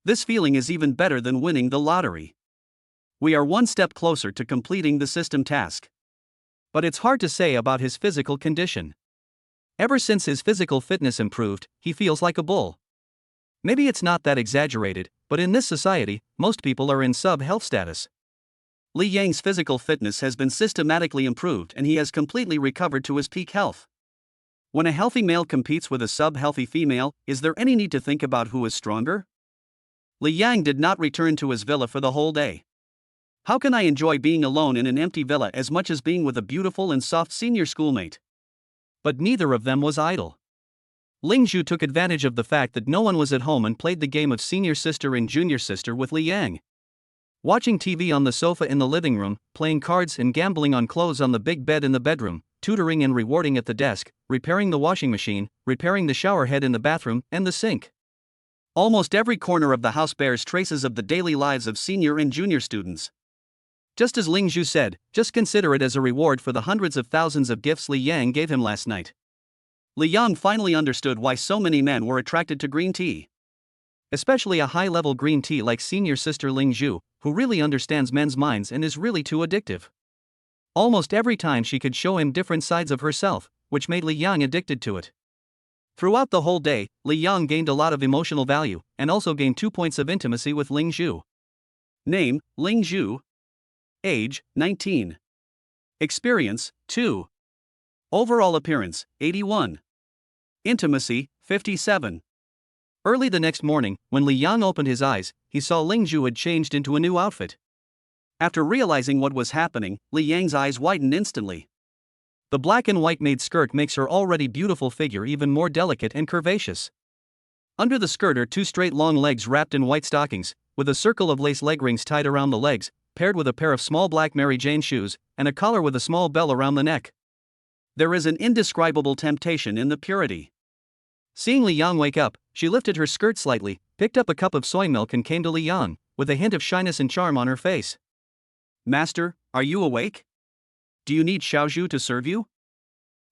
This feeling is even better than winning the lottery. We are one step closer to completing the system task. But it's hard to say about his physical condition. Ever since his physical fitness improved, he feels like a bull. Maybe it's not that exaggerated, but in this society, most people are in sub-health status. Li Yang's physical fitness has been systematically improved and he has completely recovered to his peak health. When a healthy male competes with a sub-healthy female, is there any need to think about who is stronger? Li Yang did not return to his villa for the whole day. How can I enjoy being alone in an empty villa as much as being with a beautiful and soft senior schoolmate? But neither of them was idle. Ling Zhu took advantage of the fact that no one was at home and played the game of senior sister and junior sister with Li Yang. Watching TV on the sofa in the living room, playing cards and gambling on clothes on the big bed in the bedroom, tutoring and rewarding at the desk, repairing the washing machine, repairing the shower head in the bathroom and the sink. Almost every corner of the house bears traces of the daily lives of senior and junior students. Just as Ling Zhu said, just consider it as a reward for the hundreds of thousands of gifts Li Yang gave him last night. Li Yang finally understood why so many men were attracted to green tea. Especially a high-level green tea like senior sister Ling Zhu, who really understands men's minds and is really too addictive. Almost every time she could show him different sides of herself, which made Li Yang addicted to it. Throughout the whole day, Li Yang gained a lot of emotional value, and also gained 2 points of intimacy with Ling Zhu. Name, Ling Zhu. Age, 19. Experience, 2. Overall appearance, 81. Intimacy, 57. Early the next morning, when Li Yang opened his eyes, he saw Ling Zhu had changed into a new outfit. After realizing what was happening, Li Yang's eyes widened instantly. The black and white maid skirt makes her already beautiful figure even more delicate and curvaceous. Under the skirt are 2 straight long legs wrapped in white stockings, with a circle of lace leg rings tied around the legs, paired with a pair of small black Mary Jane shoes, and a collar with a small bell around the neck. There is an indescribable temptation in the purity. Seeing Li Yang wake up, she lifted her skirt slightly, picked up a cup of soy milk and came to Li Yang, with a hint of shyness and charm on her face. Master, are you awake? Do you need Xiaozhu to serve you?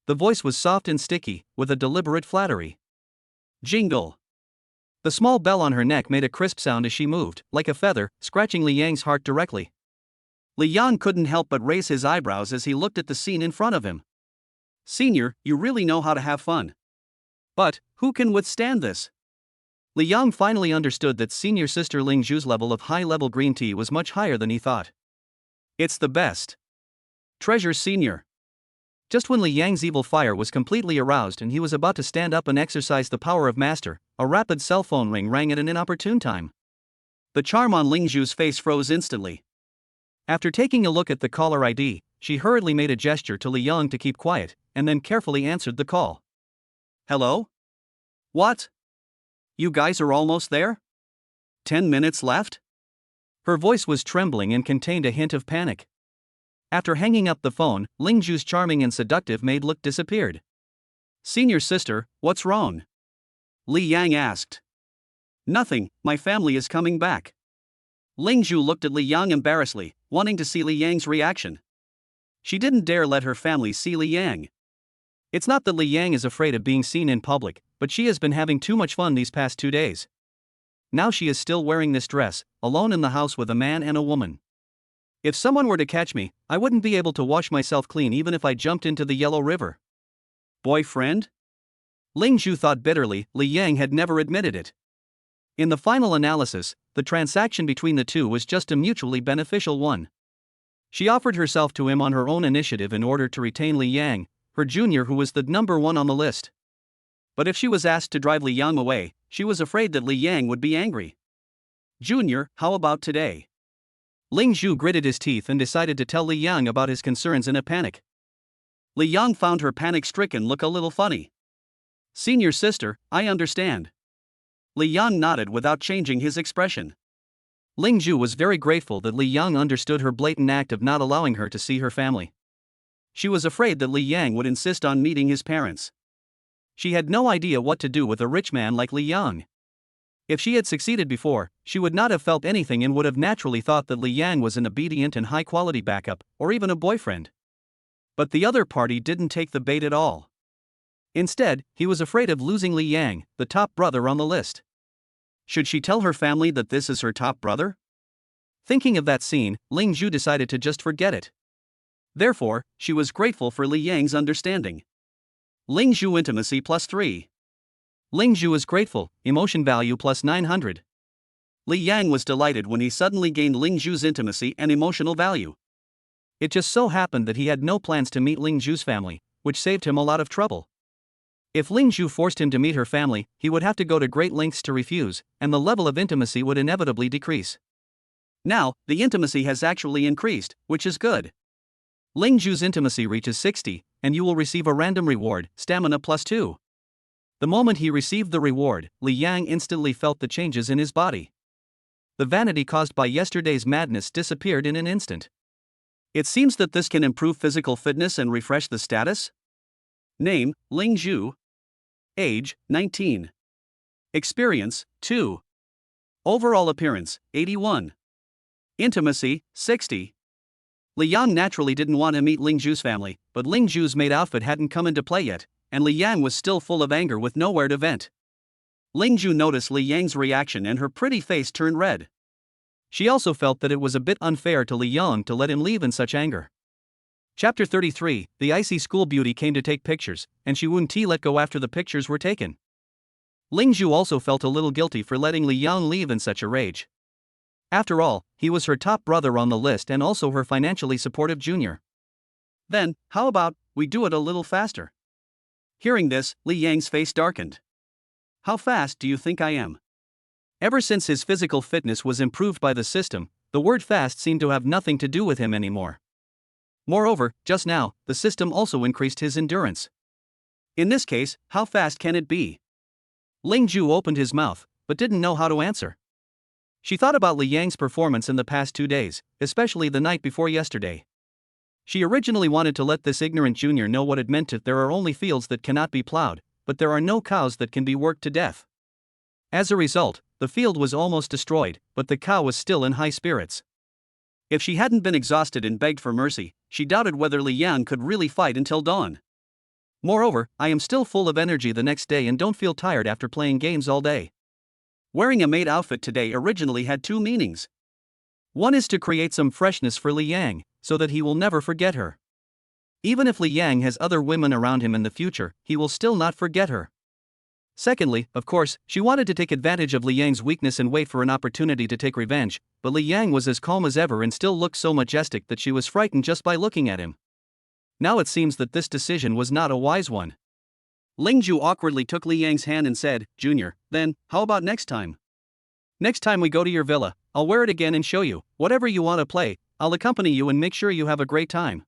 The voice was soft and sticky, with a deliberate flattery. Jingle. The small bell on her neck made a crisp sound as she moved, like a feather, scratching Li Yang's heart directly. Li Yang couldn't help but raise his eyebrows as he looked at the scene in front of him. Senior, you really know how to have fun. But, who can withstand this? Li Yang finally understood that senior sister Ling Zhu's level of high-level green tea was much higher than he thought. It's the best. Treasure senior. Just when Li Yang's evil fire was completely aroused and he was about to stand up and exercise the power of master, a rapid cell phone ring rang at an inopportune time. The charm on Ling Zhu's face froze instantly. After taking a look at the caller ID, she hurriedly made a gesture to Li Yang to keep quiet, and then carefully answered the call. Hello? What? You guys are almost there? 10 minutes left? Her voice was trembling and contained a hint of panic. After hanging up the phone, Ling Zhu's charming and seductive maid look disappeared. Senior sister, what's wrong? Li Yang asked. Nothing, my family is coming back. Ling Zhu looked at Li Yang embarrassedly, wanting to see Li Yang's reaction. She didn't dare let her family see Li Yang. It's not that Li Yang is afraid of being seen in public, but she has been having too much fun these past 2 days. Now she is still wearing this dress, alone in the house with a man and a woman. If someone were to catch me, I wouldn't be able to wash myself clean even if I jumped into the Yellow River. Boyfriend? Ling Zhu thought bitterly. Li Yang had never admitted it. In the final analysis, the transaction between the two was just a mutually beneficial one. She offered herself to him on her own initiative in order to retain Li Yang, her junior who was the number one on the list. But if she was asked to drive Li Yang away, she was afraid that Li Yang would be angry. "Junior, how about today?" Ling Zhu gritted his teeth and decided to tell Li Yang about his concerns in a panic. Li Yang found her panic-stricken look a little funny. "Senior sister, I understand." Li Yang nodded without changing his expression. Ling Zhu was very grateful that Li Yang understood her blatant act of not allowing her to see her family. She was afraid that Li Yang would insist on meeting his parents. She had no idea what to do with a rich man like Li Yang. If she had succeeded before, she would not have felt anything and would have naturally thought that Li Yang was an obedient and high-quality backup, or even a boyfriend. But the other party didn't take the bait at all. Instead, he was afraid of losing Li Yang, the top brother on the list. Should she tell her family that this is her top brother? Thinking of that scene, Ling Zhu decided to just forget it. Therefore, she was grateful for Li Yang's understanding. Ling Zhu intimacy +3. Ling Zhu is grateful, emotion value +900. Li Yang was delighted when he suddenly gained Ling Zhu's intimacy and emotional value. It just so happened that he had no plans to meet Ling Zhu's family, which saved him a lot of trouble. If Ling Zhu forced him to meet her family, he would have to go to great lengths to refuse, and the level of intimacy would inevitably decrease. Now, the intimacy has actually increased, which is good. Ling Zhu's intimacy reaches 60, and you will receive a random reward, stamina +2. The moment he received the reward, Li Yang instantly felt the changes in his body. The vanity caused by yesterday's madness disappeared in an instant. It seems that this can improve physical fitness and refresh the status? Name, Ling Zhu. Age, 19. Experience, 2. Overall appearance, 81. Intimacy, 60. Li Yang naturally didn't want to meet Ling Zhu's family, but Ling Zhu's maid outfit hadn't come into play yet, and Li Yang was still full of anger with nowhere to vent. Ling Zhu noticed Li Yang's reaction and her pretty face turned red. She also felt that it was a bit unfair to Li Yang to let him leave in such anger. Chapter 33, the icy school beauty came to take pictures, and she wouldn't let go after the pictures were taken. Ling Zhu also felt a little guilty for letting Li Yang leave in such a rage. After all, he was her top brother on the list and also her financially supportive junior. Then, how about, we do it a little faster? Hearing this, Li Yang's face darkened. How fast do you think I am? Ever since his physical fitness was improved by the system, the word fast seemed to have nothing to do with him anymore. Moreover, just now, the system also increased his endurance. In this case, how fast can it be? Ling Zhu opened his mouth, but didn't know how to answer. She thought about Li Yang's performance in the past 2 days, especially the night before yesterday. She originally wanted to let this ignorant junior know what it meant to there are only fields that cannot be plowed, but there are no cows that can be worked to death. As a result, the field was almost destroyed, but the cow was still in high spirits. If she hadn't been exhausted and begged for mercy, she doubted whether Li Yang could really fight until dawn. Moreover, I am still full of energy the next day and don't feel tired after playing games all day. Wearing a maid outfit today originally had 2 meanings. One is to create some freshness for Li Yang, so that he will never forget her. Even if Li Yang has other women around him in the future, he will still not forget her. Secondly, of course, she wanted to take advantage of Li Yang's weakness and wait for an opportunity to take revenge, but Li Yang was as calm as ever and still looked so majestic that she was frightened just by looking at him. Now it seems that this decision was not a wise one. Ling Zhu awkwardly took Li Yang's hand and said, "Junior, then, how about next time? Next time we go to your villa, I'll wear it again and show you, whatever you want to play, I'll accompany you and make sure you have a great time.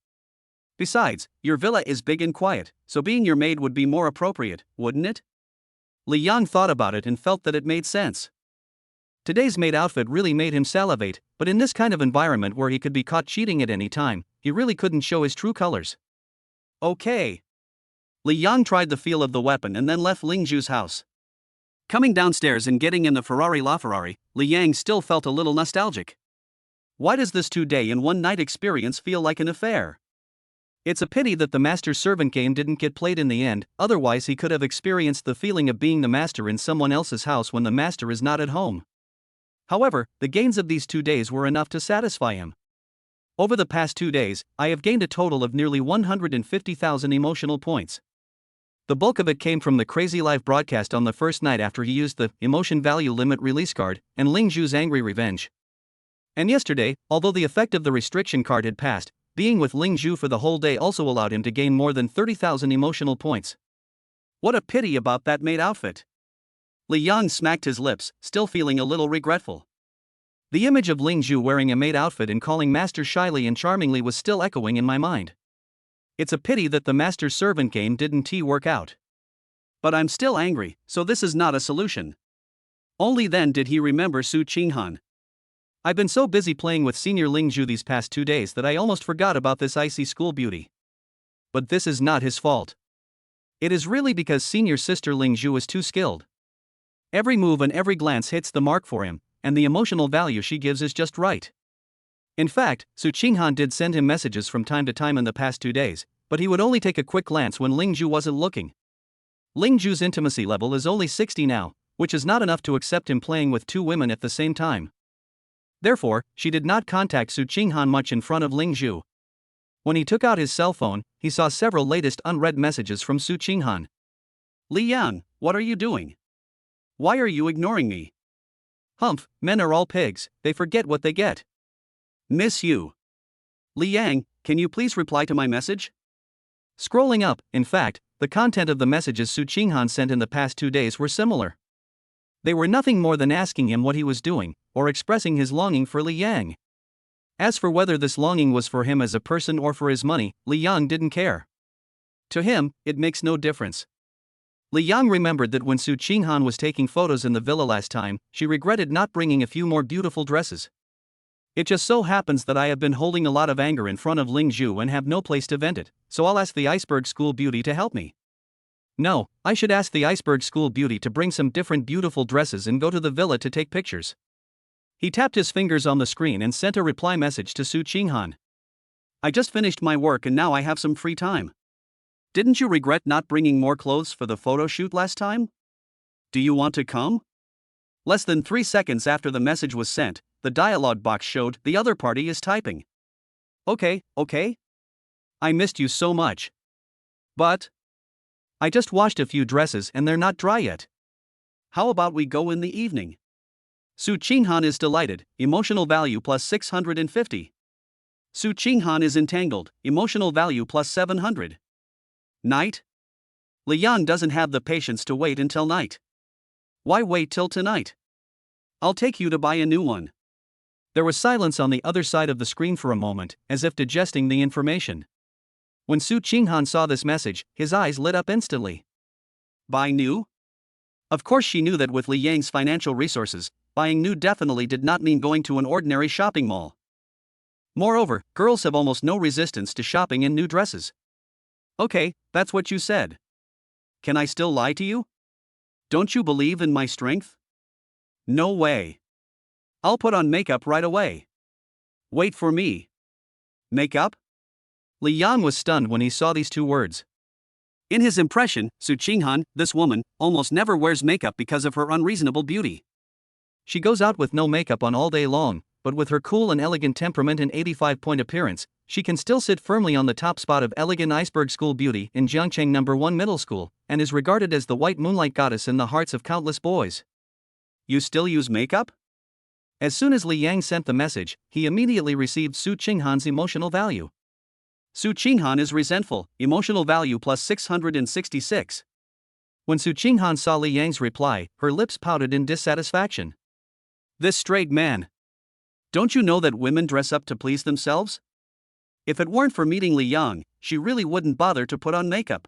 Besides, your villa is big and quiet, so being your maid would be more appropriate, wouldn't it?" Li Yang thought about it and felt that it made sense. Today's maid outfit really made him salivate, but in this kind of environment where he could be caught cheating at any time, he really couldn't show his true colors. Okay. Li Yang tried the feel of the weapon and then left Ling Zhu's house. Coming downstairs and getting in the Ferrari LaFerrari, Li Yang still felt a little nostalgic. Why does this 2-day and 1-night experience feel like an affair? It's a pity that the master-servant game didn't get played in the end, otherwise he could have experienced the feeling of being the master in someone else's house when the master is not at home. However, the gains of these 2 days were enough to satisfy him. Over the past 2 days, I have gained a total of nearly 150,000 emotional points. The bulk of it came from the crazy live broadcast on the first night after he used the emotion value limit release card and Ling Zhu's angry revenge. And yesterday, although the effect of the restriction card had passed, being with Ling Zhu for the whole day also allowed him to gain more than 30,000 emotional points. What a pity about that maid outfit. Li Yang smacked his lips, still feeling a little regretful. The image of Ling Zhu wearing a maid outfit and calling Master shyly and charmingly was still echoing in my mind. It's a pity that the Master's servant game didn't work out. But I'm still angry, so this is not a solution. Only then did he remember Su Qinghan. I've been so busy playing with Senior Ling Zhu these past 2 days that I almost forgot about this icy school beauty. But this is not his fault. It is really because Senior Sister Ling Zhu is too skilled. Every move and every glance hits the mark for him, and the emotional value she gives is just right. In fact, Su Qinghan did send him messages from time to time in the past 2 days, but he would only take a quick glance when Ling Zhu wasn't looking. Ling Zhu's intimacy level is only 60 now, which is not enough to accept him playing with 2 women at the same time. Therefore, she did not contact Su Qinghan much in front of Ling Zhu. When he took out his cell phone, he saw several latest unread messages from Su Qinghan. Li Yang, what are you doing? Why are you ignoring me? Humph, men are all pigs, they forget what they get. Miss you. Li Yang, can you please reply to my message? Scrolling up, in fact, the content of the messages Su Qinghan sent in the past 2 days were similar. They were nothing more than asking him what he was doing, or expressing his longing for Li Yang. As for whether this longing was for him as a person or for his money, Li Yang didn't care. To him, it makes no difference. Li Yang remembered that when Su Qinghan was taking photos in the villa last time, she regretted not bringing a few more beautiful dresses. It just so happens that I have been holding a lot of anger in front of Ling Zhu and have no place to vent it, so I'll ask the Iceberg School Beauty to help me. No, I should ask the Iceberg School Beauty to bring some different beautiful dresses and go to the villa to take pictures. He tapped his fingers on the screen and sent a reply message to Su Qinghan. I just finished my work and now I have some free time. Didn't you regret not bringing more clothes for the photo shoot last time? Do you want to come? Less than 3 seconds after the message was sent, the dialog box showed the other party is typing. Okay. I missed you so much. But I just washed a few dresses and they're not dry yet. How about we go in the evening? Su Qinghan is delighted, emotional value plus 650. Su Qinghan is entangled, emotional value plus 700. Night? Li Yang doesn't have the patience to wait until night. Why wait till tonight? I'll take you to buy a new one. There was silence on the other side of the screen for a moment, as if digesting the information. When Su Qinghan saw this message, his eyes lit up instantly. Buy new? Of course she knew that with Li Yang's financial resources, buying new definitely did not mean going to an ordinary shopping mall. Moreover, girls have almost no resistance to shopping in new dresses. Okay, that's what you said. Can I still lie to you? Don't you believe in my strength? No way. I'll put on makeup right away. Wait for me. Makeup? Li Yang was stunned when he saw these 2 words. In his impression, Su Qinghan, this woman, almost never wears makeup because of her unreasonable beauty. She goes out with no makeup on all day long, but with her cool and elegant temperament and 85-point appearance, she can still sit firmly on the top spot of elegant Iceberg School Beauty in Jiangcheng No. 1 Middle School, and is regarded as the white moonlight goddess in the hearts of countless boys. You still use makeup? As soon as Li Yang sent the message, he immediately received Su Qinghan's emotional value. Su Qinghan is resentful, emotional value plus 666. When Su Qinghan saw Li Yang's reply, her lips pouted in dissatisfaction. This straight man. Don't you know that women dress up to please themselves? If it weren't for meeting Li Yang, she really wouldn't bother to put on makeup.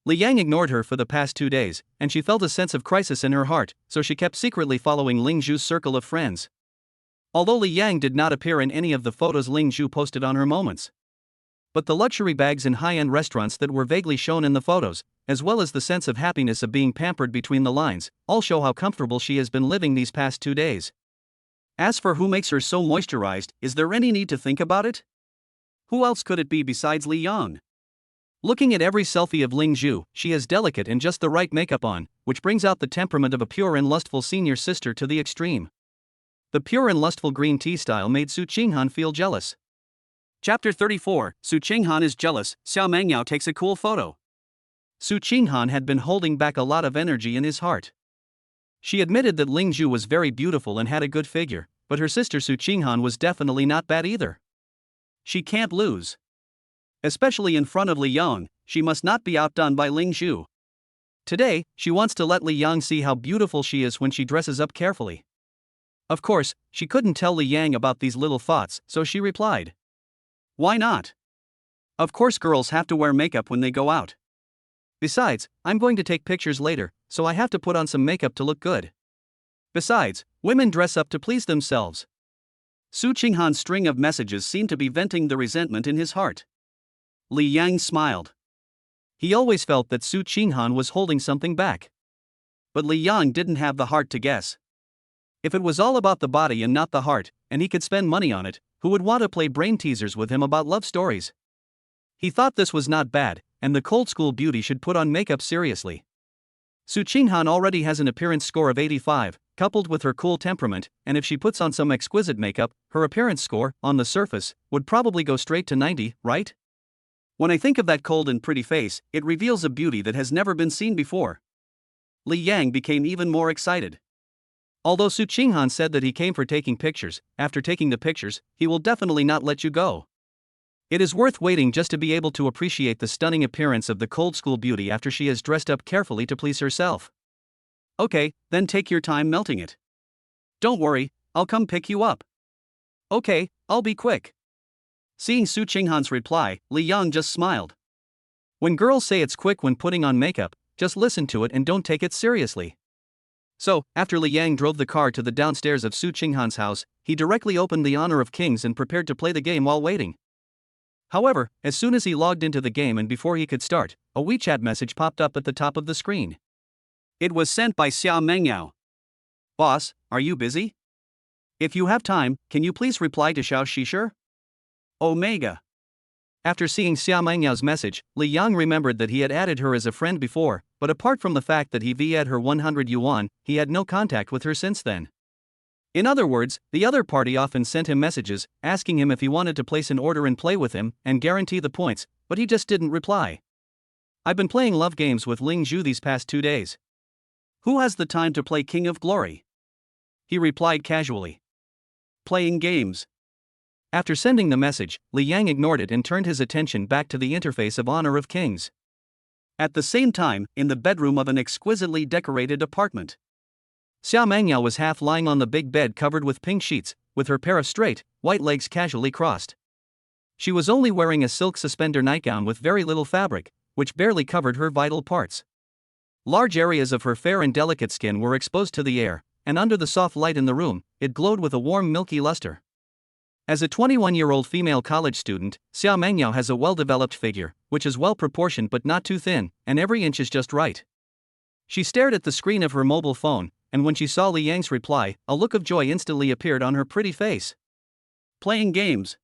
Li Yang ignored her for the past 2 days, and she felt a sense of crisis in her heart, so she kept secretly following Ling Zhu's circle of friends. Although Li Yang did not appear in any of the photos Ling Zhu posted on her moments. But the luxury bags in high-end restaurants that were vaguely shown in the photos, as well as the sense of happiness of being pampered between the lines, all show how comfortable she has been living these past 2 days. As for who makes her so moisturized, is there any need to think about it? Who else could it be besides Li Yang? Looking at every selfie of Ling Zhu, she has delicate and just the right makeup on, which brings out the temperament of a pure and lustful senior sister to the extreme. The pure and lustful green tea style made Su Qinghan feel jealous. Chapter 34, Su Qinghan is jealous, Xiao Mangyao takes a cool photo. Su Qinghan had been holding back a lot of energy in his heart. She admitted that Ling Zhu was very beautiful and had a good figure, but her sister Su Qinghan was definitely not bad either. She can't lose. Especially in front of Li Yang, she must not be outdone by Ling Zhu. Today, she wants to let Li Yang see how beautiful she is when she dresses up carefully. Of course, she couldn't tell Li Yang about these little thoughts, so she replied, "Why not? Of course girls have to wear makeup when they go out. Besides, I'm going to take pictures later, so I have to put on some makeup to look good. Besides, women dress up to please themselves." Su Qinghan's string of messages seemed to be venting the resentment in his heart. Li Yang smiled. He always felt that Su Qinghan was holding something back. But Li Yang didn't have the heart to guess. If it was all about the body and not the heart, and he could spend money on it, who would want to play brain teasers with him about love stories? He thought this was not bad, and the cold school beauty should put on makeup seriously. Su Qinghan already has an appearance score of 85, coupled with her cool temperament, and if she puts on some exquisite makeup, her appearance score, on the surface, would probably go straight to 90, right? When I think of that cold and pretty face, it reveals a beauty that has never been seen before. Li Yang became even more excited. Although Su Qinghan said that he came for taking pictures, after taking the pictures, he will definitely not let you go. It is worth waiting just to be able to appreciate the stunning appearance of the cold school beauty after she has dressed up carefully to please herself. Okay, then take your time melting it. Don't worry, I'll come pick you up. Okay, I'll be quick. Seeing Su Qinghan's reply, Li Yang just smiled. When girls say it's quick when putting on makeup, just listen to it and don't take it seriously. So, after Li Yang drove the car to the downstairs of Su Qinghan's house, he directly opened the Honor of Kings and prepared to play the game while waiting. However, as soon as he logged into the game and before he could start, a WeChat message popped up at the top of the screen. It was sent by Xia Mengyao. "Boss, are you busy? If you have time, can you please reply to Xiao Shishir? Omega." After seeing Xia Mengyao's message, Li Yang remembered that he had added her as a friend before, but apart from the fact that he VA'd her 100 yuan, he had no contact with her since then. In other words, the other party often sent him messages, asking him if he wanted to place an order and play with him, and guarantee the points, but he just didn't reply. "I've been playing love games with Ling Zhu these past 2 days. Who has the time to play King of Glory?" He replied casually. "Playing games." After sending the message, Li Yang ignored it and turned his attention back to the interface of Honor of Kings. At the same time, in the bedroom of an exquisitely decorated apartment, Xia Mengyao was half lying on the big bed covered with pink sheets, with her pair of straight, white legs casually crossed. She was only wearing a silk suspender nightgown with very little fabric, which barely covered her vital parts. Large areas of her fair and delicate skin were exposed to the air, and under the soft light in the room, it glowed with a warm milky luster. As a 21-year-old female college student, Xia Mengyao has a well-developed figure, which is well-proportioned but not too thin, and every inch is just right. She stared at the screen of her mobile phone, and when she saw Li Yang's reply, a look of joy instantly appeared on her pretty face. Playing games.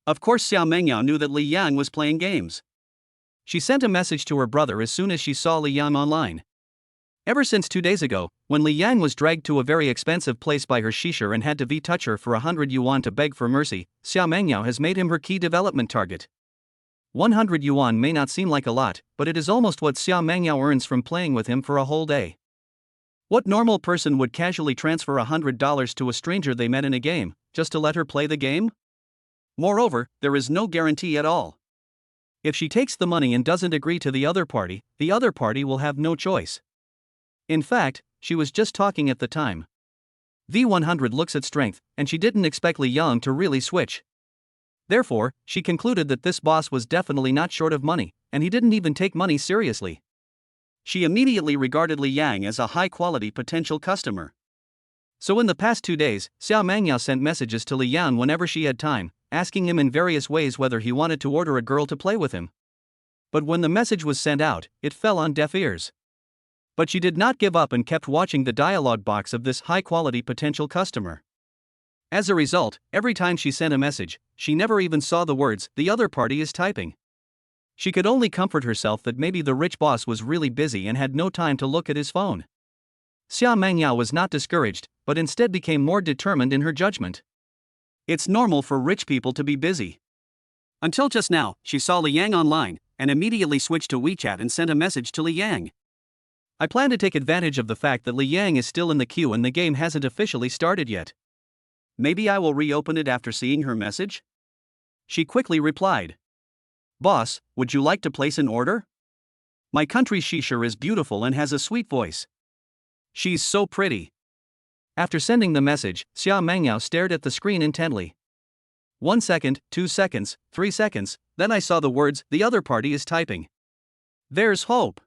Of course Xia Mengyao knew that Li Yang was playing games. She sent a message to her brother as soon as she saw Li Yang online. Ever since 2 days ago, when Li Yang was dragged to a very expensive place by her shishir and had to touch her for 100 yuan to beg for mercy, Xia Mengyao has made him her key development target. 100 yuan may not seem like a lot, but it is almost what Xia Mengyao earns from playing with him for a whole day. What normal person would casually transfer $100 to a stranger they met in a game, just to let her play the game? Moreover, there is no guarantee at all. If she takes the money and doesn't agree to the other party will have no choice. In fact, she was just talking at the time. V100 looks at strength, and she didn't expect Li Yang to really switch. Therefore, she concluded that this boss was definitely not short of money, and he didn't even take money seriously. She immediately regarded Li Yang as a high-quality potential customer. So in the past 2 days, Xia Mengyao sent messages to Li Yang whenever she had time, asking him in various ways whether he wanted to order a girl to play with him. But when the message was sent out, it fell on deaf ears. But she did not give up and kept watching the dialogue box of this high-quality potential customer. As a result, every time she sent a message, she never even saw the words "the other party is typing." She could only comfort herself that maybe the rich boss was really busy and had no time to look at his phone. Xia Mengyao was not discouraged, but instead became more determined in her judgment. It's normal for rich people to be busy. Until just now, she saw Li Yang online, and immediately switched to WeChat and sent a message to Li Yang. I plan to take advantage of the fact that Li Yang is still in the queue and the game hasn't officially started yet. Maybe I will reopen it after seeing her message? She quickly replied. Boss, would you like to place an order? My country's Shishir is beautiful and has a sweet voice. She's so pretty. After sending the message, Xia Mengyao stared at the screen intently. 1 second, 2 seconds, 3 seconds, then I saw the words, "The other party is typing. There's hope."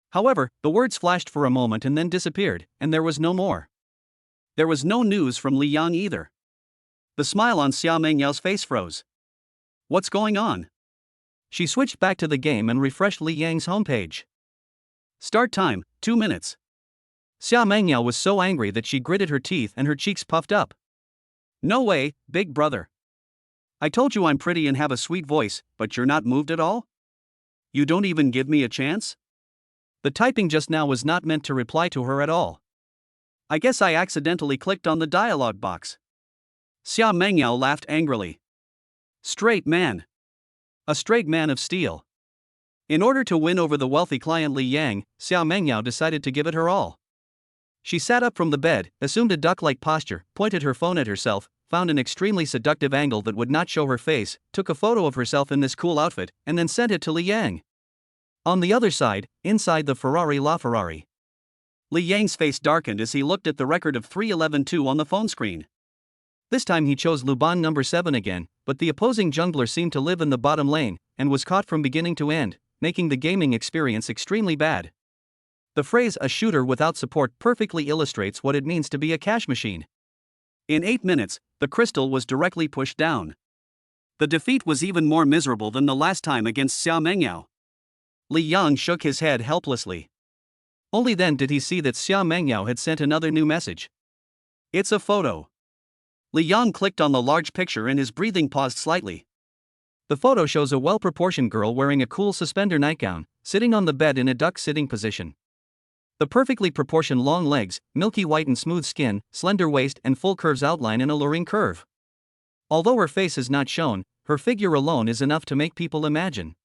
However, the words flashed for a moment and then disappeared, and there was no more. There was no news from Li Yang either. The smile on Xia Mengyao's face froze. What's going on? She switched back to the game and refreshed Li Yang's homepage. Start time, 2 minutes. Xia Mengyao was so angry that she gritted her teeth and her cheeks puffed up. No way, big brother. I told you I'm pretty and have a sweet voice, but you're not moved at all? You don't even give me a chance? The typing just now was not meant to reply to her at all. I guess I accidentally clicked on the dialogue box. Xia Mengyao laughed angrily. Straight man. A straight man of steel. In order to win over the wealthy client Li Yang, Xia Mengyao decided to give it her all. She sat up from the bed, assumed a duck-like posture, pointed her phone at herself, found an extremely seductive angle that would not show her face, took a photo of herself in this cool outfit, and then sent it to Li Yang. On the other side, inside the Ferrari LaFerrari, Li Yang's face darkened as he looked at the record of 311-2 on the phone screen. This time he chose Luban number 7 again, but the opposing jungler seemed to live in the bottom lane, and was caught from beginning to end, making the gaming experience extremely bad. The phrase "a shooter without support" perfectly illustrates what it means to be a cash machine. In 8 minutes, the crystal was directly pushed down. The defeat was even more miserable than the last time against Xia Mengyao. Li Yang shook his head helplessly. Only then did he see that Xia Mengyao had sent another new message. It's a photo. Li Yang clicked on the large picture and his breathing paused slightly. The photo shows a well-proportioned girl wearing a cool suspender nightgown, sitting on the bed in a duck-sitting position. The perfectly proportioned long legs, milky white and smooth skin, slender waist and full curves outline an alluring curve. Although her face is not shown, her figure alone is enough to make people imagine.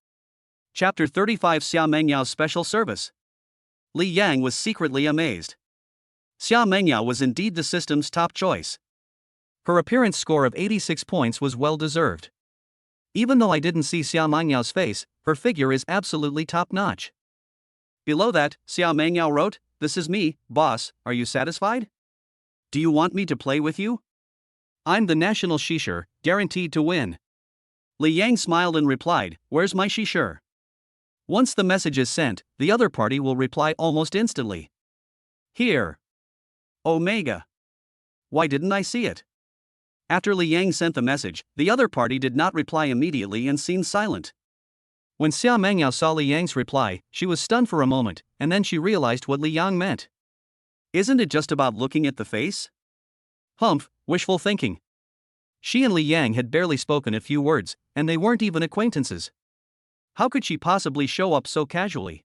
Chapter 35 Xia Mengyao's Special Service. Li Yang was secretly amazed. Xia Mengyao was indeed the system's top choice. Her appearance score of 86 points was well-deserved. Even though I didn't see Xia Mengyao's face, her figure is absolutely top-notch. Below that, Xia Mengyao wrote, "This is me, boss, are you satisfied? Do you want me to play with you? I'm the national Shishir, guaranteed to win." Li Yang smiled and replied, "Where's my Shishir?" Once the message is sent, the other party will reply almost instantly. Here. Omega. Why didn't I see it? After Li Yang sent the message, the other party did not reply immediately and seemed silent. When Xia Mengyao saw Li Yang's reply, she was stunned for a moment, and then she realized what Li Yang meant. Isn't it just about looking at the face? Humph, wishful thinking. She and Li Yang had barely spoken a few words, and they weren't even acquaintances. How could she possibly show up so casually?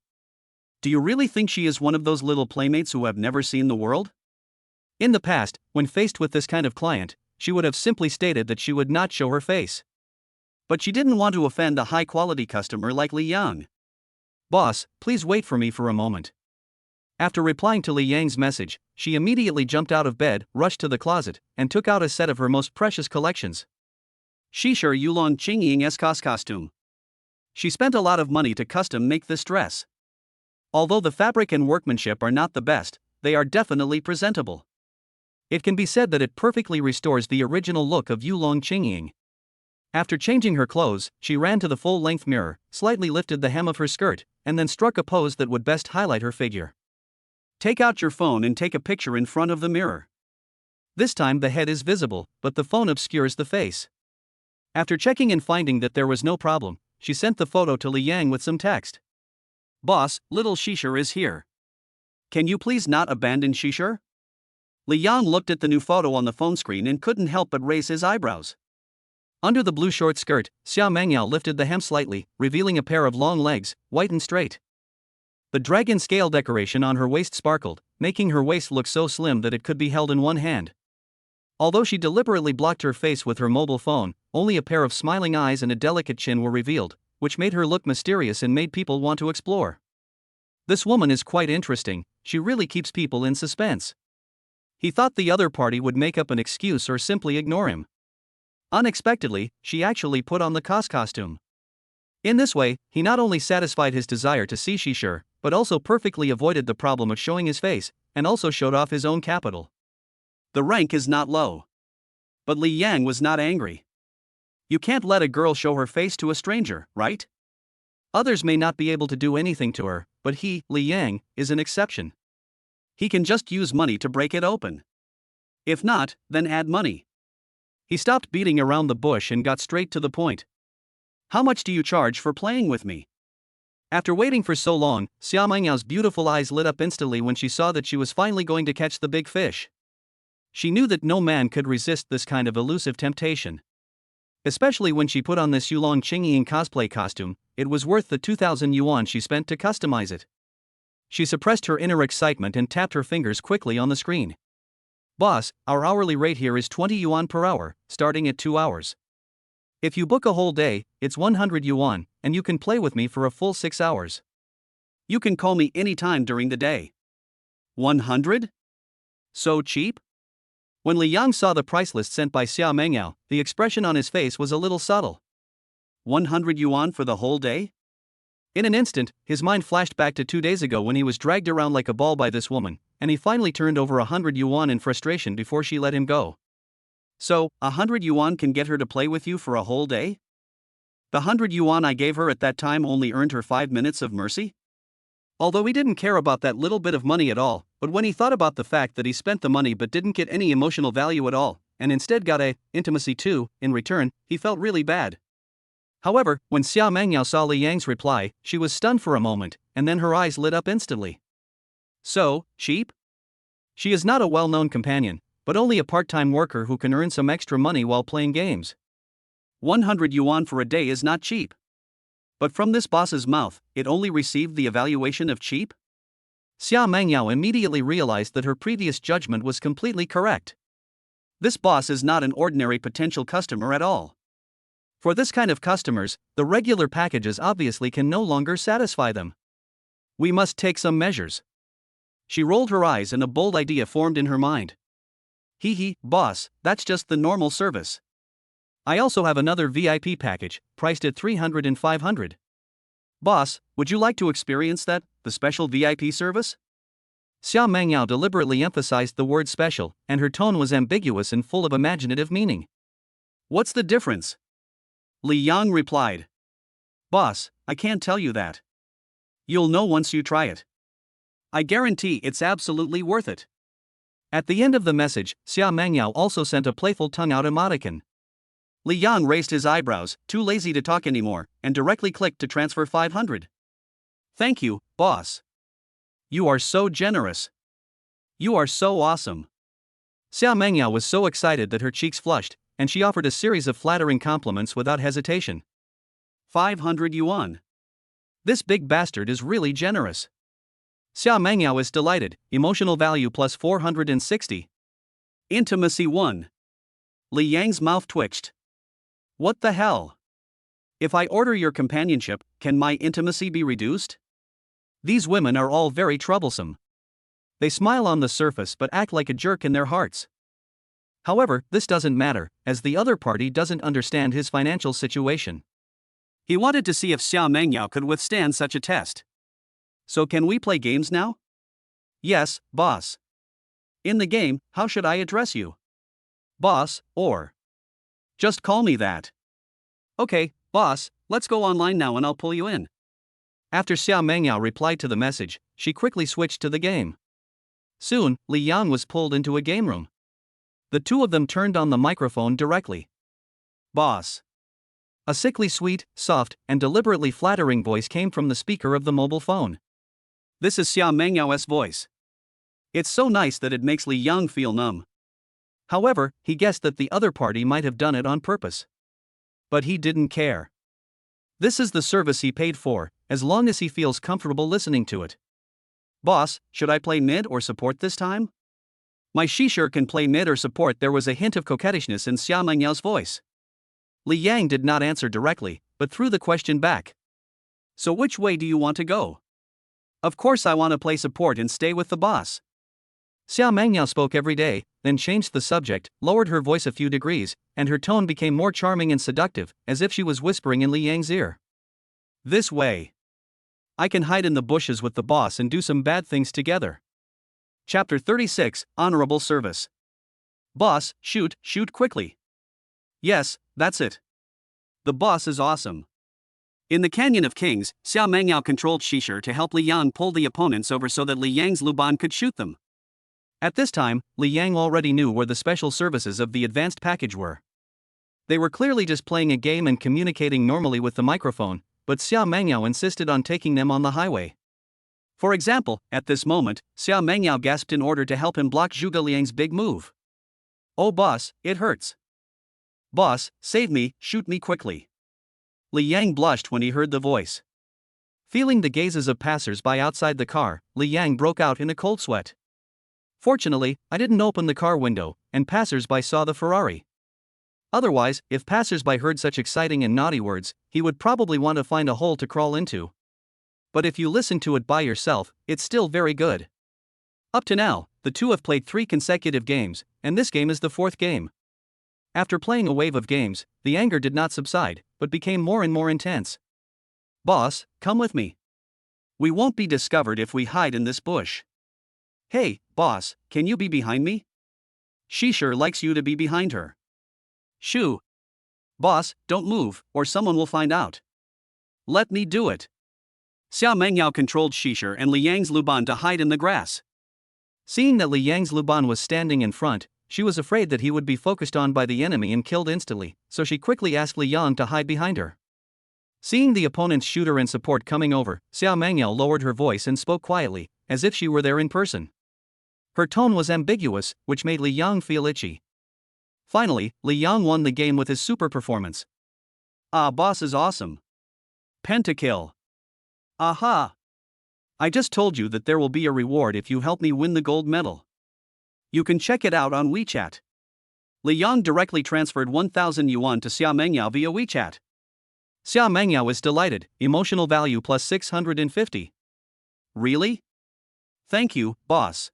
Do you really think she is one of those little playmates who have never seen the world? In the past, when faced with this kind of client, she would have simply stated that she would not show her face. But she didn't want to offend a high-quality customer like Li Yang. "Boss, please wait for me for a moment." After replying to Li Yang's message, she immediately jumped out of bed, rushed to the closet, and took out a set of her most precious collections. Shishir Yulong Qingying Escos costume. She spent a lot of money to custom make this dress. Although the fabric and workmanship are not the best, they are definitely presentable. It can be said that it perfectly restores the original look of Yulong Qingying. After changing her clothes, she ran to the full-length mirror, slightly lifted the hem of her skirt, and then struck a pose that would best highlight her figure. Take out your phone and take a picture in front of the mirror. This time the head is visible, but the phone obscures the face. After checking and finding that there was no problem, she sent the photo to Li Yang with some text. "Boss, little Shishir is here. Can you please not abandon Shishir?" Li Yang looked at the new photo on the phone screen and couldn't help but raise his eyebrows. Under the blue short skirt, Xia Mengyao lifted the hem slightly, revealing a pair of long legs, white and straight. The dragon scale decoration on her waist sparkled, making her waist look so slim that it could be held in one hand. Although she deliberately blocked her face with her mobile phone, only a pair of smiling eyes and a delicate chin were revealed, which made her look mysterious and made people want to explore. This woman is quite interesting, she really keeps people in suspense. He thought the other party would make up an excuse or simply ignore him. Unexpectedly, she actually put on the costume. In this way, he not only satisfied his desire to see Shishir, but also perfectly avoided the problem of showing his face, and also showed off his own capital. The rank is not low. But Li Yang was not angry. You can't let a girl show her face to a stranger, right? Others may not be able to do anything to her, but he, Li Yang, is an exception. He can just use money to break it open. If not, then add money. He stopped beating around the bush and got straight to the point. How much do you charge for playing with me? After waiting for so long, Xia Mengyao's beautiful eyes lit up instantly when she saw that she was finally going to catch the big fish. She knew that no man could resist this kind of elusive temptation. Especially when she put on this Yulong Qingyin cosplay costume, it was worth the 2,000 yuan she spent to customize it. She suppressed her inner excitement and tapped her fingers quickly on the screen. Boss, our hourly rate here is 20 yuan per hour, starting at 2 hours. If you book a whole day, it's 100 yuan, and you can play with me for a full 6 hours. You can call me anytime during the day. 100? So cheap? When Li Yang saw the price list sent by Xia Mengyao, the expression on his face was a little subtle. 100 yuan for the whole day? In an instant, his mind flashed back to 2 days ago when he was dragged around like a ball by this woman, and he finally turned over 100 yuan in frustration before she let him go. So, 100 yuan can get her to play with you for a whole day? The 100 yuan I gave her at that time only earned her 5 minutes of mercy? Although he didn't care about that little bit of money at all, but when he thought about the fact that he spent the money but didn't get any emotional value at all, and instead got intimacy too, in return, he felt really bad. However, when Xia Mengyao saw Li Yang's reply, she was stunned for a moment, and then her eyes lit up instantly. So, cheap? She is not a well-known companion, but only a part-time worker who can earn some extra money while playing games. 100 yuan for a day is not cheap. But from this boss's mouth, it only received the evaluation of cheap? Xia Mengyao immediately realized that her previous judgment was completely correct. This boss is not an ordinary potential customer at all. For this kind of customers, the regular packages obviously can no longer satisfy them. We must take some measures. She rolled her eyes and a bold idea formed in her mind. Boss, that's just the normal service. I also have another VIP package, priced at 300 and 500. Boss, would you like to experience that, the special VIP service? Xia Mengyao deliberately emphasized the word special, and her tone was ambiguous and full of imaginative meaning. What's the difference? Li Yang replied. Boss, I can't tell you that. You'll know once you try it. I guarantee it's absolutely worth it. At the end of the message, Xia Mengyao also sent a playful tongue-out emoticon. Li Yang raised his eyebrows, too lazy to talk anymore, and directly clicked to transfer 500. Thank you, boss. You are so generous. You are so awesome. Xia Mengyao was so excited that her cheeks flushed, and she offered a series of flattering compliments without hesitation. 500 yuan. This big bastard is really generous. Xia Mengyao is delighted, emotional value plus 460. Intimacy 1. Li Yang's mouth twitched. What the hell? If I order your companionship, can my intimacy be reduced? These women are all very troublesome. They smile on the surface but act like a jerk in their hearts. However, this doesn't matter, as the other party doesn't understand his financial situation. He wanted to see if Xia Mengyao could withstand such a test. So can we play games now? Yes, boss. In the game, how should I address you? Boss, or just call me that. Okay, boss, let's go online now and I'll pull you in. After Xia Mengyao replied to the message, she quickly switched to the game. Soon, Li Yang was pulled into a game room. The two of them turned on the microphone directly. Boss. A sickly sweet, soft, and deliberately flattering voice came from the speaker of the mobile phone. This is Xia Mengyao's voice. It's so nice that it makes Li Yang feel numb. However, he guessed that the other party might have done it on purpose. But he didn't care. This is the service he paid for, as long as he feels comfortable listening to it. Boss, should I play mid or support this time? My Shishir can play mid or support. There was a hint of coquettishness in Xia Mengyao's voice. Li Yang did not answer directly, but threw the question back. So which way do you want to go? Of course I want to play support and stay with the boss. Xiao Mangyao spoke every day, then changed the subject, lowered her voice a few degrees, and her tone became more charming and seductive, as if she was whispering in Li Yang's ear. This way. I can hide in the bushes with the boss and do some bad things together. Chapter 36, Honorable Service. Boss, shoot quickly. Yes, that's it. The boss is awesome. In the Canyon of Kings, Xiao Mangyao controlled Shishir to help Li Yang pull the opponents over so that Li Yang's Luban could shoot them. At this time, Li Yang already knew where the special services of the advanced package were. They were clearly just playing a game and communicating normally with the microphone, but Xiao Mangyao insisted on taking them on the highway. For example, at this moment, Xiao Mangyao gasped in order to help him block Zhuge Liang's big move. Oh boss, it hurts. Boss, save me, shoot me quickly. Li Yang blushed when he heard the voice. Feeling the gazes of passers-by outside the car, Li Yang broke out in a cold sweat. Fortunately, I didn't open the car window, and passers-by saw the Ferrari. Otherwise, if passers-by heard such exciting and naughty words, he would probably want to find a hole to crawl into. But if you listen to it by yourself, it's still very good. Up to now, the two have played 3 consecutive games, and this game is the 4th game. After playing a wave of games, the anger did not subside, but became more and more intense. Boss, come with me. We won't be discovered if we hide in this bush. Hey, boss, can you be behind me? Shishir likes you to be behind her. Shoo. Boss, don't move, or someone will find out. Let me do it. Xiao Mangyao controlled Shishir and Li Yang's Luban to hide in the grass. Seeing that Li Yang's Luban was standing in front, she was afraid that he would be focused on by the enemy and killed instantly, so she quickly asked Li Yang to hide behind her. Seeing the opponent's shooter and support coming over, Xiao Mangyao lowered her voice and spoke quietly, as if she were there in person. Her tone was ambiguous, which made Li Yang feel itchy. Finally, Li Yang won the game with his super performance. Ah, boss is awesome. Pentakill. Aha! I just told you that there will be a reward if you help me win the gold medal. You can check it out on WeChat. Li Yang directly transferred 1,000 yuan to Xiao Mangyao via WeChat. Xiao Mangyao is delighted, emotional value plus 650. Really? Thank you, boss.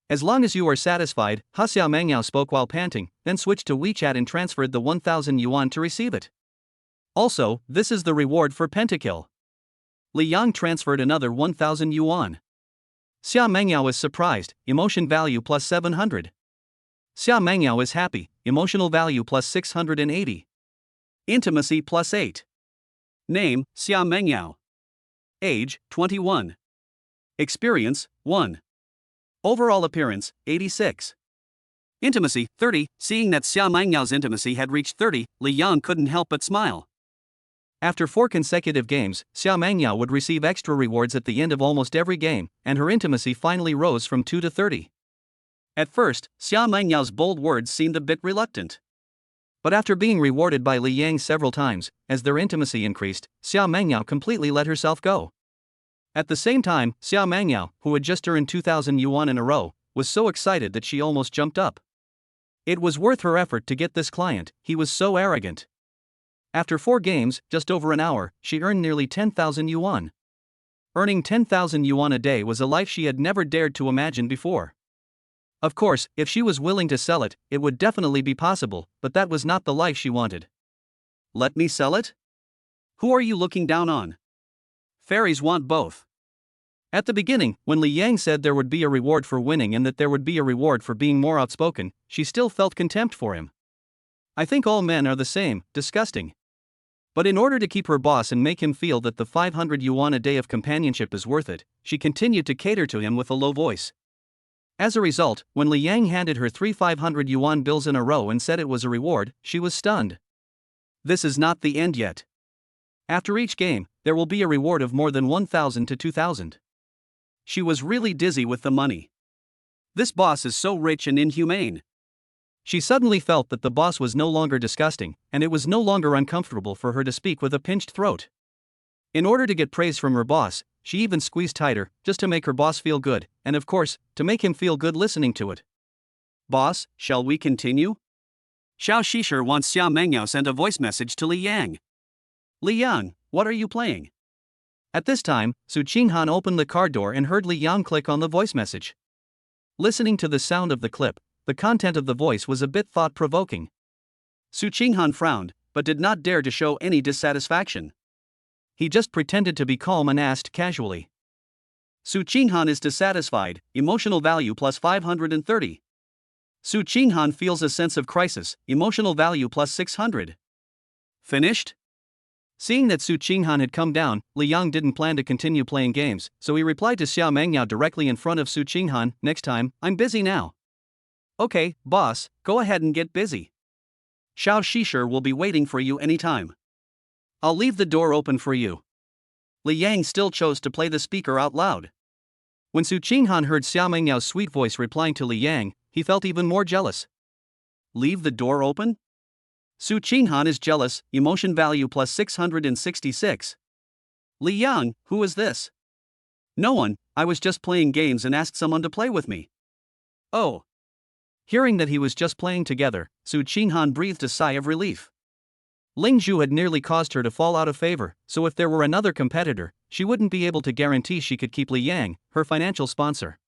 As long as you are satisfied, Xiao Mangyao spoke while panting, then switched to WeChat and transferred the 1,000 yuan to receive it. Also, this is the reward for Pentakill. Li Yang transferred another 1,000 yuan. Xiao Mangyao is surprised, emotion value plus 700. Xiao Mangyao is happy, emotional value plus 680. Intimacy plus 8. Name, Xiao Mangyao. Age, 21. Experience, 1. Overall appearance, 86. Intimacy, 30. Seeing that Xiao Mangyao intimacy had reached 30, Li Yang couldn't help but smile. After 4 consecutive games, Xiao Mangyao would receive extra rewards at the end of almost every game, and her intimacy finally rose from 2 to 30. At first, Xiao Mangyao's bold words seemed a bit reluctant. But after being rewarded by Li Yang several times, as their intimacy increased, Xiao Mangyao completely let herself go. At the same time, Xiao Mangyao, who had just earned 2,000 yuan in a row, was so excited that she almost jumped up. It was worth her effort to get this client, he was so arrogant. After 4 games, just over an hour, she earned nearly 10,000 yuan. Earning 10,000 yuan a day was a life she had never dared to imagine before. Of course, if she was willing to sell it, it would definitely be possible, but that was not the life she wanted. Let me sell it? Who are you looking down on? Fairies want both. At the beginning, when Li Yang said there would be a reward for winning and that there would be a reward for being more outspoken, she still felt contempt for him. I think all men are the same, disgusting. But in order to keep her boss and make him feel that the 500 yuan a day of companionship is worth it, she continued to cater to him with a low voice. As a result, when Li Yang handed her 3 500 yuan bills in a row and said it was a reward, she was stunned. This is not the end yet. After each game, there will be a reward of more than 1,000 to 2,000. She was really dizzy with the money. This boss is so rich and inhumane. She suddenly felt that the boss was no longer disgusting, and it was no longer uncomfortable for her to speak with a pinched throat. In order to get praise from her boss, she even squeezed tighter, just to make her boss feel good, and of course, to make him feel good listening to it. Boss, shall we continue? Xiao Shishir wants Xiao Mangyao sent a voice message to Li Yang. Li Yang, what are you playing? At this time, Su Qinghan opened the car door and heard Li Yang click on the voice message. Listening to the sound of the clip, the content of the voice was a bit thought-provoking. Su Qinghan frowned, but did not dare to show any dissatisfaction. He just pretended to be calm and asked casually. Su Qinghan is dissatisfied, emotional value plus 530. Su Qinghan feels a sense of crisis, emotional value plus 600. Finished? Seeing that Su Qinghan had come down, Li Yang didn't plan to continue playing games, so he replied to Xiao Mengyao directly in front of Su Qinghan, "Next time, I'm busy now." "Okay, boss, go ahead and get busy. Xiao Shishir will be waiting for you anytime. I'll leave the door open for you." Li Yang still chose to play the speaker out loud. When Su Qinghan heard Xiao Mengyao's sweet voice replying to Li Yang, he felt even more jealous. Leave the door open? Su Qinghan is jealous, emotion value plus 666. Li Yang, who is this? No one, I was just playing games and asked someone to play with me. Oh. Hearing that he was just playing together, Su Qinghan breathed a sigh of relief. Ling Zhu had nearly caused her to fall out of favor, so if there were another competitor, she wouldn't be able to guarantee she could keep Li Yang, her financial sponsor.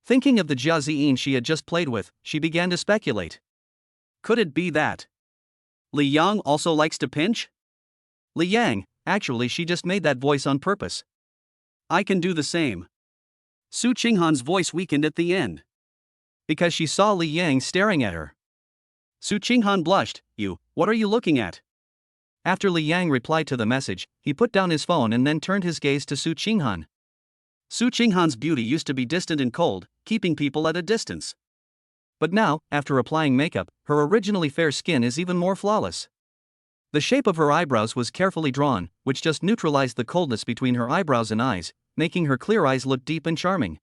Thinking of the Jia Ziyin she had just played with, she began to speculate. Could it be that Li Yang also likes to pinch? Li Yang, actually she just made that voice on purpose. I can do the same. Su Qinghan's voice weakened at the end. Because she saw Li Yang staring at her. Su Qinghan blushed. What are you looking at? After Li Yang replied to the message, he put down his phone and then turned his gaze to Su Qinghan. Su Qinghan's beauty used to be distant and cold, keeping people at a distance. But now, after applying makeup, her originally fair skin is even more flawless. The shape of her eyebrows was carefully drawn, which just neutralized the coldness between her eyebrows and eyes, making her clear eyes look deep and charming.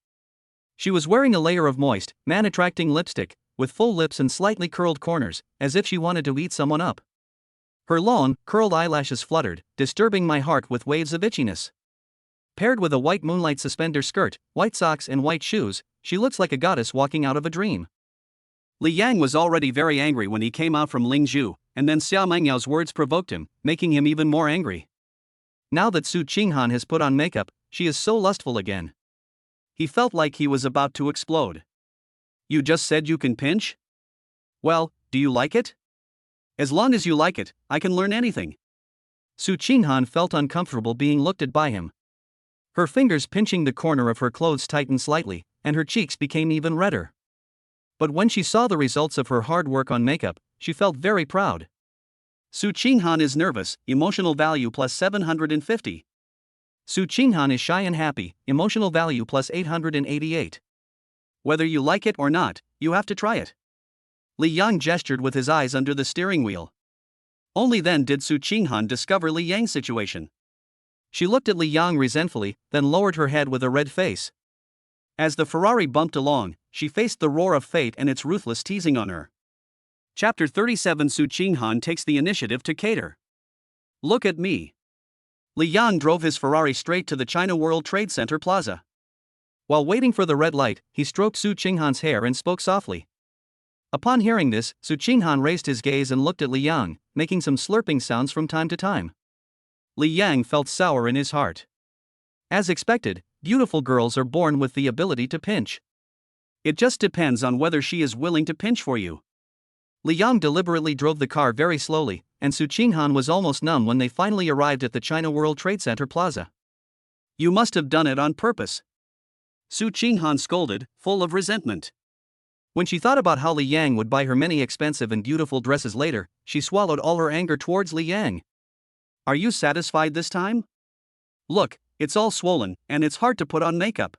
She was wearing a layer of moist, man-attracting lipstick, with full lips and slightly curled corners, as if she wanted to eat someone up. Her long, curled eyelashes fluttered, disturbing my heart with waves of itchiness. Paired with a white moonlight suspender skirt, white socks and white shoes, she looks like a goddess walking out of a dream. Li Yang was already very angry when he came out from Ling Zhu, and then Xiao Mengyao's words provoked him, making him even more angry. Now that Su Qinghan has put on makeup, she is so lustful again. He felt like he was about to explode. You just said you can pinch? Well, do you like it? As long as you like it, I can learn anything. Su Qinghan felt uncomfortable being looked at by him. Her fingers pinching the corner of her clothes tightened slightly, and her cheeks became even redder. But when she saw the results of her hard work on makeup, she felt very proud. Su Qinghan is nervous, emotional value plus 750. Su Qinghan is shy and happy, emotional value plus 888. Whether you like it or not, you have to try it. Li Yang gestured with his eyes under the steering wheel. Only then did Su Qinghan discover Li Yang's situation. She looked at Li Yang resentfully, then lowered her head with a red face. As the Ferrari bumped along, she faced the roar of fate and its ruthless teasing on her. Chapter 37 Su Qinghan takes the initiative to cater. Look at me. Li Yang drove his Ferrari straight to the China World Trade Center Plaza. While waiting for the red light, he stroked Su Qinghan's hair and spoke softly. Upon hearing this, Su Qinghan raised his gaze and looked at Li Yang, making some slurping sounds from time to time. Li Yang felt sour in his heart. As expected, beautiful girls are born with the ability to pinch. It just depends on whether she is willing to pinch for you. Li Yang deliberately drove the car very slowly, and Su Qinghan was almost numb when they finally arrived at the China World Trade Center Plaza. You must have done it on purpose. Su Qinghan scolded, full of resentment. When she thought about how Li Yang would buy her many expensive and beautiful dresses later, she swallowed all her anger towards Li Yang. Are you satisfied this time? Look, it's all swollen, and it's hard to put on makeup.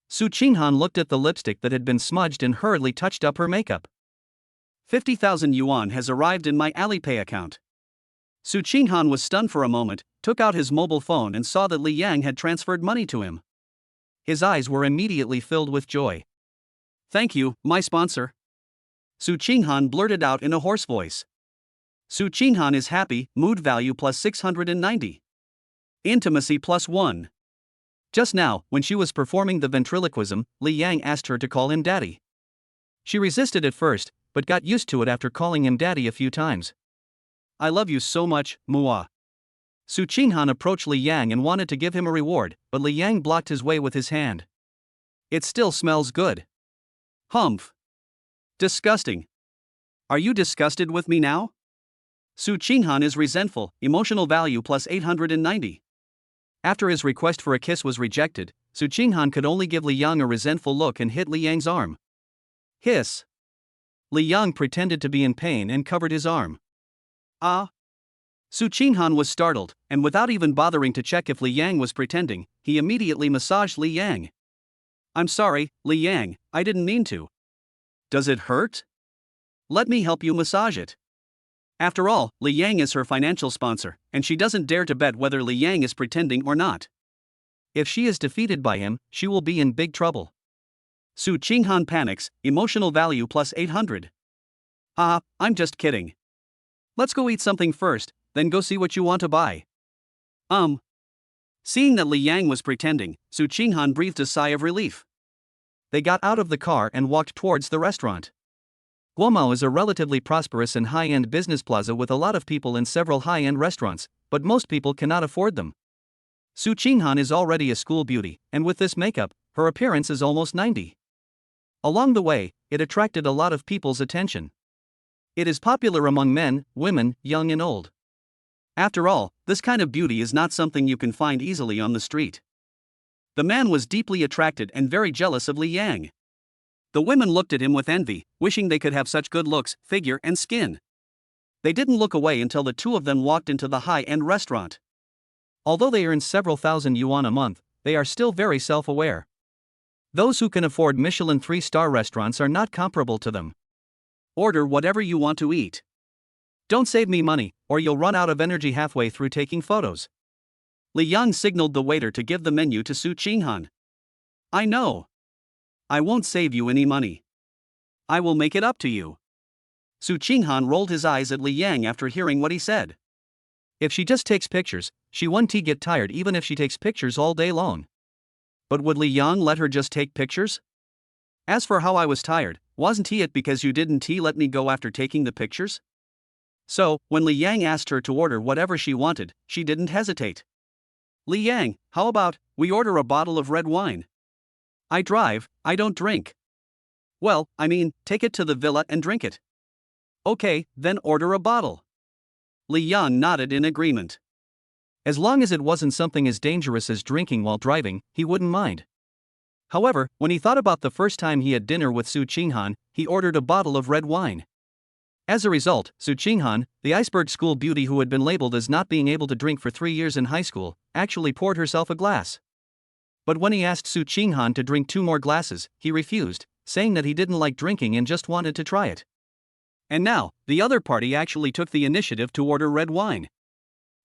Su Qinghan looked at the lipstick that had been smudged and hurriedly touched up her makeup. 50,000 yuan has arrived in my Alipay account. Su Qinghan was stunned for a moment, took out his mobile phone and saw that Li Yang had transferred money to him. His eyes were immediately filled with joy. Thank you, my sponsor. Su Qinghan blurted out in a hoarse voice. Su Qinghan is happy, mood value plus 690. Intimacy plus 1. Just now, when she was performing the ventriloquism, Li Yang asked her to call him daddy. She resisted at first, but got used to it after calling him daddy a few times. I love you so much, Mua. Su Qinghan approached Li Yang and wanted to give him a reward, but Li Yang blocked his way with his hand. It still smells good. Humph. Disgusting. Are you disgusted with me now? Su Qinghan is resentful, emotional value plus 890. After his request for a kiss was rejected, Su Qinghan could only give Li Yang a resentful look and hit Li Yang's arm. Hiss. Li Yang pretended to be in pain and covered his arm. Ah. Su Qinghan was startled, and without even bothering to check if Li Yang was pretending, he immediately massaged Li Yang. I'm sorry, Li Yang, I didn't mean to. Does it hurt? Let me help you massage it. After all, Li Yang is her financial sponsor, and she doesn't dare to bet whether Li Yang is pretending or not. If she is defeated by him, she will be in big trouble. Su Qinghan panics, emotional value plus 800. Ah, I'm just kidding. Let's go eat something first, then go see what you want to buy. Seeing that Li Yang was pretending, Su Qinghan breathed a sigh of relief. They got out of the car and walked towards the restaurant. Guomao is a relatively prosperous and high-end business plaza with a lot of people and several high-end restaurants, but most people cannot afford them. Su Qinghan is already a school beauty, and with this makeup, her appearance is almost 90. Along the way, it attracted a lot of people's attention. It is popular among men, women, young and old. After all, this kind of beauty is not something you can find easily on the street. The man was deeply attracted and very jealous of Li Yang. The women looked at him with envy, wishing they could have such good looks, figure and skin. They didn't look away until the two of them walked into the high-end restaurant. Although they earn several thousand yuan a month, they are still very self-aware. Those who can afford Michelin 3-star restaurants are not comparable to them. Order whatever you want to eat. Don't save me money, or you'll run out of energy halfway through taking photos. Li Yang signaled the waiter to give the menu to Su Qinghan. I know. I won't save you any money. I will make it up to you. Su Qinghan rolled his eyes at Li Yang after hearing what he said. If she just takes pictures, she won't get tired even if she takes pictures all day long. But would Li Yang let her just take pictures? As for how I was tired, wasn't it because you didn't let me go after taking the pictures? So, when Li Yang asked her to order whatever she wanted, she didn't hesitate. Li Yang, how about we order a bottle of red wine? I drive, I don't drink. Well, take it to the villa and drink it. Okay, then order a bottle. Li Yang nodded in agreement. As long as it wasn't something as dangerous as drinking while driving, he wouldn't mind. However, when he thought about the first time he had dinner with Su Qinghan, he ordered a bottle of red wine. As a result, Su Qinghan, the iceberg school beauty who had been labeled as not being able to drink for 3 years in high school, actually poured herself a glass. But when he asked Su Qinghan to drink 2 more glasses, he refused, saying that he didn't like drinking and just wanted to try it. And now, the other party actually took the initiative to order red wine.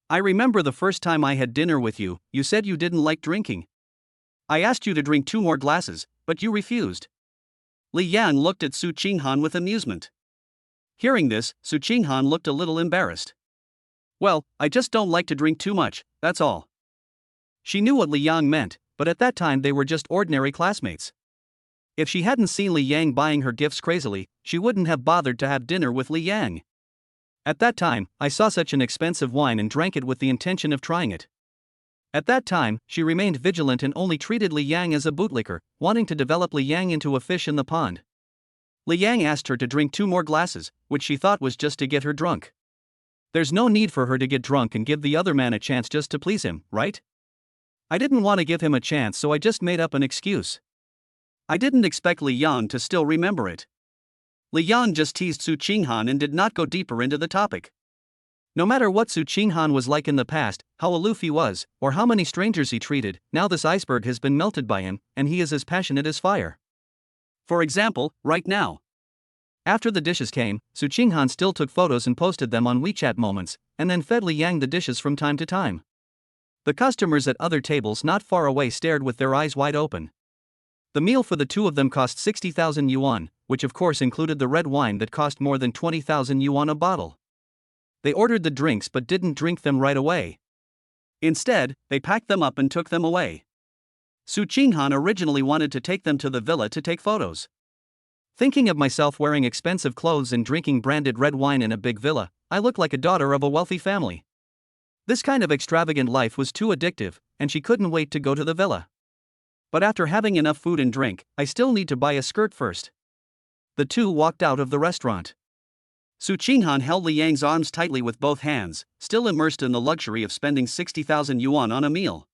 I remember the first time I had dinner with you, you said you didn't like drinking. I asked you to drink 2 more glasses, but you refused. Li Yang looked at Su Qinghan with amusement. Hearing this, Su Qinghan looked a little embarrassed. Well, I just don't like to drink too much, that's all. She knew what Li Yang meant, but at that time they were just ordinary classmates. If she hadn't seen Li Yang buying her gifts crazily, she wouldn't have bothered to have dinner with Li Yang. At that time, I saw such an expensive wine and drank it with the intention of trying it. At that time, she remained vigilant and only treated Li Yang as a bootlicker, wanting to develop Li Yang into a fish in the pond. Li Yang asked her to drink 2 more glasses, which she thought was just to get her drunk. There's no need for her to get drunk and give the other man a chance just to please him, right? I didn't want to give him a chance, so I just made up an excuse. I didn't expect Li Yang to still remember it. Li Yang just teased Su Qinghan and did not go deeper into the topic. No matter what Su Qinghan was like in the past, how aloof he was, or how many strangers he treated, now this iceberg has been melted by him, and he is as passionate as fire. For example, right now. After the dishes came, Su Qinghan still took photos and posted them on WeChat Moments, and then fed Li Yang the dishes from time to time. The customers at other tables not far away stared with their eyes wide open. The meal for the two of them cost 60,000 yuan, which of course included the red wine that cost more than 20,000 yuan a bottle. They ordered the drinks but didn't drink them right away. Instead, they packed them up and took them away. Su Qinghan originally wanted to take them to the villa to take photos. Thinking of myself wearing expensive clothes and drinking branded red wine in a big villa, I look like a daughter of a wealthy family. This kind of extravagant life was too addictive, and she couldn't wait to go to the villa. But after having enough food and drink, I still need to buy a skirt first. The two walked out of the restaurant. Su Qinghan held Li Yang's arms tightly with both hands, still immersed in the luxury of spending 60,000 yuan on a meal.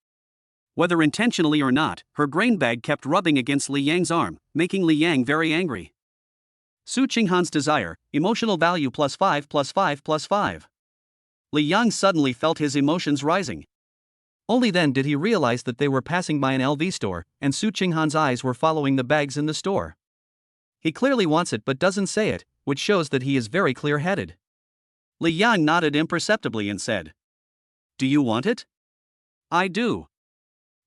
Whether intentionally or not, her grain bag kept rubbing against Li Yang's arm, making Li Yang very angry. Su Qinghan's desire, emotional value +5 +5 +5. Li Yang suddenly felt his emotions rising. Only then did he realize that they were passing by an LV store, and Su Qinghan's eyes were following the bags in the store. He clearly wants it but doesn't say it, which shows that he is very clear-headed. Li Yang nodded imperceptibly and said, "Do you want it?" "I do."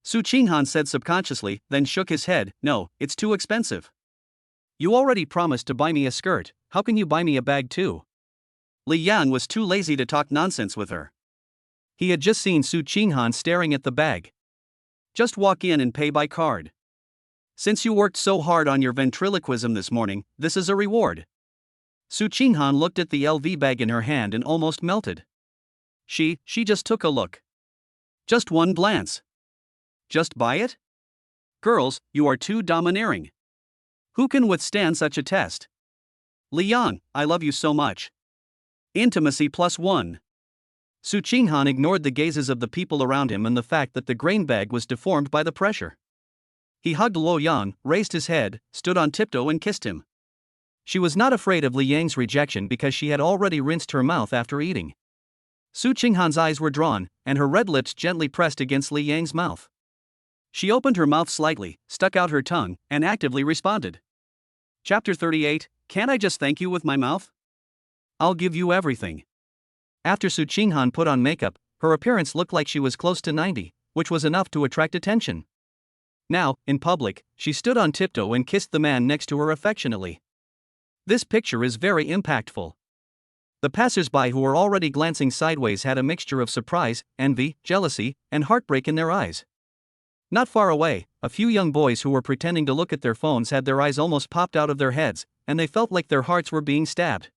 Su Qinghan said subconsciously, then shook his head, "No, it's too expensive." "You already promised to buy me a skirt, how can you buy me a bag too?" Li Yang was too lazy to talk nonsense with her. He had just seen Su Qinghan staring at the bag. "Just walk in and pay by card. Since you worked so hard on your ventriloquism this morning, this is a reward." Su Qinghan looked at the LV bag in her hand and almost melted. She just took a look. Just one glance. Just buy it? Girls, you are too domineering. Who can withstand such a test? Li Yang, I love you so much. Intimacy +1. Su Qinghan ignored the gazes of the people around him and the fact that the grain bag was deformed by the pressure. He hugged Luo Yang, raised his head, stood on tiptoe and kissed him. She was not afraid of Li Yang's rejection because she had already rinsed her mouth after eating. Su Qinghan's eyes were drawn, and her red lips gently pressed against Li Yang's mouth. She opened her mouth slightly, stuck out her tongue, and actively responded. Chapter 38, Can't I just thank you with my mouth? I'll give you everything. After Su Qinghan put on makeup, her appearance looked like she was close to 90, which was enough to attract attention. Now, in public, she stood on tiptoe and kissed the man next to her affectionately. This picture is very impactful. The passers-by who were already glancing sideways had a mixture of surprise, envy, jealousy, and heartbreak in their eyes. Not far away, a few young boys who were pretending to look at their phones had their eyes almost popped out of their heads, and they felt like their hearts were being stabbed.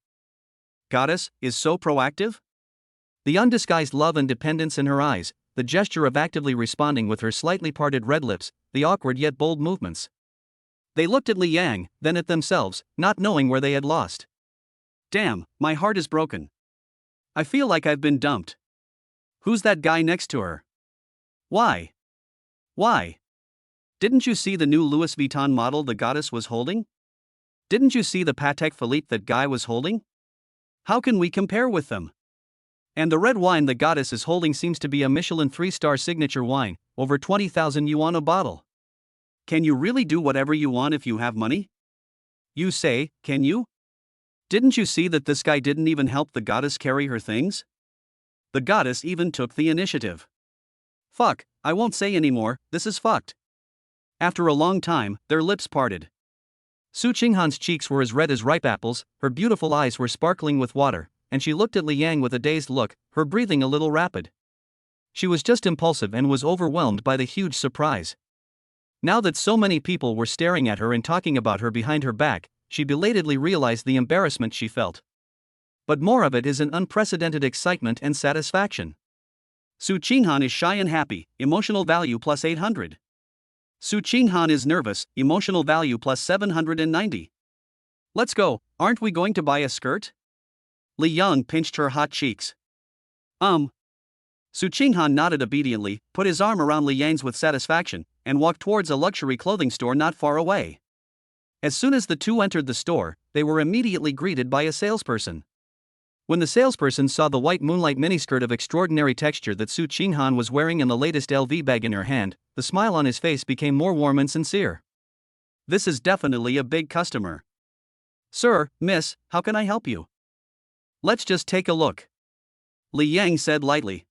Goddess is so proactive? The undisguised love and dependence in her eyes, the gesture of actively responding with her slightly parted red lips, the awkward yet bold movements. They looked at Li Yang, then at themselves, not knowing where they had lost. Damn, my heart is broken. I feel like I've been dumped. Who's that guy next to her? Why? Why? Didn't you see the new Louis Vuitton model the goddess was holding? Didn't you see the Patek Philippe that guy was holding? How can we compare with them? And the red wine the goddess is holding seems to be a Michelin 3-star signature wine, over 20,000 yuan a bottle. Can you really do whatever you want if you have money? You say, can you? Didn't you see that this guy didn't even help the goddess carry her things? The goddess even took the initiative. Fuck, I won't say anymore, this is fucked. After a long time, their lips parted. Su Qinghan's cheeks were as red as ripe apples, her beautiful eyes were sparkling with water, and she looked at Li Yang with a dazed look, her breathing a little rapid. She was just impulsive and was overwhelmed by the huge surprise. Now that so many people were staring at her and talking about her behind her back, she belatedly realized the embarrassment she felt. But more of it is an unprecedented excitement and satisfaction. Su Qinghan is shy and happy, emotional value +800. Su Qinghan is nervous, emotional value +790. Let's go, aren't we going to buy a skirt? Li Yang pinched her hot cheeks. Su Qinghan nodded obediently, put his arm around Li Yang's with satisfaction, and walked towards a luxury clothing store not far away. As soon as the two entered the store, they were immediately greeted by a salesperson. When the salesperson saw the white moonlight miniskirt of extraordinary texture that Su Qinghan was wearing and the latest LV bag in her hand, the smile on his face became more warm and sincere. This is definitely a big customer. Sir, miss, how can I help you? Let's just take a look. Li Yang said lightly.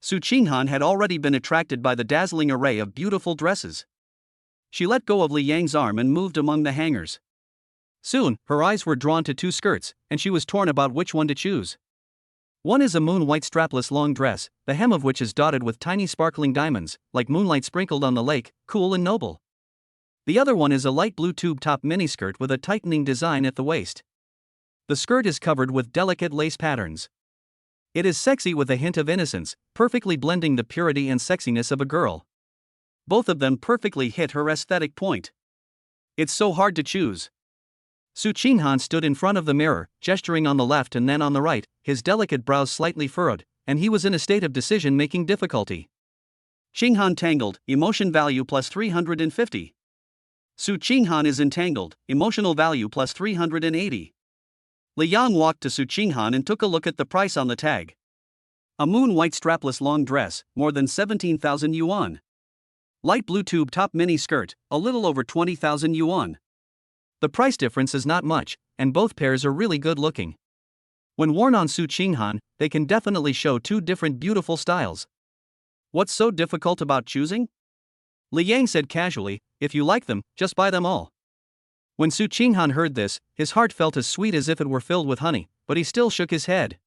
Su Qinghan had already been attracted by the dazzling array of beautiful dresses. She let go of Li Yang's arm and moved among the hangers. Soon, her eyes were drawn to two skirts, and she was torn about which one to choose. One is a moon-white strapless long dress, the hem of which is dotted with tiny sparkling diamonds, like moonlight sprinkled on the lake, cool and noble. The other one is a light blue tube-top miniskirt with a tightening design at the waist. The skirt is covered with delicate lace patterns. It is sexy with a hint of innocence, perfectly blending the purity and sexiness of a girl. Both of them perfectly hit her aesthetic point. It's so hard to choose. Su Qinghan stood in front of the mirror, gesturing on the left and then on the right, his delicate brows slightly furrowed, and he was in a state of decision-making difficulty. Qinghan tangled, emotion value plus 350. Su Qinghan is entangled, emotional value plus 380. Li Yang walked to Su Qinghan and took a look at the price on the tag. A moon-white strapless long dress, more than 17,000 yuan. Light blue tube top mini skirt, a little over 20,000 yuan. The price difference is not much, and both pairs are really good looking. When worn on Su Qinghan, they can definitely show two different beautiful styles. What's so difficult about choosing? Li Yang said casually, if you like them, just buy them all. When Su Qinghan heard this, his heart felt as sweet as if it were filled with honey, but he still shook his head.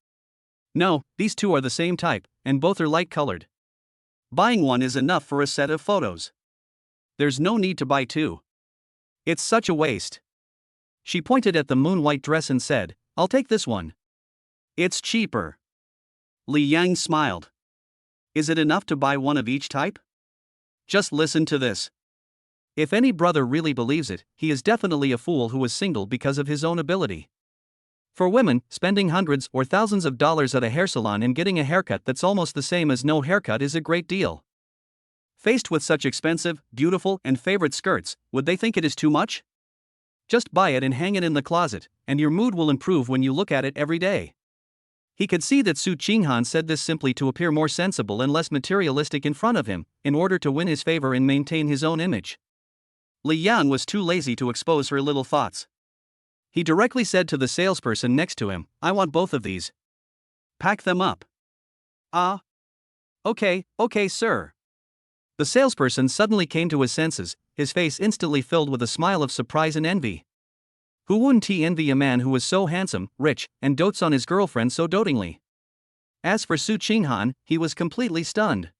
No, these two are the same type, and both are light-colored. Buying one is enough for a set of photos. There's no need to buy two. It's such a waste. She pointed at the moon-white dress and said, I'll take this one. It's cheaper. Li Yang smiled. Is it enough to buy one of each type? Just listen to this. If any brother really believes it, he is definitely a fool who is single because of his own ability. For women, spending hundreds or thousands of dollars at a hair salon and getting a haircut that's almost the same as no haircut is a great deal. Faced with such expensive, beautiful, and favorite skirts, would they think it is too much? Just buy it and hang it in the closet, and your mood will improve when you look at it every day. He could see that Su Qinghan said this simply to appear more sensible and less materialistic in front of him, in order to win his favor and maintain his own image. Li Yang was too lazy to expose her little thoughts. He directly said to the salesperson next to him, I want both of these. Pack them up. Ah. Okay, sir. The salesperson suddenly came to his senses, his face instantly filled with a smile of surprise and envy. Who wouldn't envy a man who was so handsome, rich, and dotes on his girlfriend so dotingly? As for Su Qinghan, he was completely stunned.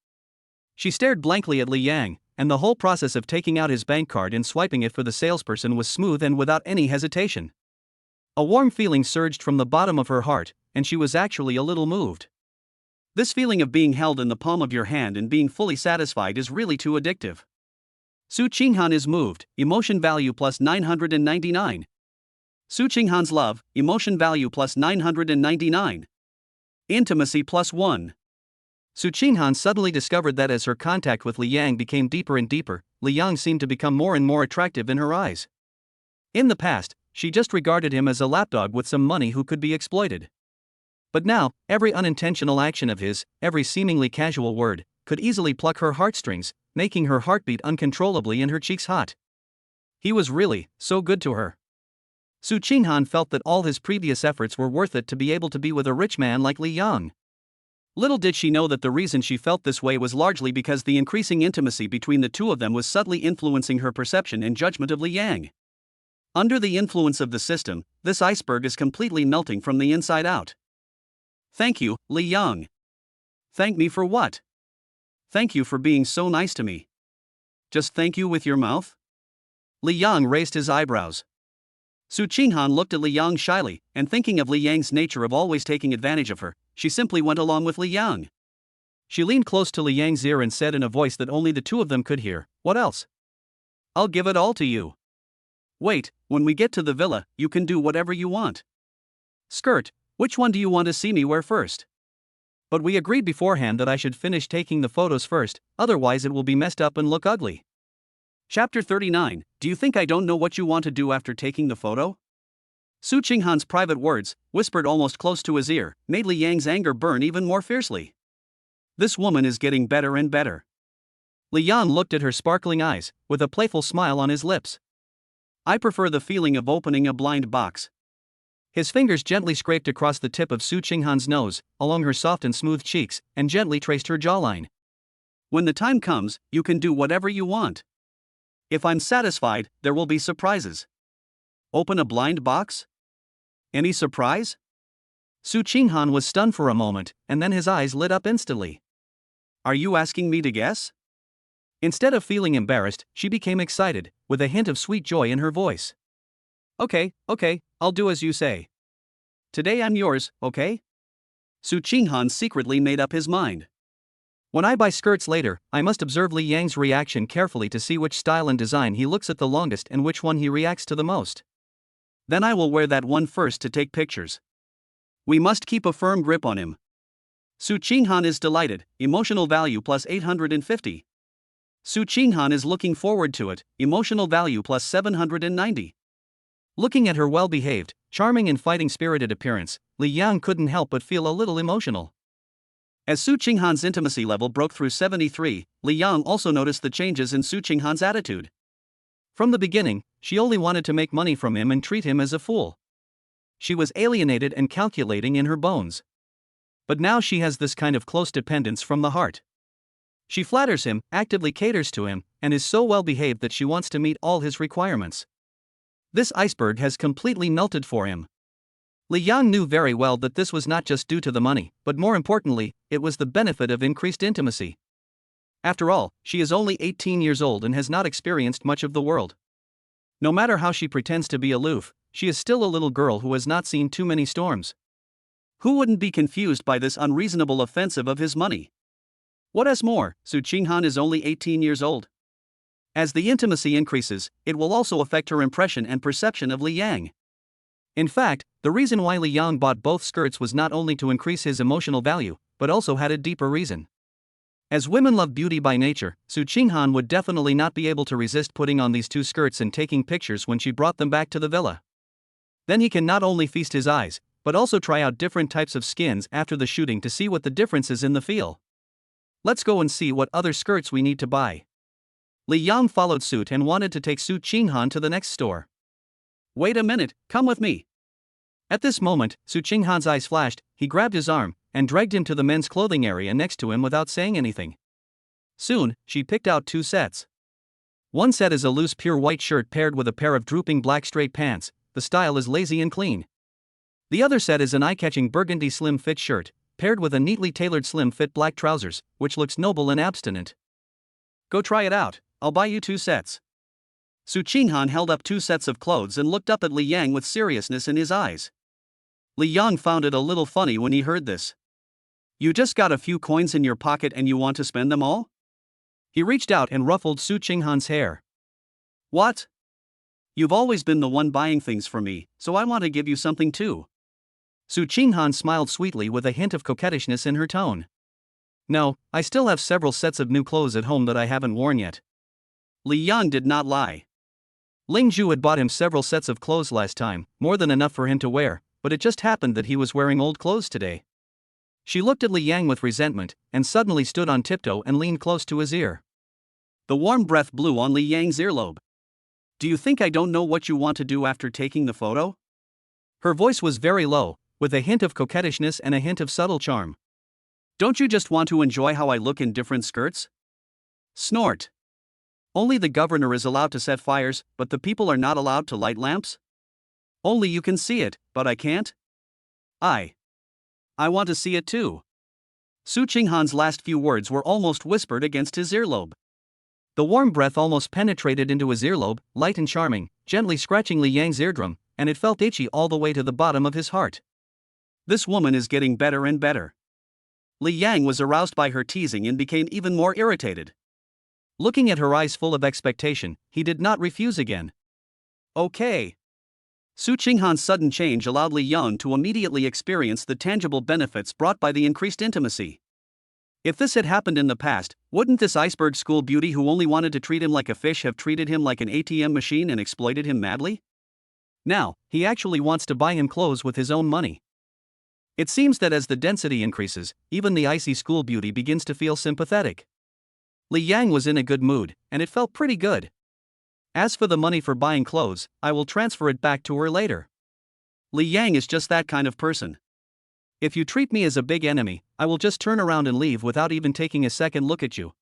She stared blankly at Li Yang, and the whole process of taking out his bank card and swiping it for the salesperson was smooth and without any hesitation. A warm feeling surged from the bottom of her heart, and she was actually a little moved. This feeling of being held in the palm of your hand and being fully satisfied is really too addictive. Su Qinghan is moved, emotion value plus 999. Su Qinghan's love, emotion value plus 999. Intimacy plus 1. Su Qinghan suddenly discovered that as her contact with Li Yang became deeper and deeper, Li Yang seemed to become more and more attractive in her eyes. In the past, she just regarded him as a lapdog with some money who could be exploited. But now, every unintentional action of his, every seemingly casual word, could easily pluck her heartstrings, making her heart beat uncontrollably and her cheeks hot. He was really so good to her. Su Qinghan felt that all his previous efforts were worth it to be able to be with a rich man like Li Yang. Little did she know that the reason she felt this way was largely because the increasing intimacy between the two of them was subtly influencing her perception and judgment of Li Yang. Under the influence of the system, this iceberg is completely melting from the inside out. Thank you, Li Yang. Thank me for what? Thank you for being so nice to me. Just thank you with your mouth? Li Yang raised his eyebrows. Su Qinghan looked at Li Yang shyly, and thinking of Li Yang's nature of always taking advantage of her, she simply went along with Li Yang. She leaned close to Li Yang's ear and said in a voice that only the two of them could hear, What else? I'll give it all to you. Wait, when we get to the villa, you can do whatever you want. Skirt, which one do you want to see me wear first? But we agreed beforehand that I should finish taking the photos first, otherwise it will be messed up and look ugly. Chapter 39, Do you think I don't know what you want to do after taking the photo? Su Qinghan's private words, whispered almost close to his ear, made Li Yang's anger burn even more fiercely. This woman is getting better and better. Li Yang looked at her sparkling eyes, with a playful smile on his lips. I prefer the feeling of opening a blind box. His fingers gently scraped across the tip of Su Qinghan's nose, along her soft and smooth cheeks, and gently traced her jawline. When the time comes, you can do whatever you want. If I'm satisfied, there will be surprises. Open a blind box? Any surprise? Su Qinghan was stunned for a moment, and then his eyes lit up instantly. Are you asking me to guess? Instead of feeling embarrassed, she became excited, with a hint of sweet joy in her voice. Okay, I'll do as you say. Today I'm yours, okay? Su Qinghan secretly made up his mind. When I buy skirts later, I must observe Li Yang's reaction carefully to see which style and design he looks at the longest and which one he reacts to the most. Then I will wear that one first to take pictures. We must keep a firm grip on him. Su Qinghan is delighted, emotional value plus 850. Su Qinghan is looking forward to it, emotional value plus 790. Looking at her well-behaved, charming and fighting-spirited appearance, Li Yang couldn't help but feel a little emotional. As Su Qinghan's intimacy level broke through 73, Li Yang also noticed the changes in Su Qinghan's attitude. From the beginning, she only wanted to make money from him and treat him as a fool. She was alienated and calculating in her bones. But now she has this kind of close dependence from the heart. She flatters him, actively caters to him, and is so well behaved that she wants to meet all his requirements. This iceberg has completely melted for him. Li Yang knew very well that this was not just due to the money, but more importantly, it was the benefit of increased intimacy. After all, she is only 18 years old and has not experienced much of the world. No matter how she pretends to be aloof, she is still a little girl who has not seen too many storms. Who wouldn't be confused by this unreasonable offensive of his money? What is more, Su Qinghan is only 18 years old. As the intimacy increases, it will also affect her impression and perception of Li Yang. In fact, the reason why Li Yang bought both skirts was not only to increase his emotional value, but also had a deeper reason. As women love beauty by nature, Su Qinghan would definitely not be able to resist putting on these two skirts and taking pictures when she brought them back to the villa. Then he can not only feast his eyes, but also try out different types of skins after the shooting to see what the difference is in the feel. Let's go and see what other skirts we need to buy. Li Yang followed suit and wanted to take Su Qinghan to the next store. Wait a minute, come with me. At this moment, Su Qinghan's eyes flashed, he grabbed his arm, and dragged him to the men's clothing area next to him without saying anything. Soon, she picked out two sets. One set is a loose pure white shirt paired with a pair of drooping black straight pants, the style is lazy and clean. The other set is an eye-catching burgundy slim fit shirt, paired with a neatly tailored slim fit black trousers, which looks noble and abstinent. Go try it out, I'll buy you two sets. Su Qinghan held up two sets of clothes and looked up at Li Yang with seriousness in his eyes. Li Yang found it a little funny when he heard this. You just got a few coins in your pocket and you want to spend them all? He reached out and ruffled Su Qinghan's hair. What? You've always been the one buying things for me, so I want to give you something too. Su Qinghan smiled sweetly with a hint of coquettishness in her tone. No, I still have several sets of new clothes at home that I haven't worn yet. Li Yang did not lie. Ling Zhu had bought him several sets of clothes last time, more than enough for him to wear, but it just happened that he was wearing old clothes today. She looked at Li Yang with resentment, and suddenly stood on tiptoe and leaned close to his ear. The warm breath blew on Li Yang's earlobe. Do you think I don't know what you want to do after taking the photo? Her voice was very low, with a hint of coquettishness and a hint of subtle charm. Don't you just want to enjoy how I look in different skirts? Snort. Only the governor is allowed to set fires, but the people are not allowed to light lamps? Only you can see it, but I can't? I want to see it too. Su Qinghan's last few words were almost whispered against his earlobe. The warm breath almost penetrated into his earlobe, light and charming, gently scratching Li Yang's eardrum, and it felt itchy all the way to the bottom of his heart. This woman is getting better and better. Li Yang was aroused by her teasing and became even more irritated. Looking at her eyes full of expectation, he did not refuse again. Okay. Su Qinghan's sudden change allowed Li Yang to immediately experience the tangible benefits brought by the increased intimacy. If this had happened in the past, wouldn't this iceberg school beauty who only wanted to treat him like a fish have treated him like an ATM machine and exploited him madly? Now, he actually wants to buy him clothes with his own money. It seems that as the density increases, even the icy school beauty begins to feel sympathetic. Li Yang was in a good mood, and it felt pretty good. As for the money for buying clothes, I will transfer it back to her later. Li Yang is just that kind of person. If you treat me as a big enemy, I will just turn around and leave without even taking a second look at you.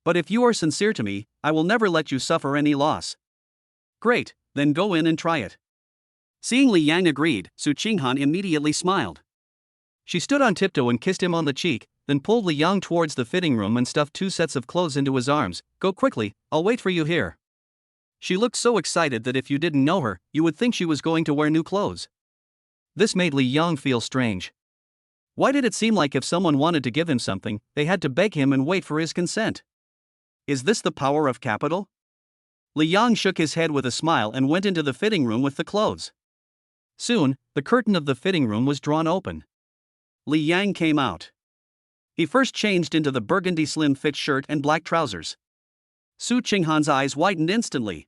But if you are sincere to me, I will never let you suffer any loss. Great, then go in and try it. Seeing Li Yang agreed, Su Qinghan immediately smiled. She stood on tiptoe and kissed him on the cheek, then pulled Li Yang towards the fitting room and stuffed two sets of clothes into his arms. Go quickly, I'll wait for you here. She looked so excited that if you didn't know her, you would think she was going to wear new clothes. This made Li Yang feel strange. Why did it seem like if someone wanted to give him something, they had to beg him and wait for his consent? Is this the power of capital? Li Yang shook his head with a smile and went into the fitting room with the clothes. Soon, the curtain of the fitting room was drawn open. Li Yang came out. He first changed into the burgundy slim-fit shirt and black trousers. Su Qinghan's eyes widened instantly.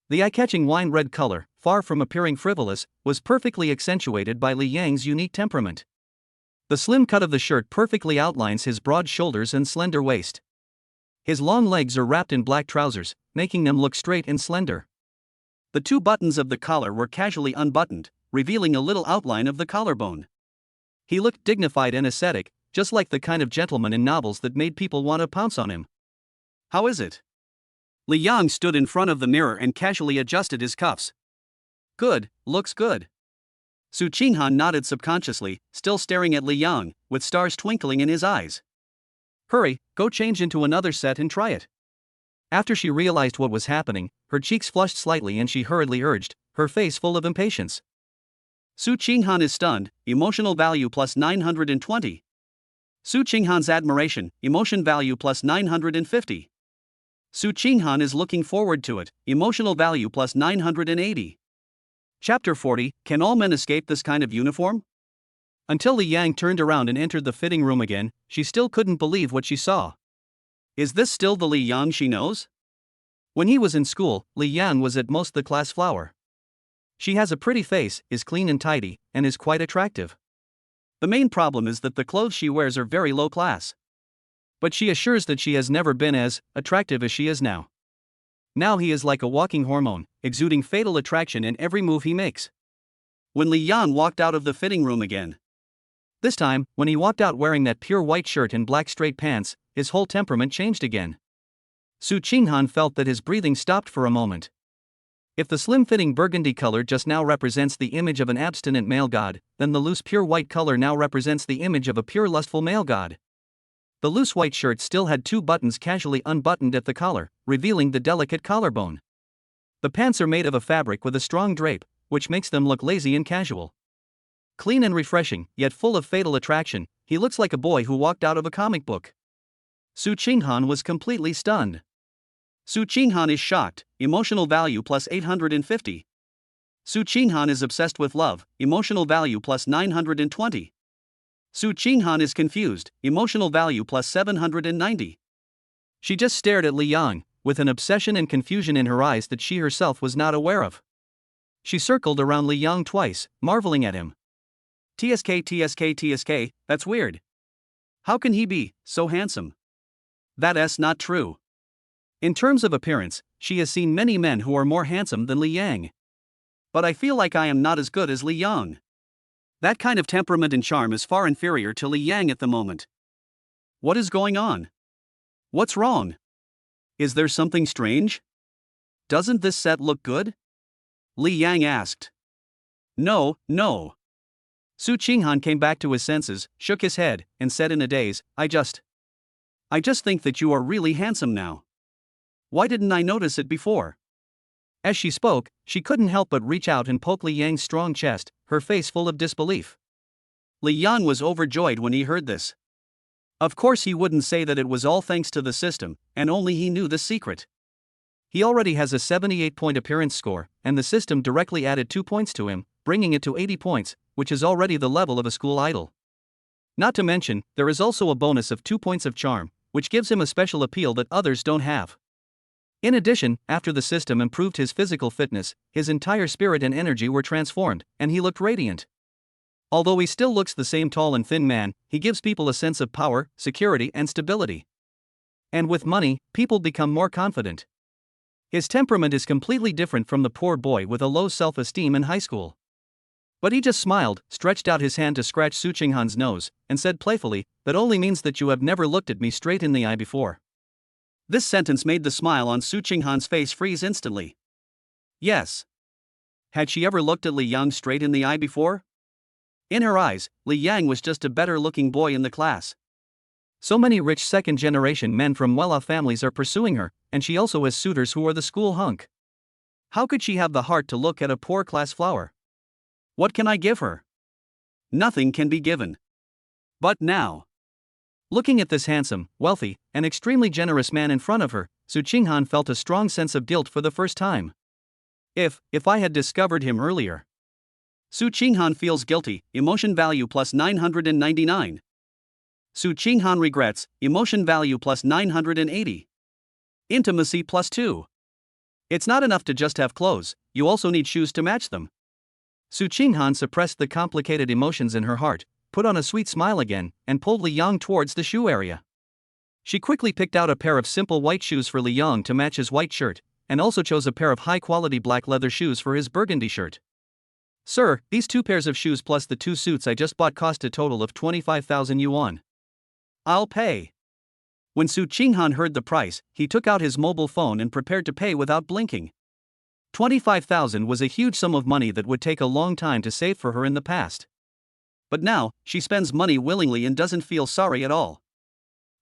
The eye-catching wine-red color, far from appearing frivolous, was perfectly accentuated by Li Yang's unique temperament. The slim cut of the shirt perfectly outlines his broad shoulders and slender waist. His long legs are wrapped in black trousers, making them look straight and slender. The two buttons of the collar were casually unbuttoned, revealing a little outline of the collarbone. He looked dignified and ascetic, just like the kind of gentleman in novels that made people want to pounce on him. How is it? Li Yang stood in front of the mirror and casually adjusted his cuffs. Good, looks good. Su Qinghan nodded subconsciously, still staring at Li Yang, with stars twinkling in his eyes. Hurry, go change into another set and try it. After she realized what was happening, her cheeks flushed slightly and she hurriedly urged, her face full of impatience. Su Qinghan is stunned, emotional value plus 920. Su Qinghan's admiration, emotion value plus 950. Su Qinghan is looking forward to it, emotional value plus 980. Chapter 40, Can all men escape this kind of uniform? Until Li Yang turned around and entered the fitting room again, she still couldn't believe what she saw. Is this still the Li Yang she knows? When he was in school, Li Yang was at most the class flower. She has a pretty face, is clean and tidy, and is quite attractive. The main problem is that the clothes she wears are very low class. But she assures that she has never been as attractive as she is now. Now he is like a walking hormone, exuding fatal attraction in every move he makes. When Li Yang walked out of the fitting room again. This time, when he walked out wearing that pure white shirt and black straight pants, his whole temperament changed again. Su Qinghan felt that his breathing stopped for a moment. If the slim-fitting burgundy color just now represents the image of an abstinent male god, then the loose pure white color now represents the image of a pure lustful male god. The loose white shirt still had two buttons casually unbuttoned at the collar, revealing the delicate collarbone. The pants are made of a fabric with a strong drape, which makes them look lazy and casual. Clean and refreshing, yet full of fatal attraction, he looks like a boy who walked out of a comic book. Su Qinghan was completely stunned. Su Qinghan is shocked, emotional value plus 850. Su Qinghan is obsessed with love, emotional value plus 920. Su Qinghan is confused, emotional value plus 790. She just stared at Li Yang, with an obsession and confusion in her eyes that she herself was not aware of. She circled around Li Yang twice, marveling at him. TSK, that's weird. How can he be so handsome? That's not true. In terms of appearance, she has seen many men who are more handsome than Li Yang. But I feel like I am not as good as Li Yang. That kind of temperament and charm is far inferior to Li Yang at the moment. What is going on? What's wrong? Is there something strange? Doesn't this set look good? Li Yang asked. No. Su Qinghan came back to his senses, shook his head, and said in a daze, I just think that you are really handsome now. Why didn't I notice it before? As she spoke, she couldn't help but reach out and poke Li Yang's strong chest, her face full of disbelief. Li Yang was overjoyed when he heard this. Of course he wouldn't say that it was all thanks to the system, and only he knew the secret. He already has a 78-point appearance score, and the system directly added 2 points to him, bringing it to 80 points, which is already the level of a school idol. Not to mention, there is also a bonus of 2 points of charm, which gives him a special appeal that others don't have. In addition, after the system improved his physical fitness, his entire spirit and energy were transformed, and he looked radiant. Although he still looks the same tall and thin man, he gives people a sense of power, security, and stability. And with money, people become more confident. His temperament is completely different from the poor boy with a low self-esteem in high school. But he just smiled, stretched out his hand to scratch Su Qinghan's nose, and said playfully, that only means that you have never looked at me straight in the eye before. This sentence made the smile on Su Qinghan's face freeze instantly. Yes. Had she ever looked at Li Yang straight in the eye before? In her eyes, Li Yang was just a better-looking boy in the class. So many rich second-generation men from well-off families are pursuing her, and she also has suitors who are the school hunk. How could she have the heart to look at a poor class flower? What can I give her? Nothing can be given. But now, looking at this handsome, wealthy, and extremely generous man in front of her, Su Qinghan felt a strong sense of guilt for the first time. If I had discovered him earlier. Su Qinghan feels guilty, emotion value plus 999. Su Qinghan regrets, emotion value plus 980. Intimacy plus 2. It's not enough to just have clothes, you also need shoes to match them. Su Qinghan suppressed the complicated emotions in her heart, put on a sweet smile again, and pulled Li Yang towards the shoe area. She quickly picked out a pair of simple white shoes for Li Yang to match his white shirt, and also chose a pair of high-quality black leather shoes for his burgundy shirt. Sir, these 2 pairs of shoes plus the 2 suits I just bought cost a total of 25,000 yuan. I'll pay. When Su Qinghan heard the price, he took out his mobile phone and prepared to pay without blinking. 25,000 was a huge sum of money that would take a long time to save for her in the past. But now, she spends money willingly and doesn't feel sorry at all.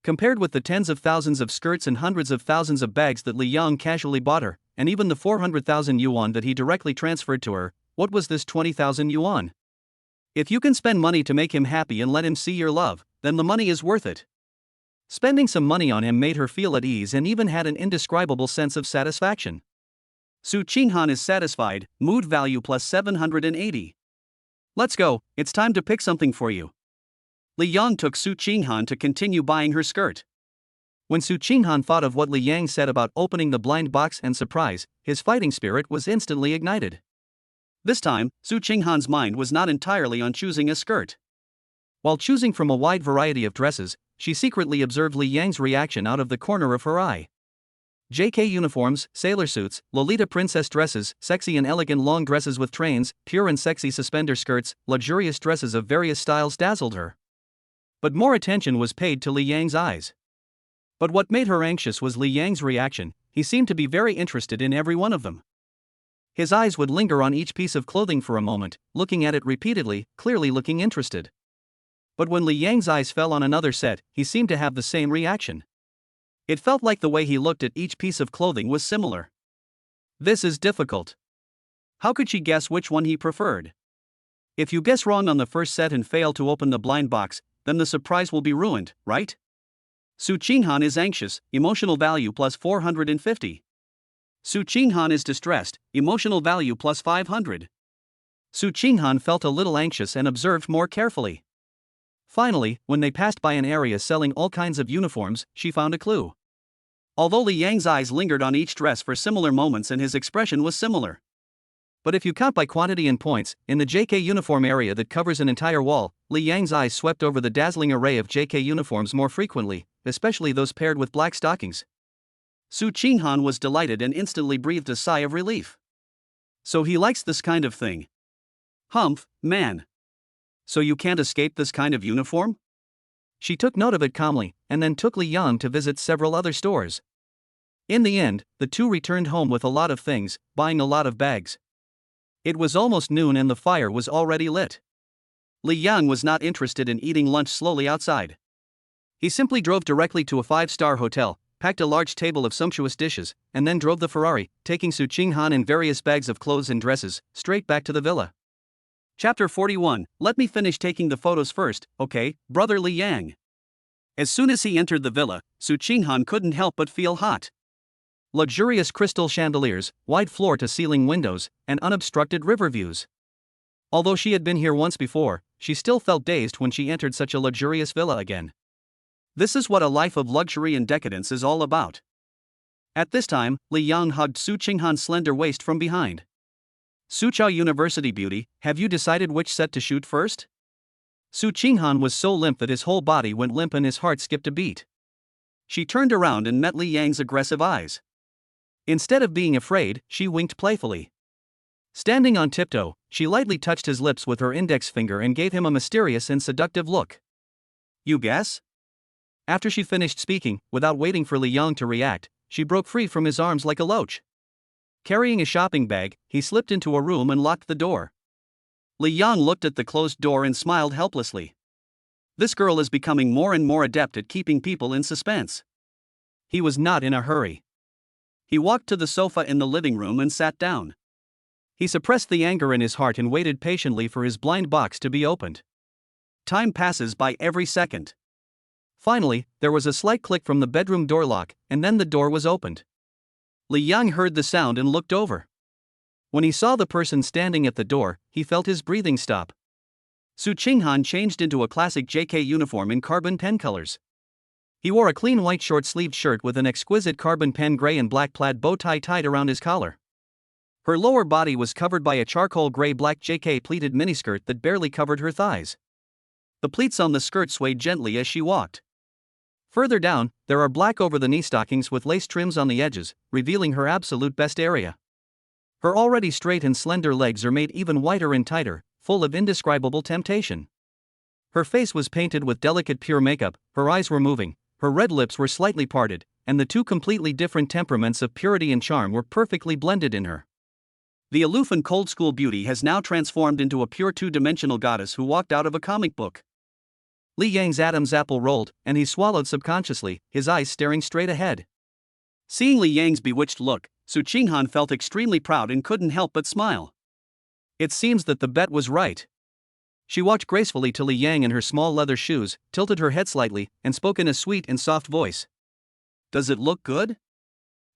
Compared with the tens of thousands of skirts and hundreds of thousands of bags that Li Yang casually bought her, and even the 400,000 yuan that he directly transferred to her, what was this 20,000 yuan? If you can spend money to make him happy and let him see your love, then the money is worth it. Spending some money on him made her feel at ease and even had an indescribable sense of satisfaction. Su Qinghan is satisfied, mood value plus 780. Let's go, it's time to pick something for you. Li Yang took Su Qinghan to continue buying her skirt. When Su Qinghan thought of what Li Yang said about opening the blind box and surprise, his fighting spirit was instantly ignited. This time, Su Qinghan's mind was not entirely on choosing a skirt. While choosing from a wide variety of dresses, she secretly observed Li Yang's reaction out of the corner of her eye. JK uniforms, sailor suits, Lolita princess dresses, sexy and elegant long dresses with trains, pure and sexy suspender skirts, luxurious dresses of various styles dazzled her. But more attention was paid to Li Yang's eyes. But what made her anxious was Li Yang's reaction. He seemed to be very interested in every one of them. His eyes would linger on each piece of clothing for a moment, looking at it repeatedly, clearly looking interested. But when Li Yang's eyes fell on another set, he seemed to have the same reaction. It felt like the way he looked at each piece of clothing was similar. This is difficult. How could she guess which one he preferred? If you guess wrong on the first set and fail to open the blind box, then the surprise will be ruined, right? Su Qinghan is anxious, emotional value plus 450. Su Qinghan is distressed, emotional value plus 500. Su Qinghan felt a little anxious and observed more carefully. Finally, when they passed by an area selling all kinds of uniforms, she found a clue. Although Li Yang's eyes lingered on each dress for similar moments and his expression was similar. But if you count by quantity and points, in the JK uniform area that covers an entire wall, Li Yang's eyes swept over the dazzling array of JK uniforms more frequently, especially those paired with black stockings. Su Qinghan was delighted and instantly breathed a sigh of relief. So he likes this kind of thing. Humph, man. So you can't escape this kind of uniform? She took note of it calmly, and then took Li Yang to visit several other stores. In the end, the two returned home with a lot of things, buying a lot of bags. It was almost noon and the fire was already lit. Li Yang was not interested in eating lunch slowly outside. He simply drove directly to a 5-star hotel, packed a large table of sumptuous dishes, and then drove the Ferrari, taking Su Qinghan and various bags of clothes and dresses, straight back to the villa. Chapter 41, let me finish taking the photos first, okay, brother Li Yang. As soon as he entered the villa, Su Qinghan couldn't help but feel hot. Luxurious crystal chandeliers, wide floor-to-ceiling windows, and unobstructed river views. Although she had been here once before, she still felt dazed when she entered such a luxurious villa again. This is what a life of luxury and decadence is all about. At this time, Li Yang hugged Su Qinghan's slender waist from behind. Suqiao University beauty, have you decided which set to shoot first? Su Qinghan was so limp that his whole body went limp and his heart skipped a beat. She turned around and met Li Yang's aggressive eyes. Instead of being afraid, she winked playfully. Standing on tiptoe, she lightly touched his lips with her index finger and gave him a mysterious and seductive look. You guess? After she finished speaking, without waiting for Li Yang to react, she broke free from his arms like a loach. Carrying a shopping bag, he slipped into a room and locked the door. Li Yang looked at the closed door and smiled helplessly. This girl is becoming more and more adept at keeping people in suspense. He was not in a hurry. He walked to the sofa in the living room and sat down. He suppressed the anger in his heart and waited patiently for his blind box to be opened. Time passes by every second. Finally, there was a slight click from the bedroom door lock, and then the door was opened. Li Yang heard the sound and looked over. When he saw the person standing at the door, he felt his breathing stop. Su Qinghan changed into a classic JK uniform in carbon pen colors. He wore a clean white short-sleeved shirt with an exquisite carbon pen gray and black plaid bow tie tied around his collar. Her lower body was covered by a charcoal gray-black JK pleated miniskirt that barely covered her thighs. The pleats on the skirt swayed gently as she walked. Further down, there are black over-the-knee stockings with lace trims on the edges, revealing her absolute best area. Her already straight and slender legs are made even whiter and tighter, full of indescribable temptation. Her face was painted with delicate pure makeup, her eyes were moving, her red lips were slightly parted, and the two completely different temperaments of purity and charm were perfectly blended in her. The aloof and cold school beauty has now transformed into a pure two-dimensional goddess who walked out of a comic book. Li Yang's Adam's apple rolled, and he swallowed subconsciously, his eyes staring straight ahead. Seeing Li Yang's bewitched look, Su Qinghan felt extremely proud and couldn't help but smile. It seems that the bet was right. She walked gracefully to Li Yang in her small leather shoes, tilted her head slightly, and spoke in a sweet and soft voice. "Does it look good?"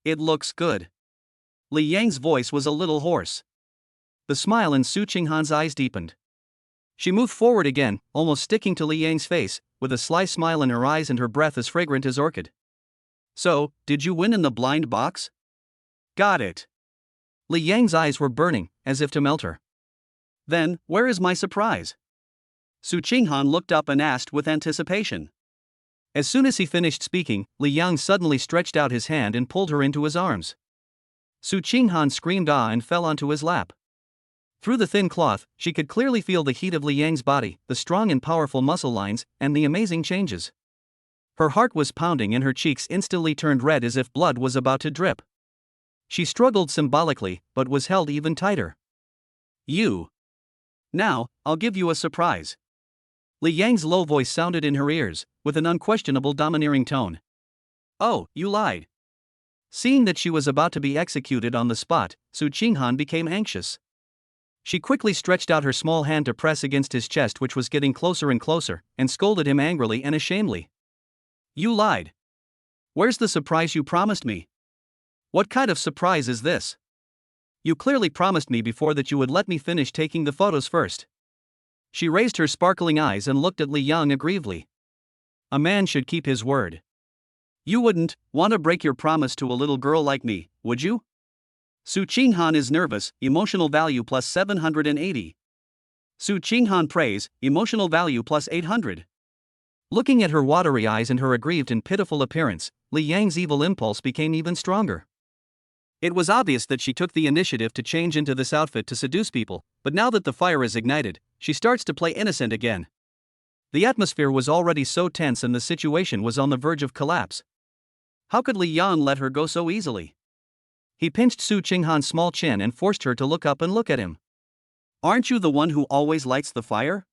"It looks good." Li Yang's voice was a little hoarse. The smile in Su Qinghan's eyes deepened. She moved forward again, almost sticking to Li Yang's face, with a sly smile in her eyes and her breath as fragrant as orchid. "So, did you win in the blind box?" "Got it." Li Yang's eyes were burning, as if to melt her. "Then, where is my surprise?" Su Qinghan looked up and asked with anticipation. As soon as he finished speaking, Li Yang suddenly stretched out his hand and pulled her into his arms. Su Qinghan screamed ah and fell onto his lap. Through the thin cloth, she could clearly feel the heat of Li Yang's body, the strong and powerful muscle lines, and the amazing changes. Her heart was pounding and her cheeks instantly turned red as if blood was about to drip. She struggled symbolically, but was held even tighter. "You. Now, I'll give you a surprise." Li Yang's low voice sounded in her ears, with an unquestionable domineering tone. "Oh, you lied." Seeing that she was about to be executed on the spot, Su Qinghan became anxious. She quickly stretched out her small hand to press against his chest, which was getting closer and closer, and scolded him angrily and ashamedly. "You lied. Where's the surprise you promised me? What kind of surprise is this? You clearly promised me before that you would let me finish taking the photos first." She raised her sparkling eyes and looked at Li Yang aggrievedly. A man should keep his word. "You wouldn't want to break your promise to a little girl like me, would you?" Su Qinghan is nervous, emotional value plus 780. Su Qinghan praise, emotional value plus 800. Looking at her watery eyes and her aggrieved and pitiful appearance, Li Yang's evil impulse became even stronger. It was obvious that she took the initiative to change into this outfit to seduce people, but now that the fire is ignited, she starts to play innocent again. The atmosphere was already so tense and the situation was on the verge of collapse. How could Li Yang let her go so easily? He pinched Su Qinghan's small chin and forced her to look up and look at him. "Aren't you the one who always lights the fire?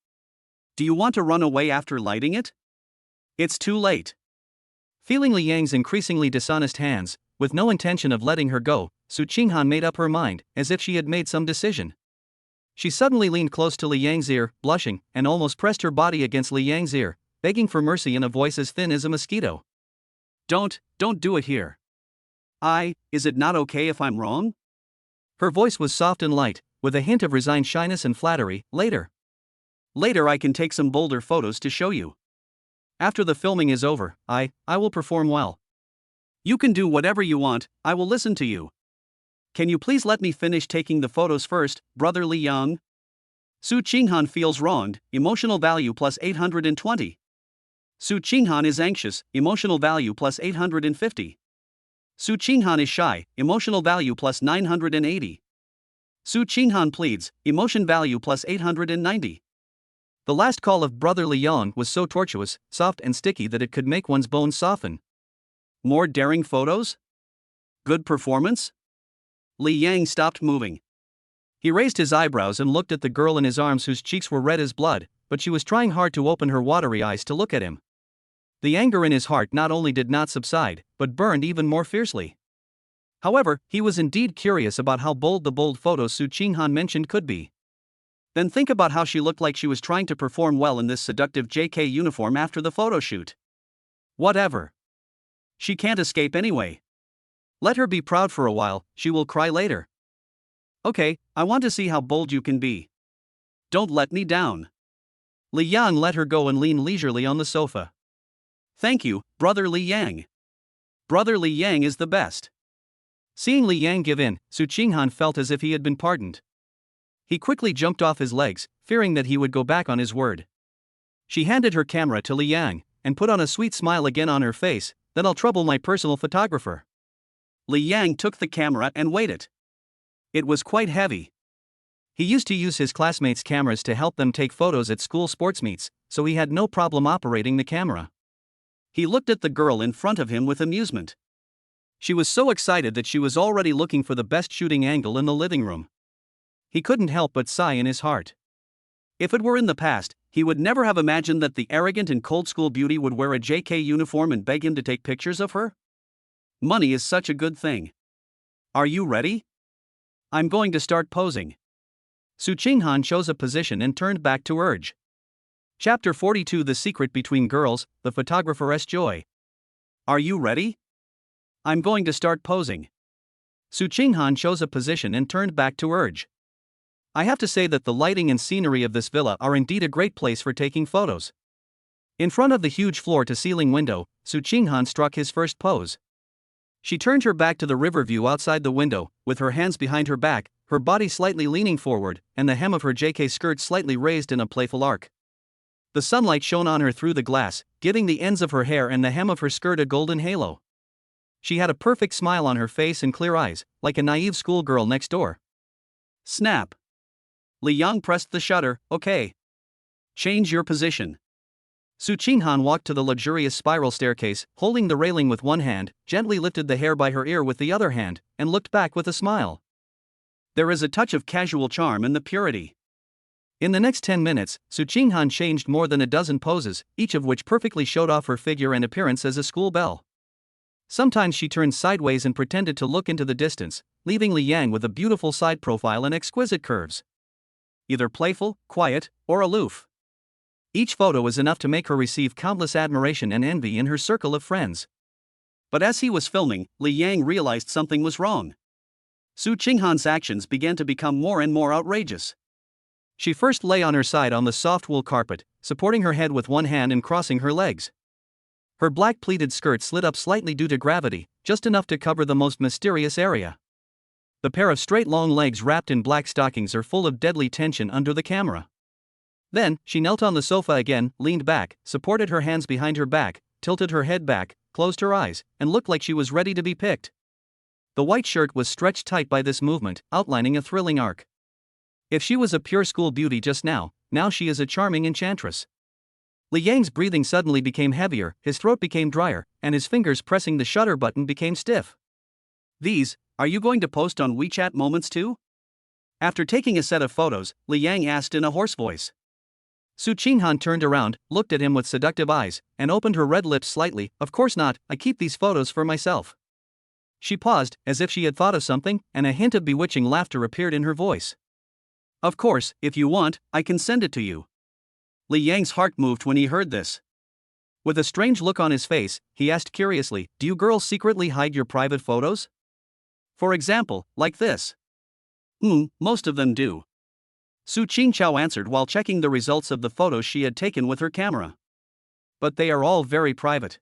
Do you want to run away after lighting it? It's too late." Feeling Li Yang's increasingly dishonest hands, with no intention of letting her go, Su Qinghan made up her mind, as if she had made some decision. She suddenly leaned close to Li Yang's ear, blushing, and almost pressed her body against Li Yang's ear, begging for mercy in a voice as thin as a mosquito. Don't do it here. Is it not okay if I'm wrong?" Her voice was soft and light, with a hint of resigned shyness and flattery. Later I can take some bolder photos to show you. After the filming is over, I will perform well. You can do whatever you want, I will listen to you. Can you please let me finish taking the photos first, brother Li Yang?" Su Qinghan feels wronged, emotional value plus 820. Su Qinghan is anxious, emotional value plus 850. Su Qinghan is shy, emotional value plus 980. Su Qinghan pleads, emotion value plus 890. The last call of brother Li Yang was so tortuous, soft and sticky that it could make one's bones soften. More daring photos? Good performance? Li Yang stopped moving. He raised his eyebrows and looked at the girl in his arms whose cheeks were red as blood, but she was trying hard to open her watery eyes to look at him. The anger in his heart not only did not subside, but burned even more fiercely. However, he was indeed curious about how bold the bold photos Su Qinghan mentioned could be. Then think about how she looked like she was trying to perform well in this seductive JK uniform after the photo shoot. Whatever. She can't escape anyway. Let her be proud for a while, she will cry later. Okay, I want to see how bold you can be. Don't let me down. Li Yang let her go and lean leisurely on the sofa. Thank you, Brother Li Yang. Brother Li Yang is the best. Seeing Li Yang give in, Su Qinghan felt as if he had been pardoned. He quickly jumped off his legs, fearing that he would go back on his word. She handed her camera to Li Yang, and put on a sweet smile again on her face. Then I'll trouble my personal photographer. Li Yang took the camera and weighed it. It was quite heavy. He used to use his classmates' cameras to help them take photos at school sports meets, so he had no problem operating the camera. He looked at the girl in front of him with amusement. She was so excited that she was already looking for the best shooting angle in the living room. He couldn't help but sigh in his heart. If it were in the past, he would never have imagined that the arrogant and cold school beauty would wear a JK uniform and beg him to take pictures of her. Money is such a good thing. Are you ready? I'm going to start posing. Su Qinghan chose a position and turned back to urge. Chapter 42: The Secret Between Girls, the Photographer's Joy. Are you ready? I'm going to start posing. Su Qinghan chose a position and turned back to urge. I have to say that the lighting and scenery of this villa are indeed a great place for taking photos. In front of the huge floor-to-ceiling window, Su Qinghan struck his first pose. She turned her back to the river view outside the window, with her hands behind her back, her body slightly leaning forward, and the hem of her JK skirt slightly raised in a playful arc. The sunlight shone on her through the glass, giving the ends of her hair and the hem of her skirt a golden halo. She had a perfect smile on her face and clear eyes, like a naive schoolgirl next door. Snap. Li Yang pressed the shutter. Okay. Change your position. Su Qinghan walked to the luxurious spiral staircase, holding the railing with one hand, gently lifted the hair by her ear with the other hand, and looked back with a smile. There is a touch of casual charm in the purity. In the next 10 minutes, Su Qinghan changed more than a dozen poses, each of which perfectly showed off her figure and appearance as a school belle. Sometimes she turned sideways and pretended to look into the distance, leaving Li Yang with a beautiful side profile and exquisite curves. Either playful, quiet, or aloof. Each photo was enough to make her receive countless admiration and envy in her circle of friends. But as he was filming, Li Yang realized something was wrong. Su Qinghan's actions began to become more and more outrageous. She first lay on her side on the soft wool carpet, supporting her head with one hand and crossing her legs. Her black pleated skirt slid up slightly due to gravity, just enough to cover the most mysterious area. The pair of straight long legs wrapped in black stockings are full of deadly tension under the camera. Then, she knelt on the sofa again, leaned back, supported her hands behind her back, tilted her head back, closed her eyes, and looked like she was ready to be picked. The white shirt was stretched tight by this movement, outlining a thrilling arc. If she was a pure school beauty just now, now she is a charming enchantress. Li Yang's breathing suddenly became heavier, his throat became drier, and his fingers pressing the shutter button became stiff. Are you going to post on WeChat Moments too? After taking a set of photos, Li Yang asked in a hoarse voice. Su Qinghan turned around, looked at him with seductive eyes, and opened her red lips slightly. Of course not, I keep these photos for myself. She paused, as if she had thought of something, and a hint of bewitching laughter appeared in her voice. Of course, if you want, I can send it to you. Li Yang's heart moved when he heard this. With a strange look on his face, he asked curiously, do you girls secretly hide your private photos? For example, like this. Most of them do. Su Qingchao answered while checking the results of the photos she had taken with her camera. But they are all very private.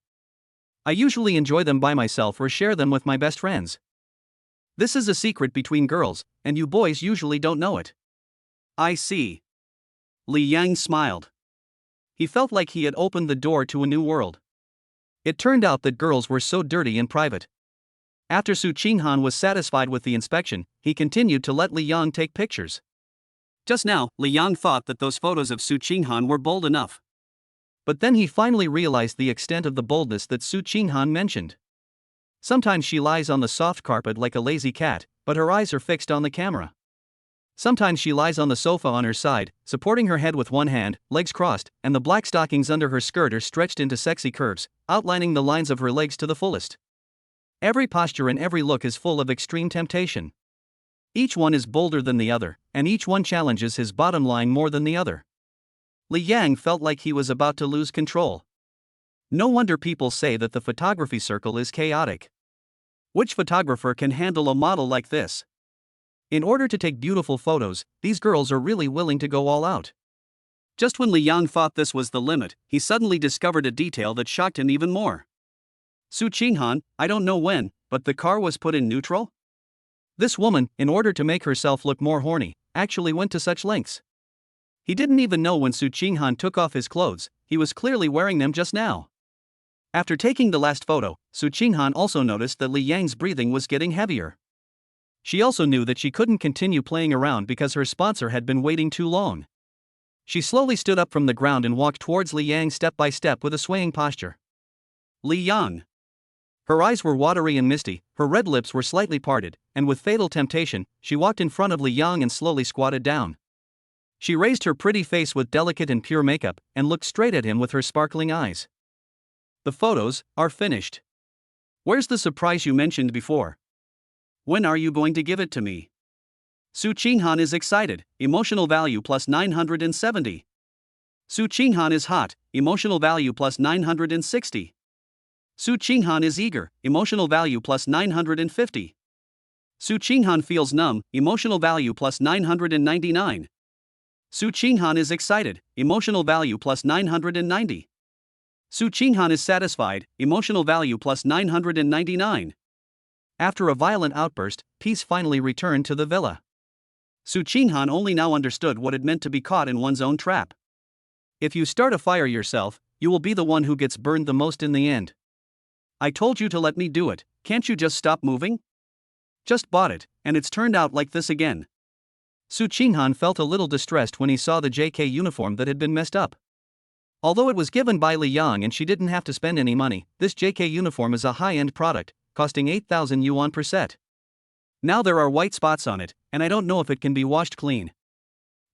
I usually enjoy them by myself or share them with my best friends. This is a secret between girls, and you boys usually don't know it. I see. Li Yang smiled. He felt like he had opened the door to a new world. It turned out that girls were so dirty and private. After Su Qinghan was satisfied with the inspection, he continued to let Li Yang take pictures. Just now, Li Yang thought that those photos of Su Qinghan were bold enough. But then he finally realized the extent of the boldness that Su Qinghan mentioned. Sometimes she lies on the soft carpet like a lazy cat, but her eyes are fixed on the camera. Sometimes she lies on the sofa on her side, supporting her head with one hand, legs crossed, and the black stockings under her skirt are stretched into sexy curves, outlining the lines of her legs to the fullest. Every posture and every look is full of extreme temptation. Each one is bolder than the other, and each one challenges his bottom line more than the other. Li Yang felt like he was about to lose control. No wonder people say that the photography circle is chaotic. Which photographer can handle a model like this? In order to take beautiful photos, these girls are really willing to go all out. Just when Li Yang thought this was the limit, he suddenly discovered a detail that shocked him even more. Su Qinghan, I don't know when, but the car was put in neutral? This woman, in order to make herself look more horny, actually went to such lengths. He didn't even know when Su Qinghan took off his clothes, he was clearly wearing them just now. After taking the last photo, Su Qinghan also noticed that Li Yang's breathing was getting heavier. She also knew that she couldn't continue playing around because her sponsor had been waiting too long. She slowly stood up from the ground and walked towards Li Yang step by step with a swaying posture. Li Yang. Her eyes were watery and misty, her red lips were slightly parted, and with fatal temptation, she walked in front of Li Yang and slowly squatted down. She raised her pretty face with delicate and pure makeup, and looked straight at him with her sparkling eyes. The photos are finished. Where's the surprise you mentioned before? When are you going to give it to me? Su Qinghan is excited, emotional value plus 970. Su Qinghan is hot, emotional value plus 960. Su Qinghan is eager, emotional value plus 950. Su Qinghan feels numb, emotional value plus 999. Su Qinghan is excited, emotional value plus 990. Su Qinghan is satisfied, emotional value plus 999. After a violent outburst, peace finally returned to the villa. Su Qinghan only now understood what it meant to be caught in one's own trap. If you start a fire yourself, you will be the one who gets burned the most in the end. I told you to let me do it, can't you just stop moving? Just bought it, and it's turned out like this again. Su Qinghan felt a little distressed when he saw the JK uniform that had been messed up. Although it was given by Li Yang and she didn't have to spend any money, this JK uniform is a high-end product, costing 8,000 yuan per set. Now there are white spots on it, and I don't know if it can be washed clean.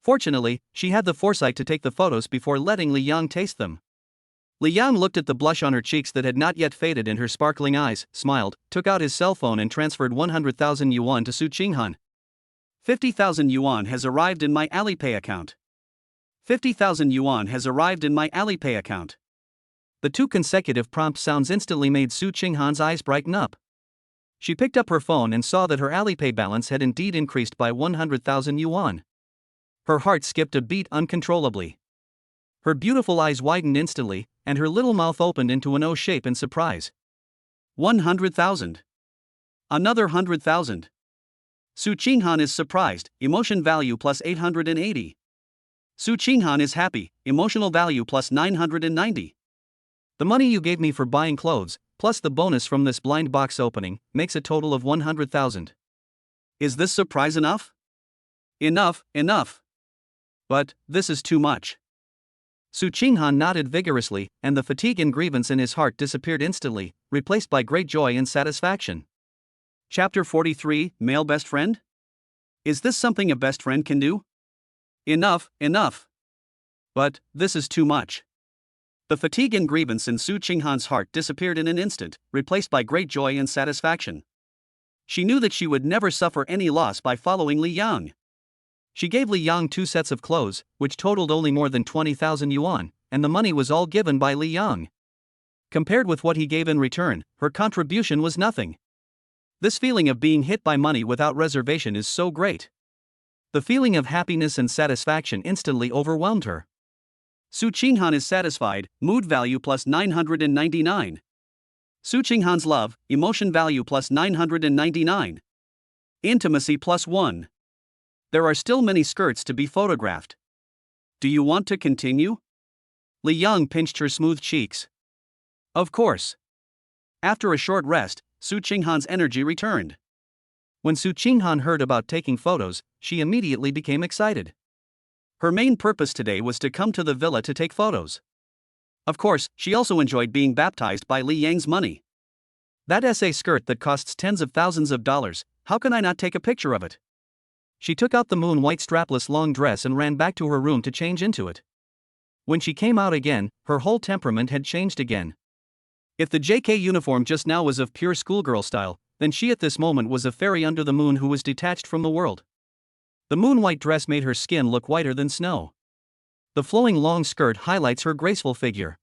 Fortunately, she had the foresight to take the photos before letting Li Yang taste them. Li Yang looked at the blush on her cheeks that had not yet faded and her sparkling eyes, smiled, took out his cell phone and transferred 100,000 yuan to Su Qinghan. 50,000 yuan has arrived in my Alipay account. 50,000 yuan has arrived in my Alipay account. The two consecutive prompt sounds instantly made Su Qinghan's eyes brighten up. She picked up her phone and saw that her Alipay balance had indeed increased by 100,000 yuan. Her heart skipped a beat uncontrollably. Her beautiful eyes widened instantly, and her little mouth opened into an O shape in surprise. 100,000. Another 100,000. Su Qinghan is surprised, emotion value plus 880. Su Qinghan is happy, emotional value plus 990. The money you gave me for buying clothes, plus the bonus from this blind box opening, makes a total of 100,000. Is this surprise enough? Enough. But, this is too much. Su Qinghan nodded vigorously, and the fatigue and grievance in his heart disappeared instantly, replaced by great joy and satisfaction. Chapter 43, Male Best Friend? Is this something a best friend can do? Enough. But, this is too much. The fatigue and grievance in Su Qinghan's heart disappeared in an instant, replaced by great joy and satisfaction. She knew that she would never suffer any loss by following Li Yang. She gave Li Yang 2 sets of clothes, which totaled only more than 20,000 yuan, and the money was all given by Li Yang. Compared with what he gave in return, her contribution was nothing. This feeling of being hit by money without reservation is so great. The feeling of happiness and satisfaction instantly overwhelmed her. Su Qinghan is satisfied, mood value plus 999. Su Qinghan's love, emotion value plus 999. Intimacy plus 1. There are still many skirts to be photographed. Do you want to continue? Li Yang pinched her smooth cheeks. Of course. After a short rest, Su Qinghan's energy returned. When Su Qinghan heard about taking photos, she immediately became excited. Her main purpose today was to come to the villa to take photos. Of course, she also enjoyed being baptized by Li Yang's money. That SA skirt that costs tens of thousands of dollars, how can I not take a picture of it? She took out the moon-white strapless long dress and ran back to her room to change into it. When she came out again, her whole temperament had changed again. If the JK uniform just now was of pure schoolgirl style, then she at this moment was a fairy under the moon who was detached from the world. The moon-white dress made her skin look whiter than snow. The flowing long skirt highlights her graceful figure.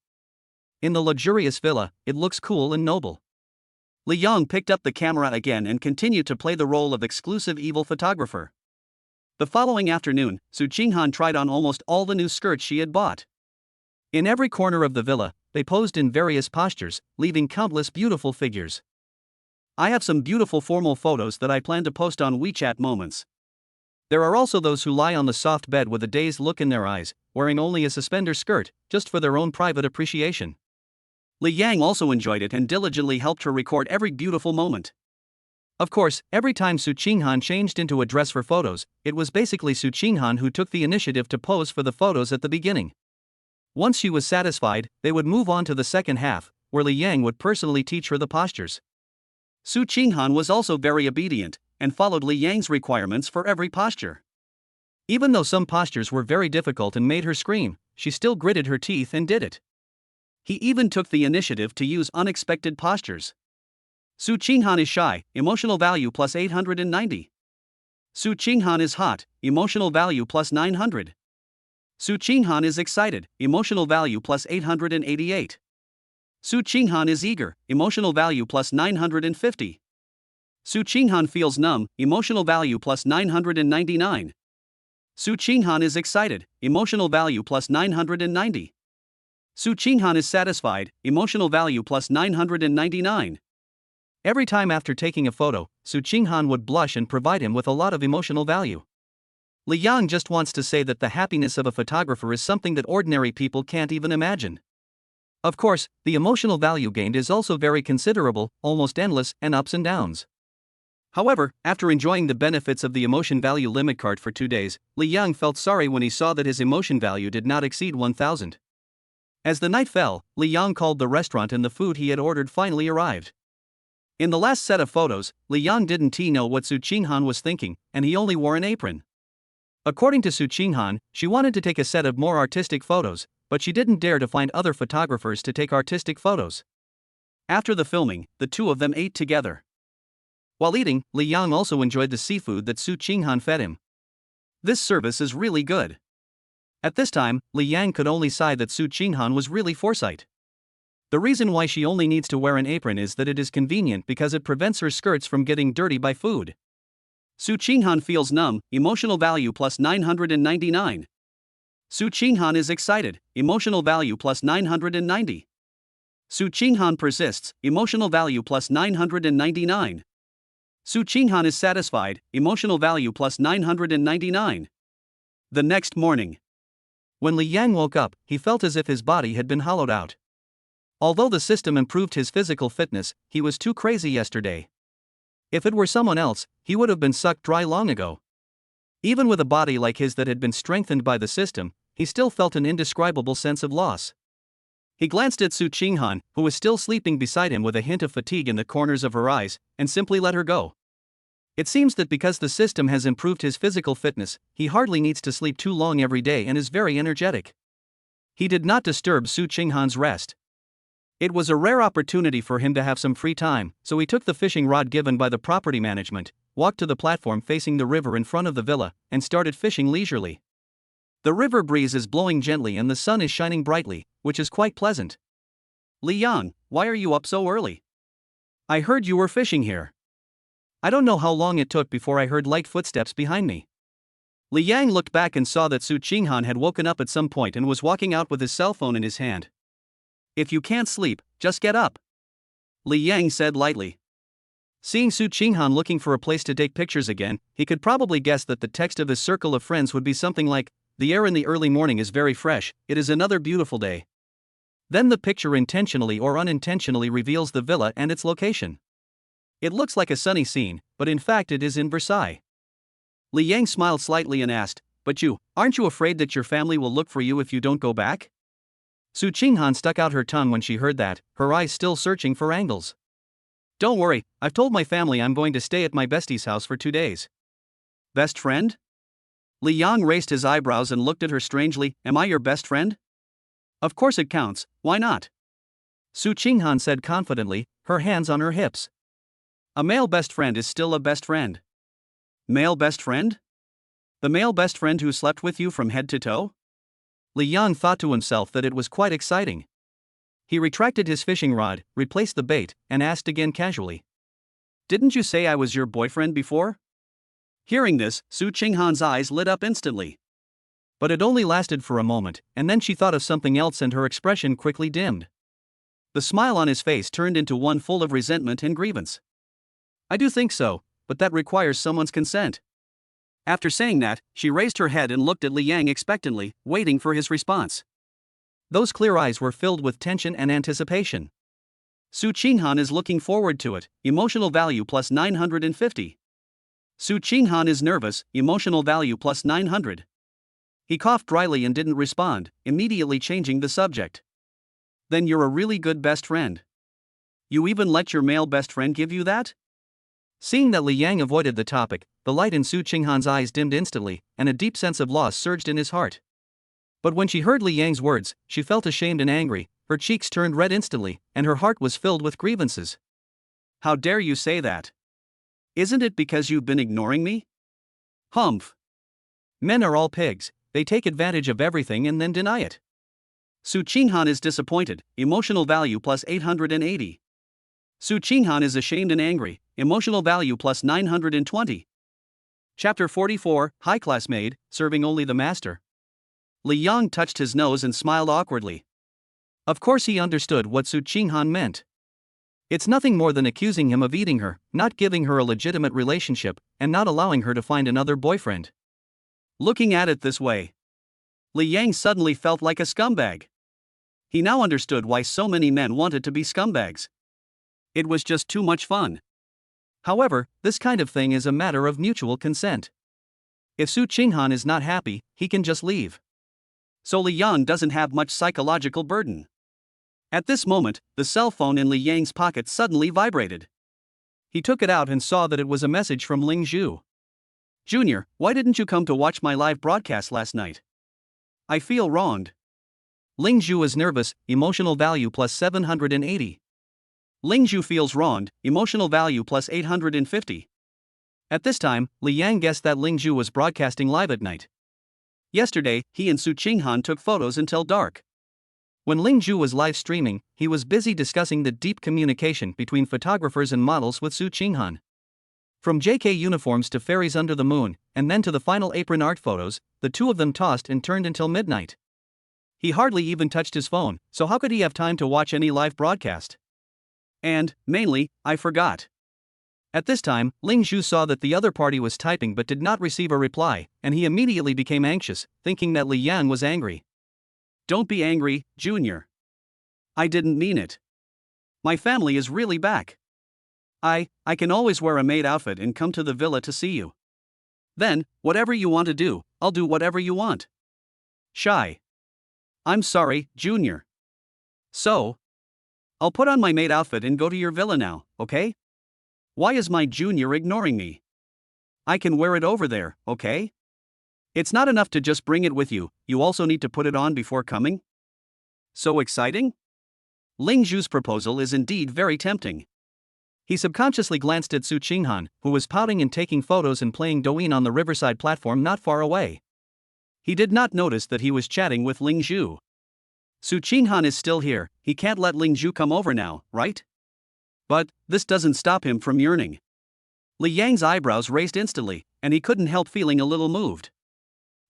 In the luxurious villa, it looks cool and noble. Li Yang picked up the camera again and continued to play the role of exclusive evil photographer. The following afternoon, Su Qinghan tried on almost all the new skirts she had bought. In every corner of the villa, they posed in various postures, leaving countless beautiful figures. I have some beautiful formal photos that I plan to post on WeChat Moments. There are also those who lie on the soft bed with a dazed look in their eyes, wearing only a suspender skirt, just for their own private appreciation. Li Yang also enjoyed it and diligently helped her record every beautiful moment. Of course, every time Su Qinghan changed into a dress for photos, it was basically Su Qinghan who took the initiative to pose for the photos at the beginning. Once she was satisfied, they would move on to the second half, where Li Yang would personally teach her the postures. Su Qinghan was also very obedient, and followed Li Yang's requirements for every posture. Even though some postures were very difficult and made her scream, she still gritted her teeth and did it. He even took the initiative to use unexpected postures. Su Qinghan is shy, emotional value plus 890. Su Qinghan is hot, emotional value plus 900. Su Qinghan is excited, emotional value plus 888. Su Qinghan is eager, emotional value plus 950. Su Qinghan feels numb, emotional value plus 999. Su Qinghan is excited, emotional value plus 990. Su Qinghan is satisfied, emotional value plus 999. Every time after taking a photo, Su Qinghan would blush and provide him with a lot of emotional value. Li Yang just wants to say that the happiness of a photographer is something that ordinary people can't even imagine. Of course, the emotional value gained is also very considerable, almost endless, and ups and downs. However, after enjoying the benefits of the emotion value limit card for 2 days, Li Yang felt sorry when he saw that his emotion value did not exceed 1,000. As the night fell, Li Yang called the restaurant and the food he had ordered finally arrived. In the last set of photos, Li Yang didn't know what Su Qinghan was thinking, and he only wore an apron. According to Su Qinghan, she wanted to take a set of more artistic photos, but she didn't dare to find other photographers to take artistic photos. After the filming, the two of them ate together. While eating, Li Yang also enjoyed the seafood that Su Qinghan fed him. This service is really good. At this time, Li Yang could only sigh that Su Qinghan was really foresight. The reason why she only needs to wear an apron is that it is convenient because it prevents her skirts from getting dirty by food. Su Qinghan feels numb, emotional value plus 999. Su Qinghan is excited, emotional value plus 990. Su Qinghan persists, emotional value plus 999. Su Qinghan is satisfied, emotional value plus 999. The next morning, when Li Yang woke up, he felt as if his body had been hollowed out. Although the system improved his physical fitness, he was too crazy yesterday. If it were someone else, he would have been sucked dry long ago. Even with a body like his that had been strengthened by the system, he still felt an indescribable sense of loss. He glanced at Su Qinghan, who was still sleeping beside him with a hint of fatigue in the corners of her eyes, and simply let her go. It seems that because the system has improved his physical fitness, he hardly needs to sleep too long every day and is very energetic. He did not disturb Su Qinghan's rest. It was a rare opportunity for him to have some free time, so he took the fishing rod given by the property management, walked to the platform facing the river in front of the villa, and started fishing leisurely. The river breeze is blowing gently and the sun is shining brightly, which is quite pleasant. Li Yang, why are you up so early? I heard you were fishing here. I don't know how long it took before I heard light footsteps behind me. Li Yang looked back and saw that Su Qinghan had woken up at some point and was walking out with his cell phone in his hand. If you can't sleep, just get up, Li Yang said lightly. Seeing Su Qinghan looking for a place to take pictures again, he could probably guess that the text of his circle of friends would be something like, "The air in the early morning is very fresh, it is another beautiful day." Then the picture intentionally or unintentionally reveals the villa and its location. It looks like a sunny scene, but in fact it is in Versailles. Li Yang smiled slightly and asked, "But aren't you afraid that your family will look for you if you don't go back?" Su Qinghan stuck out her tongue when she heard that, her eyes still searching for angles. "Don't worry, I've told my family I'm going to stay at my bestie's house for 2 days." Best friend? Li Yang raised his eyebrows and looked at her strangely. "Am I your best friend?" "Of course it counts, why not?" Su Qinghan said confidently, her hands on her hips. A male best friend is still a best friend. Male best friend? The male best friend who slept with you from head to toe? Li Yang thought to himself that it was quite exciting. He retracted his fishing rod, replaced the bait, and asked again casually. Didn't you say I was your boyfriend before? Hearing this, Su Qinghan's eyes lit up instantly. But it only lasted for a moment, and then she thought of something else and her expression quickly dimmed. The smile on his face turned into one full of resentment and grievance. I do think so, but that requires someone's consent. After saying that, she raised her head and looked at Li Yang expectantly, waiting for his response. Those clear eyes were filled with tension and anticipation. Su Qinghan is looking forward to it, emotional value plus 950. Su Qinghan is nervous, emotional value plus 900. He coughed dryly and didn't respond, immediately changing the subject. Then you're a really good best friend. You even let your male best friend give you that? Seeing that Li Yang avoided the topic, the light in Su Qinghan's eyes dimmed instantly, and a deep sense of loss surged in his heart. But when she heard Li Yang's words, she felt ashamed and angry, her cheeks turned red instantly, and her heart was filled with grievances. How dare you say that? Isn't it because you've been ignoring me? Humph. Men are all pigs, they take advantage of everything and then deny it. Su Qinghan is disappointed, emotional value plus 880. Su Qinghan is ashamed and angry, emotional value plus 920. Chapter 44, High Class Maid, Serving Only the Master. Li Yang touched his nose and smiled awkwardly. Of course he understood what Su Qinghan meant. It's nothing more than accusing him of eating her, not giving her a legitimate relationship, and not allowing her to find another boyfriend. Looking at it this way, Li Yang suddenly felt like a scumbag. He now understood why so many men wanted to be scumbags. It was just too much fun. However, this kind of thing is a matter of mutual consent. If Su Qinghan is not happy, he can just leave. So Li Yang doesn't have much psychological burden. At this moment, the cell phone in Li Yang's pocket suddenly vibrated. He took it out and saw that it was a message from Ling Zhu. Junior, why didn't you come to watch my live broadcast last night? I feel wronged. Ling Zhu is nervous, emotional value plus 780. Ling Zhu feels wronged, emotional value plus 850. At this time, Li Yang guessed that Ling Zhu was broadcasting live at night. Yesterday, he and Su Qinghan took photos until dark. When Ling Zhu was live streaming, he was busy discussing the deep communication between photographers and models with Su Qinghan. From JK uniforms to fairies under the moon, and then to the final apron art photos, the two of them tossed and turned until midnight. He hardly even touched his phone, so how could he have time to watch any live broadcast? And, mainly, I forgot. At this time, Ling Zhu saw that the other party was typing but did not receive a reply, and he immediately became anxious, thinking that Li Yang was angry. Don't be angry, Junior. I didn't mean it. My family is really back. I can always wear a maid outfit and come to the villa to see you. Then, whatever you want to do, I'll do whatever you want. Shy. I'm sorry, Junior. So, I'll put on my maid outfit and go to your villa now, okay? Why is my Junior ignoring me? I can wear it over there, okay? It's not enough to just bring it with you, you also need to put it on before coming? So exciting? Ling Zhu's proposal is indeed very tempting. He subconsciously glanced at Su Qinghan, who was pouting and taking photos and playing Douyin on the riverside platform not far away. He did not notice that he was chatting with Ling Zhu. Su Qinghan is still here, he can't let Ling Zhu come over now, right? But this doesn't stop him from yearning. Li Yang's eyebrows raised instantly, and he couldn't help feeling a little moved.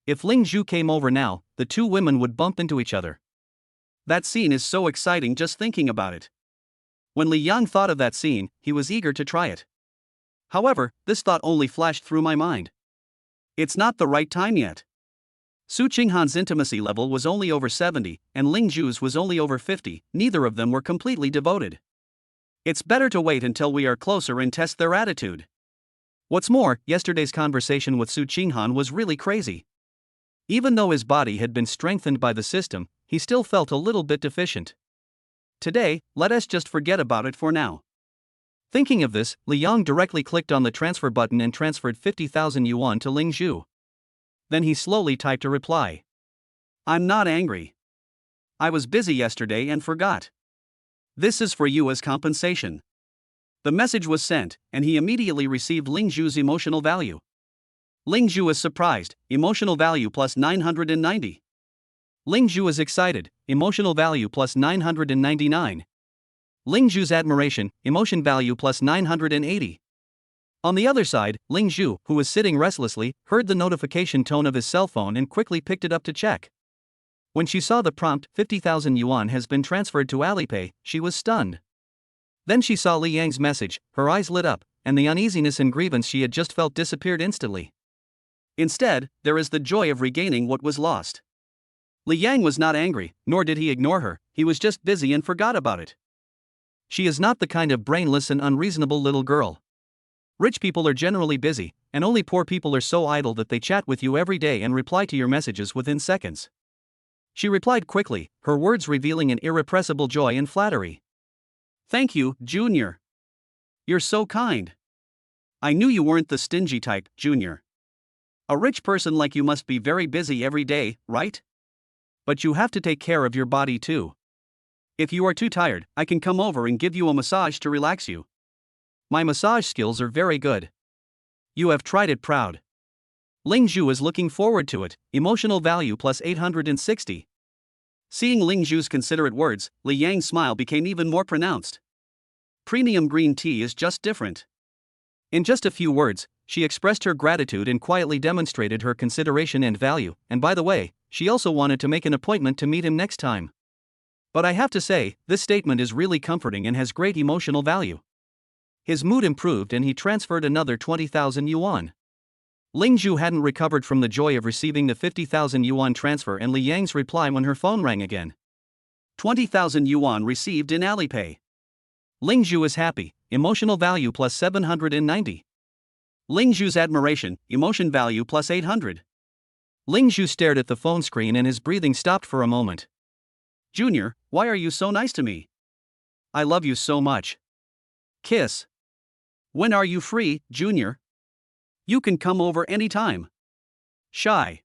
If Ling Zhu came over now, the two women would bump into each other. That scene is so exciting just thinking about it. When Li Yang thought of that scene, he was eager to try it. However, this thought only flashed through my mind. It's not the right time yet. Su Qinghan's intimacy level was only over 70, and Ling Zhu's was only over 50, neither of them were completely devoted. It's better to wait until we are closer and test their attitude. What's more, yesterday's conversation with Su Qinghan was really crazy. Even though his body had been strengthened by the system, he still felt a little bit deficient. Today, let us just forget about it for now. Thinking of this, Li Yang directly clicked on the transfer button and transferred 50,000 yuan to Ling Zhu. Then he slowly typed a reply. I'm not angry. I was busy yesterday and forgot. This is for you as compensation. The message was sent, and he immediately received Ling Zhu's emotional value. Ling Zhu is surprised, emotional value plus 990. Ling Zhu is excited, emotional value plus 999. Ling Zhu's admiration, emotion value plus 980. On the other side, Ling Zhu, who was sitting restlessly, heard the notification tone of his cell phone and quickly picked it up to check. When she saw the prompt, 50,000 yuan has been transferred to Alipay, she was stunned. Then she saw Li Yang's message, her eyes lit up, and the uneasiness and grievance she had just felt disappeared instantly. Instead, there is the joy of regaining what was lost. Li Yang was not angry, nor did he ignore her, he was just busy and forgot about it. She is not the kind of brainless and unreasonable little girl. Rich people are generally busy, and only poor people are so idle that they chat with you every day and reply to your messages within seconds. She replied quickly, her words revealing an irrepressible joy and flattery. Thank you, Junior. You're so kind. I knew you weren't the stingy type, Junior. A rich person like you must be very busy every day, right? But you have to take care of your body too. If you are too tired, I can come over and give you a massage to relax you. My massage skills are very good. You have tried it, proud. Ling Zhu is looking forward to it, emotional value plus 860. Seeing Ling Zhu's considerate words, Li Yang's smile became even more pronounced. Premium green tea is just different. In just a few words, she expressed her gratitude and quietly demonstrated her consideration and value, and by the way, she also wanted to make an appointment to meet him next time. But I have to say, this statement is really comforting and has great emotional value. His mood improved and he transferred another 20,000 yuan. Ling Zhu hadn't recovered from the joy of receiving the 50,000 yuan transfer and Li Yang's reply when her phone rang again. 20,000 yuan received in Alipay. Ling Zhu is happy, emotional value plus 790. Ling Zhu's admiration, emotion value plus 800. Ling Zhu stared at the phone screen and his breathing stopped for a moment. Junior, why are you so nice to me? I love you so much. Kiss. When are you free, Junior? You can come over anytime. Shy.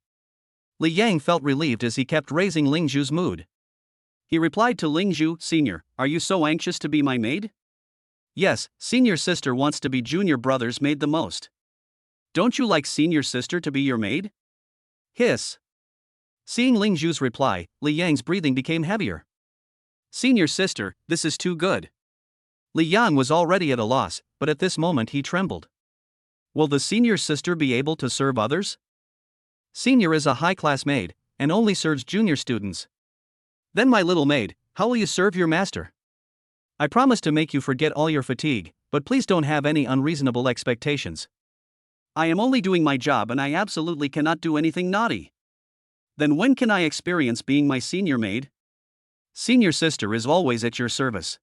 Li Yang felt relieved as he kept raising Ling Zhu's mood. He replied to Ling Zhu, Senior, are you so anxious to be my maid? Yes, Senior sister wants to be Junior brother's maid the most. Don't you like Senior sister to be your maid? Hiss. Seeing Ling Zhu's reply, Li Yang's breathing became heavier. Senior sister, this is too good. Li Yang was already at a loss, but at this moment he trembled. Will the senior sister be able to serve others? Senior is a high-class maid, and only serves junior students. Then my little maid, how will you serve your master? I promise to make you forget all your fatigue, but please don't have any unreasonable expectations. I am only doing my job and I absolutely cannot do anything naughty. Then when can I experience being my senior maid? Senior sister is always at your service.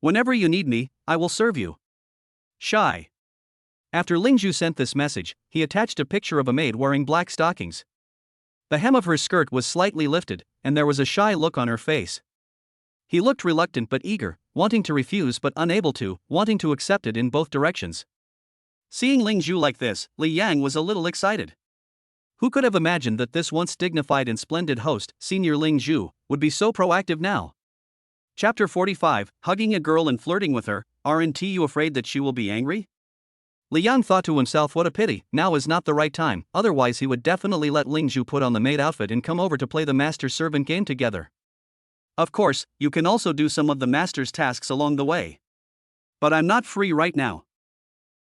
Whenever you need me, I will serve you. Shy. After Ling Zhu sent this message, he attached a picture of a maid wearing black stockings. The hem of her skirt was slightly lifted, and there was a shy look on her face. He looked reluctant but eager, wanting to refuse but unable to, wanting to accept it in both directions. Seeing Ling Zhu like this, Li Yang was a little excited. Who could have imagined that this once dignified and splendid host, Senior Ling Zhu, would be so proactive now? Chapter 45, Hugging a girl and flirting with her, aren't you afraid that she will be angry? Li Yang thought to himself, what a pity, now is not the right time, otherwise he would definitely let Ling Zhu put on the maid outfit and come over to play the master-servant game together. Of course, you can also do some of the master's tasks along the way. But I'm not free right now.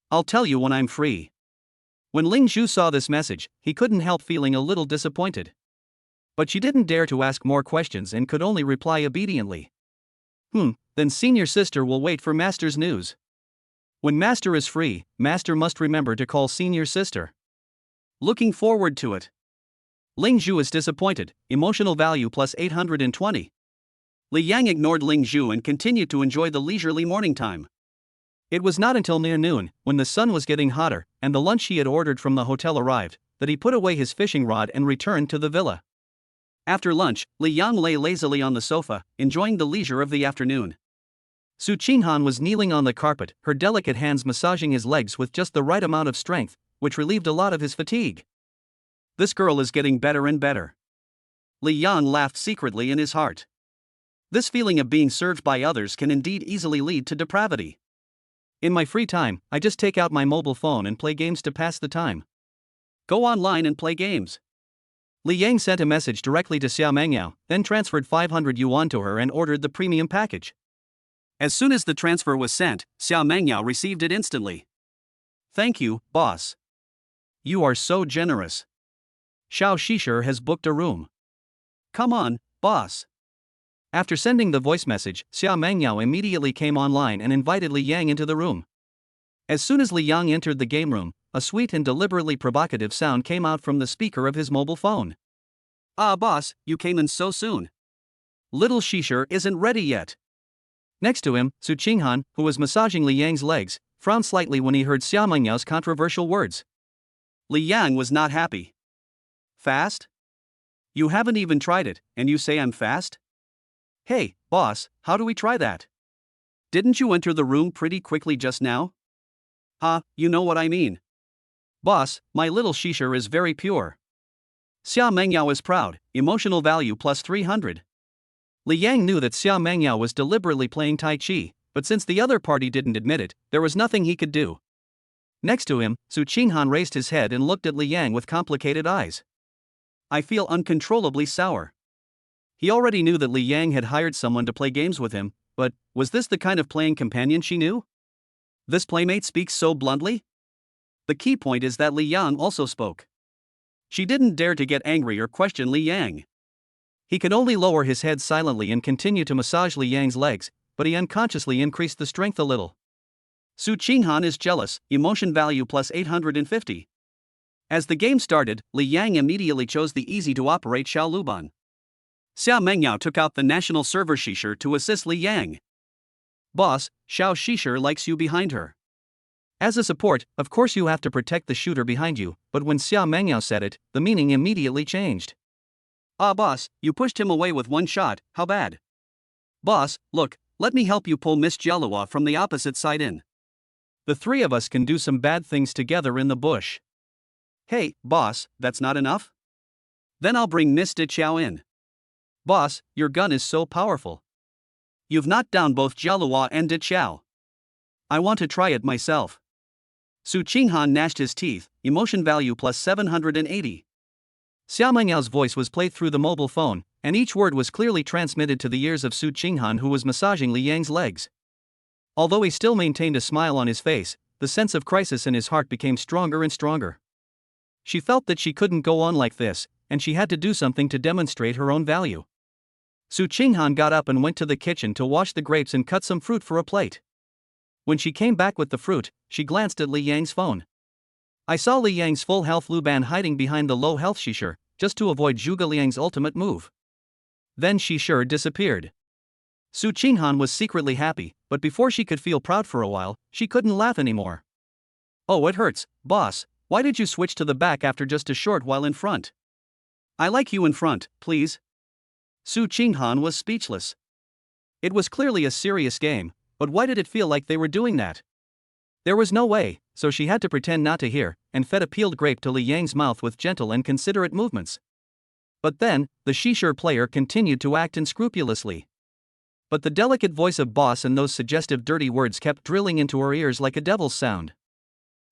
I'll tell you when I'm free. When Ling Zhu saw this message, he couldn't help feeling a little disappointed. But she didn't dare to ask more questions and could only reply obediently. Then senior sister will wait for master's news. When master is free, master must remember to call senior sister. Looking forward to it. Ling Zhu is disappointed, emotional value plus 820. Li Yang ignored Ling Zhu and continued to enjoy the leisurely morning time. It was not until near noon, when the sun was getting hotter, and the lunch he had ordered from the hotel arrived, that he put away his fishing rod and returned to the villa. After lunch, Li Yang lay lazily on the sofa, enjoying the leisure of the afternoon. Su Qinghan was kneeling on the carpet, her delicate hands massaging his legs with just the right amount of strength, which relieved a lot of his fatigue. This girl is getting better and better. Li Yang laughed secretly in his heart. This feeling of being served by others can indeed easily lead to depravity. In my free time, I just take out my mobile phone and play games to pass the time. Go online and play games. Li Yang sent a message directly to Xiao Mengyao, then transferred 500 yuan to her and ordered the premium package. As soon as the transfer was sent, Xiao Mengyao received it instantly. Thank you, boss. You are so generous. Xiao Shishir has booked a room. Come on, boss. After sending the voice message, Xiao Mengyao immediately came online and invited Li Yang into the room. As soon as Li Yang entered the game room, a sweet and deliberately provocative sound came out from the speaker of his mobile phone. Ah, boss, you came in so soon. Little Shishir isn't ready yet. Next to him, Su Qinghan, who was massaging Li Yang's legs, frowned slightly when he heard Xiao Mengyao's controversial words. Li Yang was not happy. Fast? You haven't even tried it, and you say I'm fast? Hey, boss, how do we try that? Didn't you enter the room pretty quickly just now? You know what I mean. Boss, my little Shishir is very pure. Xiao Mengyao is proud, emotional value plus 300. Li Yang knew that Xiao Mengyao was deliberately playing Tai Chi, but since the other party didn't admit it, there was nothing he could do. Next to him, Su Qinghan raised his head and looked at Li Yang with complicated eyes. I feel uncontrollably sour. He already knew that Li Yang had hired someone to play games with him, but was this the kind of playing companion she knew? This playmate speaks so bluntly? The key point is that Li Yang also spoke. She didn't dare to get angry or question Li Yang. He could only lower his head silently and continue to massage Li Yang's legs, but he unconsciously increased the strength a little. Su Qinghan is jealous, emotion value plus 850. As the game started, Li Yang immediately chose the easy-to-operate Xiao Luban. Xiao Mengyao took out the national server Shishir to assist Li Yang. Boss, Xiao Shishir likes you behind her. As a support, of course you have to protect the shooter behind you, but when Xiao Mengyao said it, the meaning immediately changed. Boss, you pushed him away with one shot, how bad? Boss, look, let me help you pull Miss Jialua from the opposite side in. The three of us can do some bad things together in the bush. Hey, boss, that's not enough? Then I'll bring Miss De Chiao in. Boss, your gun is so powerful. You've knocked down both Jialua and De Chiao. I want to try it myself. Su Qinghan gnashed his teeth, emotion value plus 780. Xiao Mengyao's voice was played through the mobile phone, and each word was clearly transmitted to the ears of Su Qinghan, who was massaging Li Yang's legs. Although he still maintained a smile on his face, the sense of crisis in his heart became stronger and stronger. She felt that she couldn't go on like this, and she had to do something to demonstrate her own value. Su Qinghan got up and went to the kitchen to wash the grapes and cut some fruit for a plate. When she came back with the fruit, she glanced at Li Yang's phone. I saw Li Yang's full health Luban hiding behind the low health Shishir, just to avoid Zhuge Liang's ultimate move. Then Shishir disappeared. Su Qinghan was secretly happy, but before she could feel proud for a while, she couldn't laugh anymore. Oh, it hurts, boss, why did you switch to the back after just a short while in front? I like you in front, please. Su Qinghan was speechless. It was clearly a serious game, but why did it feel like they were doing that? There was no way, so she had to pretend not to hear, and fed a peeled grape to Li Yang's mouth with gentle and considerate movements. But then, the Shishir player continued to act unscrupulously. But the delicate voice of boss and those suggestive dirty words kept drilling into her ears like a devil's sound.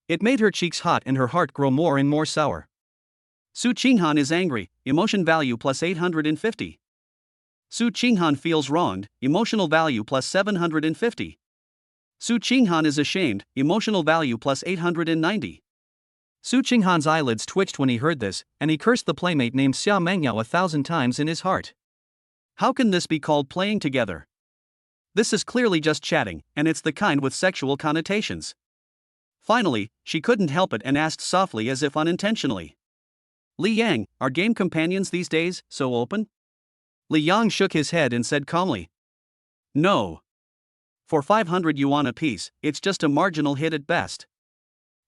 It made her cheeks hot and her heart grow more and more sour. Su Qinghan is angry, emotion value plus 850. Su Qinghan feels wronged, emotional value plus 750. Su Qinghan is ashamed, emotional value plus 890. Su Qinghan's eyelids twitched when he heard this, and he cursed the playmate named Xiao Mengyao 1,000 times in his heart. How can this be called playing together? This is clearly just chatting, and it's the kind with sexual connotations. Finally, she couldn't help it and asked softly as if unintentionally. Li Yang, are game companions these days so open? Li Yang shook his head and said calmly. No. For 500 yuan apiece, it's just a marginal hit at best.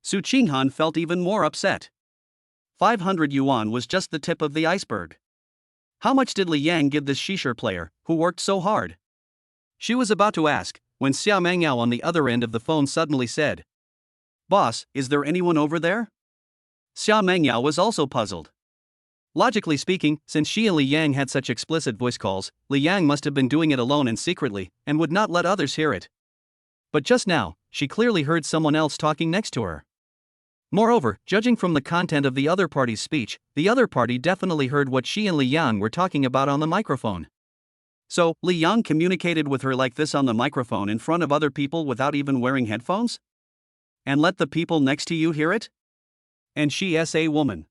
Su Qinghan felt even more upset. 500 yuan was just the tip of the iceberg. How much did Li Yang give this Shishir player, who worked so hard? She was about to ask, when Xiao Mengyao on the other end of the phone suddenly said, Boss, is there anyone over there? Xiao Mengyao was also puzzled. Logically speaking, since she and Li Yang had such explicit voice calls, Li Yang must have been doing it alone and secretly, and would not let others hear it. But just now, she clearly heard someone else talking next to her. Moreover, judging from the content of the other party's speech, the other party definitely heard what she and Li Yang were talking about on the microphone. So, Li Yang communicated with her like this on the microphone in front of other people without even wearing headphones? And let the people next to you hear it? And she is a woman.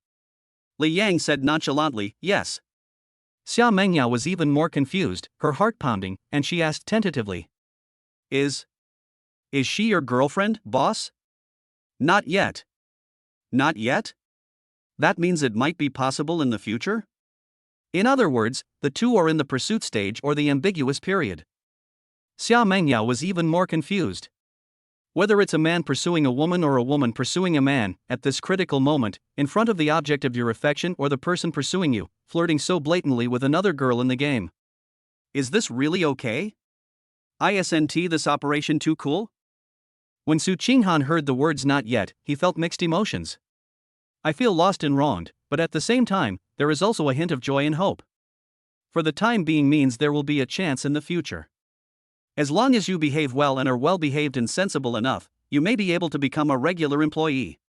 Li Yang said nonchalantly, yes. Xia Mengyao was even more confused, her heart pounding, and she asked tentatively. Is she your girlfriend, boss? Not yet. Not yet? That means it might be possible in the future? In other words, the two are in the pursuit stage or the ambiguous period. Xia Mengyao was even more confused. Whether it's a man pursuing a woman or a woman pursuing a man, at this critical moment, in front of the object of your affection or the person pursuing you, flirting so blatantly with another girl in the game. Is this really okay? Isn't this operation too cool? When Su Qinghan heard the words not yet, he felt mixed emotions. I feel lost and wronged, but at the same time, there is also a hint of joy and hope. For the time being means there will be a chance in the future. As long as you behave well and are well behaved and sensible enough, you may be able to become a regular employee.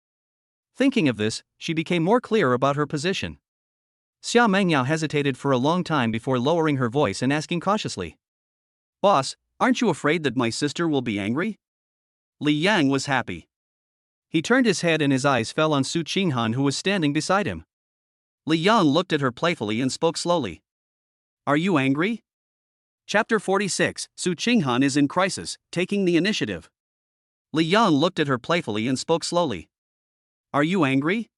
Thinking of this, she became more clear about her position. Xia Mengyao hesitated for a long time before lowering her voice and asking cautiously. Boss, aren't you afraid that my sister will be angry? Li Yang was happy. He turned his head and his eyes fell on Su Qinghan, who was standing beside him. Li Yang looked at her playfully and spoke slowly. Are you angry? Chapter 46, Su Qinghan is in crisis, taking the initiative. Li Yang looked at her playfully and spoke slowly. Are you angry?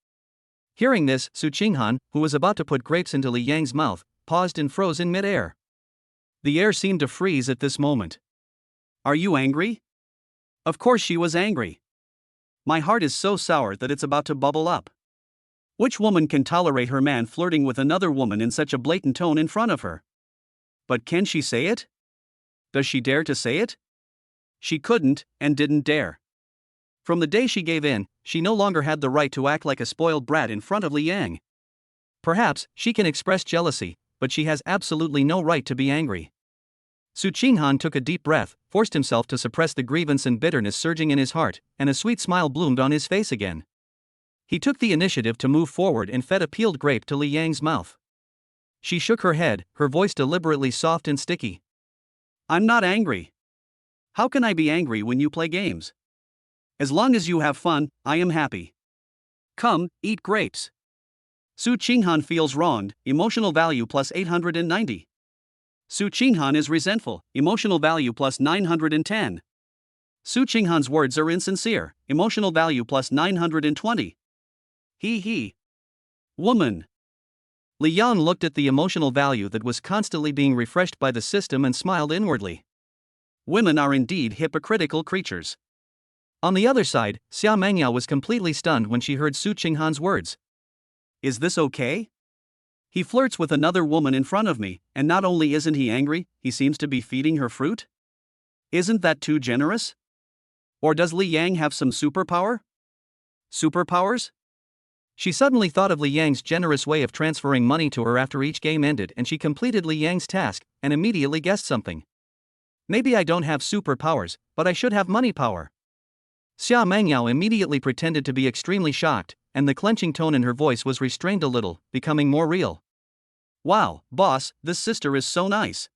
Hearing this, Su Qinghan, who was about to put grapes into Li Yang's mouth, paused and froze in mid-air. The air seemed to freeze at this moment. Are you angry? Of course she was angry. My heart is so sour that it's about to bubble up. Which woman can tolerate her man flirting with another woman in such a blatant tone in front of her? But can she say it? Does she dare to say it? She couldn't, and didn't dare. From the day she gave in, she no longer had the right to act like a spoiled brat in front of Li Yang. Perhaps she can express jealousy, but she has absolutely no right to be angry. Su Qinghan took a deep breath, forced himself to suppress the grievance and bitterness surging in his heart, and a sweet smile bloomed on his face again. He took the initiative to move forward and fed a peeled grape to Li Yang's mouth. She shook her head, her voice deliberately soft and sticky. I'm not angry. How can I be angry when you play games? As long as you have fun, I am happy. Come, eat grapes. Su Qinghan feels wronged, emotional value plus 890. Su Qinghan is resentful, emotional value plus 910. Su Qinghan's words are insincere, emotional value plus 920. He. Woman. Li Yang looked at the emotional value that was constantly being refreshed by the system and smiled inwardly. Women are indeed hypocritical creatures. On the other side, Xia Mengyao was completely stunned when she heard Su Qinghan's words. Is this okay? He flirts with another woman in front of me, and not only isn't he angry, he seems to be feeding her fruit? Isn't that too generous? Or does Li Yang have some superpower? Superpowers? She suddenly thought of Li Yang's generous way of transferring money to her after each game ended, and she completed Li Yang's task, and immediately guessed something. Maybe I don't have superpowers, but I should have money power. Xia Mengyao immediately pretended to be extremely shocked, and the clenching tone in her voice was restrained a little, becoming more real. Wow, boss, this sister is so nice.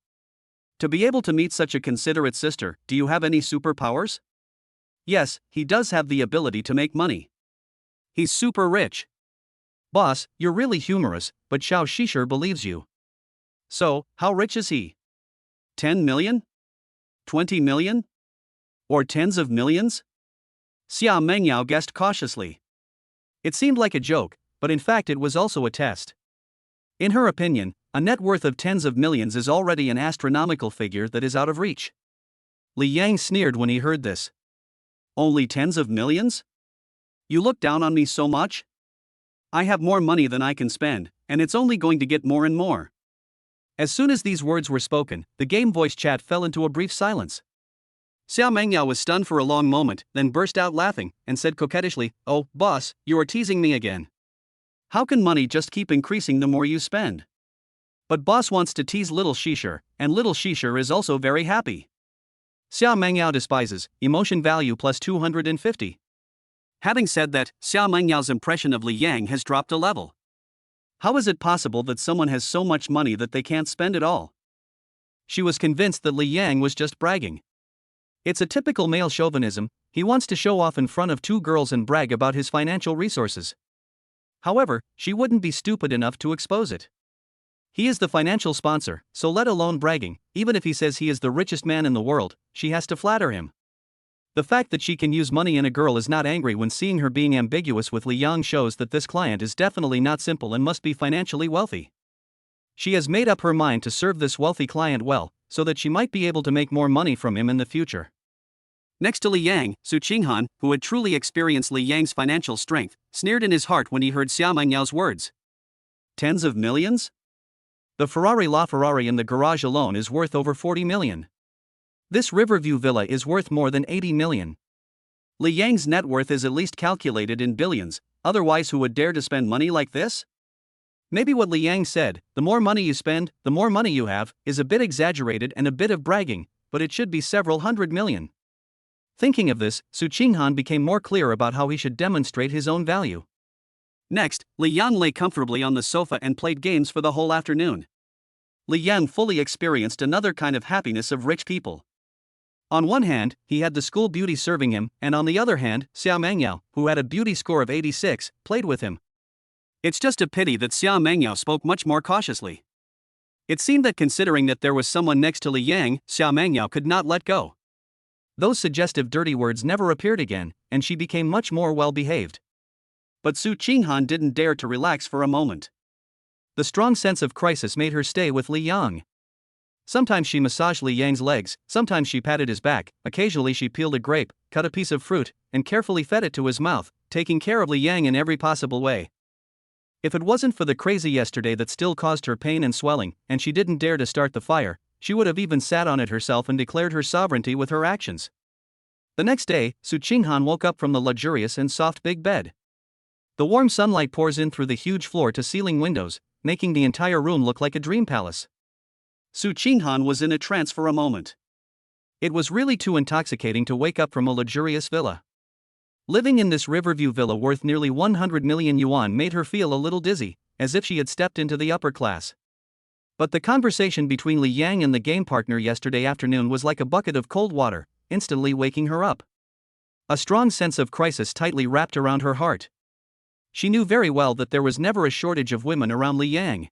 To be able to meet such a considerate sister, do you have any superpowers? Yes, he does have the ability to make money. He's super rich. Boss, you're really humorous, but Xiao Shishir believes you. So, how rich is he? 10 million? 20 million? Or tens of millions? Xia Mengyao guessed cautiously. It seemed like a joke, but in fact it was also a test. In her opinion, a net worth of tens of millions is already an astronomical figure that is out of reach. Li Yang sneered when he heard this. Only tens of millions? You look down on me so much? I have more money than I can spend, and it's only going to get more and more. As soon as these words were spoken, the game voice chat fell into a brief silence. Xia Mengyao was stunned for a long moment, then burst out laughing, and said coquettishly, "Oh, boss, you are teasing me again. How can money just keep increasing the more you spend? But boss wants to tease little Shishir, and little Shishir is also very happy." Xia Mengyao despises, emotion value plus 250. Having said that, Xia Mengyao's impression of Li Yang has dropped a level. How is it possible that someone has so much money that they can't spend it all? She was convinced that Li Yang was just bragging. It's a typical male chauvinism, he wants to show off in front of two girls and brag about his financial resources. However, she wouldn't be stupid enough to expose it. He is the financial sponsor, so let alone bragging, even if he says he is the richest man in the world, she has to flatter him. The fact that she can use money in a girl is not angry when seeing her being ambiguous with Li Yang shows that this client is definitely not simple and must be financially wealthy. She has made up her mind to serve this wealthy client well, so that she might be able to make more money from him in the future. Next to Li Yang, Su Qinghan, who had truly experienced Li Yang's financial strength, sneered in his heart when he heard Xia Mengyao's words. Tens of millions? The Ferrari in the garage alone is worth over 40 million. This Riverview villa is worth more than 80 million. Li Yang's net worth is at least calculated in billions, otherwise who would dare to spend money like this? Maybe what Li Yang said, the more money you spend, the more money you have, is a bit exaggerated and a bit of bragging, but it should be several hundred million. Thinking of this, Su Qinghan became more clear about how he should demonstrate his own value. Next, Li Yang lay comfortably on the sofa and played games for the whole afternoon. Li Yang fully experienced another kind of happiness of rich people. On one hand, he had the school beauty serving him, and on the other hand, Xia Mengyao, who had a beauty score of 86, played with him. It's just a pity that Xia Mengyao spoke much more cautiously. It seemed that considering that there was someone next to Li Yang, Xia Mengyao could not let go. Those suggestive dirty words never appeared again, and she became much more well-behaved. But Su Qinghan didn't dare to relax for a moment. The strong sense of crisis made her stay with Li Yang. Sometimes she massaged Li Yang's legs, sometimes she patted his back, occasionally she peeled a grape, cut a piece of fruit, and carefully fed it to his mouth, taking care of Li Yang in every possible way. If it wasn't for the crazy yesterday that still caused her pain and swelling, and she didn't dare to start the fire, she would have even sat on it herself and declared her sovereignty with her actions. The next day, Su Qinghan woke up from the luxurious and soft big bed. The warm sunlight pours in through the huge floor-to-ceiling windows, making the entire room look like a dream palace. Su Qinghan was in a trance for a moment. It was really too intoxicating to wake up from a luxurious villa. Living in this Riverview villa worth nearly 100 million yuan made her feel a little dizzy, as if she had stepped into the upper class. But the conversation between Li Yang and the game partner yesterday afternoon was like a bucket of cold water, instantly waking her up. A strong sense of crisis tightly wrapped around her heart. She knew very well that there was never a shortage of women around Li Yang.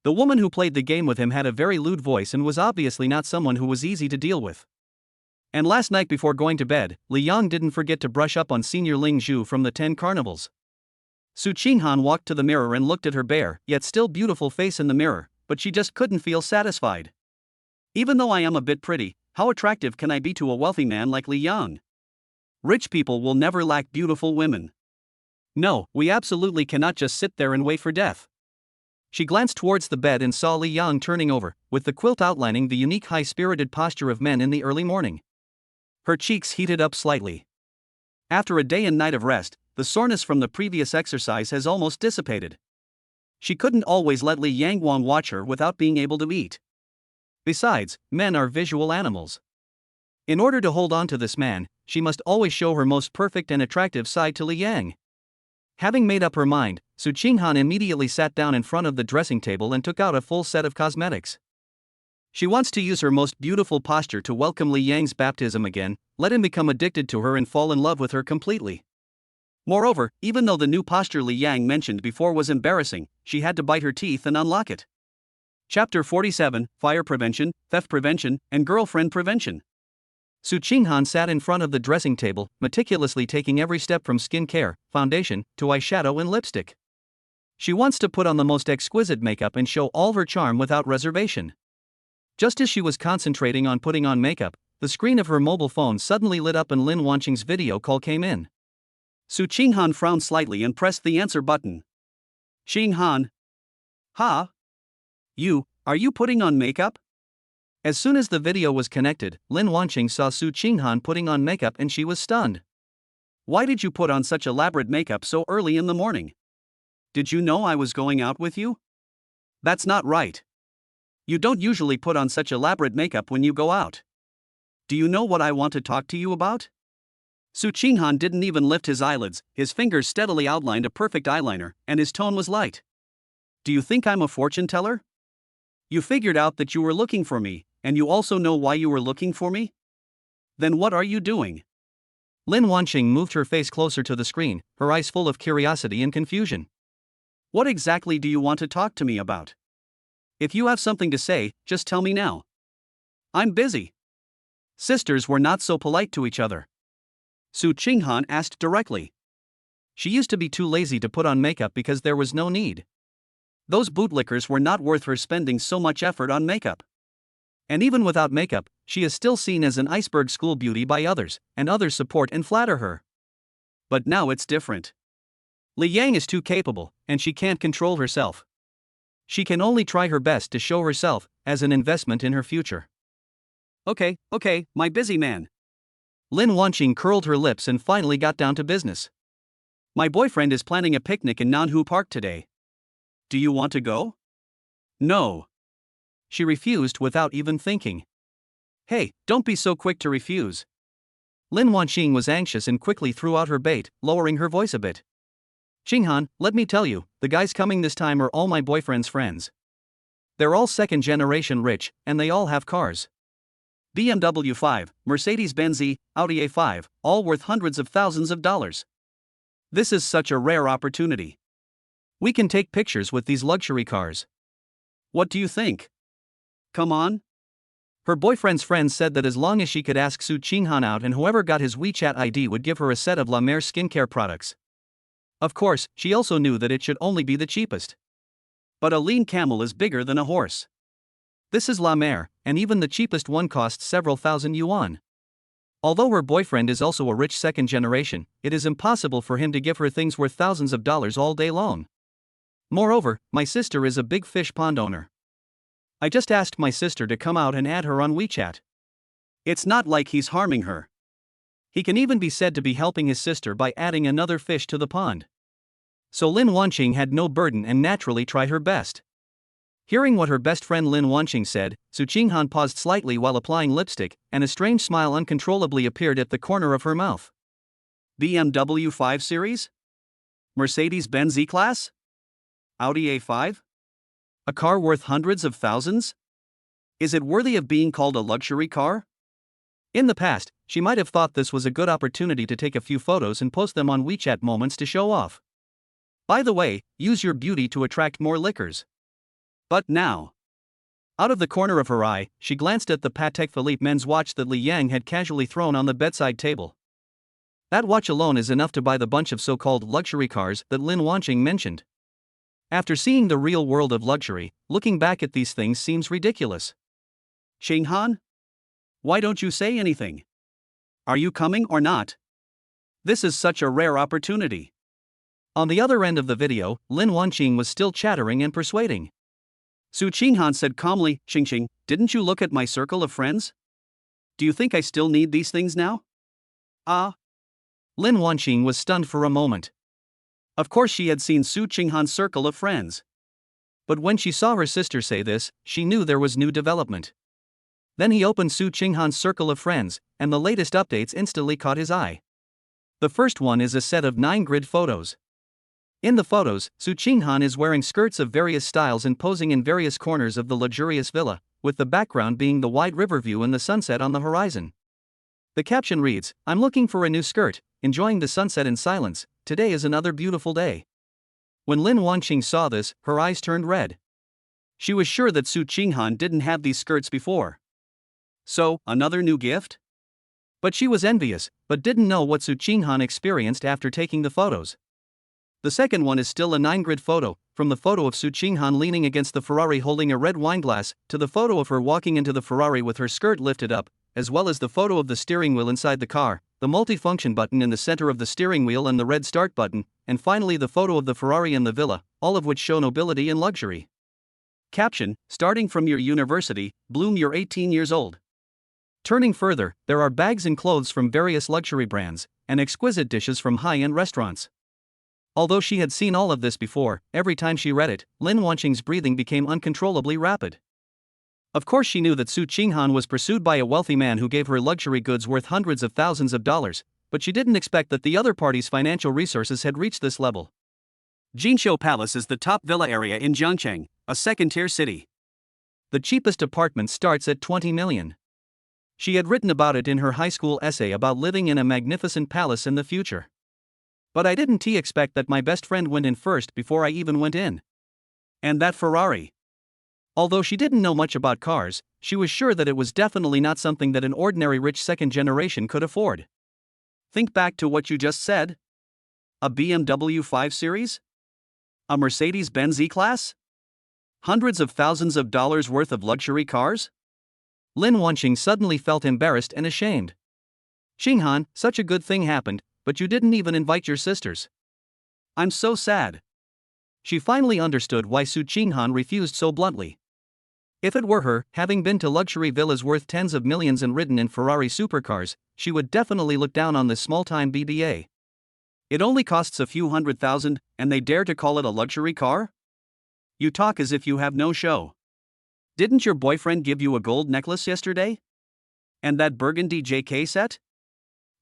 The woman who played the game with him had a very lewd voice and was obviously not someone who was easy to deal with. And last night before going to bed, Li Yang didn't forget to brush up on Senior Ling Zhu from the 10 Carnivals. Su Qinghan walked to the mirror and looked at her bare, yet still beautiful face in the mirror, but she just couldn't feel satisfied. Even though I am a bit pretty, how attractive can I be to a wealthy man like Li Yang? Rich people will never lack beautiful women. No, we absolutely cannot just sit there and wait for death. She glanced towards the bed and saw Li Yang turning over, with the quilt outlining the unique high-spirited posture of men in the early morning. Her cheeks heated up slightly. After a day and night of rest, the soreness from the previous exercise has almost dissipated. She couldn't always let Li Yang watch her without being able to eat. Besides, men are visual animals. In order to hold on to this man, she must always show her most perfect and attractive side to Li Yang. Having made up her mind, Su Qinghan immediately sat down in front of the dressing table and took out a full set of cosmetics. She wants to use her most beautiful posture to welcome Li Yang's baptism again, let him become addicted to her and fall in love with her completely. Moreover, even though the new posture Li Yang mentioned before was embarrassing, she had to bite her teeth and unlock it. Chapter 47, Fire Prevention, Theft Prevention, and Girlfriend Prevention. Su Qinghan sat in front of the dressing table, meticulously taking every step from skin care, foundation, to eyeshadow and lipstick. She wants to put on the most exquisite makeup and show all her charm without reservation. Just as she was concentrating on putting on makeup, the screen of her mobile phone suddenly lit up and Lin Wanqing's video call came in. Su Qinghan frowned slightly and pressed the answer button. Qinghan. Ha? Are you putting on makeup? As soon as the video was connected, Lin Wanqing saw Su Qinghan putting on makeup and she was stunned. Why did you put on such elaborate makeup so early in the morning? Did you know I was going out with you? That's not right. You don't usually put on such elaborate makeup when you go out. Do you know what I want to talk to you about? Su Qinghan didn't even lift his eyelids, his fingers steadily outlined a perfect eyeliner, and his tone was light. Do you think I'm a fortune teller? You figured out that you were looking for me, and you also know why you were looking for me? Then what are you doing? Lin Wanqing moved her face closer to the screen, her eyes full of curiosity and confusion. What exactly do you want to talk to me about? If you have something to say, just tell me now. I'm busy. Sisters were not so polite to each other. Su Qinghan asked directly. She used to be too lazy to put on makeup because there was no need. Those bootlickers were not worth her spending so much effort on makeup. And even without makeup, she is still seen as an iceberg school beauty by others, and others support and flatter her. But now it's different. Li Yang is too capable, and she can't control herself. She can only try her best to show herself as an investment in her future. Okay, my busy man. Lin Wanqing curled her lips and finally got down to business. My boyfriend is planning a picnic in Nanhu Park today. Do you want to go? No. She refused without even thinking. Hey, don't be so quick to refuse. Lin Wanqing was anxious and quickly threw out her bait, lowering her voice a bit. Qinghan, let me tell you, the guys coming this time are all my boyfriend's friends. They're all second-generation rich, and they all have cars. BMW 5, Mercedes-Benz E, Audi A5, all worth hundreds of thousands of dollars. This is such a rare opportunity. We can take pictures with these luxury cars. What do you think? Come on? Her boyfriend's friends said that as long as she could ask Su Qinghan out and whoever got his WeChat ID would give her a set of La Mer skincare products. Of course, she also knew that it should only be the cheapest. But a lean camel is bigger than a horse. This is La Mer, and even the cheapest one costs several thousand yuan. Although her boyfriend is also a rich second generation, it is impossible for him to give her things worth thousands of dollars all day long. Moreover, my sister is a big fish pond owner. I just asked my sister to come out and add her on WeChat. It's not like he's harming her. He can even be said to be helping his sister by adding another fish to the pond. So Lin Wanqing had no burden and naturally tried her best. Hearing what her best friend Lin Wanqing said, Su Qinghan paused slightly while applying lipstick, and a strange smile uncontrollably appeared at the corner of her mouth. BMW 5 Series? Mercedes-Benz E-Class? Audi A5? A car worth hundreds of thousands? Is it worthy of being called a luxury car? In the past, she might have thought this was a good opportunity to take a few photos and post them on WeChat Moments to show off. By the way, use your beauty to attract more lickers. But now. Out of the corner of her eye, she glanced at the Patek Philippe men's watch that Li Yang had casually thrown on the bedside table. That watch alone is enough to buy the bunch of so-called luxury cars that Lin Wanqing mentioned. After seeing the real world of luxury, looking back at these things seems ridiculous. Qinghan? Why don't you say anything? Are you coming or not? This is such a rare opportunity. On the other end of the video, Lin Wanqing was still chattering and persuading. Su Qinghan said calmly, Xingxing, didn't you look at my circle of friends? Do you think I still need these things now? Lin Wanqing was stunned for a moment. Of course she had seen Su Qinghan's circle of friends. But when she saw her sister say this, she knew there was new development. Then he opened Su Qinghan's circle of friends, and the latest updates instantly caught his eye. The first one is a set of 9 grid photos. In the photos, Su Qinghan is wearing skirts of various styles and posing in various corners of the luxurious villa, with the background being the wide river view and the sunset on the horizon. The caption reads, I'm looking for a new skirt, enjoying the sunset in silence, today is another beautiful day. When Lin Wanqing saw this, her eyes turned red. She was sure that Su Qinghan didn't have these skirts before. So, another new gift? But she was envious, but didn't know what Su Qinghan experienced after taking the photos. The second one is still a 9-grid photo, from the photo of Su Qinghan leaning against the Ferrari holding a red wine glass, to the photo of her walking into the Ferrari with her skirt lifted up, as well as the photo of the steering wheel inside the car, the multifunction button in the center of the steering wheel and the red start button, and finally the photo of the Ferrari and the villa, all of which show nobility and luxury. Caption, starting from your university, bloom you're 18 years old. Turning further, there are bags and clothes from various luxury brands, and exquisite dishes from high-end restaurants. Although she had seen all of this before, every time she read it, Lin Wanqing's breathing became uncontrollably rapid. Of course, she knew that Su Qinghan was pursued by a wealthy man who gave her luxury goods worth hundreds of thousands of dollars, but she didn't expect that the other party's financial resources had reached this level. Jinqiu Palace is the top villa area in Jiangcheng, a second-tier city. The cheapest apartment starts at 20 million. She had written about it in her high school essay about living in a magnificent palace in the future. But I didn't expect that my best friend went in first before I even went in. And that Ferrari. Although she didn't know much about cars, she was sure that it was definitely not something that an ordinary rich second generation could afford. Think back to what you just said. A BMW 5 Series? A Mercedes-Benz E-Class? Hundreds of thousands of dollars worth of luxury cars? Lin Wanqing suddenly felt embarrassed and ashamed. Qinghan, such a good thing happened, but you didn't even invite your sisters. I'm so sad. She finally understood why Su Qinghan refused so bluntly. If it were her, having been to luxury villas worth tens of millions and ridden in Ferrari supercars, she would definitely look down on this small-time BBA. It only costs a few $100,000, and they dare to call it a luxury car? You talk as if you have no show. Didn't your boyfriend give you a gold necklace yesterday? And that burgundy JK set?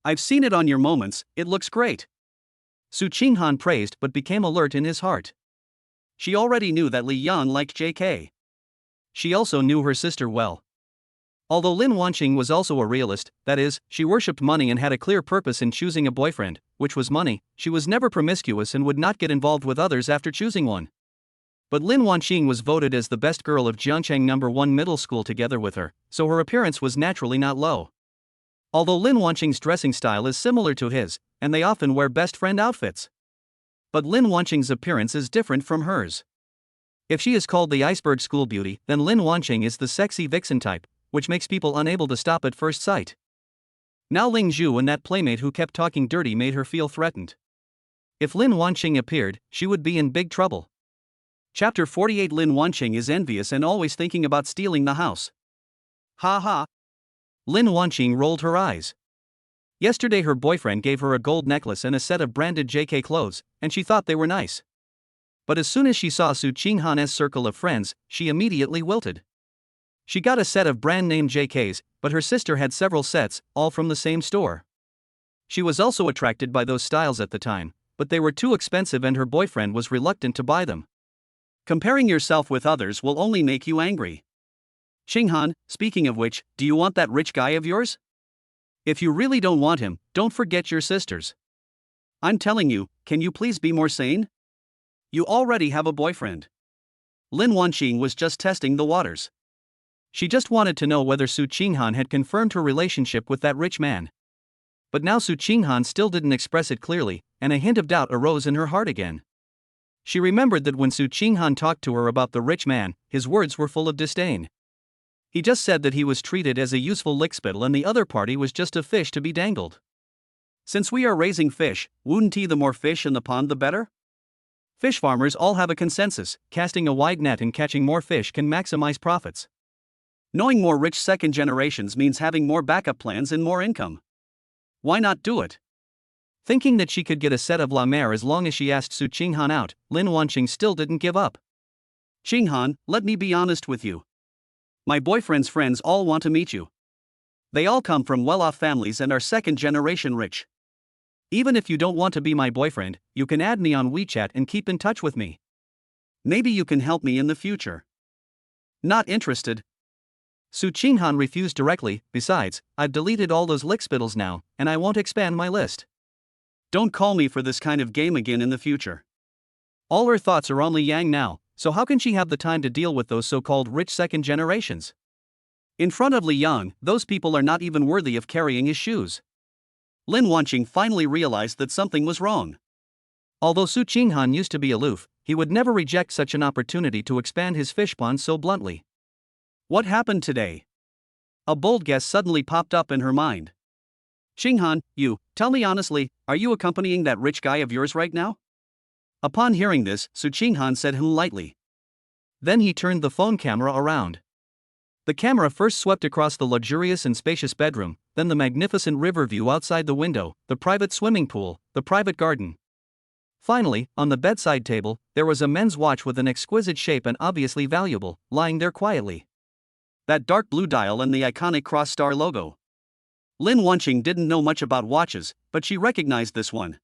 I've seen it on your moments, it looks great. Su Qinghan praised but became alert in his heart. She already knew that Li Yang liked JK. She also knew her sister well. Although Lin Wanqing was also a realist, that is, she worshipped money and had a clear purpose in choosing a boyfriend, which was money, she was never promiscuous and would not get involved with others after choosing one. But Lin Wanqing was voted as the best girl of Jiangcheng #1 middle school together with her, so her appearance was naturally not low. Although Lin Wanqing's dressing style is similar to his, and they often wear best friend outfits. But Lin Wanqing's appearance is different from hers. If she is called the iceberg school beauty, then Lin Wanqing is the sexy vixen type, which makes people unable to stop at first sight. Now Ling Zhu and that playmate who kept talking dirty made her feel threatened. If Lin Wanqing appeared, she would be in big trouble. Chapter 48. Lin Wanqing is envious and always thinking about stealing the house. Ha ha. Lin Wanqing rolled her eyes. Yesterday her boyfriend gave her a gold necklace and a set of branded JK clothes, and she thought they were nice. But as soon as she saw Su Qinghan's circle of friends, she immediately wilted. She got a set of brand-name JKs, but her sister had several sets, all from the same store. She was also attracted by those styles at the time, but they were too expensive and her boyfriend was reluctant to buy them. Comparing yourself with others will only make you angry. Qinghan, speaking of which, do you want that rich guy of yours? If you really don't want him, don't forget your sisters. I'm telling you, can you please be more sane? You already have a boyfriend. Lin Wanqing was just testing the waters. She just wanted to know whether Su Qinghan had confirmed her relationship with that rich man. But now Su Qinghan still didn't express it clearly, and a hint of doubt arose in her heart again. She remembered that when Su Qinghan talked to her about the rich man, his words were full of disdain. He just said that he was treated as a useful lickspittle and the other party was just a fish to be dangled. Since we are raising fish, wouldn't he the more fish in the pond the better? Fish farmers all have a consensus: casting a wide net and catching more fish can maximize profits. Knowing more rich second generations means having more backup plans and more income. Why not do it? Thinking that she could get a set of La Mer as long as she asked Su Qinghan out, Lin Wanqing still didn't give up. Qinghan, let me be honest with you. My boyfriend's friends all want to meet you. They all come from well-off families and are second generation rich. Even if you don't want to be my boyfriend, you can add me on WeChat and keep in touch with me. Maybe you can help me in the future. Not interested. Su Qinghan refused directly. Besides, I've deleted all those lickspittles now, and I won't expand my list. Don't call me for this kind of game again in the future. All her thoughts are on Li Yang now, so how can she have the time to deal with those so-called rich second generations? In front of Li Yang, those people are not even worthy of carrying his shoes. Lin Wanqing finally realized that something was wrong. Although Su Qinghan used to be aloof, he would never reject such an opportunity to expand his fish pond so bluntly. What happened today? A bold guess suddenly popped up in her mind. Qinghan, tell me honestly, are you accompanying that rich guy of yours right now? Upon hearing this, Su Qinghan said lightly. Then he turned the phone camera around. The camera first swept across the luxurious and spacious bedroom, then the magnificent river view outside the window, the private swimming pool, the private garden. Finally, on the bedside table, there was a men's watch with an exquisite shape and obviously valuable, lying there quietly. that dark blue dial and the iconic cross-star logo. Lin Wanqing didn't know much about watches, but she recognized this one.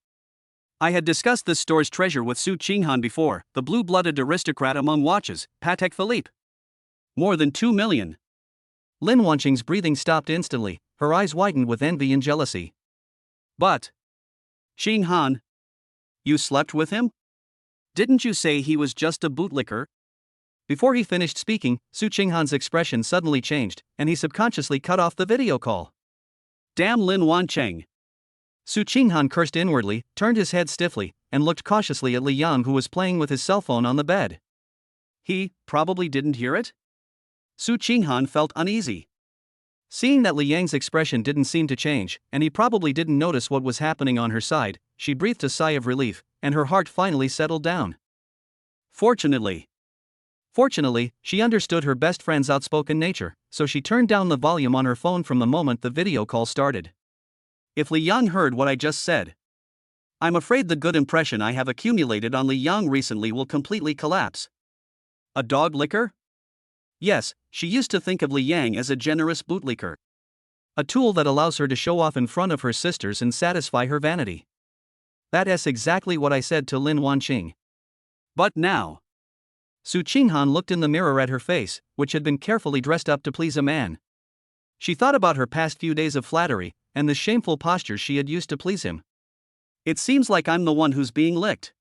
I had discussed this store's treasure with Su Qinghan before, the blue-blooded aristocrat among watches, Patek Philippe. More than 2 million. Lin Wanqing's breathing stopped instantly, her eyes widened with envy and jealousy. But, Qinghan, you slept with him? Didn't you say he was just a bootlicker? Before he finished speaking, Su Qinghan's expression suddenly changed, and he subconsciously cut off the video call. Damn Lin Wanqing! Su Qinghan cursed inwardly, turned his head stiffly, and looked cautiously at Li Yang, who was playing with his cell phone on the bed. He probably didn't hear it? Su Qinghan felt uneasy. Seeing that Li Yang's expression didn't seem to change, and he probably didn't notice what was happening on her side, she breathed a sigh of relief, and her heart finally settled down. Fortunately, she understood her best friend's outspoken nature, so she turned down the volume on her phone from the moment the video call started. If Li Yang heard what I just said, I'm afraid the good impression I have accumulated on Li Yang recently will completely collapse. A dog licker? Yes, she used to think of Li Yang as a generous bootlicker. A tool that allows her to show off in front of her sisters and satisfy her vanity. That's exactly what I said to Lin Wanqing. But now, Su Qinghan looked in the mirror at her face, which had been carefully dressed up to please a man. She thought about her past few days of flattery, and the shameful postures she had used to please him. It seems like I'm the one who's being licked.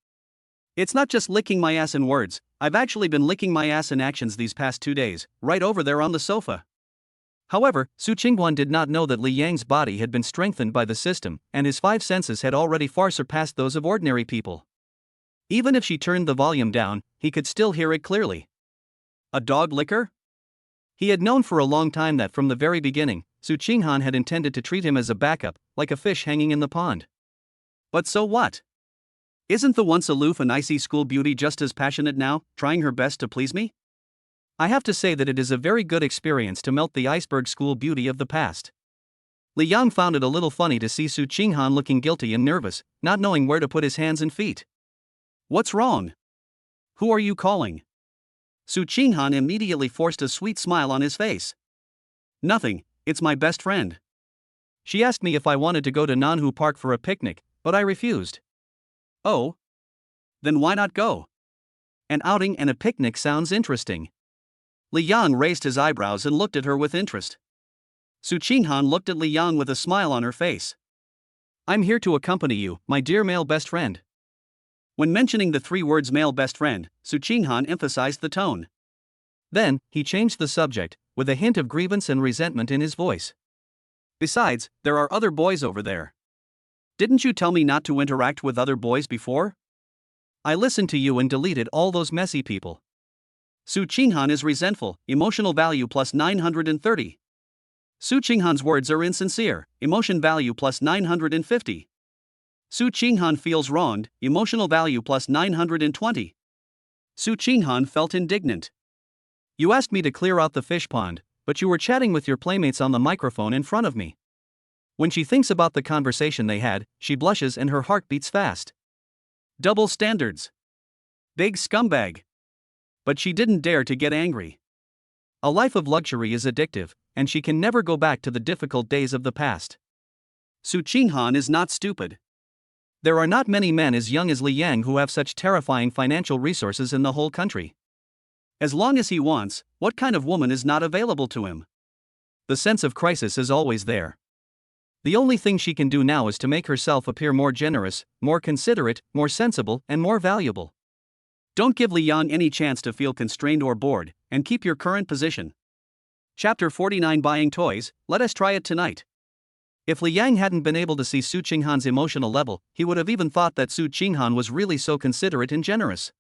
It's not just licking my ass in words, I've actually been licking my ass in actions these past 2 days, right over there on the sofa. However, Su Qinghan did not know that Li Yang's body had been strengthened by the system, and his 5 senses had already far surpassed those of ordinary people. Even if she turned the volume down, he could still hear it clearly. A dog licker? He had known for a long time that from the very beginning, Su Qinghan had intended to treat him as a backup, like a fish hanging in the pond. But so what? Isn't the once aloof and icy school beauty just as passionate now, trying her best to please me? I have to say that it is a very good experience to melt the iceberg school beauty of the past. Li Yang found it a little funny to see Su Qinghan looking guilty and nervous, not knowing where to put his hands and feet. What's wrong? Who are you calling? Su Qinghan immediately forced a sweet smile on his face. Nothing, it's my best friend. She asked me if I wanted to go to Nanhu Park for a picnic, but I refused. Oh? Then why not go? An outing and a picnic sounds interesting. Li Yang raised his eyebrows and looked at her with interest. Su Qinghan looked at Li Yang with a smile on her face. I'm here to accompany you, my dear male best friend. When mentioning the 3 words male best friend, Su Qinghan emphasized the tone. Then, he changed the subject, with a hint of grievance and resentment in his voice. Besides, there are other boys over there. Didn't you tell me not to interact with other boys before? I listened to you and deleted all those messy people. Su Qinghan is resentful, emotional value plus 930. Su Qinghan's words are insincere, emotion value plus 950. Su Qinghan feels wronged, emotional value plus 920. Su Qinghan felt indignant. You asked me to clear out the fish pond, but you were chatting with your playmates on the microphone in front of me. When she thinks about the conversation they had, she blushes and her heart beats fast. Double standards. Big scumbag. But she didn't dare to get angry. A life of luxury is addictive, and she can never go back to the difficult days of the past. Su Qinghan is not stupid. There are not many men as young as Li Yang who have such terrifying financial resources in the whole country. As long as he wants, what kind of woman is not available to him? The sense of crisis is always there. The only thing she can do now is to make herself appear more generous, more considerate, more sensible, and more valuable. Don't give Li Yang any chance to feel constrained or bored, and keep your current position. Chapter 49 Buying Toys, let us try it tonight. If Li Yang hadn't been able to see Su Qinghan's emotional level, he would have even thought that Su Qinghan was really so considerate and generous.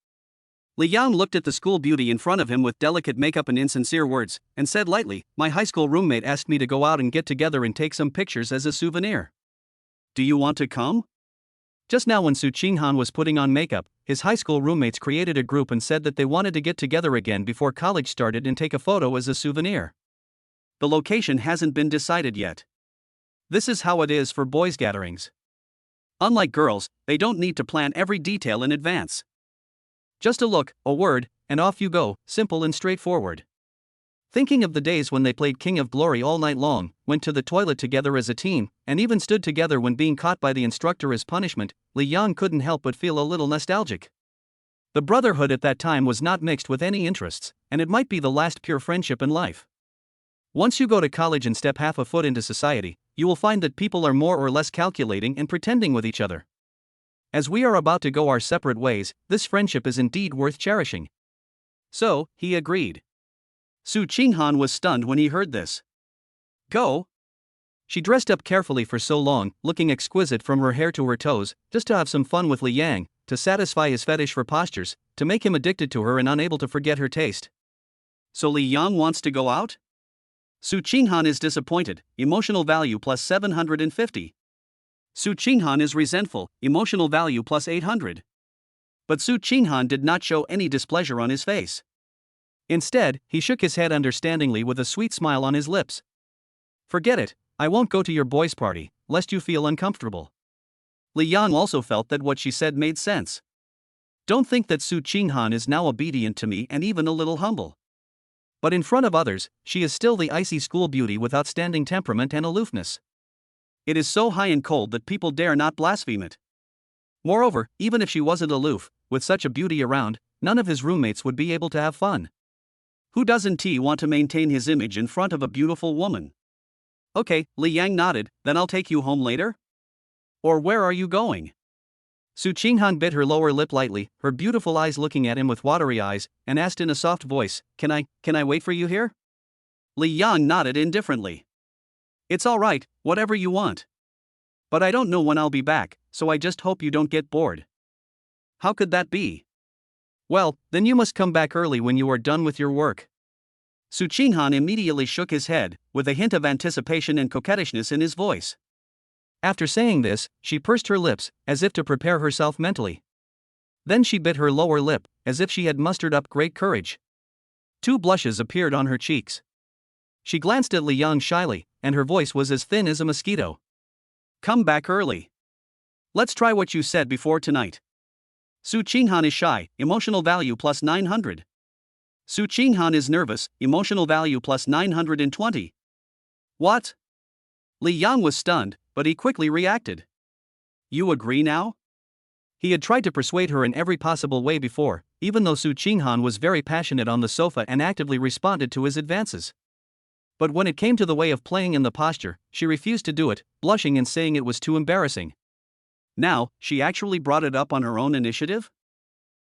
Li Yang looked at the school beauty in front of him with delicate makeup and insincere words, and said lightly, my high school roommate asked me to go out and get together and take some pictures as a souvenir. Do you want to come? Just now when Su Qinghan was putting on makeup, his high school roommates created a group and said that they wanted to get together again before college started and take a photo as a souvenir. The location hasn't been decided yet. This is how it is for boys' gatherings. Unlike girls, they don't need to plan every detail in advance. Just a look, a word, and off you go, simple and straightforward. Thinking of the days when they played King of Glory all night long, went to the toilet together as a team, and even stood together when being caught by the instructor as punishment, Li Yang couldn't help but feel a little nostalgic. The brotherhood at that time was not mixed with any interests, and it might be the last pure friendship in life. Once you go to college and step half a foot into society, you will find that people are more or less calculating and pretending with each other. As we are about to go our separate ways, this friendship is indeed worth cherishing. So, he agreed. Su Qinghan was stunned when he heard this. Go? She dressed up carefully for so long, looking exquisite from her hair to her toes, just to have some fun with Li Yang, to satisfy his fetish for postures, to make him addicted to her and unable to forget her taste. So Li Yang wants to go out? Su Qinghan is disappointed, emotional value plus 750. Su Qinghan is resentful, emotional value plus 800. But Su Qinghan did not show any displeasure on his face. Instead, he shook his head understandingly with a sweet smile on his lips. Forget it, I won't go to your boys' party, lest you feel uncomfortable. Li Yang also felt that what she said made sense. Don't think that Su Qinghan is now obedient to me and even a little humble. But in front of others, she is still the icy school beauty with outstanding temperament and aloofness. It is so high and cold that people dare not blaspheme it. Moreover, even if she wasn't aloof, with such a beauty around, none of his roommates would be able to have fun. Who doesn't want to maintain his image in front of a beautiful woman? Okay, Li Yang nodded, then I'll take you home later? Or where are you going? Su Qinghan bit her lower lip lightly, her beautiful eyes looking at him with watery eyes, and asked in a soft voice, Can I wait for you here? Li Yang nodded indifferently. It's all right, whatever you want. But I don't know when I'll be back, so I just hope you don't get bored. How could that be? Well, then you must come back early when you are done with your work. Su Qinghan immediately shook his head, with a hint of anticipation and coquettishness in his voice. After saying this, she pursed her lips, as if to prepare herself mentally. Then she bit her lower lip, as if she had mustered up great courage. 2 blushes appeared on her cheeks. She glanced at Li Yang shyly, and her voice was as thin as a mosquito. Come back early. Let's try what you said before tonight. Su Qinghan is shy, emotional value plus 900. Su Qinghan is nervous, emotional value plus 920. What? Li Yang was stunned, but he quickly reacted. You agree now? He had tried to persuade her in every possible way before, even though Su Qinghan was very passionate on the sofa and actively responded to his advances. But when it came to the way of playing in the posture, she refused to do it, blushing and saying it was too embarrassing. Now, she actually brought it up on her own initiative?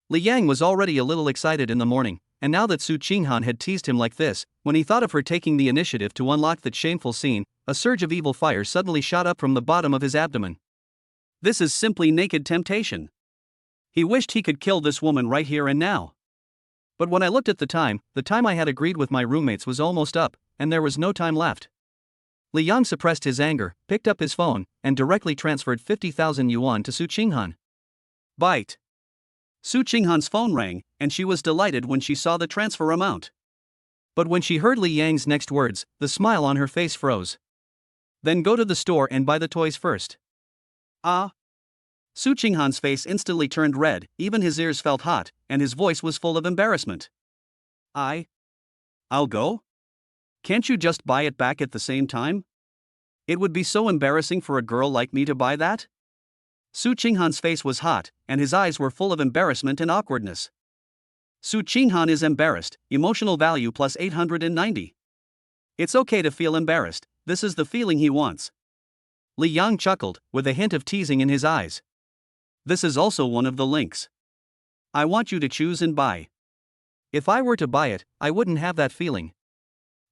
Li Yang was already a little excited in the morning, and now that Su Qinghan had teased him like this, when he thought of her taking the initiative to unlock that shameful scene, a surge of evil fire suddenly shot up from the bottom of his abdomen. This is simply naked temptation. He wished he could kill this woman right here and now. But when I looked at the time I had agreed with my roommates was almost up, and there was no time left. Li Yang suppressed his anger, picked up his phone, and directly transferred 50,000 yuan to Su Qinghan. Bite. Su Qinghan's phone rang, and she was delighted when she saw the transfer amount. But when she heard Li Yang's next words, the smile on her face froze. Then go to the store and buy the toys first. Ah. Su Qinghan's face instantly turned red, even his ears felt hot, and his voice was full of embarrassment. I'll go? Can't you just buy it back at the same time? It would be so embarrassing for a girl like me to buy that? Su Qinghan's face was hot, and his eyes were full of embarrassment and awkwardness. Su Qinghan is embarrassed, emotional value plus 890. It's okay to feel embarrassed, this is the feeling he wants. Li Yang chuckled, with a hint of teasing in his eyes. This is also one of the links. I want you to choose and buy. If I were to buy it, I wouldn't have that feeling.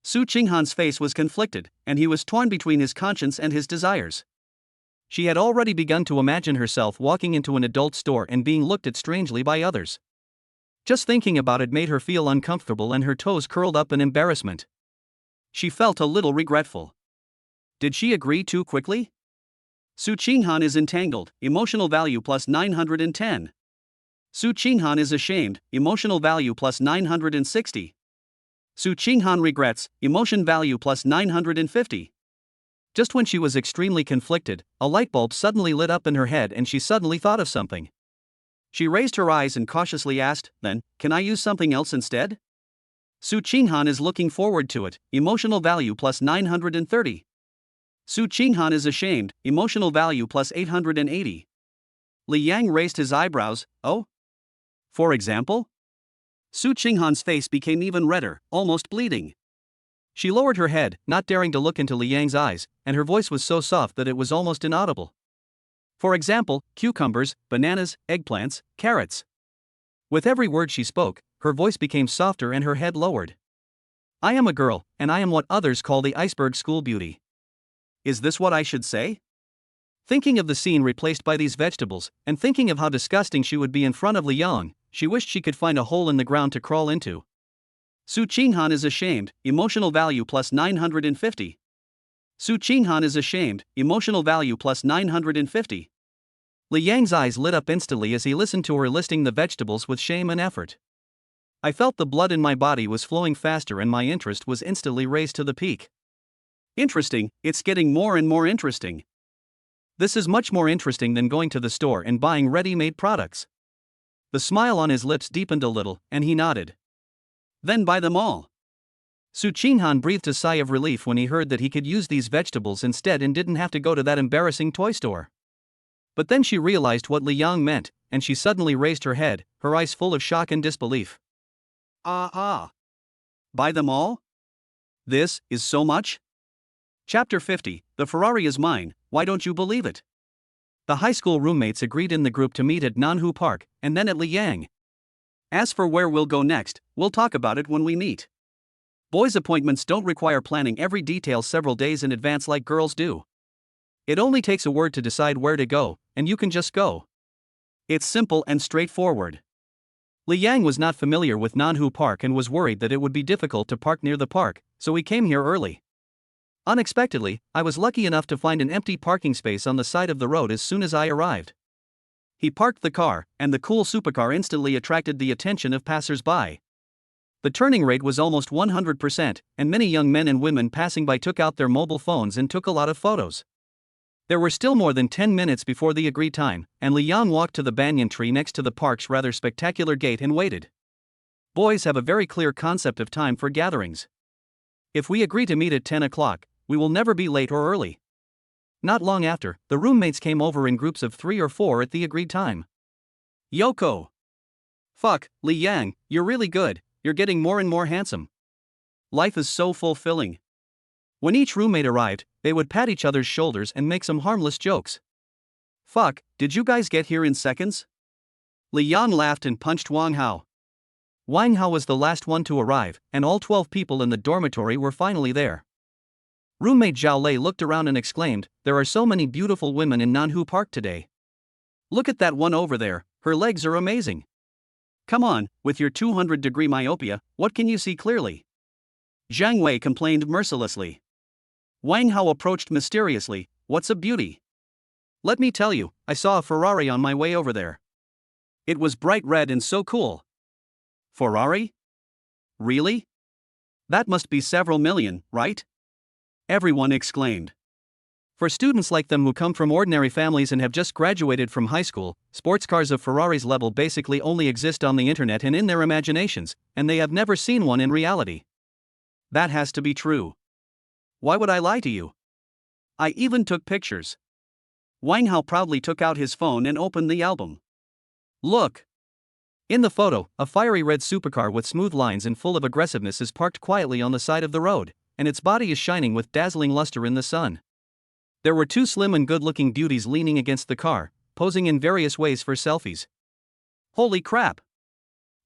Su Qinghan's face was conflicted, and he was torn between his conscience and his desires. She had already begun to imagine herself walking into an adult store and being looked at strangely by others. Just thinking about it made her feel uncomfortable and her toes curled up in embarrassment. She felt a little regretful. Did she agree too quickly? Su Qinghan is entangled, emotional value plus 910. Su Qinghan is ashamed, emotional value plus 960. Su Qinghan regrets, emotion value plus 950. Just when she was extremely conflicted, a light bulb suddenly lit up in her head and she suddenly thought of something. She raised her eyes and cautiously asked, then, can I use something else instead? Su Qinghan is looking forward to it, emotional value plus 930. Su Qinghan is ashamed, emotional value plus 880. Li Yang raised his eyebrows, oh? For example? Su Qinghan's face became even redder, almost bleeding. She lowered her head, not daring to look into Li Yang's eyes, and her voice was so soft that it was almost inaudible. For example, cucumbers, bananas, eggplants, carrots. With every word she spoke, her voice became softer and her head lowered. I am a girl, and I am what others call the iceberg school beauty. Is this what I should say? Thinking of the scene replaced by these vegetables, and thinking of how disgusting she would be in front of Li Yang, she wished she could find a hole in the ground to crawl into. Su Qinghan is ashamed, emotional value plus 950. Su Qinghan is ashamed, emotional value plus 950. Li Yang's eyes lit up instantly as he listened to her listing the vegetables with shame and effort. I felt the blood in my body was flowing faster and my interest was instantly raised to the peak. Interesting, it's getting more and more interesting. This is much more interesting than going to the store and buying ready-made products. The smile on his lips deepened a little, and he nodded. Then buy them all. Su Qinghan breathed a sigh of relief when he heard that he could use these vegetables instead and didn't have to go to that embarrassing toy store. But then she realized what Li Yang meant, and she suddenly raised her head, her eyes full of shock and disbelief. Buy them all? This is so much? Chapter 50, The Ferrari is mine, why don't you believe it? The high school roommates agreed in the group to meet at Nanhu Park, and then at Li Yang. As for where we'll go next, we'll talk about it when we meet. Boys' appointments don't require planning every detail several days in advance like girls do. It only takes a word to decide where to go, and you can just go. It's simple and straightforward. Li Yang was not familiar with Nanhu Park and was worried that it would be difficult to park near the park, so he came here early. Unexpectedly, I was lucky enough to find an empty parking space on the side of the road as soon as I arrived. He parked the car, and the cool supercar instantly attracted the attention of passers-by. The turning rate was almost 100%, and many young men and women passing by took out their mobile phones and took a lot of photos. There were still more than 10 minutes before the agreed time, and Li Yang walked to the banyan tree next to the park's rather spectacular gate and waited. Boys have a very clear concept of time for gatherings. If we agree to meet at 10 o'clock, we will never be late or early. Not long after, the roommates came over in groups of 3 or 4 at the agreed time. Yoko! Fuck, Li Yang, you're really good, you're getting more and more handsome. Life is so fulfilling. When each roommate arrived, they would pat each other's shoulders and make some harmless jokes. Fuck, did you guys get here in seconds? Li Yang laughed and punched Wang Hao. Wang Hao was the last one to arrive, and all 12 people in the dormitory were finally there. Roommate Zhao Lei looked around and exclaimed, there are so many beautiful women in Nanhu Park today. Look at that one over there, her legs are amazing. Come on, with your 200-degree myopia, what can you see clearly? Zhang Wei complained mercilessly. Wang Hao approached mysteriously, what's a beauty? Let me tell you, I saw a Ferrari on my way over there. It was bright red and so cool. Ferrari? Really? That must be several million, right? Everyone exclaimed. For students like them who come from ordinary families and have just graduated from high school, sports cars of Ferrari's level basically only exist on the internet and in their imaginations, and they have never seen one in reality. That has to be true. Why would I lie to you? I even took pictures. Wang Hao proudly took out his phone and opened the album. Look! In the photo, a fiery red supercar with smooth lines and full of aggressiveness is parked quietly on the side of the road, and its body is shining with dazzling luster in the sun. There were 2 slim and good-looking beauties leaning against the car, posing in various ways for selfies. Holy crap!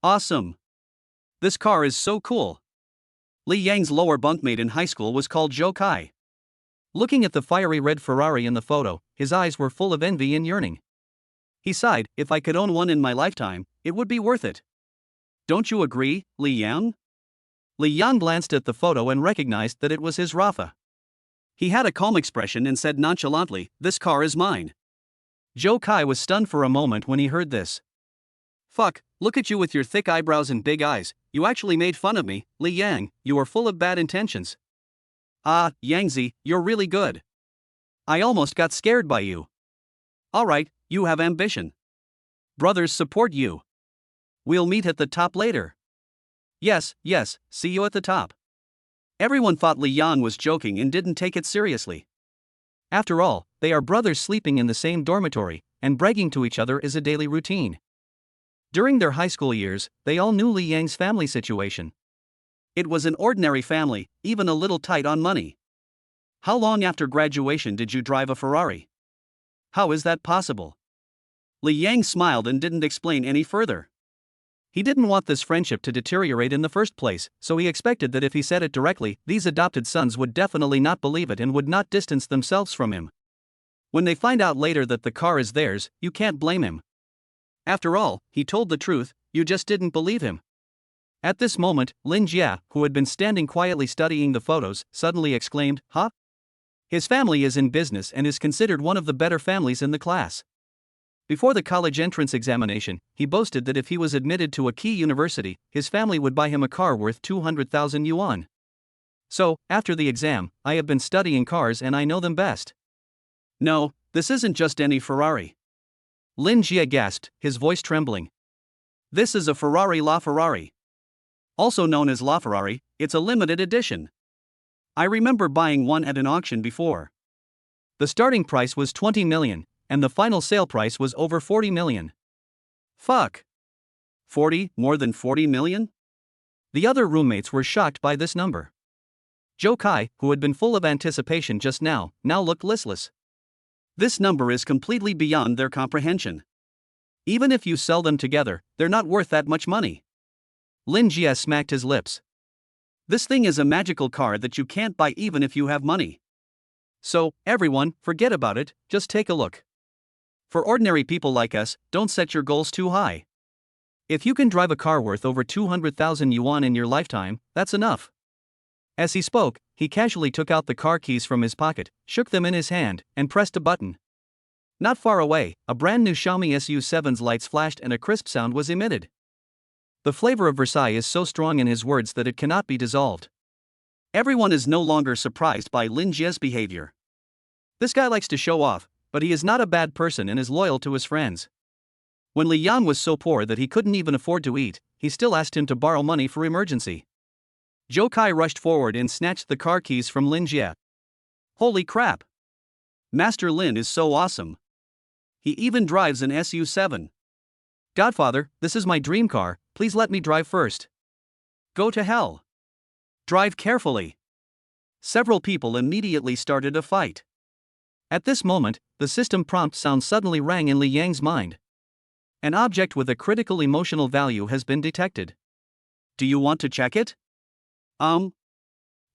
Awesome! This car is so cool! Li Yang's lower bunkmate in high school was called Zhou Kai. Looking at the fiery red Ferrari in the photo, his eyes were full of envy and yearning. He sighed, if I could own one in my lifetime, it would be worth it. Don't you agree, Li Yang? Li Yang glanced at the photo and recognized that it was his Rafa. He had a calm expression and said nonchalantly, this car is mine. Zhou Kai was stunned for a moment when he heard this. Fuck, look at you with your thick eyebrows and big eyes, you actually made fun of me, Li Yang, you are full of bad intentions. Ah, Yangzi, you're really good. I almost got scared by you. Alright, you have ambition. Brothers support you. We'll meet at the top later. Yes, yes, see you at the top. Everyone thought Li Yang was joking and didn't take it seriously. After all, they are brothers sleeping in the same dormitory, and bragging to each other is a daily routine. During their high school years, they all knew Li Yang's family situation. It was an ordinary family, even a little tight on money. How long after graduation did you drive a Ferrari? How is that possible? Li Yang smiled and didn't explain any further. He didn't want this friendship to deteriorate in the first place, so he expected that if he said it directly, these adopted sons would definitely not believe it and would not distance themselves from him. When they find out later that the car is theirs, you can't blame him. After all, he told the truth, you just didn't believe him. At this moment, Lin Jia, who had been standing quietly studying the photos, suddenly exclaimed, "Huh? His family is in business and is considered one of the better families in the class." Before the college entrance examination, he boasted that if he was admitted to a key university, his family would buy him a car worth 200,000 yuan. So, after the exam, I have been studying cars and I know them best. No, this isn't just any Ferrari. Lin Jia gasped, his voice trembling. This is a Ferrari LaFerrari. Also known as LaFerrari, it's a limited edition. I remember buying one at an auction before. The starting price was 20 million. And the final sale price was over 40 million. Fuck. 40, more than 40 million? The other roommates were shocked by this number. Zhou Kai, who had been full of anticipation just now looked listless. This number is completely beyond their comprehension. Even if you sell them together, they're not worth that much money. Lin Jia smacked his lips. This thing is a magical car that you can't buy even if you have money. So, everyone, forget about it, just take a look. For ordinary people like us, don't set your goals too high. If you can drive a car worth over 200,000 yuan in your lifetime, that's enough. As he spoke, he casually took out the car keys from his pocket, shook them in his hand, and pressed a button. Not far away, a brand new Xiaomi SU7's lights flashed and a crisp sound was emitted. The flavor of Versailles is so strong in his words that it cannot be dissolved. Everyone is no longer surprised by Lin Jia's behavior. This guy likes to show off, but he is not a bad person and is loyal to his friends. When Li Yang was so poor that he couldn't even afford to eat, he still asked him to borrow money for emergency. Zhou Kai rushed forward and snatched the car keys from Lin Jia. Holy crap! Master Lin is so awesome. He even drives an SU7. Godfather, this is my dream car, please let me drive first. Go to hell. Drive carefully. Several people immediately started a fight. At this moment, the system prompt sound suddenly rang in Li Yang's mind. An object with a critical emotional value has been detected. Do you want to check it?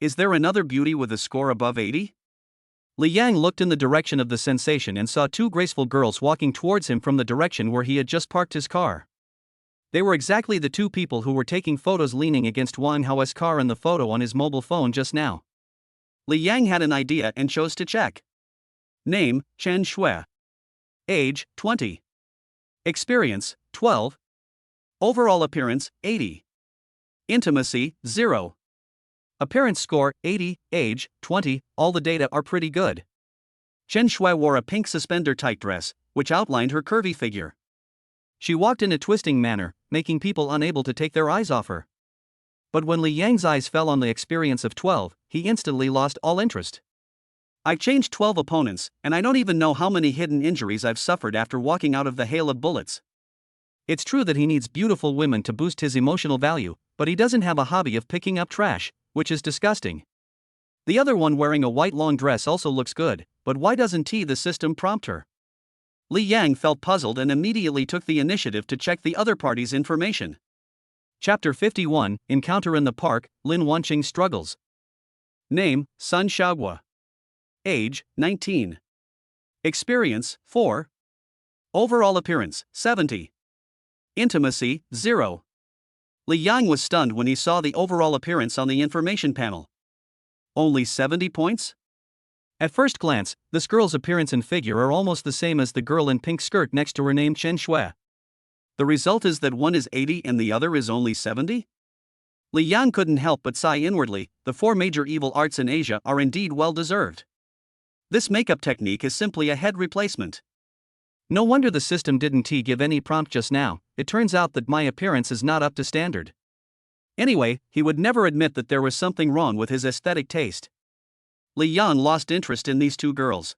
Is there another beauty with a score above 80? Li Yang looked in the direction of the sensation and saw two graceful girls walking towards him from the direction where he had just parked his car. They were exactly the two people who were taking photos leaning against Wang Hao's car in the photo on his mobile phone just now. Li Yang had an idea and chose to check. Name, Chen Shui. Age, 20. Experience, 12. Overall appearance, 80. Intimacy, 0. Appearance score, 80. Age, 20. All the data are pretty good. Chen Shui wore a pink suspender-tight dress, which outlined her curvy figure. She walked in a twisting manner, making people unable to take their eyes off her. But when Li Yang's eyes fell on the experience of 12, he instantly lost all interest. I changed 12 opponents, and I don't even know how many hidden injuries I've suffered after walking out of the hail of bullets. It's true that he needs beautiful women to boost his emotional value, but he doesn't have a hobby of picking up trash, which is disgusting. The other one wearing a white long dress also looks good, but why doesn't the system prompt her? Li Yang felt puzzled and immediately took the initiative to check the other party's information. Chapter 51, Encounter in the Park, Lin Wanqing struggles. Name, Sun Xiaogua. Age, 19. Experience, 4. Overall appearance, 70. Intimacy, 0. Li Yang was stunned when he saw the overall appearance on the information panel. Only 70 points? At first glance, this girl's appearance and figure are almost the same as the girl in pink skirt next to her name Chen Shui. The result is that one is 80 and the other is only 70? Li Yang couldn't help but sigh inwardly. The 4 major evil arts in Asia are indeed well deserved. This makeup technique is simply a head replacement. No wonder the system didn't give any prompt just now. It turns out that my appearance is not up to standard. Anyway, he would never admit that there was something wrong with his aesthetic taste. Li Yang lost interest in these two girls.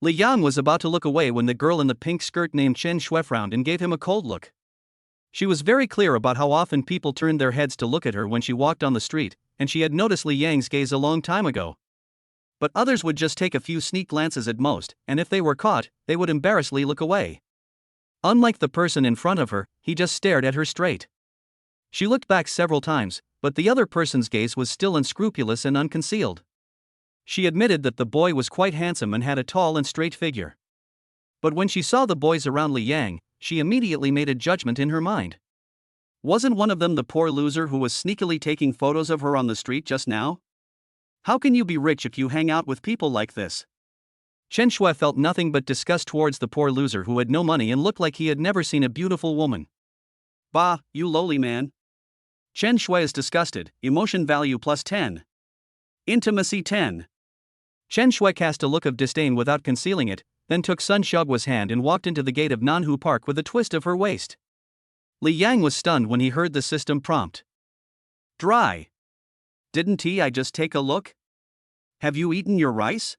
Li Yang was about to look away when the girl in the pink skirt named Chen Shui frowned and gave him a cold look. She was very clear about how often people turned their heads to look at her when she walked on the street, and she had noticed Li Yang's gaze a long time ago. But others would just take a few sneak glances at most, and if they were caught, they would embarrassedly look away. Unlike the person in front of her, he just stared at her straight. She looked back several times, but the other person's gaze was still unscrupulous and unconcealed. She admitted that the boy was quite handsome and had a tall and straight figure. But when she saw the boys around Li Yang, she immediately made a judgment in her mind. Wasn't one of them the poor loser who was sneakily taking photos of her on the street just now? How can you be rich if you hang out with people like this? Chen Shui felt nothing but disgust towards the poor loser who had no money and looked like he had never seen a beautiful woman. Bah, you lowly man. Chen Shui is disgusted, emotion value plus 10. Intimacy 10. Chen Shui cast a look of disdain without concealing it, then took Sun Xiaoguo's hand and walked into the gate of Nanhu Park with a twist of her waist. Li Yang was stunned when he heard the system prompt. Dry. Didn't I just take a look? Have you eaten your rice?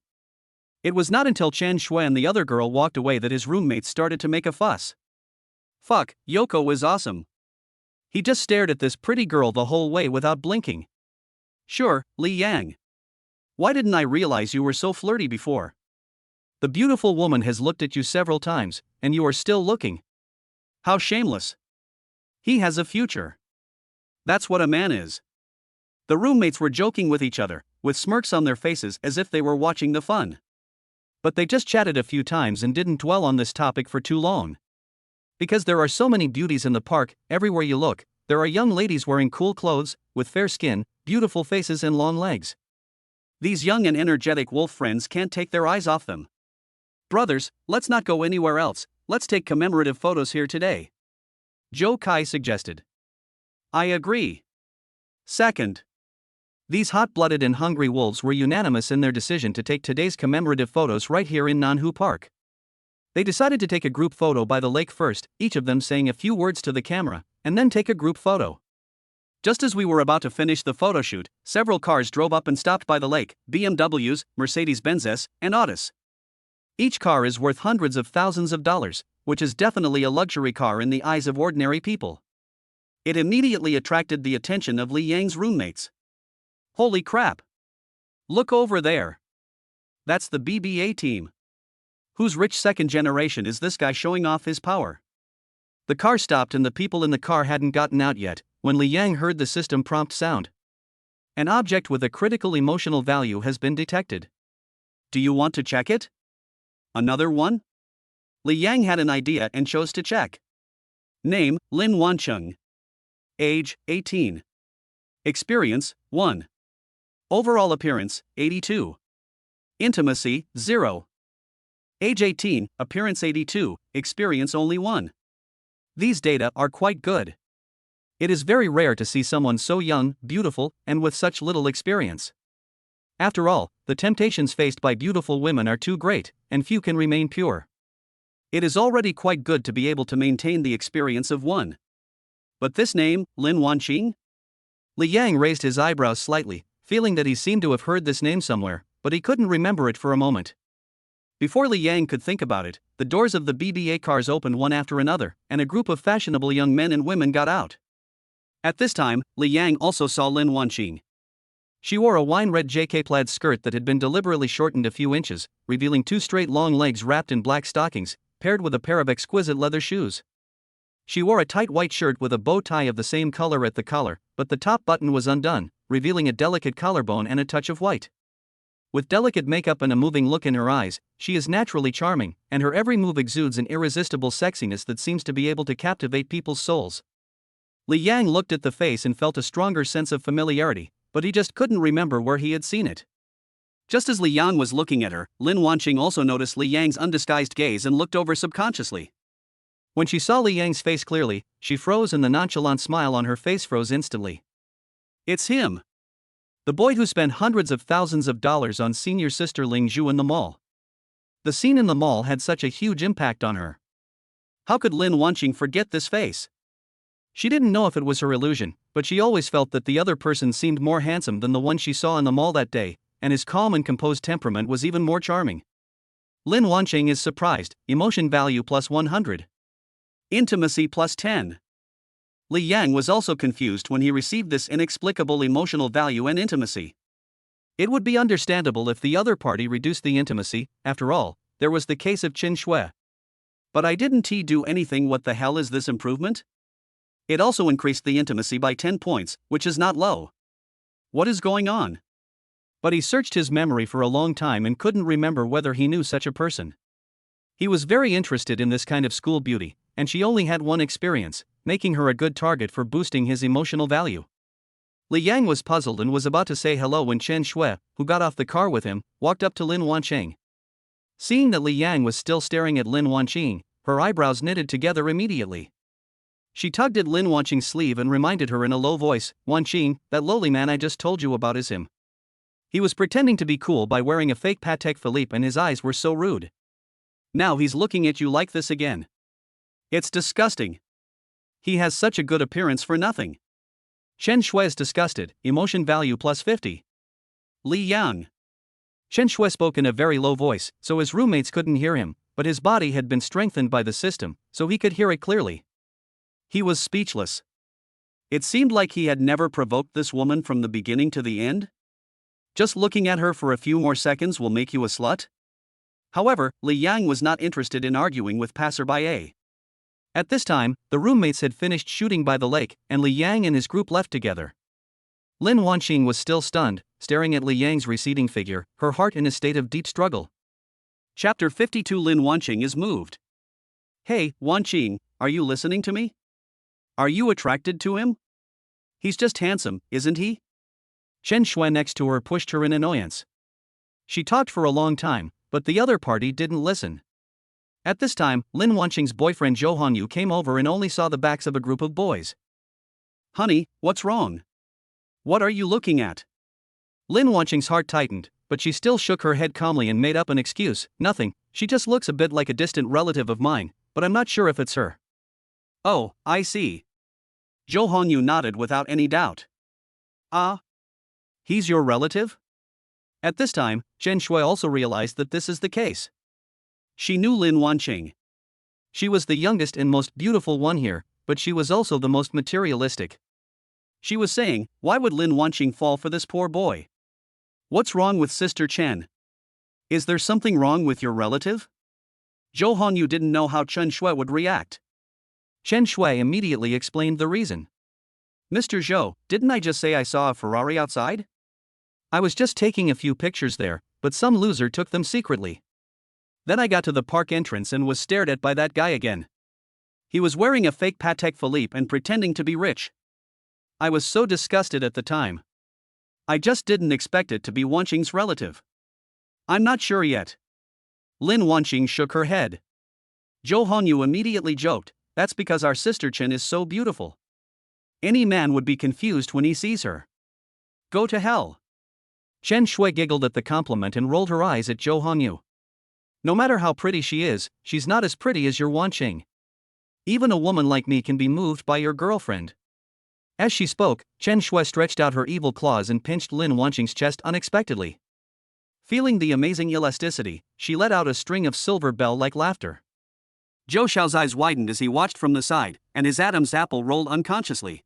It was not until Chen Shui and the other girl walked away that his roommates started to make a fuss. Fuck, Yoko is awesome. He just stared at this pretty girl the whole way without blinking. Sure, Li Yang. Why didn't I realize you were so flirty before? The beautiful woman has looked at you several times, and you are still looking. How shameless. He has a future. That's what a man is. The roommates were joking with each other, with smirks on their faces as if they were watching the fun. But they just chatted a few times and didn't dwell on this topic for too long. Because there are so many beauties in the park, everywhere you look, there are young ladies wearing cool clothes, with fair skin, beautiful faces and long legs. These young and energetic wolf friends can't take their eyes off them. Brothers, let's not go anywhere else, let's take commemorative photos here today. Zhou Kai suggested. I agree. Second. These hot-blooded and hungry wolves were unanimous in their decision to take today's commemorative photos right here in Nanhu Park. They decided to take a group photo by the lake first, each of them saying a few words to the camera, and then take a group photo. Just as we were about to finish the photo shoot, several cars drove up and stopped by the lake, BMWs, Mercedes-Benzes, and Audis. Each car is worth hundreds of thousands of dollars, which is definitely a luxury car in the eyes of ordinary people. It immediately attracted the attention of Li Yang's roommates. Holy crap! Look over there. That's the BBA team. Whose rich second generation is this guy showing off his power? The car stopped and the people in the car hadn't gotten out yet, when Li Yang heard the system prompt sound. An object with a critical emotional value has been detected. Do you want to check it? Another one? Li Yang had an idea and chose to check. Name, Lin Wancheng. Age, 18. Experience, 1. Overall appearance, 82. Intimacy, 0. Age 18, appearance 82, experience only 1. These data are quite good. It is very rare to see someone so young, beautiful, and with such little experience. After all, the temptations faced by beautiful women are too great, and few can remain pure. It is already quite good to be able to maintain the experience of 1. But this name, Lin Wanqing? Li Yang raised his eyebrows slightly, feeling that he seemed to have heard this name somewhere, but he couldn't remember it for a moment. Before Li Yang could think about it, the doors of the BBA cars opened one after another, and a group of fashionable young men and women got out. At this time, Li Yang also saw Lin Wanqing. She wore a wine-red JK plaid skirt that had been deliberately shortened a few inches, revealing 2 straight long legs wrapped in black stockings, paired with a pair of exquisite leather shoes. She wore a tight white shirt with a bow tie of the same color at the collar, but the top button was undone, revealing a delicate collarbone and a touch of white. With delicate makeup and a moving look in her eyes, she is naturally charming, and her every move exudes an irresistible sexiness that seems to be able to captivate people's souls. Li Yang looked at the face and felt a stronger sense of familiarity, but he just couldn't remember where he had seen it. Just as Li Yang was looking at her, Lin Wanqing also noticed Li Yang's undisguised gaze and looked over subconsciously. When she saw Li Yang's face clearly, she froze and the nonchalant smile on her face froze instantly. It's him! The boy who spent hundreds of thousands of dollars on senior sister Ling Zhu in the mall. The scene in the mall had such a huge impact on her. How could Lin Wanqing forget this face? She didn't know if it was her illusion, but she always felt that the other person seemed more handsome than the one she saw in the mall that day, and his calm and composed temperament was even more charming. Lin Wanqing is surprised, emotion value plus 100. Intimacy plus 10. Li Yang was also confused when he received this inexplicable emotional value and intimacy. It would be understandable if the other party reduced the intimacy, after all, there was the case of Qin Shui. But I didn't do anything. What the hell is this improvement? It also increased the intimacy by 10 points, which is not low. What is going on? But he searched his memory for a long time and couldn't remember whether he knew such a person. He was very interested in this kind of school beauty, and she only had one experience, making her a good target for boosting his emotional value. Li Yang was puzzled and was about to say hello when Chen Shui, who got off the car with him, walked up to Lin Wanqing. Seeing that Li Yang was still staring at Lin Wanqing, her eyebrows knitted together immediately. She tugged at Lin Wanqing's sleeve and reminded her in a low voice, "Wanqing, that lowly man I just told you about is him." He was pretending to be cool by wearing a fake Patek Philippe and his eyes were so rude. Now he's looking at you like this again. It's disgusting. He has such a good appearance for nothing. Chen Shui is disgusted, emotion value plus 50. Li Yang. Chen Shui spoke in a very low voice, so his roommates couldn't hear him, but his body had been strengthened by the system, so he could hear it clearly. He was speechless. It seemed like he had never provoked this woman from the beginning to the end. Just looking at her for a few more seconds will make you a slut? However, Li Yang was not interested in arguing with passerby. At this time, the roommates had finished shooting by the lake, and Li Yang and his group left together. Lin Wanqing was still stunned, staring at Li Yang's receding figure, her heart in a state of deep struggle. Chapter 52. Lin Wanqing is moved. Hey, Wanqing, are you listening to me? Are you attracted to him? He's just handsome, isn't he? Chen Shui next to her pushed her in annoyance. She talked for a long time, but the other party didn't listen. At this time, Lin Wanqing's boyfriend Zhou Hongyu came over and only saw the backs of a group of boys. Honey, what's wrong? What are you looking at? Lin Wanqing's heart tightened, but she still shook her head calmly and made up an excuse, nothing, she just looks a bit like a distant relative of mine, but I'm not sure if it's her. Oh, I see. Zhou Hongyu nodded without any doubt. Ah? He's your relative? At this time, Chen Shui also realized that this is the case. She knew Lin Wanqing. She was the youngest and most beautiful one here, but she was also the most materialistic. She was saying, why would Lin Wanqing fall for this poor boy? What's wrong with Sister Chen? Is there something wrong with your relative? Zhou Hongyu didn't know how Chen Shui would react. Chen Shui immediately explained the reason. Mr. Zhou, didn't I just say I saw a Ferrari outside? I was just taking a few pictures there, but some loser took them secretly. Then I got to the park entrance and was stared at by that guy again. He was wearing a fake Patek Philippe and pretending to be rich. I was so disgusted at the time. I just didn't expect it to be Wanqing's relative. I'm not sure yet. Lin Wanqing shook her head. Zhou Hongyu immediately joked, that's because our sister Chen is so beautiful. Any man would be confused when he sees her. Go to hell. Chen Shui giggled at the compliment and rolled her eyes at Zhou Hongyu. No matter how pretty she is, she's not as pretty as your Wanqing. Even a woman like me can be moved by your girlfriend. As she spoke, Chen Shui stretched out her evil claws and pinched Lin Wanqing's chest unexpectedly. Feeling the amazing elasticity, she let out a string of silver bell-like laughter. Zhou Xiao's eyes widened as he watched from the side, and his Adam's apple rolled unconsciously.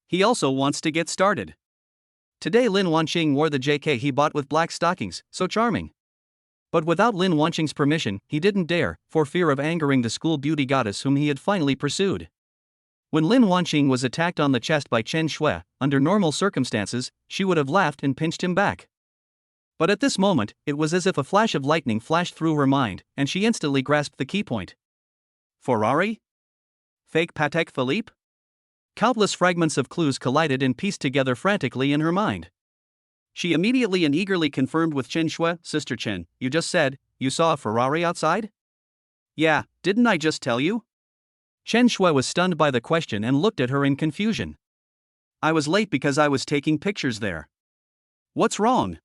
He also wants to get started. Today Lin Wanqing wore the JK he bought with black stockings, so charming. But without Lin Wanqing's permission, he didn't dare, for fear of angering the school beauty goddess whom he had finally pursued. When Lin Wanqing was attacked on the chest by Chen Shui, under normal circumstances, she would have laughed and pinched him back. But at this moment, it was as if a flash of lightning flashed through her mind, and she instantly grasped the key point. Ferrari? Fake Patek Philippe? Countless fragments of clues collided and pieced together frantically in her mind. She immediately and eagerly confirmed with Chen Shui, Sister Chen, you just said, you saw a Ferrari outside? Yeah, didn't I just tell you? Chen Shui was stunned by the question and looked at her in confusion. I was late because I was taking pictures there. What's wrong?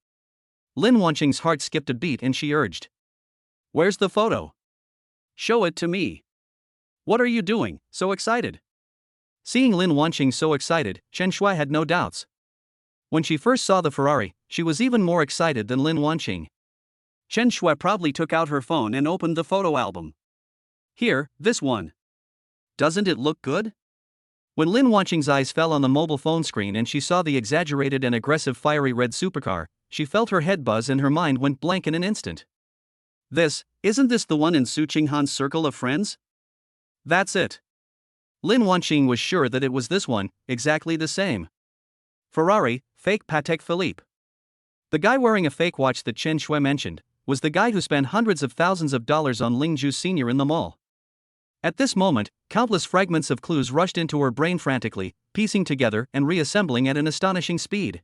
Lin Wanqing's heart skipped a beat and she urged. Where's the photo? Show it to me. What are you doing, so excited? Seeing Lin Wanqing so excited, Chen Shui had no doubts. When she first saw the Ferrari, she was even more excited than Lin Wanqing. Chen Shui proudly took out her phone and opened the photo album. Here, this one. Doesn't it look good? When Lin Wanqing's eyes fell on the mobile phone screen and she saw the exaggerated and aggressive fiery red supercar, she felt her head buzz and her mind went blank in an instant. Isn't this the one in Su Qinghan's circle of friends? That's it. Lin Wanqing was sure that it was this one, exactly the same. Ferrari, fake Patek Philippe. The guy wearing a fake watch that Chen Shui mentioned was the guy who spent hundreds of thousands of dollars on Ling Zhu Sr. in the mall. At this moment, countless fragments of clues rushed into her brain frantically, piecing together and reassembling at an astonishing speed.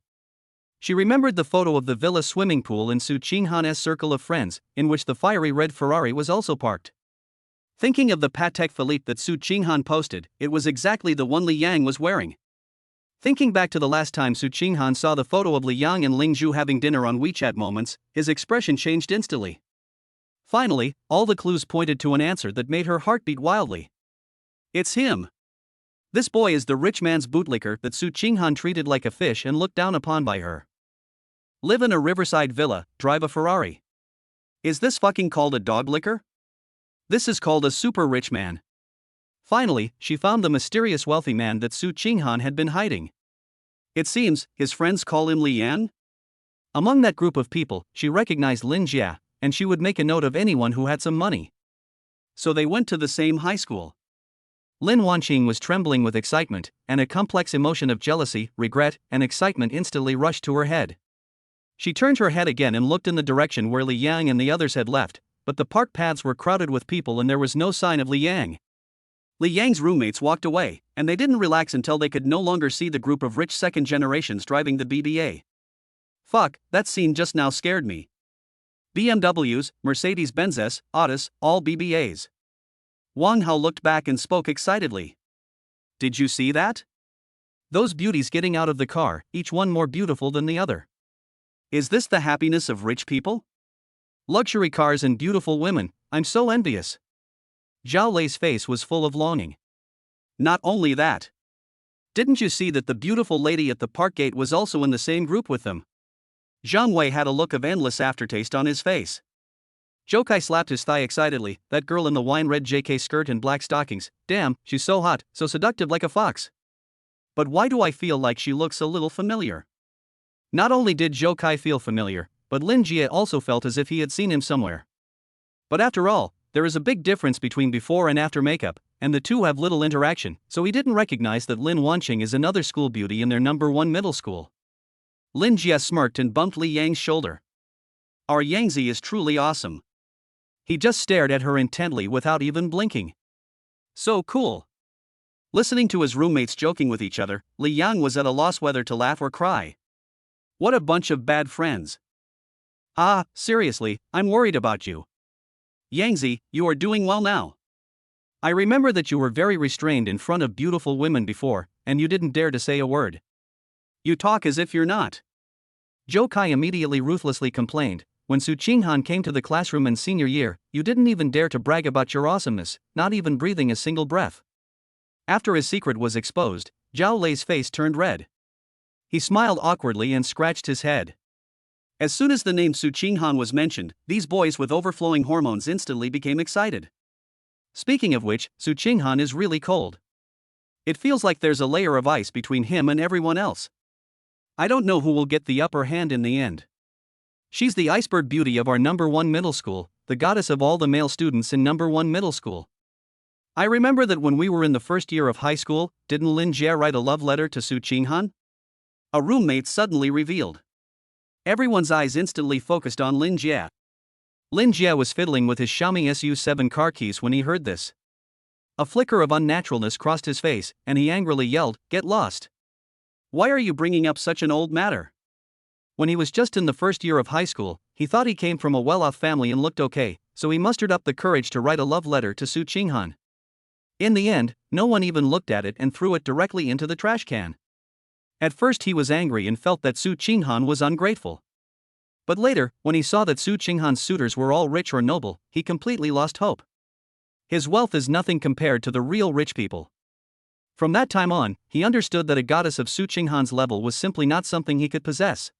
She remembered the photo of the villa swimming pool in Su Qinghan's circle of friends, in which the fiery red Ferrari was also parked. Thinking of the Patek Philippe that Su Qinghan posted, it was exactly the one Li Yang was wearing. Thinking back to the last time Su Qinghan saw the photo of Li Yang and Ling Zhu having dinner on WeChat Moments, his expression changed instantly. Finally, all the clues pointed to an answer that made her heart beat wildly. It's him. This boy is the rich man's bootlicker that Su Qinghan treated like a fish and looked down upon by her. Live in a riverside villa, drive a Ferrari. Is this fucking called a dog licker? This is called a super rich man. Finally, she found the mysterious wealthy man that Su Qinghan had been hiding. It seems, his friends call him Li Yan? Among that group of people, she recognized Lin Jia, and she would make a note of anyone who had some money. So they went to the same high school. Lin Wanqing was trembling with excitement, and a complex emotion of jealousy, regret, and excitement instantly rushed to her head. She turned her head again and looked in the direction where Li Yang and the others had left, but the park paths were crowded with people and there was no sign of Li Yang. Li Yang's roommates walked away, and they didn't relax until they could no longer see the group of rich second generations driving the BBA. Fuck, that scene just now scared me. BMWs, Mercedes-Benzes, Autos, all BBAs. Wang Hao looked back and spoke excitedly. Did you see that? Those beauties getting out of the car, each one more beautiful than the other. Is this the happiness of rich people? Luxury cars and beautiful women, I'm so envious. Zhao Lei's face was full of longing. Not only that. Didn't you see that the beautiful lady at the park gate was also in the same group with them? Zhang Wei had a look of endless aftertaste on his face. Zhou Kai slapped his thigh excitedly. That girl in the wine-red JK skirt and black stockings, damn, she's so hot, so seductive like a fox. But why do I feel like she looks a little familiar? Not only did Zhou Kai feel familiar, but Lin Jie also felt as if he had seen him somewhere. But after all, there is a big difference between before and after makeup, and the two have little interaction, so he didn't recognize that Lin Wanqing is another school beauty in their number one middle school. Lin Jie smirked and bumped Li Yang's shoulder. Our Yangzi is truly awesome. He just stared at her intently without even blinking. So cool. Listening to his roommates joking with each other, Li Yang was at a loss whether to laugh or cry. What a bunch of bad friends. Ah, seriously, I'm worried about you. Yangzi, you are doing well now. I remember that you were very restrained in front of beautiful women before, and you didn't dare to say a word. You talk as if you're not. Zhou Kai immediately ruthlessly complained. When Su Qinghan came to the classroom in senior year, you didn't even dare to brag about your awesomeness, not even breathing a single breath. After his secret was exposed, Zhao Lei's face turned red. He smiled awkwardly and scratched his head. As soon as the name Su Qinghan was mentioned, these boys with overflowing hormones instantly became excited. Speaking of which, Su Qinghan is really cold. It feels like there's a layer of ice between him and everyone else. I don't know who will get the upper hand in the end. She's the iceberg beauty of our number one middle school, the goddess of all the male students in number one middle school. I remember that when we were in the first year of high school, didn't Lin Jie write a love letter to Su Qinghan? A roommate suddenly revealed. Everyone's eyes instantly focused on Lin Jie. Lin Jie was fiddling with his Xiaomi SU7 car keys when he heard this. A flicker of unnaturalness crossed his face, and he angrily yelled, "Get lost! Why are you bringing up such an old matter?" When he was just in the first year of high school, he thought he came from a well-off family and looked okay, so he mustered up the courage to write a love letter to Su Qinghan. In the end, no one even looked at it and threw it directly into the trash can. At first he was angry and felt that Su Qinghan was ungrateful. But later, when he saw that Su Qinghan's suitors were all rich or noble, he completely lost hope. His wealth is nothing compared to the real rich people. From that time on, he understood that a goddess of Su Qinghan's level was simply not something he could possess.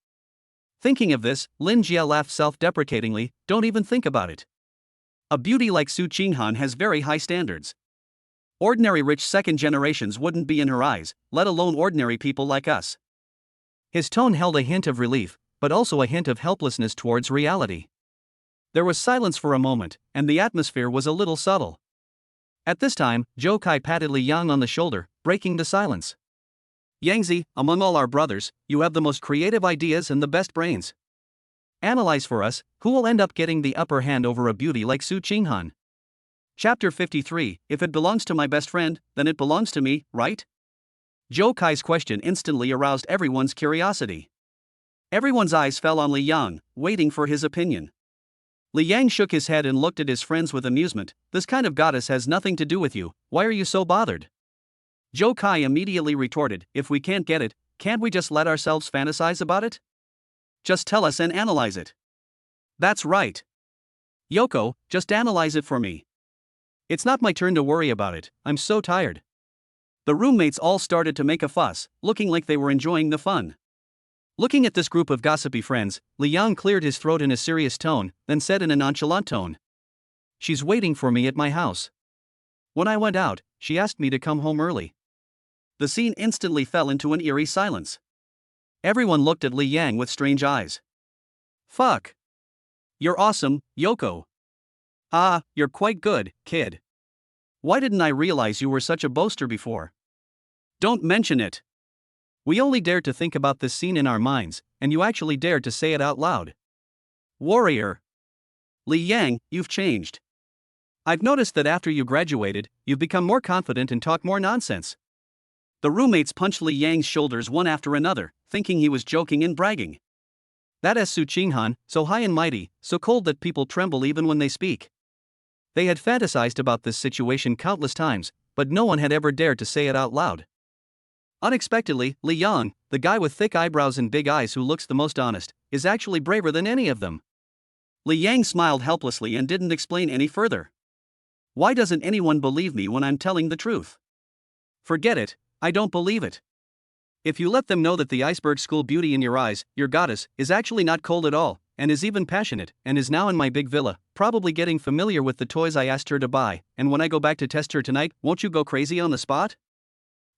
Thinking of this, Lin Jia laughed self-deprecatingly. Don't even think about it. A beauty like Su Qinghan has very high standards. Ordinary rich second generations wouldn't be in her eyes, let alone ordinary people like us. His tone held a hint of relief, but also a hint of helplessness towards reality. There was silence for a moment, and the atmosphere was a little subtle. At this time, Zhou Kai patted Li Yang on the shoulder, breaking the silence. Yangzi, among all our brothers, you have the most creative ideas and the best brains. Analyze for us, who will end up getting the upper hand over a beauty like Su Qinghan? Chapter 53, If it belongs to my best friend, then it belongs to me, right? Zhou Kai's question instantly aroused everyone's curiosity. Everyone's eyes fell on Li Yang, waiting for his opinion. Li Yang shook his head and looked at his friends with amusement. This kind of goddess has nothing to do with you, why are you so bothered? Zhou Kai immediately retorted, if we can't get it, can't we just let ourselves fantasize about it? Just tell us and analyze it. That's right. Yoko, just analyze it for me. It's not my turn to worry about it, I'm so tired. The roommates all started to make a fuss, looking like they were enjoying the fun. Looking at this group of gossipy friends, Li Yang cleared his throat in a serious tone, then said in a nonchalant tone. She's waiting for me at my house. When I went out, she asked me to come home early. The scene instantly fell into an eerie silence. Everyone looked at Li Yang with strange eyes. Fuck. You're awesome, Yoko. Ah, you're quite good, kid. Why didn't I realize you were such a boaster before? Don't mention it. We only dared to think about this scene in our minds, and you actually dared to say it out loud. Warrior. Li Yang, you've changed. I've noticed that after you graduated, you've become more confident and talk more nonsense. The roommates punched Li Yang's shoulders one after another, thinking he was joking and bragging. That is Su Qinghan, so high and mighty, so cold that people tremble even when they speak. They had fantasized about this situation countless times, but no one had ever dared to say it out loud. Unexpectedly, Li Yang, the guy with thick eyebrows and big eyes who looks the most honest, is actually braver than any of them. Li Yang smiled helplessly and didn't explain any further. Why doesn't anyone believe me when I'm telling the truth? Forget it, I don't believe it. If you let them know that the iceberg school beauty in your eyes, your goddess, is actually not cold at all, and is even passionate, and is now in my big villa, probably getting familiar with the toys I asked her to buy, and when I go back to test her tonight, won't you go crazy on the spot?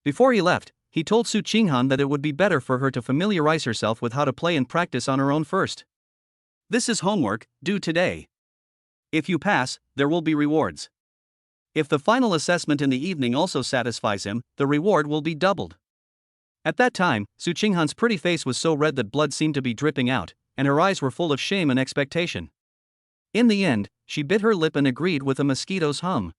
Before he left, he told Su Qinghan that it would be better for her to familiarize herself with how to play and practice on her own first. This is homework, due today. If you pass, there will be rewards. If the final assessment in the evening also satisfies him, the reward will be doubled. At that time, Su Qinghan's pretty face was so red that blood seemed to be dripping out, and her eyes were full of shame and expectation. In the end, she bit her lip and agreed with a mosquito's hum.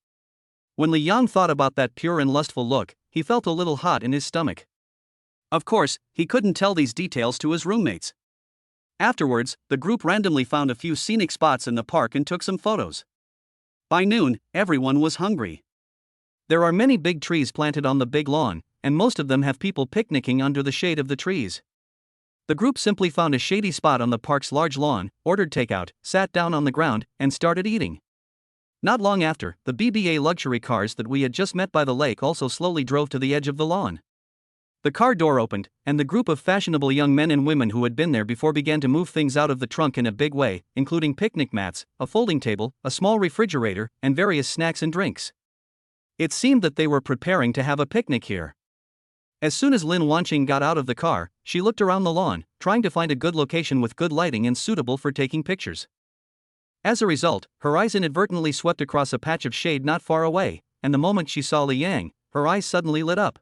When Li Yang thought about that pure and lustful look, he felt a little hot in his stomach. Of course, he couldn't tell these details to his roommates. Afterwards, the group randomly found a few scenic spots in the park and took some photos. By noon, everyone was hungry. There are many big trees planted on the big lawn, and most of them have people picnicking under the shade of the trees. The group simply found a shady spot on the park's large lawn, ordered takeout, sat down on the ground, and started eating. Not long after, the BBA luxury cars that we had just met by the lake also slowly drove to the edge of the lawn. The car door opened, and the group of fashionable young men and women who had been there before began to move things out of the trunk in a big way, including picnic mats, a folding table, a small refrigerator, and various snacks and drinks. It seemed that they were preparing to have a picnic here. As soon as Lin Wanqing got out of the car, she looked around the lawn, trying to find a good location with good lighting and suitable for taking pictures. As a result, her eyes inadvertently swept across a patch of shade not far away, and the moment she saw Li Yang, her eyes suddenly lit up.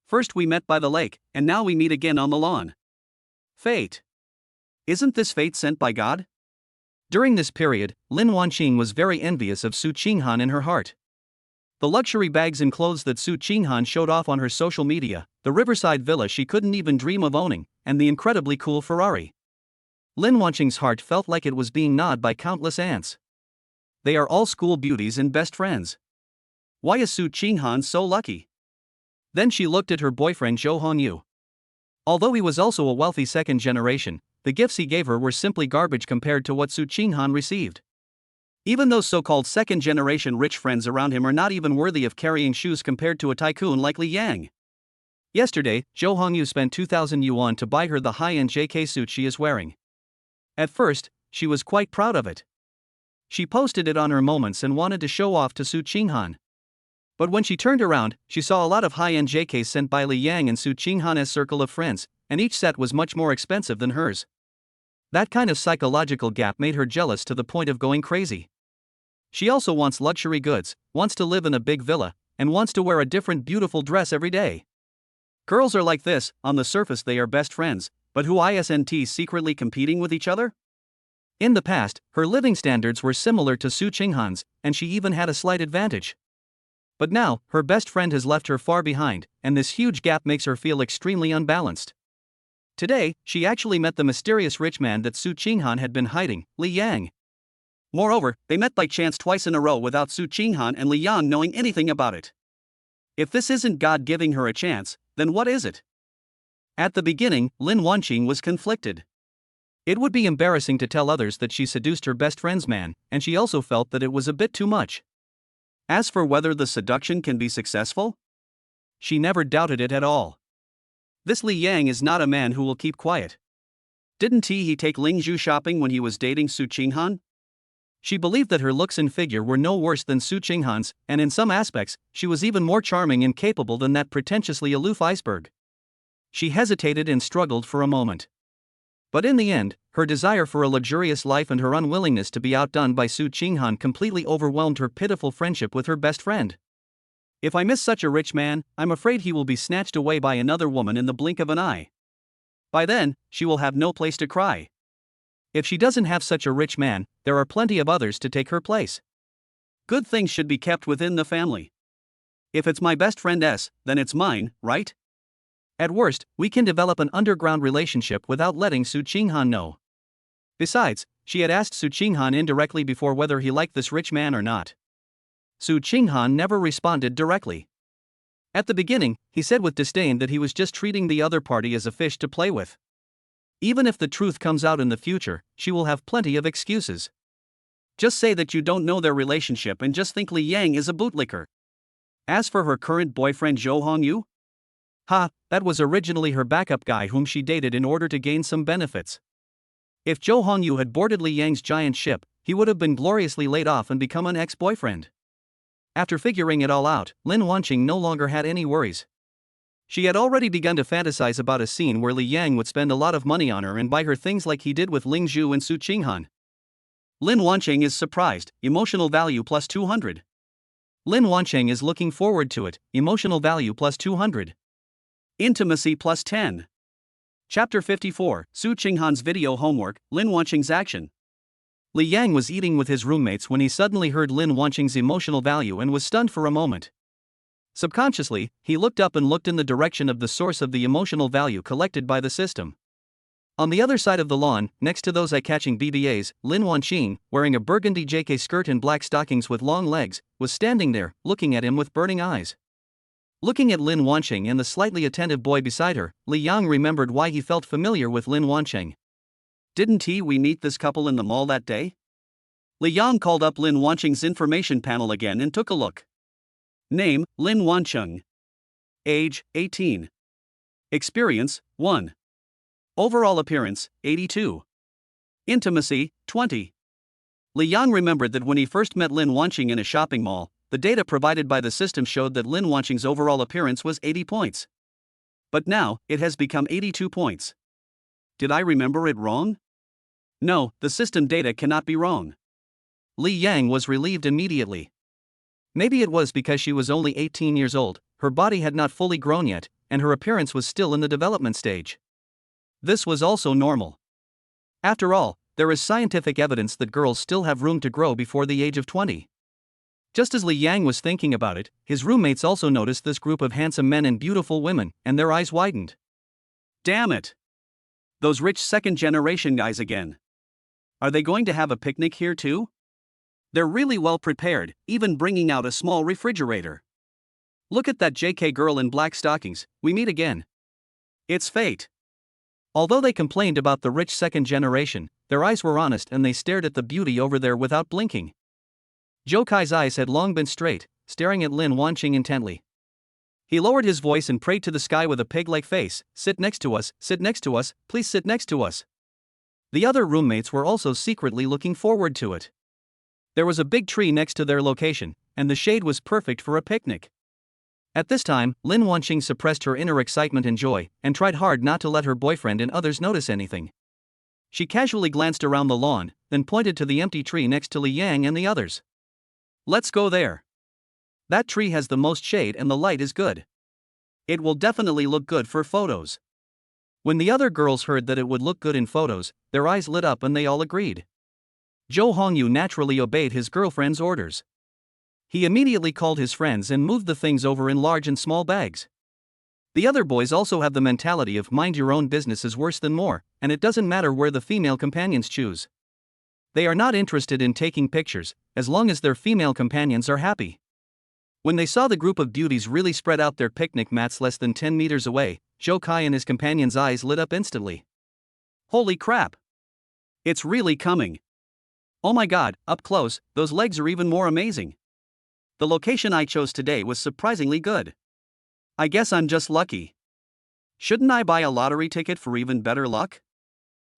First we met by the lake, and now we meet again on the lawn. Fate. Isn't this fate sent by God? During this period, Lin Wanqing was very envious of Su Qinghan in her heart. The luxury bags and clothes that Su Qinghan showed off on her social media, the riverside villa she couldn't even dream of owning, and the incredibly cool Ferrari. Lin Wanqing's heart felt like it was being gnawed by countless ants. They are all school beauties and best friends. Why is Su Qinghan so lucky? Then she looked at her boyfriend Zhou Hongyu. Although he was also a wealthy second generation, the gifts he gave her were simply garbage compared to what Su Qinghan received. Even those so-called second-generation rich friends around him are not even worthy of carrying shoes compared to a tycoon like Li Yang. Yesterday, Jo Hongyu spent 2,000 yuan to buy her the high-end JK suit she is wearing. At first, she was quite proud of it. She posted it on her moments and wanted to show off to Su Qinghan. But when she turned around, she saw a lot of high-end JKs sent by Li Yang and Su Qinghan's circle of friends, and each set was much more expensive than hers. That kind of psychological gap made her jealous to the point of going crazy. She also wants luxury goods, wants to live in a big villa, and wants to wear a different beautiful dress every day. Girls are like this, on the surface they are best friends, but who isn't secretly competing with each other? In the past, her living standards were similar to Su Qinghan's, and she even had a slight advantage. But now, her best friend has left her far behind, and this huge gap makes her feel extremely unbalanced. Today, she actually met the mysterious rich man that Su Qinghan had been hiding, Li Yang. Moreover, they met by chance twice in a row without Su Qinghan and Li Yang knowing anything about it. If this isn't God giving her a chance, then what is it? At the beginning, Lin Wanqing was conflicted. It would be embarrassing to tell others that she seduced her best friend's man, and she also felt that it was a bit too much. As for whether the seduction can be successful, she never doubted it at all. This Li Yang is not a man who will keep quiet. Didn't he take Ling Zhu shopping when he was dating Su Qinghan? She believed that her looks and figure were no worse than Su Qinghan's, and in some aspects, she was even more charming and capable than that pretentiously aloof iceberg. She hesitated and struggled for a moment. But in the end, her desire for a luxurious life and her unwillingness to be outdone by Su Qinghan completely overwhelmed her pitiful friendship with her best friend. If I miss such a rich man, I'm afraid he will be snatched away by another woman in the blink of an eye. By then, she will have no place to cry. If she doesn't have such a rich man, there are plenty of others to take her place. Good things should be kept within the family. If it's my best friend's, then it's mine, right? At worst, we can develop an underground relationship without letting Su Qinghan know. Besides, she had asked Su Qinghan indirectly before whether he liked this rich man or not. Su Qinghan never responded directly. At the beginning, he said with disdain that he was just treating the other party as a fish to play with. Even if the truth comes out in the future, she will have plenty of excuses. Just say that you don't know their relationship and just think Li Yang is a bootlicker. As for her current boyfriend Jo Hongyu, that was originally her backup guy whom she dated in order to gain some benefits. If Jo Hongyu had boarded Li Yang's giant ship, he would have been gloriously laid off and become an ex-boyfriend. After figuring it all out, Lin Wanqing no longer had any worries. She had already begun to fantasize about a scene where Li Yang would spend a lot of money on her and buy her things like he did with Ling Zhu and Su Qinghan. Lin Wanqing is surprised, emotional value plus 200. Lin Wanqing is looking forward to it, emotional value plus 200. Intimacy plus 10. Chapter 54, Su Qinghan's video homework, Lin Wanqing's action. Li Yang was eating with his roommates when he suddenly heard Lin Wanqing's emotional value and was stunned for a moment. Subconsciously, he looked up and looked in the direction of the source of the emotional value collected by the system. On the other side of the lawn, next to those eye-catching BBAs, Lin Wanqing, wearing a burgundy JK skirt and black stockings with long legs, was standing there, looking at him with burning eyes. Looking at Lin Wanqing and the slightly attentive boy beside her, Li Yang remembered why he felt familiar with Lin Wanqing. Didn't we meet this couple in the mall that day? Li Yang called up Lin Wanqing's information panel again and took a look. Name, Lin Wanqing. Age, 18. Experience, 1. Overall appearance, 82. Intimacy, 20. Li Yang remembered that when he first met Lin Wanqing in a shopping mall, the data provided by the system showed that Lin Wanqing's overall appearance was 80 points. But now, it has become 82 points. Did I remember it wrong? No, the system data cannot be wrong. Li Yang was relieved immediately. Maybe it was because she was only 18 years old, her body had not fully grown yet, and her appearance was still in the development stage. This was also normal. After all, there is scientific evidence that girls still have room to grow before the age of 20. Just as Li Yang was thinking about it, his roommates also noticed this group of handsome men and beautiful women, and their eyes widened. Damn it! Those rich second-generation guys again. Are they going to have a picnic here too? They're really well prepared, even bringing out a small refrigerator. Look at that JK girl in black stockings, we meet again. It's fate. Although they complained about the rich second generation, their eyes were honest and they stared at the beauty over there without blinking. Zhou Kai's eyes had long been straight, staring at Lin Wanqing intently. He lowered his voice and prayed to the sky with a pig-like face, sit next to us, please sit next to us. The other roommates were also secretly looking forward to it. There was a big tree next to their location, and the shade was perfect for a picnic. At this time, Lin Wanqing suppressed her inner excitement and joy, and tried hard not to let her boyfriend and others notice anything. She casually glanced around the lawn, then pointed to the empty tree next to Li Yang and the others. Let's go there. That tree has the most shade and the light is good. It will definitely look good for photos. When the other girls heard that it would look good in photos, their eyes lit up and they all agreed. Zhou Hongyu naturally obeyed his girlfriend's orders. He immediately called his friends and moved the things over in large and small bags. The other boys also have the mentality of mind your own business is worse than more, and it doesn't matter where the female companions choose. They are not interested in taking pictures, as long as their female companions are happy. When they saw the group of beauties really spread out their picnic mats less than 10 meters away, Zhou Kai and his companions' eyes lit up instantly. Holy crap! It's really coming! Oh my god, up close, those legs are even more amazing. The location I chose today was surprisingly good. I guess I'm just lucky. Shouldn't I buy a lottery ticket for even better luck?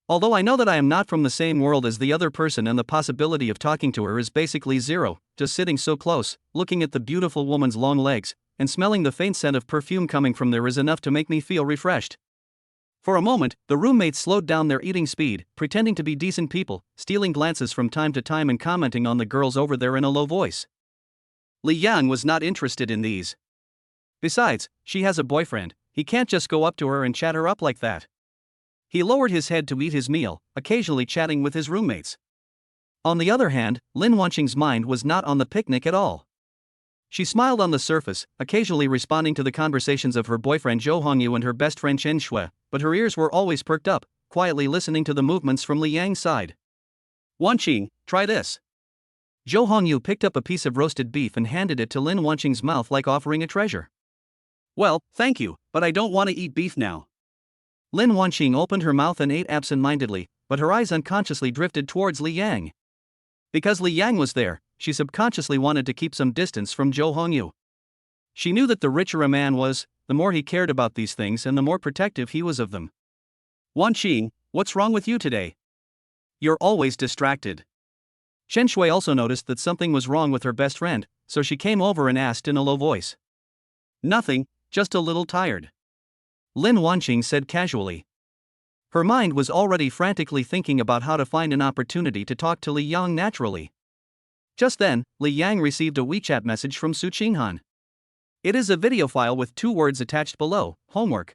Although I know that I am not from the same world as the other person and the possibility of talking to her is basically zero, just sitting so close, looking at the beautiful woman's long legs, and smelling the faint scent of perfume coming from there is enough to make me feel refreshed. For a moment, the roommates slowed down their eating speed, pretending to be decent people, stealing glances from time to time and commenting on the girls over there in a low voice. Li Yang was not interested in these. Besides, she has a boyfriend, he can't just go up to her and chat her up like that. He lowered his head to eat his meal, occasionally chatting with his roommates. On the other hand, Lin Wanqing's mind was not on the picnic at all. She smiled on the surface, occasionally responding to the conversations of her boyfriend Zhou Hongyu and her best friend Chen Shui, but her ears were always perked up, quietly listening to the movements from Li Yang's side. Wanqing, try this. Zhou Hongyu picked up a piece of roasted beef and handed it to Lin Wanqing's mouth like offering a treasure. Well, thank you, but I don't want to eat beef now. Lin Wanqing opened her mouth and ate absent-mindedly, but her eyes unconsciously drifted towards Li Yang. Because Li Yang was there, she subconsciously wanted to keep some distance from Zhou Hongyu. She knew that the richer a man was, the more he cared about these things and the more protective he was of them. Wanqing, what's wrong with you today? You're always distracted. Chen Shui also noticed that something was wrong with her best friend, so she came over and asked in a low voice. Nothing, just a little tired. Lin Wanqing said casually. Her mind was already frantically thinking about how to find an opportunity to talk to Li Yang naturally. Just then, Li Yang received a WeChat message from Su Qinghan. It is a video file with 2 words attached below, homework.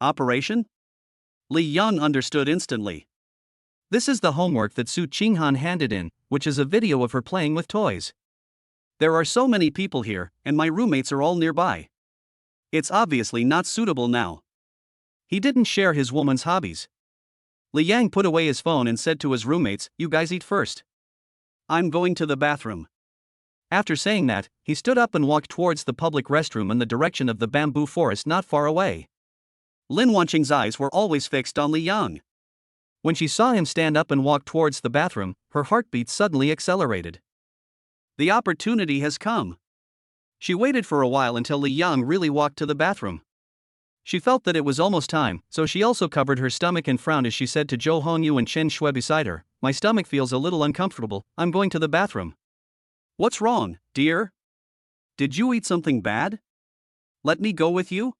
Operation? Li Yang understood instantly. This is the homework that Su Qinghan handed in, which is a video of her playing with toys. There are so many people here, and my roommates are all nearby. It's obviously not suitable now. He didn't share his woman's hobbies. Li Yang put away his phone and said to his roommates, "You guys eat first. I'm going to the bathroom." After saying that, he stood up and walked towards the public restroom in the direction of the bamboo forest not far away. Lin Wanqing's eyes were always fixed on Li Yang. When she saw him stand up and walk towards the bathroom, her heartbeat suddenly accelerated. The opportunity has come. She waited for a while until Li Yang really walked to the bathroom. She felt that it was almost time, so she also covered her stomach and frowned as she said to Zhou Hongyu and Chen Shui beside her, "My stomach feels a little uncomfortable, I'm going to the bathroom." "What's wrong, dear? Did you eat something bad? Let me go with you?"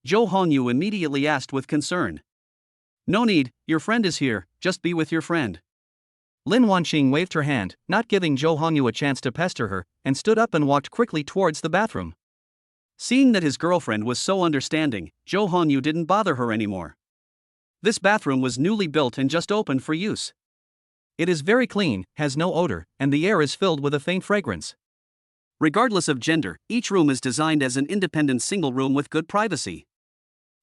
Zhou Hongyu immediately asked with concern. "No need, your friend is here, just be with your friend." Lin Wanqing waved her hand, not giving Zhou Hongyu a chance to pester her, and stood up and walked quickly towards the bathroom. Seeing that his girlfriend was so understanding, Zhou Hongyu didn't bother her anymore. This bathroom was newly built and just opened for use. It is very clean, has no odor, and the air is filled with a faint fragrance. Regardless of gender, each room is designed as an independent single room with good privacy.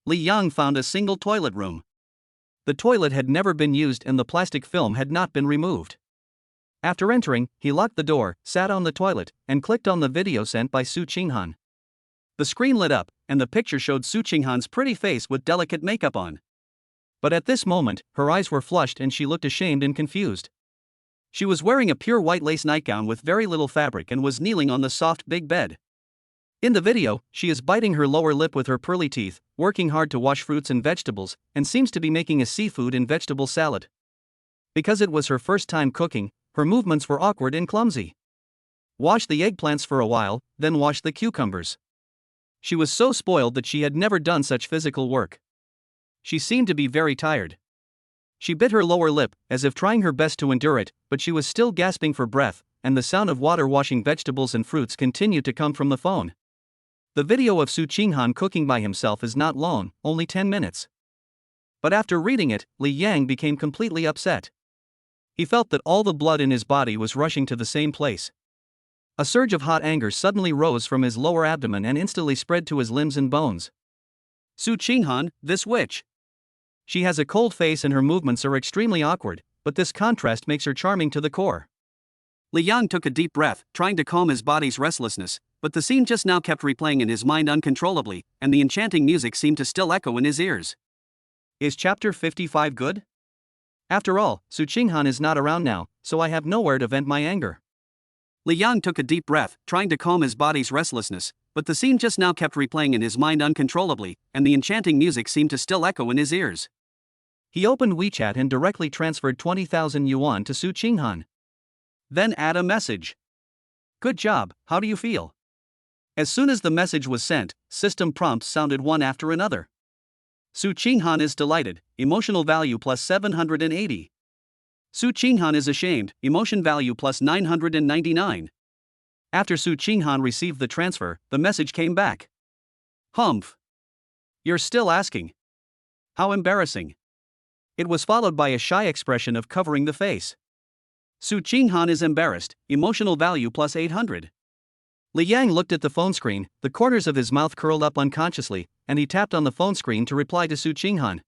Li Yang found a single toilet room. The toilet had never been used and the plastic film had not been removed. After entering, he locked the door, sat on the toilet, and clicked on the video sent by Su Qinghan. The screen lit up, and the picture showed Su Qinghan's pretty face with delicate makeup on. But at this moment, her eyes were flushed and she looked ashamed and confused. She was wearing a pure white lace nightgown with very little fabric and was kneeling on the soft big bed. In the video, she is biting her lower lip with her pearly teeth, working hard to wash fruits and vegetables, and seems to be making a seafood and vegetable salad. Because it was her first time cooking, her movements were awkward and clumsy. Wash the eggplants for a while, then wash the cucumbers. She was so spoiled that she had never done such physical work. She seemed to be very tired. She bit her lower lip, as if trying her best to endure it, but she was still gasping for breath, and the sound of water washing vegetables and fruits continued to come from the phone. The video of Su Qinghan cooking by himself is not long, only 10 minutes. But after reading it, Li Yang became completely upset. He felt that all the blood in his body was rushing to the same place. A surge of hot anger suddenly rose from his lower abdomen and instantly spread to his limbs and bones. Su Qinghan, this witch. She has a cold face and her movements are extremely awkward, but this contrast makes her charming to the core. Li Yang took a deep breath, trying to calm his body's restlessness, but the scene just now kept replaying in his mind uncontrollably, and the enchanting music seemed to still echo in his ears. Is chapter 55 good? After all, Su Qinghan is not around now, so I have nowhere to vent my anger. Li Yang took a deep breath, trying to calm his body's restlessness, but the scene just now kept replaying in his mind uncontrollably, and the enchanting music seemed to still echo in his ears. He opened WeChat and directly transferred 20,000 yuan to Su Qinghan. Then add a message. Good job, how do you feel? As soon as the message was sent, system prompts sounded one after another. Su Qinghan is delighted, emotional value plus 780. Su Qinghan is ashamed, emotion value plus 999. After Su Qinghan received the transfer, the message came back. Humph. You're still asking. How embarrassing. It was followed by a shy expression of covering the face. Su Qinghan is embarrassed, emotional value plus 800. Li Yang looked at the phone screen, the corners of his mouth curled up unconsciously, and he tapped on the phone screen to reply to Su Qinghan.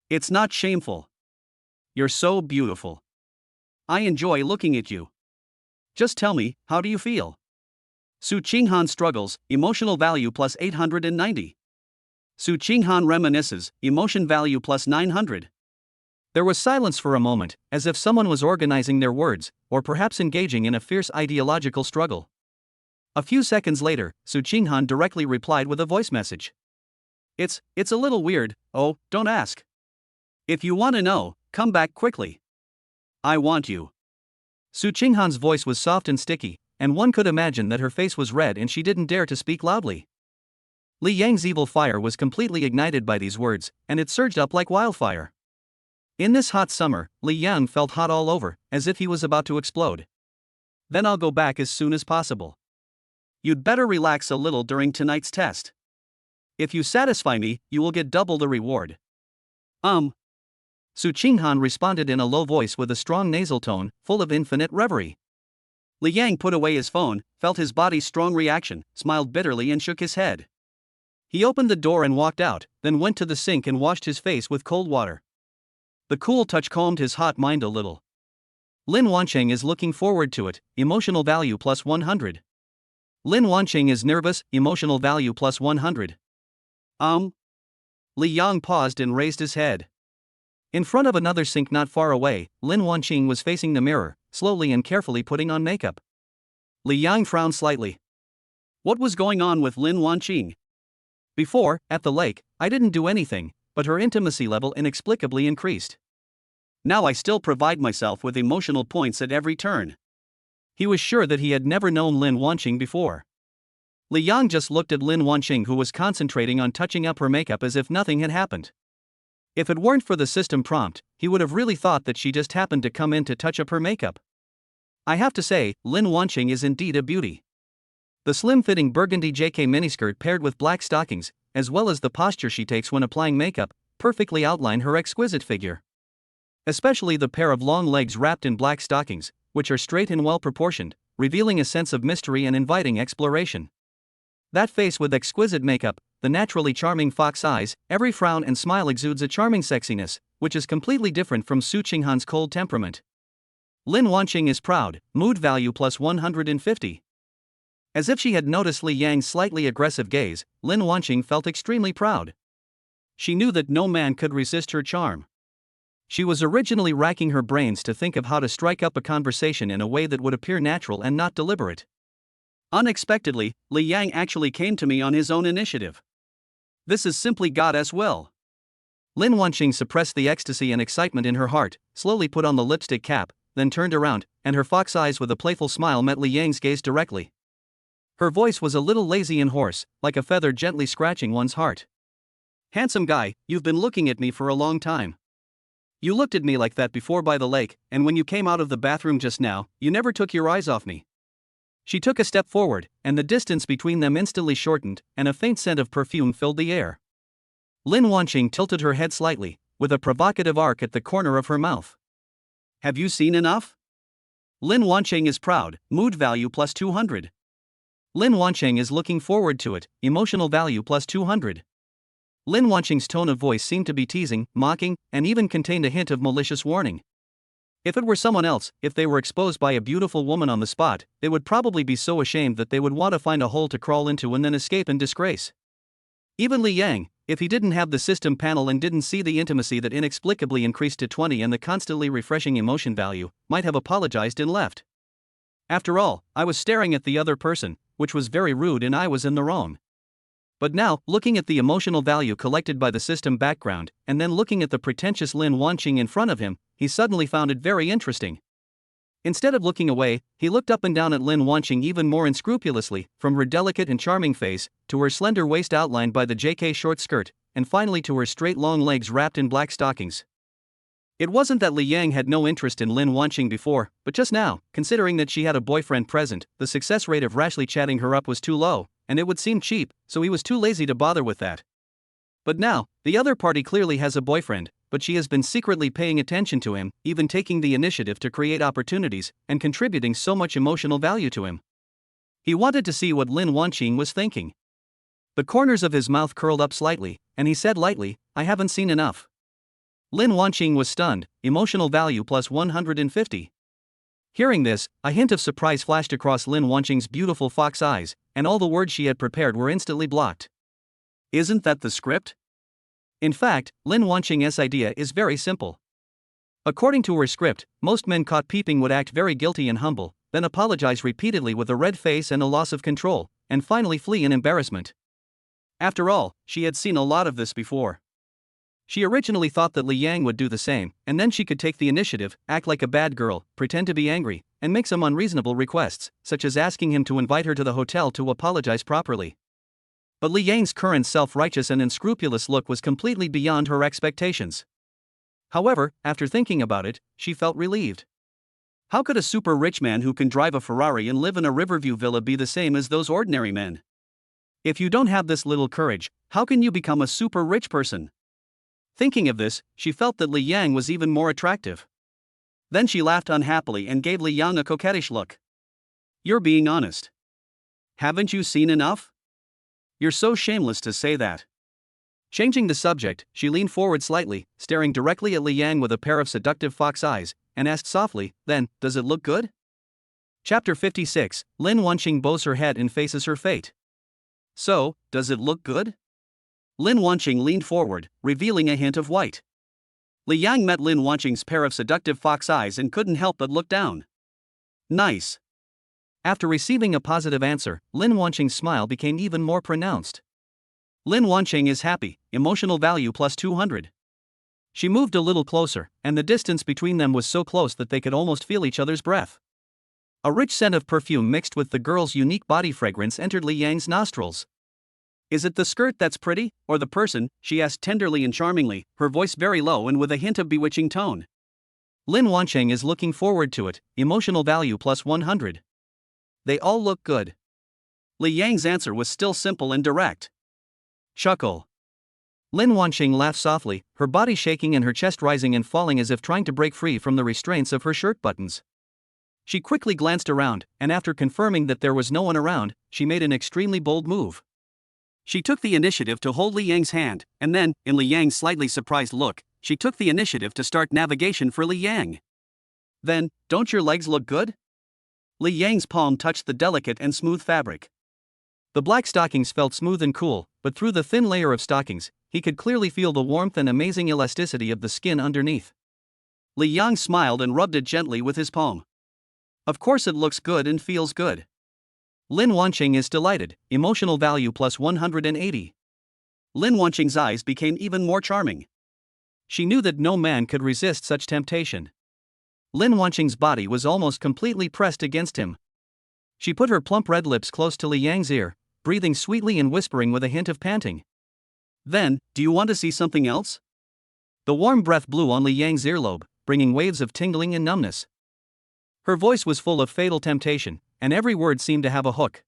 It's not shameful. You're so beautiful. I enjoy looking at you. Just tell me, how do you feel? Su Qinghan struggles, emotional value plus 890. Su Qinghan reminisces, emotion value plus 900. There was silence for a moment, as if someone was organizing their words, or perhaps engaging in a fierce ideological struggle. A few seconds later, Su Qinghan directly replied with a voice message. It's a little weird, oh, don't ask. If you want to know, come back quickly. I want you. Su Qinghan's voice was soft and sticky, and one could imagine that her face was red and she didn't dare to speak loudly. Li Yang's evil fire was completely ignited by these words, and it surged up like wildfire. In this hot summer, Li Yang felt hot all over, as if he was about to explode. Then I'll go back as soon as possible. You'd better relax a little during tonight's test. If you satisfy me, you will get double the reward. Su Qinghan responded in a low voice with a strong nasal tone, full of infinite reverie. Li Yang put away his phone, felt his body's strong reaction, smiled bitterly and shook his head. He opened the door and walked out, then went to the sink and washed his face with cold water. The cool touch calmed his hot mind a little. Lin Wancheng is looking forward to it, emotional value plus 100. Lin Wancheng is nervous, emotional value plus 100. Li Yang paused and raised his head. In front of another sink not far away, Lin Wanqing was facing the mirror, slowly and carefully putting on makeup. Li Yang frowned slightly. What was going on with Lin Wanqing? Before, at the lake, I didn't do anything, but her intimacy level inexplicably increased. Now I still provide myself with emotional points at every turn. He was sure that he had never known Lin Wanqing before. Li Yang just looked at Lin Wanqing, who was concentrating on touching up her makeup as if nothing had happened. If it weren't for the system prompt, he would have really thought that she just happened to come in to touch up her makeup. I have to say, Lin Wanqing is indeed a beauty. The slim-fitting burgundy JK miniskirt paired with black stockings, as well as the posture she takes when applying makeup, perfectly outline her exquisite figure. Especially the pair of long legs wrapped in black stockings, which are straight and well-proportioned, revealing a sense of mystery and inviting exploration. That face with exquisite makeup, the naturally charming fox eyes, every frown and smile exudes a charming sexiness, which is completely different from Su Qinghan's cold temperament. Lin Wanqing is proud, mood value plus 150. As if she had noticed Li Yang's slightly aggressive gaze, Lin Wanqing felt extremely proud. She knew that no man could resist her charm. She was originally racking her brains to think of how to strike up a conversation in a way that would appear natural and not deliberate. Unexpectedly, Li Yang actually came to me on his own initiative. This is simply goddess will. Lin Wanqing suppressed the ecstasy and excitement in her heart, slowly put on the lipstick cap, then turned around, and her fox eyes with a playful smile met Li Yang's gaze directly. Her voice was a little lazy and hoarse, like a feather gently scratching one's heart. "Handsome guy, you've been looking at me for a long time. You looked at me like that before by the lake, and when you came out of the bathroom just now, you never took your eyes off me." She took a step forward, and the distance between them instantly shortened, and a faint scent of perfume filled the air. Lin Wanqing tilted her head slightly, with a provocative arc at the corner of her mouth. "Have you seen enough?" Lin Wanqing is proud, mood value plus 200. Lin Wanqing is looking forward to it, emotional value plus 200. Lin Wanqing's tone of voice seemed to be teasing, mocking, and even contained a hint of malicious warning. If it were someone else, if they were exposed by a beautiful woman on the spot, they would probably be so ashamed that they would want to find a hole to crawl into and then escape in disgrace. Even Li Yang, if he didn't have the system panel and didn't see the intimacy that inexplicably increased to 20 and the constantly refreshing emotion value, might have apologized and left. After all, I was staring at the other person, which was very rude and I was in the wrong. But now, looking at the emotional value collected by the system background, and then looking at the pretentious Lin Wanqing in front of him, he suddenly found it very interesting. Instead of looking away, he looked up and down at Lin Wanqing even more unscrupulously, from her delicate and charming face, to her slender waist outlined by the JK short skirt, and finally to her straight long legs wrapped in black stockings. It wasn't that Li Yang had no interest in Lin Wanqing before, but just now, considering that she had a boyfriend present, the success rate of rashly chatting her up was too low, and it would seem cheap, so he was too lazy to bother with that. But now, the other party clearly has a boyfriend, but she has been secretly paying attention to him, even taking the initiative to create opportunities, and contributing so much emotional value to him. He wanted to see what Lin Wanqing was thinking. The corners of his mouth curled up slightly, and he said lightly, "I haven't seen enough." Lin Wanqing was stunned, emotional value plus 150. Hearing this, a hint of surprise flashed across Lin Wanqing's beautiful fox eyes, and all the words she had prepared were instantly blocked. Isn't that the script? In fact, Lin Wanqing's idea is very simple. According to her script, most men caught peeping would act very guilty and humble, then apologize repeatedly with a red face and a loss of control, and finally flee in embarrassment. After all, she had seen a lot of this before. She originally thought that Li Yang would do the same, and then she could take the initiative, act like a bad girl, pretend to be angry, and make some unreasonable requests, such as asking him to invite her to the hotel to apologize properly. But Li Yang's current self-righteous and unscrupulous look was completely beyond her expectations. However, after thinking about it, she felt relieved. How could a super rich man who can drive a Ferrari and live in a Riverview villa be the same as those ordinary men? If you don't have this little courage, how can you become a super rich person? Thinking of this, she felt that Li Yang was even more attractive. Then she laughed unhappily and gave Li Yang a coquettish look. "You're being honest. Haven't you seen enough? You're so shameless to say that." Changing the subject, she leaned forward slightly, staring directly at Li Yang with a pair of seductive fox eyes, and asked softly, "Then, does it look good?" Chapter 56, Lin Wanqing bows her head and faces her fate. "So, does it look good?" Lin Wanqing leaned forward, revealing a hint of white. Li Yang met Lin Wanqing's pair of seductive fox eyes and couldn't help but look down. "Nice." After receiving a positive answer, Lin Wanqing's smile became even more pronounced. Lin Wanqing is happy, emotional value plus 200. She moved a little closer, and the distance between them was so close that they could almost feel each other's breath. A rich scent of perfume mixed with the girl's unique body fragrance entered Li Yang's nostrils. "Is it the skirt that's pretty, or the person?" she asked tenderly and charmingly, her voice very low and with a hint of bewitching tone. Lin Wanqing is looking forward to it, emotional value plus 100. "They all look good." Li Yang's answer was still simple and direct. Chuckle. Lin Wanqing laughed softly, her body shaking and her chest rising and falling as if trying to break free from the restraints of her shirt buttons. She quickly glanced around, and after confirming that there was no one around, she made an extremely bold move. She took the initiative to hold Li Yang's hand, and then, in Li Yang's slightly surprised look, she took the initiative to start navigation for Li Yang. "Then, don't your legs look good?" Li Yang's palm touched the delicate and smooth fabric. The black stockings felt smooth and cool, but through the thin layer of stockings, he could clearly feel the warmth and amazing elasticity of the skin underneath. Li Yang smiled and rubbed it gently with his palm. Of course it looks good and feels good. Lin Wanqing is delighted, emotional value plus 180. Lin Wanqing's eyes became even more charming. She knew that no man could resist such temptation. Lin Wanqing's body was almost completely pressed against him. She put her plump red lips close to Li Yang's ear, breathing sweetly and whispering with a hint of panting. Then, do you want to see something else? The warm breath blew on Li Yang's earlobe, bringing waves of tingling and numbness. Her voice was full of fatal temptation, and every word seemed to have a hook.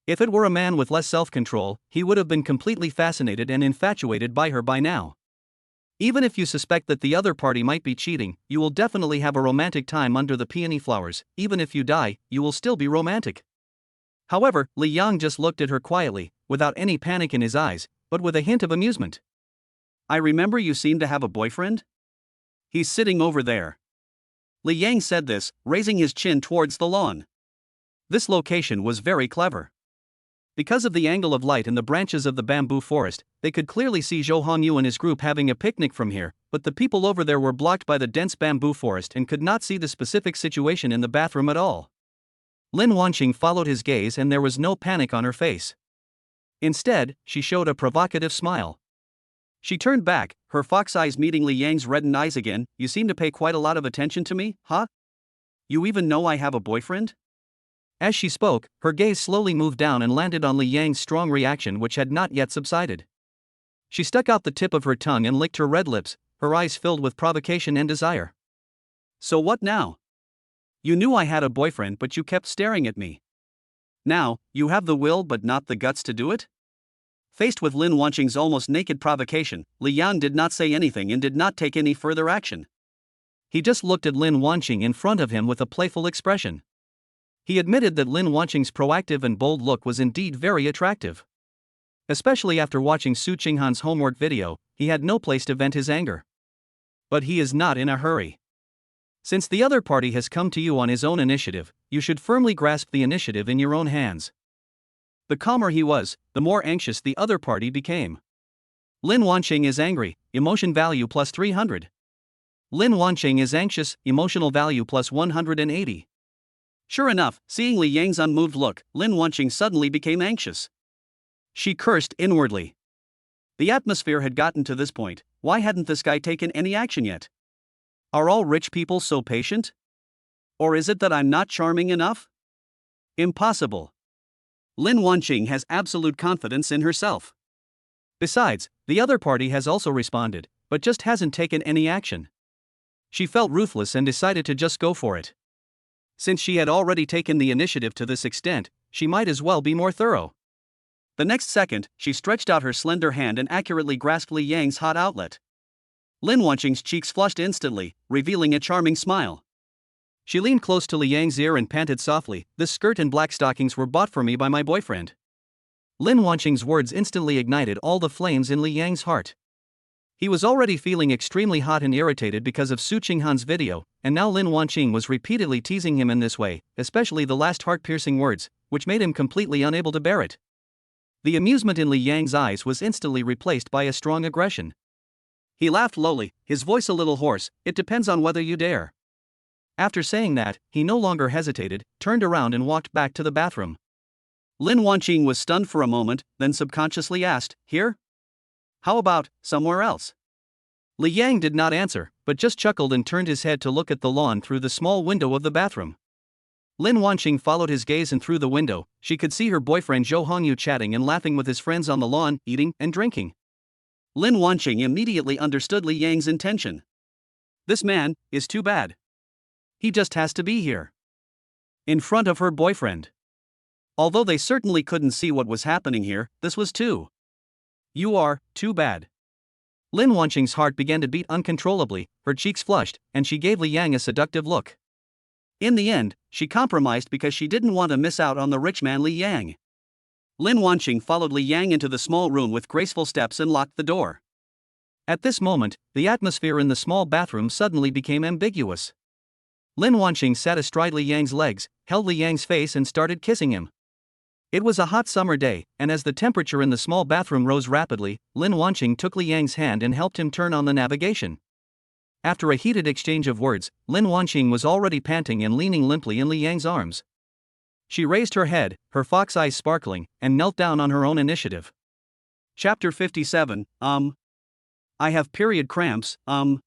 If it were a man with less self-control, he would have been completely fascinated and infatuated by her by now. Even if you suspect that the other party might be cheating, you will definitely have a romantic time under the peony flowers. Even if you die, you will still be romantic. However, Li Yang just looked at her quietly, without any panic in his eyes, but with a hint of amusement. I remember you seem to have a boyfriend? He's sitting over there. Li Yang said this, raising his chin towards the lawn. This location was very clever. Because of the angle of light and the branches of the bamboo forest, they could clearly see Zhou Hongyu and his group having a picnic from here, but the people over there were blocked by the dense bamboo forest and could not see the specific situation in the bathroom at all. Lin Wanqing followed his gaze and there was no panic on her face. Instead, she showed a provocative smile. She turned back, her fox eyes meeting Li Yang's reddened eyes again. You seem to pay quite a lot of attention to me, huh? You even know I have a boyfriend? As she spoke, her gaze slowly moved down and landed on Li Yang's strong reaction which had not yet subsided. She stuck out the tip of her tongue and licked her red lips, her eyes filled with provocation and desire. So what now? You knew I had a boyfriend but you kept staring at me. Now, you have the will but not the guts to do it? Faced with Lin Wanqing's almost naked provocation, Li Yang did not say anything and did not take any further action. He just looked at Lin Wanqing in front of him with a playful expression. He admitted that Lin Wanqing's proactive and bold look was indeed very attractive. Especially after watching Su Qinghan's homework video, he had no place to vent his anger. But he is not in a hurry. Since the other party has come to you on his own initiative, you should firmly grasp the initiative in your own hands. The calmer he was, the more anxious the other party became. Lin Wanqing is angry, emotion value plus 300. Lin Wanqing is anxious, emotional value plus 180. Sure enough, seeing Li Yang's unmoved look, Lin Wanqing suddenly became anxious. She cursed inwardly. The atmosphere had gotten to this point, why hadn't this guy taken any action yet? Are all rich people so patient? Or is it that I'm not charming enough? Impossible. Lin Wanqing has absolute confidence in herself. Besides, the other party has also responded, but just hasn't taken any action. She felt ruthless and decided to just go for it. Since she had already taken the initiative to this extent, she might as well be more thorough. The next second, she stretched out her slender hand and accurately grasped Li Yang's hot outlet. Lin Wanqing's cheeks flushed instantly, revealing a charming smile. She leaned close to Li Yang's ear and panted softly, "This skirt and black stockings were bought for me by my boyfriend." Lin Wanqing's words instantly ignited all the flames in Li Yang's heart. He was already feeling extremely hot and irritated because of Su Qinghan's video, and now Lin Wanqing was repeatedly teasing him in this way, especially the last heart-piercing words, which made him completely unable to bear it. The amusement in Li Yang's eyes was instantly replaced by a strong aggression. He laughed lowly, his voice a little hoarse, "It depends on whether you dare." After saying that, he no longer hesitated, turned around and walked back to the bathroom. Lin Wanqing was stunned for a moment, then subconsciously asked, "Here? How about somewhere else?" Li Yang did not answer, but just chuckled and turned his head to look at the lawn through the small window of the bathroom. Lin Wanqing followed his gaze and through the window, she could see her boyfriend Zhou Hongyu chatting and laughing with his friends on the lawn, eating and drinking. Lin Wanqing immediately understood Li Yang's intention. This man is too bad. He just has to be here. In front of her boyfriend. Although they certainly couldn't see what was happening here, this was too. You are too bad. Lin Wanqing's heart began to beat uncontrollably, her cheeks flushed, and she gave Li Yang a seductive look. In the end, she compromised because she didn't want to miss out on the rich man Li Yang. Lin Wanqing followed Li Yang into the small room with graceful steps and locked the door. At this moment, the atmosphere in the small bathroom suddenly became ambiguous. Lin Wanqing sat astride Li Yang's legs, held Li Yang's face and started kissing him. It was a hot summer day, and as the temperature in the small bathroom rose rapidly, Lin Wanqing took Li Yang's hand and helped him turn on the navigation. After a heated exchange of words, Lin Wanqing was already panting and leaning limply in Li Yang's arms. She raised her head, her fox eyes sparkling, and knelt down on her own initiative. Chapter 57, I have period cramps, Lin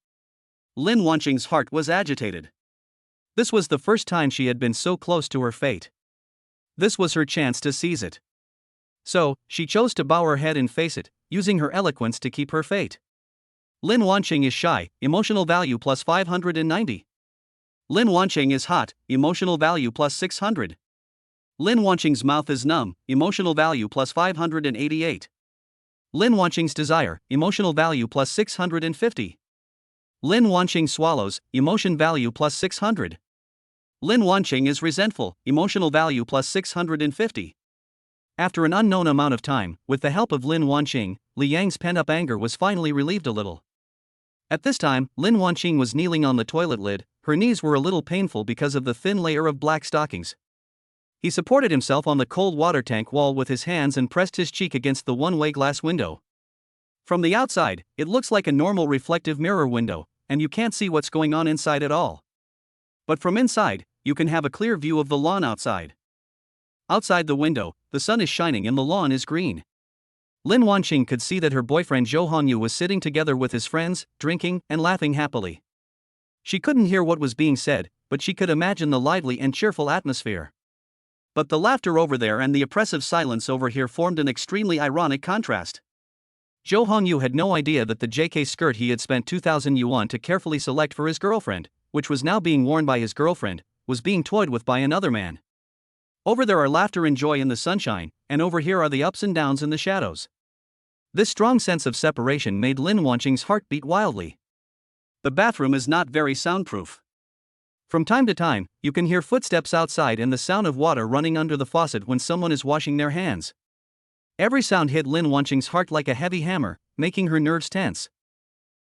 Wanqing's heart was agitated. This was the first time she had been so close to her fate. This was her chance to seize it. So, she chose to bow her head and face it, using her eloquence to keep her fate. Lin Wanqing is shy, emotional value plus 590. Lin Wanqing is hot, emotional value plus 600. Lin Wanqing's mouth is numb, emotional value plus 588. Lin Wanqing's desire, emotional value plus 650. Lin Wanqing swallows, emotion value plus 600. Lin Wanqing is resentful, emotional value plus 650. After an unknown amount of time, with the help of Lin Wanqing, Li Yang's pent-up anger was finally relieved a little. At this time, Lin Wanqing was kneeling on the toilet lid, her knees were a little painful because of the thin layer of black stockings. He supported himself on the cold water tank wall with his hands and pressed his cheek against the one-way glass window. From the outside, it looks like a normal reflective mirror window, and you can't see what's going on inside at all. But from inside, you can have a clear view of the lawn outside. Outside the window, the sun is shining and the lawn is green. Lin Wanqing could see that her boyfriend Zhou Hongyu was sitting together with his friends, drinking and laughing happily. She couldn't hear what was being said, but she could imagine the lively and cheerful atmosphere. But the laughter over there and the oppressive silence over here formed an extremely ironic contrast. Zhou Hongyu had no idea that the JK skirt he had spent 2,000 yuan to carefully select for his girlfriend, which was now being worn by his girlfriend, was being toyed with by another man. Over there are laughter and joy in the sunshine, and over here are the ups and downs in the shadows. This strong sense of separation made Lin Wanqing's heart beat wildly. The bathroom is not very soundproof. From time to time, you can hear footsteps outside and the sound of water running under the faucet when someone is washing their hands. Every sound hit Lin Wanqing's heart like a heavy hammer, making her nerves tense.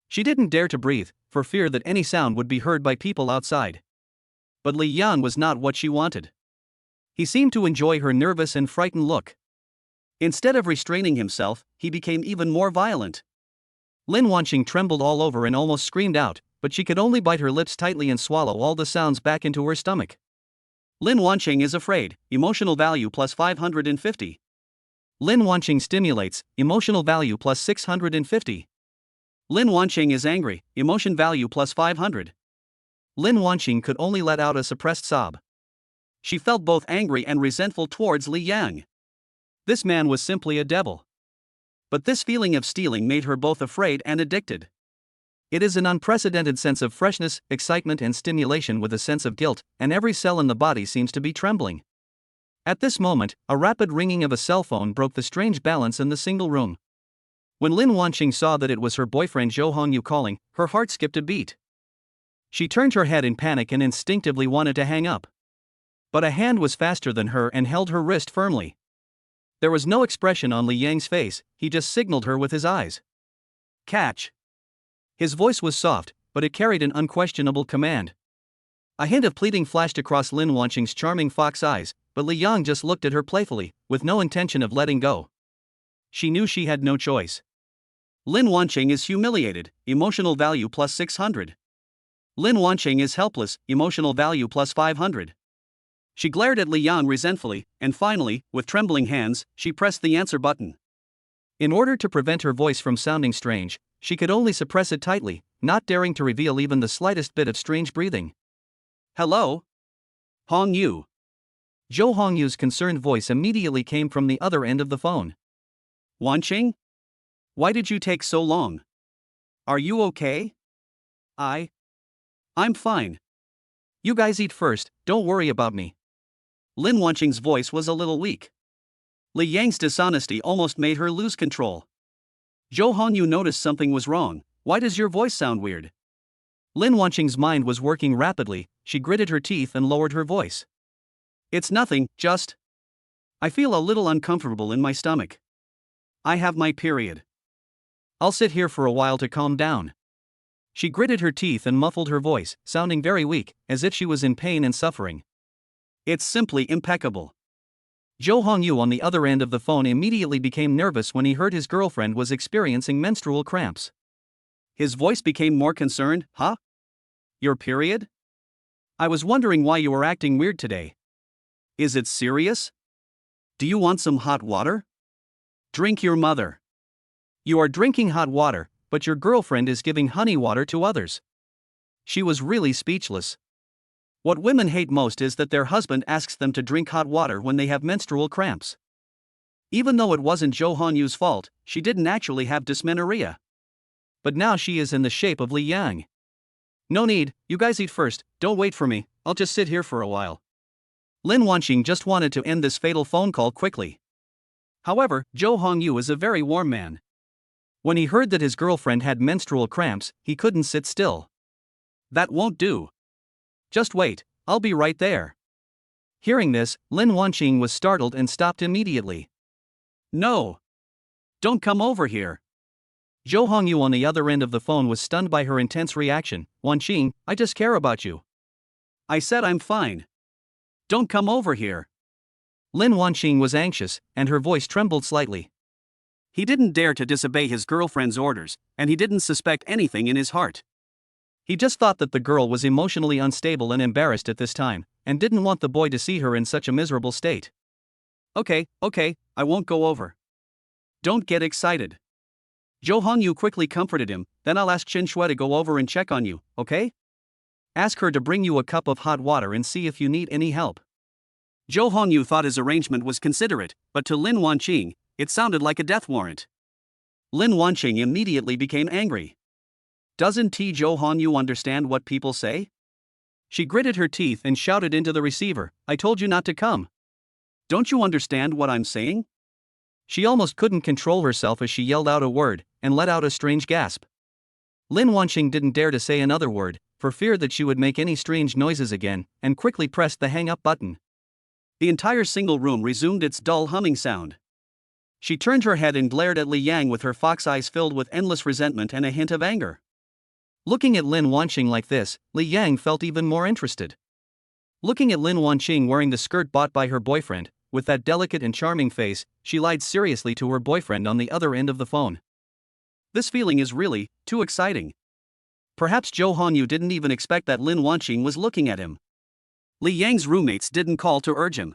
She didn't dare to breathe, for fear that any sound would be heard by people outside. But Li Yan was not what she wanted. He seemed to enjoy her nervous and frightened look. Instead of restraining himself, he became even more violent. Lin Wanqing trembled all over and almost screamed out, but she could only bite her lips tightly and swallow all the sounds back into her stomach. Lin Wanqing is afraid, emotional value plus 550. Lin Wanqing stimulates, emotional value plus 650. Lin Wanqing is angry, emotion value plus 500. Lin Wanqing could only let out a suppressed sob. She felt both angry and resentful towards Li Yang. This man was simply a devil. But this feeling of stealing made her both afraid and addicted. It is an unprecedented sense of freshness, excitement and stimulation with a sense of guilt, and every cell in the body seems to be trembling. At this moment, a rapid ringing of a cell phone broke the strange balance in the single room. When Lin Wanqing saw that it was her boyfriend Zhou Hongyu calling, her heart skipped a beat. She turned her head in panic and instinctively wanted to hang up. But a hand was faster than her and held her wrist firmly. There was no expression on Li Yang's face, he just signaled her with his eyes. Catch. His voice was soft, but it carried an unquestionable command. A hint of pleading flashed across Lin Wanqing's charming fox eyes, but Li Yang just looked at her playfully, with no intention of letting go. She knew she had no choice. Lin Wanqing is humiliated, emotional value plus 600. Lin Wanqing is helpless, emotional value plus 500. She glared at Li Yang resentfully, and finally, with trembling hands, she pressed the answer button. In order to prevent her voice from sounding strange, she could only suppress it tightly, not daring to reveal even the slightest bit of strange breathing. Hello? Hongyu. Zhou Hongyu's concerned voice immediately came from the other end of the phone. Wanqing? Why did you take so long? Are you okay? I'm fine. You guys eat first, don't worry about me. Lin Wanqing's voice was a little weak. Li Yang's dishonesty almost made her lose control. Zhou Hongyu noticed something was wrong. Why does your voice sound weird? Lin Wanqing's mind was working rapidly, she gritted her teeth and lowered her voice. It's nothing, just. I feel a little uncomfortable in my stomach. I have my period. I'll sit here for a while to calm down. She gritted her teeth and muffled her voice, sounding very weak, as if she was in pain and suffering. It's simply impeccable. Zhou Hongyu on the other end of the phone immediately became nervous when he heard his girlfriend was experiencing menstrual cramps. His voice became more concerned. Huh? Your period? I was wondering why you were acting weird today. Is it serious? Do you want some hot water? Drink your mother. You are drinking hot water, but your girlfriend is giving honey water to others. She was really speechless. What women hate most is that their husband asks them to drink hot water when they have menstrual cramps. Even though it wasn't Jo Han-yu's fault, she didn't actually have dysmenorrhea. But now she is in the shape of Li Yang. No need, you guys eat first, don't wait for me, I'll just sit here for a while. Lin Wanqing just wanted to end this fatal phone call quickly. However, Jo Hong-yu is a very warm man. When he heard that his girlfriend had menstrual cramps, he couldn't sit still. That won't do. Just wait, I'll be right there. Hearing this, Lin Wanqing was startled and stopped immediately. No! Don't come over here. Jo Hong-yu on the other end of the phone was stunned by her intense reaction. Wanqing, I just care about you. I said I'm fine. Don't come over here. Lin Wanqing was anxious, and her voice trembled slightly. He didn't dare to disobey his girlfriend's orders, and he didn't suspect anything in his heart. He just thought that the girl was emotionally unstable and embarrassed at this time, and didn't want the boy to see her in such a miserable state. Okay, I won't go over. Don't get excited. Jo Hong-yu quickly comforted him, then I'll ask Chen Shui to go over and check on you, okay? Ask her to bring you a cup of hot water and see if you need any help. Jo Hong-yu thought his arrangement was considerate, but to Lin Wanqing, it sounded like a death warrant. Lin Wanqing immediately became angry. Doesn't Jo Han-yu understand what people say? She gritted her teeth and shouted into the receiver, I told you not to come. Don't you understand what I'm saying? She almost couldn't control herself as she yelled out a word, and let out a strange gasp. Lin Wanqing didn't dare to say another word, for fear that she would make any strange noises again, and quickly pressed the hang-up button. The entire single room resumed its dull humming sound. She turned her head and glared at Li Yang with her fox eyes filled with endless resentment and a hint of anger. Looking at Lin Wanqing like this, Li Yang felt even more interested. Looking at Lin Wanqing wearing the skirt bought by her boyfriend, with that delicate and charming face, she lied seriously to her boyfriend on the other end of the phone. This feeling is really too exciting. Perhaps Jo Han-yu didn't even expect that Lin Wanqing was looking at him. Li Yang's roommates didn't call to urge him.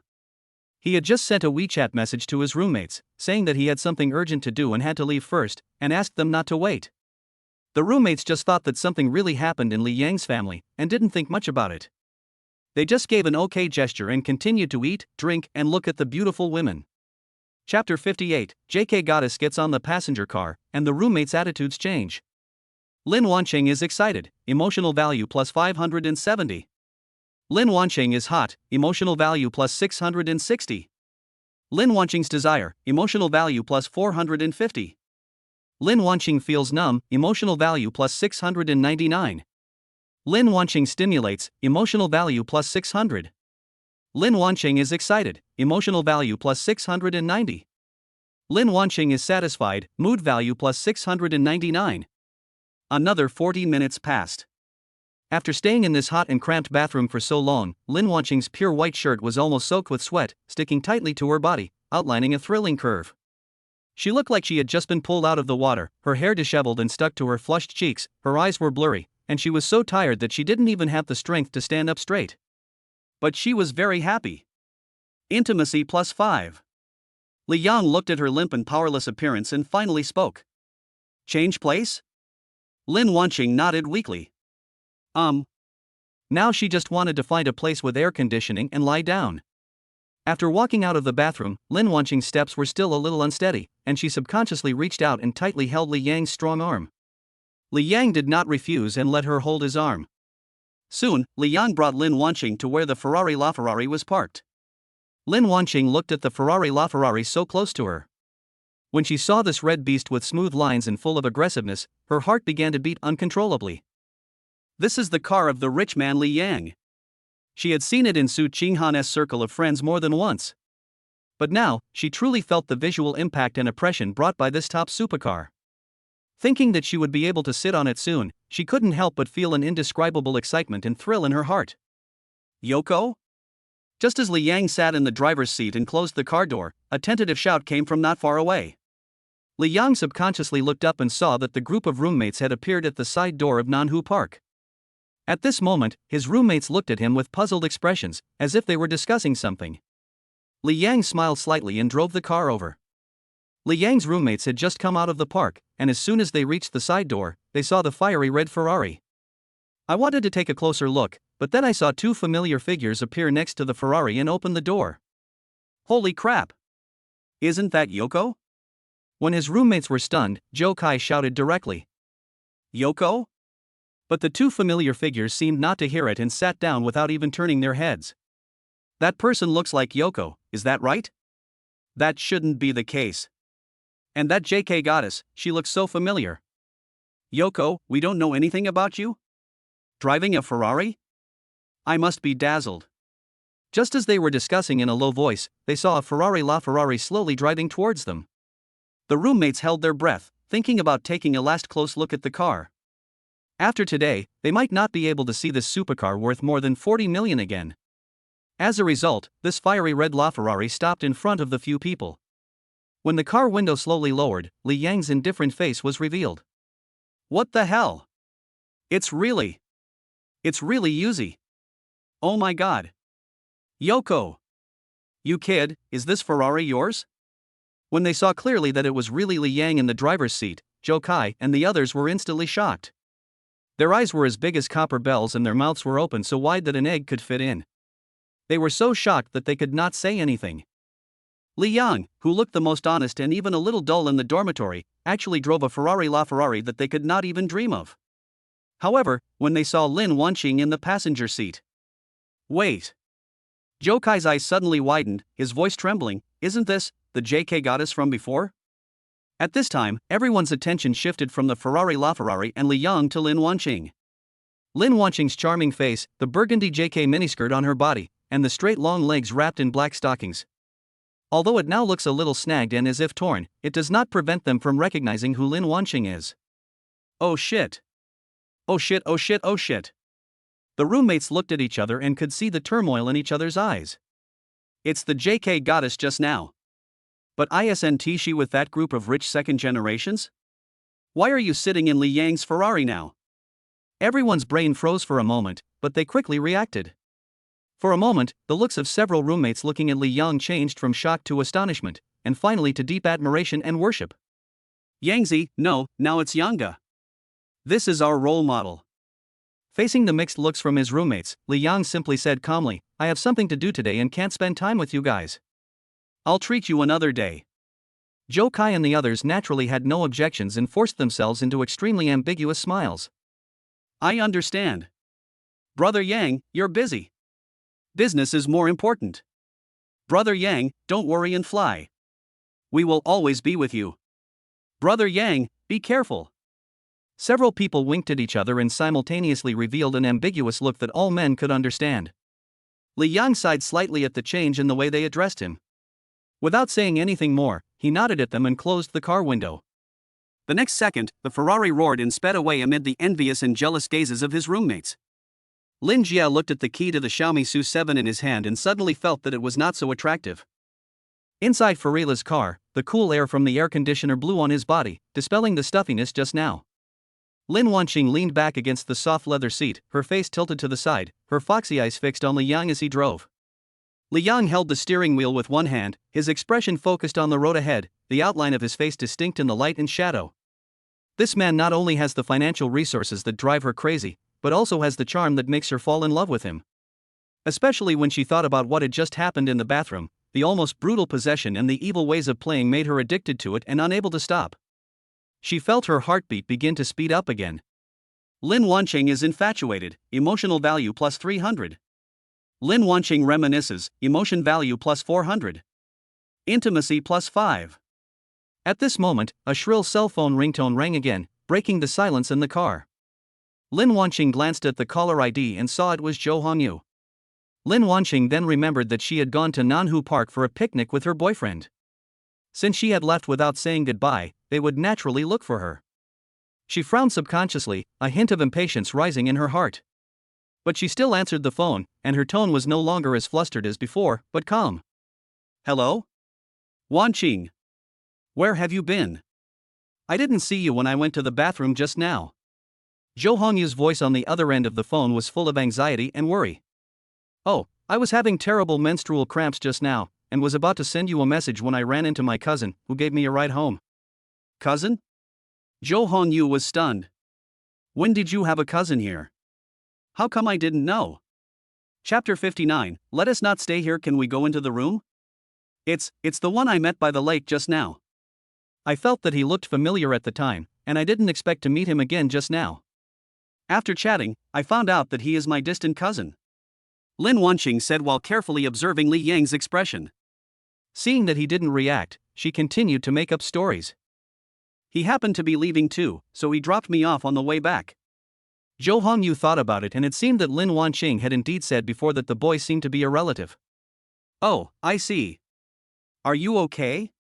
He had just sent a WeChat message to his roommates, saying that he had something urgent to do and had to leave first, and asked them not to wait. The roommates just thought that something really happened in Li Yang's family, and didn't think much about it. They just gave an okay gesture and continued to eat, drink, and look at the beautiful women. Chapter 58, JK Goddess gets on the passenger car, and the roommates' attitudes change. Lin Wanqing is excited, emotional value plus 570. Lin Wanqing is hot, emotional value plus 660. Lin Wanqing's desire, emotional value plus 450. Lin Wanqing feels numb, emotional value plus 699. Lin Wanqing stimulates, emotional value plus 600. Lin Wanqing is excited, emotional value plus 690. Lin Wanqing is satisfied, mood value plus 699. Another 40 minutes passed. After staying in this hot and cramped bathroom for so long, Lin Wanqing's pure white shirt was almost soaked with sweat, sticking tightly to her body, outlining a thrilling curve. She looked like she had just been pulled out of the water, her hair disheveled and stuck to her flushed cheeks, her eyes were blurry, and she was so tired that she didn't even have the strength to stand up straight. But she was very happy. Intimacy plus 5. Li Yang looked at her limp and powerless appearance and finally spoke. Change place? Lin Wanqing nodded weakly. Now she just wanted to find a place with air conditioning and lie down. After walking out of the bathroom, Lin Wanqing's steps were still a little unsteady, and she subconsciously reached out and tightly held Li Yang's strong arm. Li Yang did not refuse and let her hold his arm. Soon, Li Yang brought Lin Wanqing to where the Ferrari LaFerrari was parked. Lin Wanqing looked at the Ferrari LaFerrari so close to her. When she saw this red beast with smooth lines and full of aggressiveness, her heart began to beat uncontrollably. This is the car of the rich man Li Yang. She had seen it in Su Qinghan's circle of friends more than once. But now, she truly felt the visual impact and oppression brought by this top supercar. Thinking that she would be able to sit on it soon, she couldn't help but feel an indescribable excitement and thrill in her heart. Yoko? Just as Li Yang sat in the driver's seat and closed the car door, a tentative shout came from not far away. Li Yang subconsciously looked up and saw that the group of roommates had appeared at the side door of Nanhu Park. At this moment, his roommates looked at him with puzzled expressions, as if they were discussing something. Li Yang smiled slightly and drove the car over. Li Yang's roommates had just come out of the park, and as soon as they reached the side door, they saw the fiery red Ferrari. I wanted to take a closer look, but then I saw two familiar figures appear next to the Ferrari and open the door. Holy crap! Isn't that Yoko? When his roommates were stunned, Joe Kai shouted directly. Yoko? But the two familiar figures seemed not to hear it and sat down without even turning their heads. That person looks like Yoko, is that right? That shouldn't be the case. And that JK goddess, she looks so familiar. Yoko, we don't know anything about you? Driving a Ferrari? I must be dazzled. Just as they were discussing in a low voice, they saw a Ferrari slowly driving towards them. The roommates held their breath, thinking about taking a last close look at the car. After today, they might not be able to see this supercar worth more than 40 million again. As a result, this fiery red LaFerrari stopped in front of the few people. When the car window slowly lowered, Li Yang's indifferent face was revealed. What the hell? It's really Yuzi. Oh my god. Yoko. You kid, is this Ferrari yours? When they saw clearly that it was really Li Yang in the driver's seat, Joe Kai and the others were instantly shocked. Their eyes were as big as copper bells and their mouths were open so wide that an egg could fit in. They were so shocked that they could not say anything. Li Yang, who looked the most honest and even a little dull in the dormitory, actually drove a LaFerrari that they could not even dream of. However, when they saw Lin Wanqing in the passenger seat. Wait. Joe Kai's eyes suddenly widened, his voice trembling, isn't this the JK goddess from before? At this time, everyone's attention shifted from the LaFerrari and Li Yang to Lin Wanqing. Lin Wanqing's charming face, the burgundy JK miniskirt on her body, and the straight long legs wrapped in black stockings. Although it now looks a little snagged and as if torn, it does not prevent them from recognizing who Lin Wanqing is. Oh shit. Oh shit, oh shit, oh shit. The roommates looked at each other and could see the turmoil in each other's eyes. It's the JK goddess just now. But isn't she with that group of rich second generations? Why are you sitting in Li Yang's Ferrari now? Everyone's brain froze for a moment, but they quickly reacted. For a moment, the looks of several roommates looking at Li Yang changed from shock to astonishment, and finally to deep admiration and worship. Yangzi, no, now it's Yanga. This is our role model. Facing the mixed looks from his roommates, Li Yang simply said calmly, I have something to do today and can't spend time with you guys. I'll treat you another day. Joe Kai and the others naturally had no objections and forced themselves into extremely ambiguous smiles. I understand. Brother Yang, you're busy. Business is more important. Brother Yang, don't worry and fly. We will always be with you. Brother Yang, be careful. Several people winked at each other and simultaneously revealed an ambiguous look that all men could understand. Li Yang sighed slightly at the change in the way they addressed him. Without saying anything more, he nodded at them and closed the car window. The next second, the Ferrari roared and sped away amid the envious and jealous gazes of his roommates. Lin Jia looked at the key to the Xiaomi SU7 in his hand and suddenly felt that it was not so attractive. Inside Farila's car, the cool air from the air conditioner blew on his body, dispelling the stuffiness just now. Lin Wanqing leaned back against the soft leather seat, her face tilted to the side, her foxy eyes fixed on Li Yang as he drove. Li Yang held the steering wheel with one hand, his expression focused on the road ahead, the outline of his face distinct in the light and shadow. This man not only has the financial resources that drive her crazy, but also has the charm that makes her fall in love with him. Especially when she thought about what had just happened in the bathroom, the almost brutal possession and the evil ways of playing made her addicted to it and unable to stop. She felt her heartbeat begin to speed up again. Lin Wanqing is infatuated, emotional value plus 300. Lin Wanqing reminisces, emotion value plus 400. Intimacy plus 5. At this moment, a shrill cell phone ringtone rang again, breaking the silence in the car. Lin Wanqing glanced at the caller ID and saw it was Zhou Hongyu. Lin Wanqing then remembered that she had gone to Nanhu Park for a picnic with her boyfriend. Since she had left without saying goodbye, they would naturally look for her. She frowned subconsciously, a hint of impatience rising in her heart. But she still answered the phone, and her tone was no longer as flustered as before, but calm. Hello? Wanqing. Where have you been? I didn't see you when I went to the bathroom just now. Jo Hongyu's voice on the other end of the phone was full of anxiety and worry. Oh, I was having terrible menstrual cramps just now, and was about to send you a message when I ran into my cousin, who gave me a ride home. Cousin? Jo Hongyu was stunned. When did you have a cousin here? How come I didn't know? Chapter 59, Let us not stay here, can we go into the room? It's the one I met by the lake just now. I felt that he looked familiar at the time, and I didn't expect to meet him again just now. After chatting, I found out that he is my distant cousin. Lin Wanqing said while carefully observing Li Yang's expression. Seeing that he didn't react, she continued to make up stories. He happened to be leaving too, so he dropped me off on the way back. Jo Hongyu thought about it, and it seemed that Lin Wanqing had indeed said before that the boy seemed to be a relative. Oh, I see. Are you okay?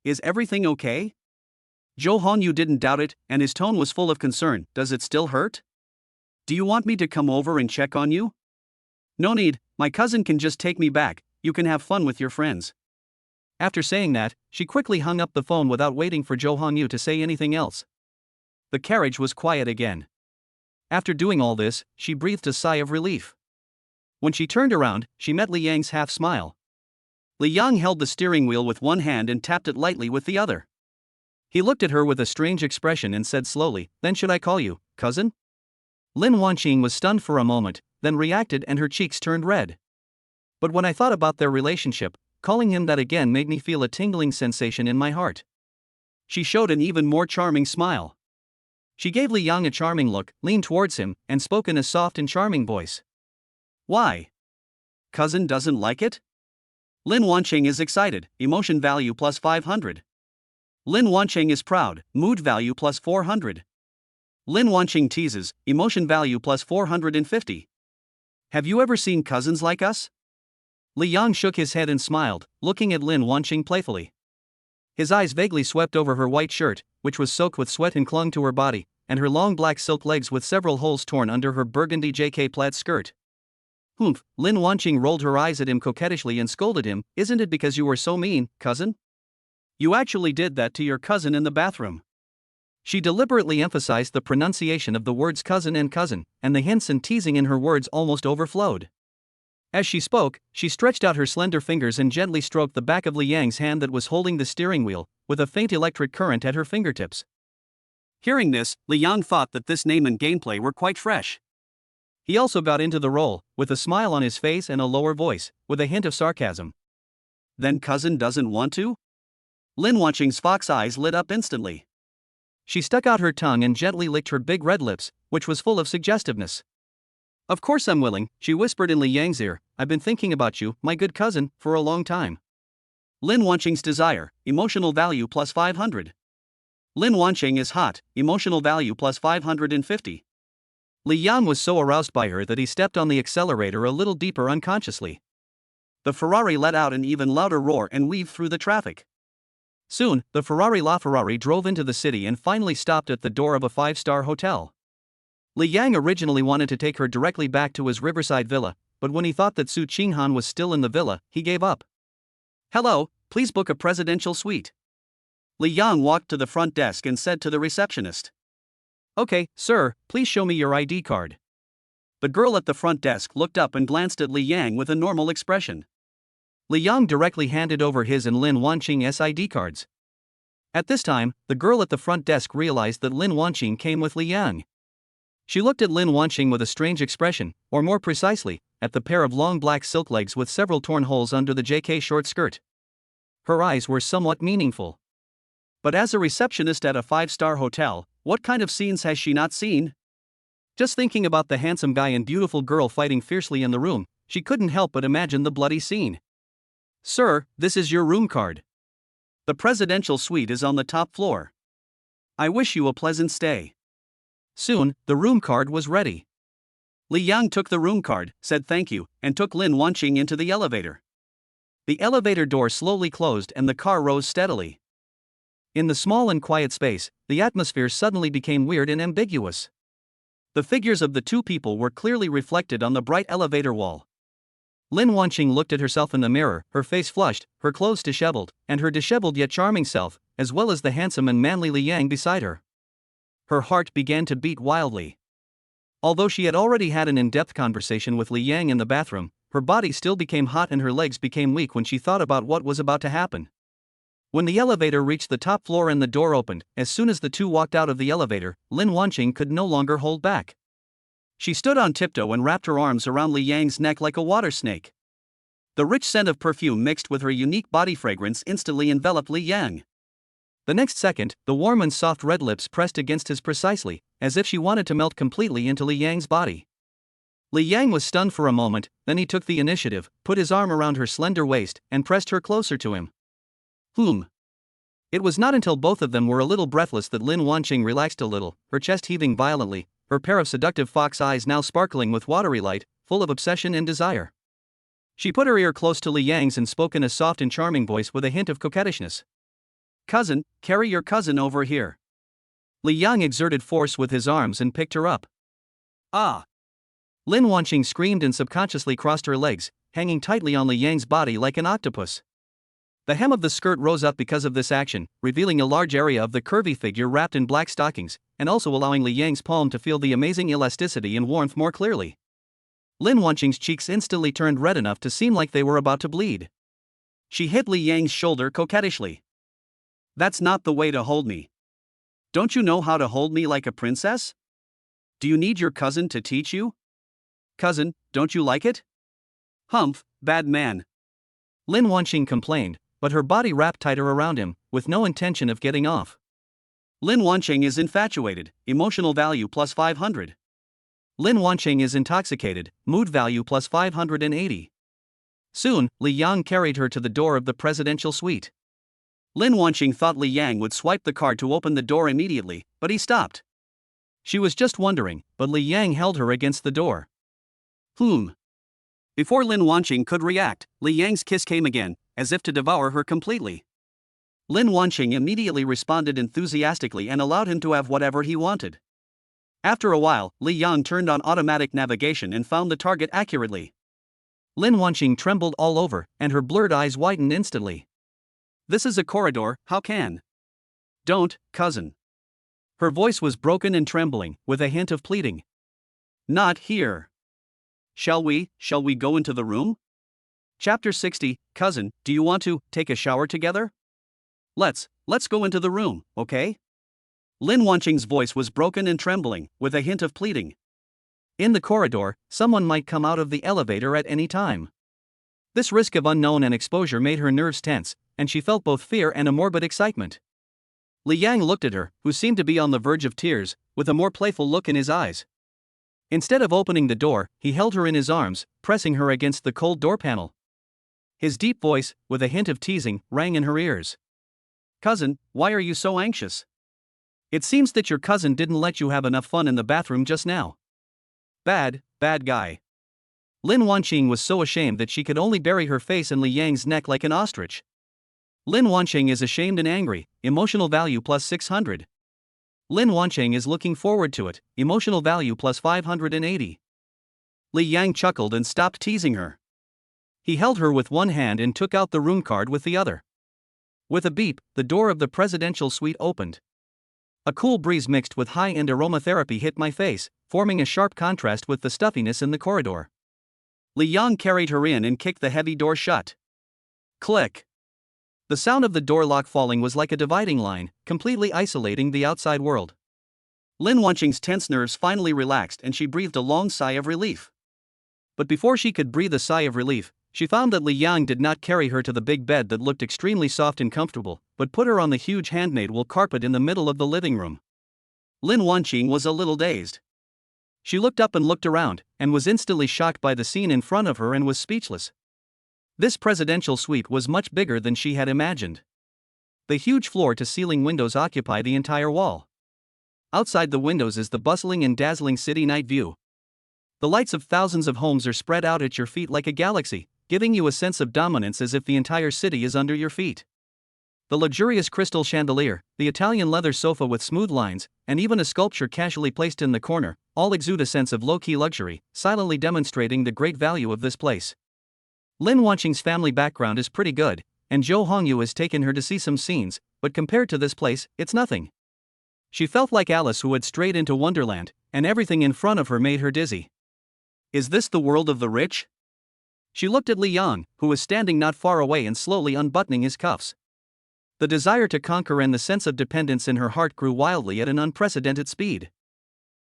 Is everything okay? Jo Hongyu didn't doubt it, and his tone was full of concern. Does it still hurt? Do you want me to come over and check on you? No need, my cousin can just take me back, you can have fun with your friends. After saying that, she quickly hung up the phone without waiting for Jo Hongyu to say anything else. The carriage was quiet again. After doing all this, she breathed a sigh of relief. When she turned around, she met Li Yang's half-smile. Li Yang held the steering wheel with one hand and tapped it lightly with the other. He looked at her with a strange expression and said slowly, "Then should I call you, cousin?" Lin Wanqing was stunned for a moment, then reacted and her cheeks turned red. But when I thought about their relationship, calling him that again made me feel a tingling sensation in my heart. She showed an even more charming smile. She gave Li Yang a charming look, leaned towards him, and spoke in a soft and charming voice. Why? Cousin doesn't like it? Lin Wanqing is excited, emotion value plus 500. Lin Wanqing is proud, mood value plus 400. Lin Wanqing teases, emotion value plus 450. Have you ever seen cousins like us? Li Yang shook his head and smiled, looking at Lin Wanqing playfully. His eyes vaguely swept over her white shirt, which was soaked with sweat and clung to her body, and her long black silk legs with several holes torn under her burgundy JK plaid skirt. Humph, Lin Wanqing rolled her eyes at him coquettishly and scolded him, "Isn't it because you were so mean, cousin? You actually did that to your cousin in the bathroom." She deliberately emphasized the pronunciation of the words cousin, and the hints and teasing in her words almost overflowed. As she spoke, she stretched out her slender fingers and gently stroked the back of Li Yang's hand that was holding the steering wheel, with a faint electric current at her fingertips. Hearing this, Li Yang thought that this name and gameplay were quite fresh. He also got into the role, with a smile on his face and a lower voice, with a hint of sarcasm. Then cousin doesn't want to? Lin Wanqing's fox eyes lit up instantly. She stuck out her tongue and gently licked her big red lips, which was full of suggestiveness. Of course I'm willing, she whispered in Li Yang's ear. I've been thinking about you, my good cousin, for a long time. Lin Wanqing's desire, emotional value plus 500. Lin Wanqing is hot, emotional value plus 550. Li Yang was so aroused by her that he stepped on the accelerator a little deeper unconsciously. The Ferrari let out an even louder roar and weaved through the traffic. Soon, the Ferrari drove into the city and finally stopped at the door of a 5-star hotel. Li Yang originally wanted to take her directly back to his riverside villa, but when he thought that Su Qinghan was still in the villa, he gave up. Hello, please book a presidential suite. Li Yang walked to the front desk and said to the receptionist. Okay, sir, please show me your ID card. The girl at the front desk looked up and glanced at Li Yang with a normal expression. Li Yang directly handed over his and Lin Wanqing's ID cards. At this time, the girl at the front desk realized that Lin Wanqing came with Li Yang. She looked at Lin Wanqing with a strange expression, or more precisely, at the pair of long black silk legs with several torn holes under the JK short skirt. Her eyes were somewhat meaningful. But as a receptionist at a 5-star hotel, what kind of scenes has she not seen? Just thinking about the handsome guy and beautiful girl fighting fiercely in the room, she couldn't help but imagine the bloody scene. Sir, this is your room card. The presidential suite is on the top floor. I wish you a pleasant stay. Soon, the room card was ready. Li Yang took the room card, said thank you, and took Lin Wanqing into the elevator. The elevator door slowly closed and the car rose steadily. In the small and quiet space, the atmosphere suddenly became weird and ambiguous. The figures of the two people were clearly reflected on the bright elevator wall. Lin Wanqing looked at herself in the mirror, her face flushed, her clothes disheveled, and her disheveled yet charming self, as well as the handsome and manly Liang beside her. Her heart began to beat wildly. Although she had already had an in-depth conversation with Liang in the bathroom, her body still became hot and her legs became weak when she thought about what was about to happen. When the elevator reached the top floor and the door opened, as soon as the two walked out of the elevator, Lin Wanqing could no longer hold back. She stood on tiptoe and wrapped her arms around Liang's neck like a water snake. The rich scent of perfume mixed with her unique body fragrance instantly enveloped Liang. The next second, the warm and soft red lips pressed against his precisely, as if she wanted to melt completely into Liang's body. Liang was stunned for a moment, then he took the initiative, put his arm around her slender waist, and pressed her closer to him. It was not until both of them were a little breathless that Lin Wanqing relaxed a little, her chest heaving violently, her pair of seductive fox eyes now sparkling with watery light, full of obsession and desire. She put her ear close to Liang's and spoke in a soft and charming voice with a hint of coquettishness. "Cousin, carry your cousin over here." Liang exerted force with his arms and picked her up. "Ah!" Lin Wanqing screamed and subconsciously crossed her legs, hanging tightly on Liang's body like an octopus. The hem of the skirt rose up because of this action, revealing a large area of the curvy figure wrapped in black stockings, and also allowing Liang's palm to feel the amazing elasticity and warmth more clearly. Lin Wanqing's cheeks instantly turned red enough to seem like they were about to bleed. She hit Liang's shoulder coquettishly. "That's not the way to hold me. Don't you know how to hold me like a princess? Do you need your cousin to teach you? Cousin, don't you like it?" "Humph, bad man," Lin Wanqing complained, but her body wrapped tighter around him, with no intention of getting off. Lin Wanqing is infatuated, emotional value plus 500. Lin Wanqing is intoxicated, mood value plus 580. Soon, Liang carried her to the door of the presidential suite. Lin Wanqing thought Liang would swipe the card to open the door immediately, but he stopped. She was just wondering, but Liang held her against the door. Before Lin Wanqing could react, Liang's kiss came again, as if to devour her completely. Lin Wanqing immediately responded enthusiastically and allowed him to have whatever he wanted. After a while, Liang turned on automatic navigation and found the target accurately. Lin Wanqing trembled all over, and her blurred eyes widened instantly. "This is a corridor, how can?" "Don't, cousin." Her voice was broken and trembling, with a hint of pleading. "Not here. Shall we go into the room?" Chapter 60, Cousin, do you want to take a shower together? Let's go into the room, okay? Lin Wanqing's voice was broken and trembling, with a hint of pleading. In the corridor, someone might come out of the elevator at any time. This risk of unknown and exposure made her nerves tense, and she felt both fear and a morbid excitement. Liang looked at her, who seemed to be on the verge of tears, with a more playful look in his eyes. Instead of opening the door, he held her in his arms, pressing her against the cold door panel. His deep voice, with a hint of teasing, rang in her ears. "Cousin, why are you so anxious? It seems that your cousin didn't let you have enough fun in the bathroom just now." Bad guy. Lin Wanqing was so ashamed that she could only bury her face in Liang's neck like an ostrich. Lin Wanqing is ashamed and angry, emotional value plus 600. Lin Wanqing is looking forward to it, emotional value plus 580. Liang chuckled and stopped teasing her. He held her with one hand and took out the room card with the other. With a beep, the door of the presidential suite opened. A cool breeze mixed with high-end aromatherapy hit my face, forming a sharp contrast with the stuffiness in the corridor. Liang carried her in and kicked the heavy door shut. Click. The sound of the door lock falling was like a dividing line, completely isolating the outside world. Lin Wanqing's tense nerves finally relaxed and she breathed a long sigh of relief. But before she could breathe a sigh of relief, she found that Liang did not carry her to the big bed that looked extremely soft and comfortable, but put her on the huge handmade wool carpet in the middle of the living room. Lin Wanqing was a little dazed. She looked up and looked around, and was instantly shocked by the scene in front of her and was speechless. This presidential suite was much bigger than she had imagined. The huge floor-to-ceiling windows occupy the entire wall. Outside the windows is the bustling and dazzling city night view. The lights of thousands of homes are spread out at your feet like a galaxy, giving you a sense of dominance as if the entire city is under your feet. The luxurious crystal chandelier, the Italian leather sofa with smooth lines, and even a sculpture casually placed in the corner, all exude a sense of low-key luxury, silently demonstrating the great value of this place. Lin Wanqing's family background is pretty good, and Zhou Hongyu has taken her to see some scenes, but compared to this place, it's nothing. She felt like Alice who had strayed into Wonderland, and everything in front of her made her dizzy. Is this the world of the rich? She looked at Li Yang, who was standing not far away and slowly unbuttoning his cuffs. The desire to conquer and the sense of dependence in her heart grew wildly at an unprecedented speed.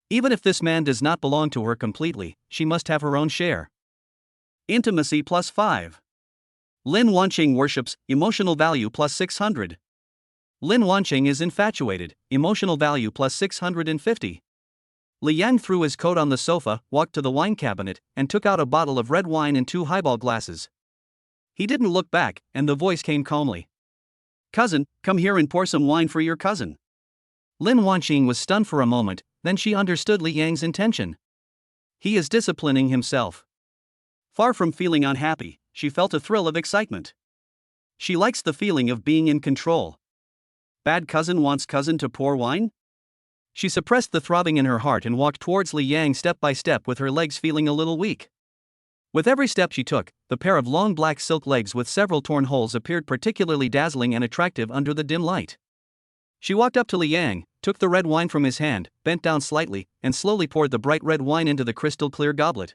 Even if this man does not belong to her completely, she must have her own share. Intimacy +5. Lin Wanqing worships, emotional value +600. Lin Wanqing is infatuated, emotional value +650. Li Yang threw his coat on the sofa, walked to the wine cabinet, and took out a bottle of red wine and 2 highball glasses. He didn't look back, and the voice came calmly. Cousin, come here and pour some wine for your cousin. Lin Wanqing was stunned for a moment, then she understood Li Yang's intention. He is disciplining himself. Far from feeling unhappy, she felt a thrill of excitement. She likes the feeling of being in control. Bad cousin wants cousin to pour wine? She suppressed the throbbing in her heart and walked towards Li Yang step by step with her legs feeling a little weak. With every step she took, the pair of long black silk legs with several torn holes appeared particularly dazzling and attractive under the dim light. She walked up to Li Yang, took the red wine from his hand, bent down slightly, and slowly poured the bright red wine into the crystal-clear goblet.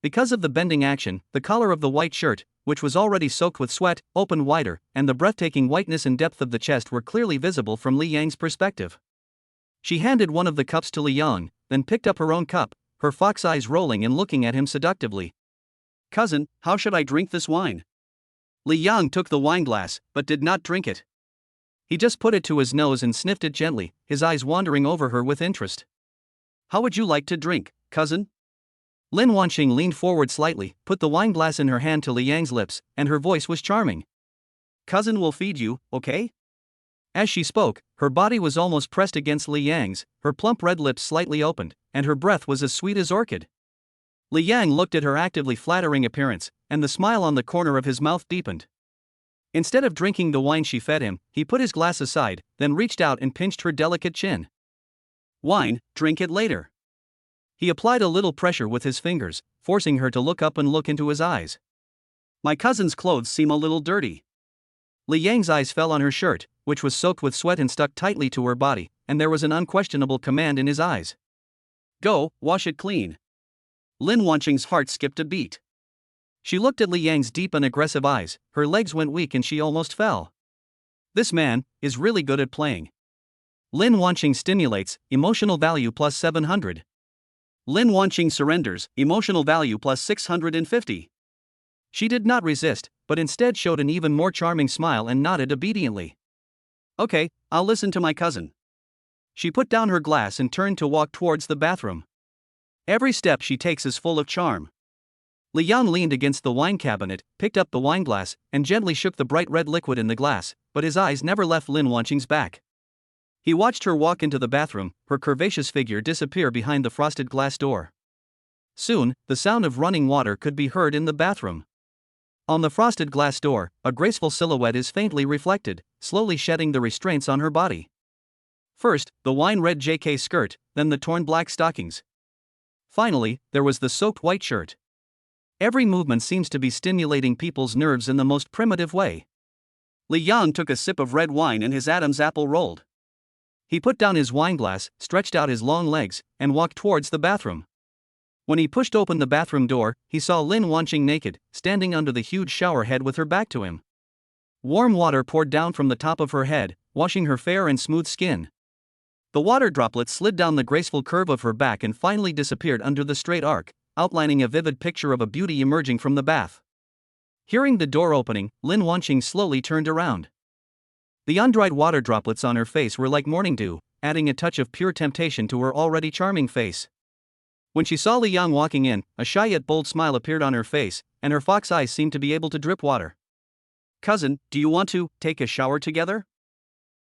Because of the bending action, the collar of the white shirt, which was already soaked with sweat, opened wider, and the breathtaking whiteness and depth of the chest were clearly visible from Li Yang's perspective. She handed one of the cups to Li Yang, then picked up her own cup, her fox eyes rolling and looking at him seductively. Cousin, how should I drink this wine? Li Yang took the wineglass, but did not drink it. He just put it to his nose and sniffed it gently, his eyes wandering over her with interest. How would you like to drink, cousin? Lin Wanqing leaned forward slightly, put the wineglass in her hand to Li Yang's lips, and her voice was charming. Cousin will feed you, okay? As she spoke, her body was almost pressed against Li Yang's, her plump red lips slightly opened, and her breath was as sweet as orchid. Li Yang looked at her actively flattering appearance, and the smile on the corner of his mouth deepened. Instead of drinking the wine she fed him, he put his glass aside, then reached out and pinched her delicate chin. Wine, drink it later. He applied a little pressure with his fingers, forcing her to look up and look into his eyes. My cousin's clothes seem a little dirty. Li Yang's eyes fell on her shirt, which was soaked with sweat and stuck tightly to her body, and there was an unquestionable command in his eyes. Go, wash it clean. Lin Wanqing's heart skipped a beat. She looked at Li Yang's deep and aggressive eyes, her legs went weak and she almost fell. This man is really good at playing. Lin Wanqing stimulates, emotional value +700. Lin Wanqing surrenders, emotional value +650. She did not resist, but instead showed an even more charming smile and nodded obediently. Okay, I'll listen to my cousin. She put down her glass and turned to walk towards the bathroom. Every step she takes is full of charm. Li Yang leaned against the wine cabinet, picked up the wineglass, and gently shook the bright red liquid in the glass, but his eyes never left Lin Wanqing's back. He watched her walk into the bathroom, her curvaceous figure disappear behind the frosted glass door. Soon, the sound of running water could be heard in the bathroom. On the frosted glass door, a graceful silhouette is faintly reflected, slowly shedding the restraints on her body. First, the wine-red JK skirt, then the torn black stockings. Finally, there was the soaked white shirt. Every movement seems to be stimulating people's nerves in the most primitive way. Li Yang took a sip of red wine and his Adam's apple rolled. He put down his wineglass, stretched out his long legs, and walked towards the bathroom. When he pushed open the bathroom door, he saw Lin Wanqing naked, standing under the huge shower head with her back to him. Warm water poured down from the top of her head, washing her fair and smooth skin. The water droplets slid down the graceful curve of her back and finally disappeared under the straight arc, outlining a vivid picture of a beauty emerging from the bath. Hearing the door opening, Lin Wanqing slowly turned around. The undried water droplets on her face were like morning dew, adding a touch of pure temptation to her already charming face. When she saw Li Yang walking in, a shy yet bold smile appeared on her face, and her fox eyes seemed to be able to drip water. Cousin, do you want to take a shower together?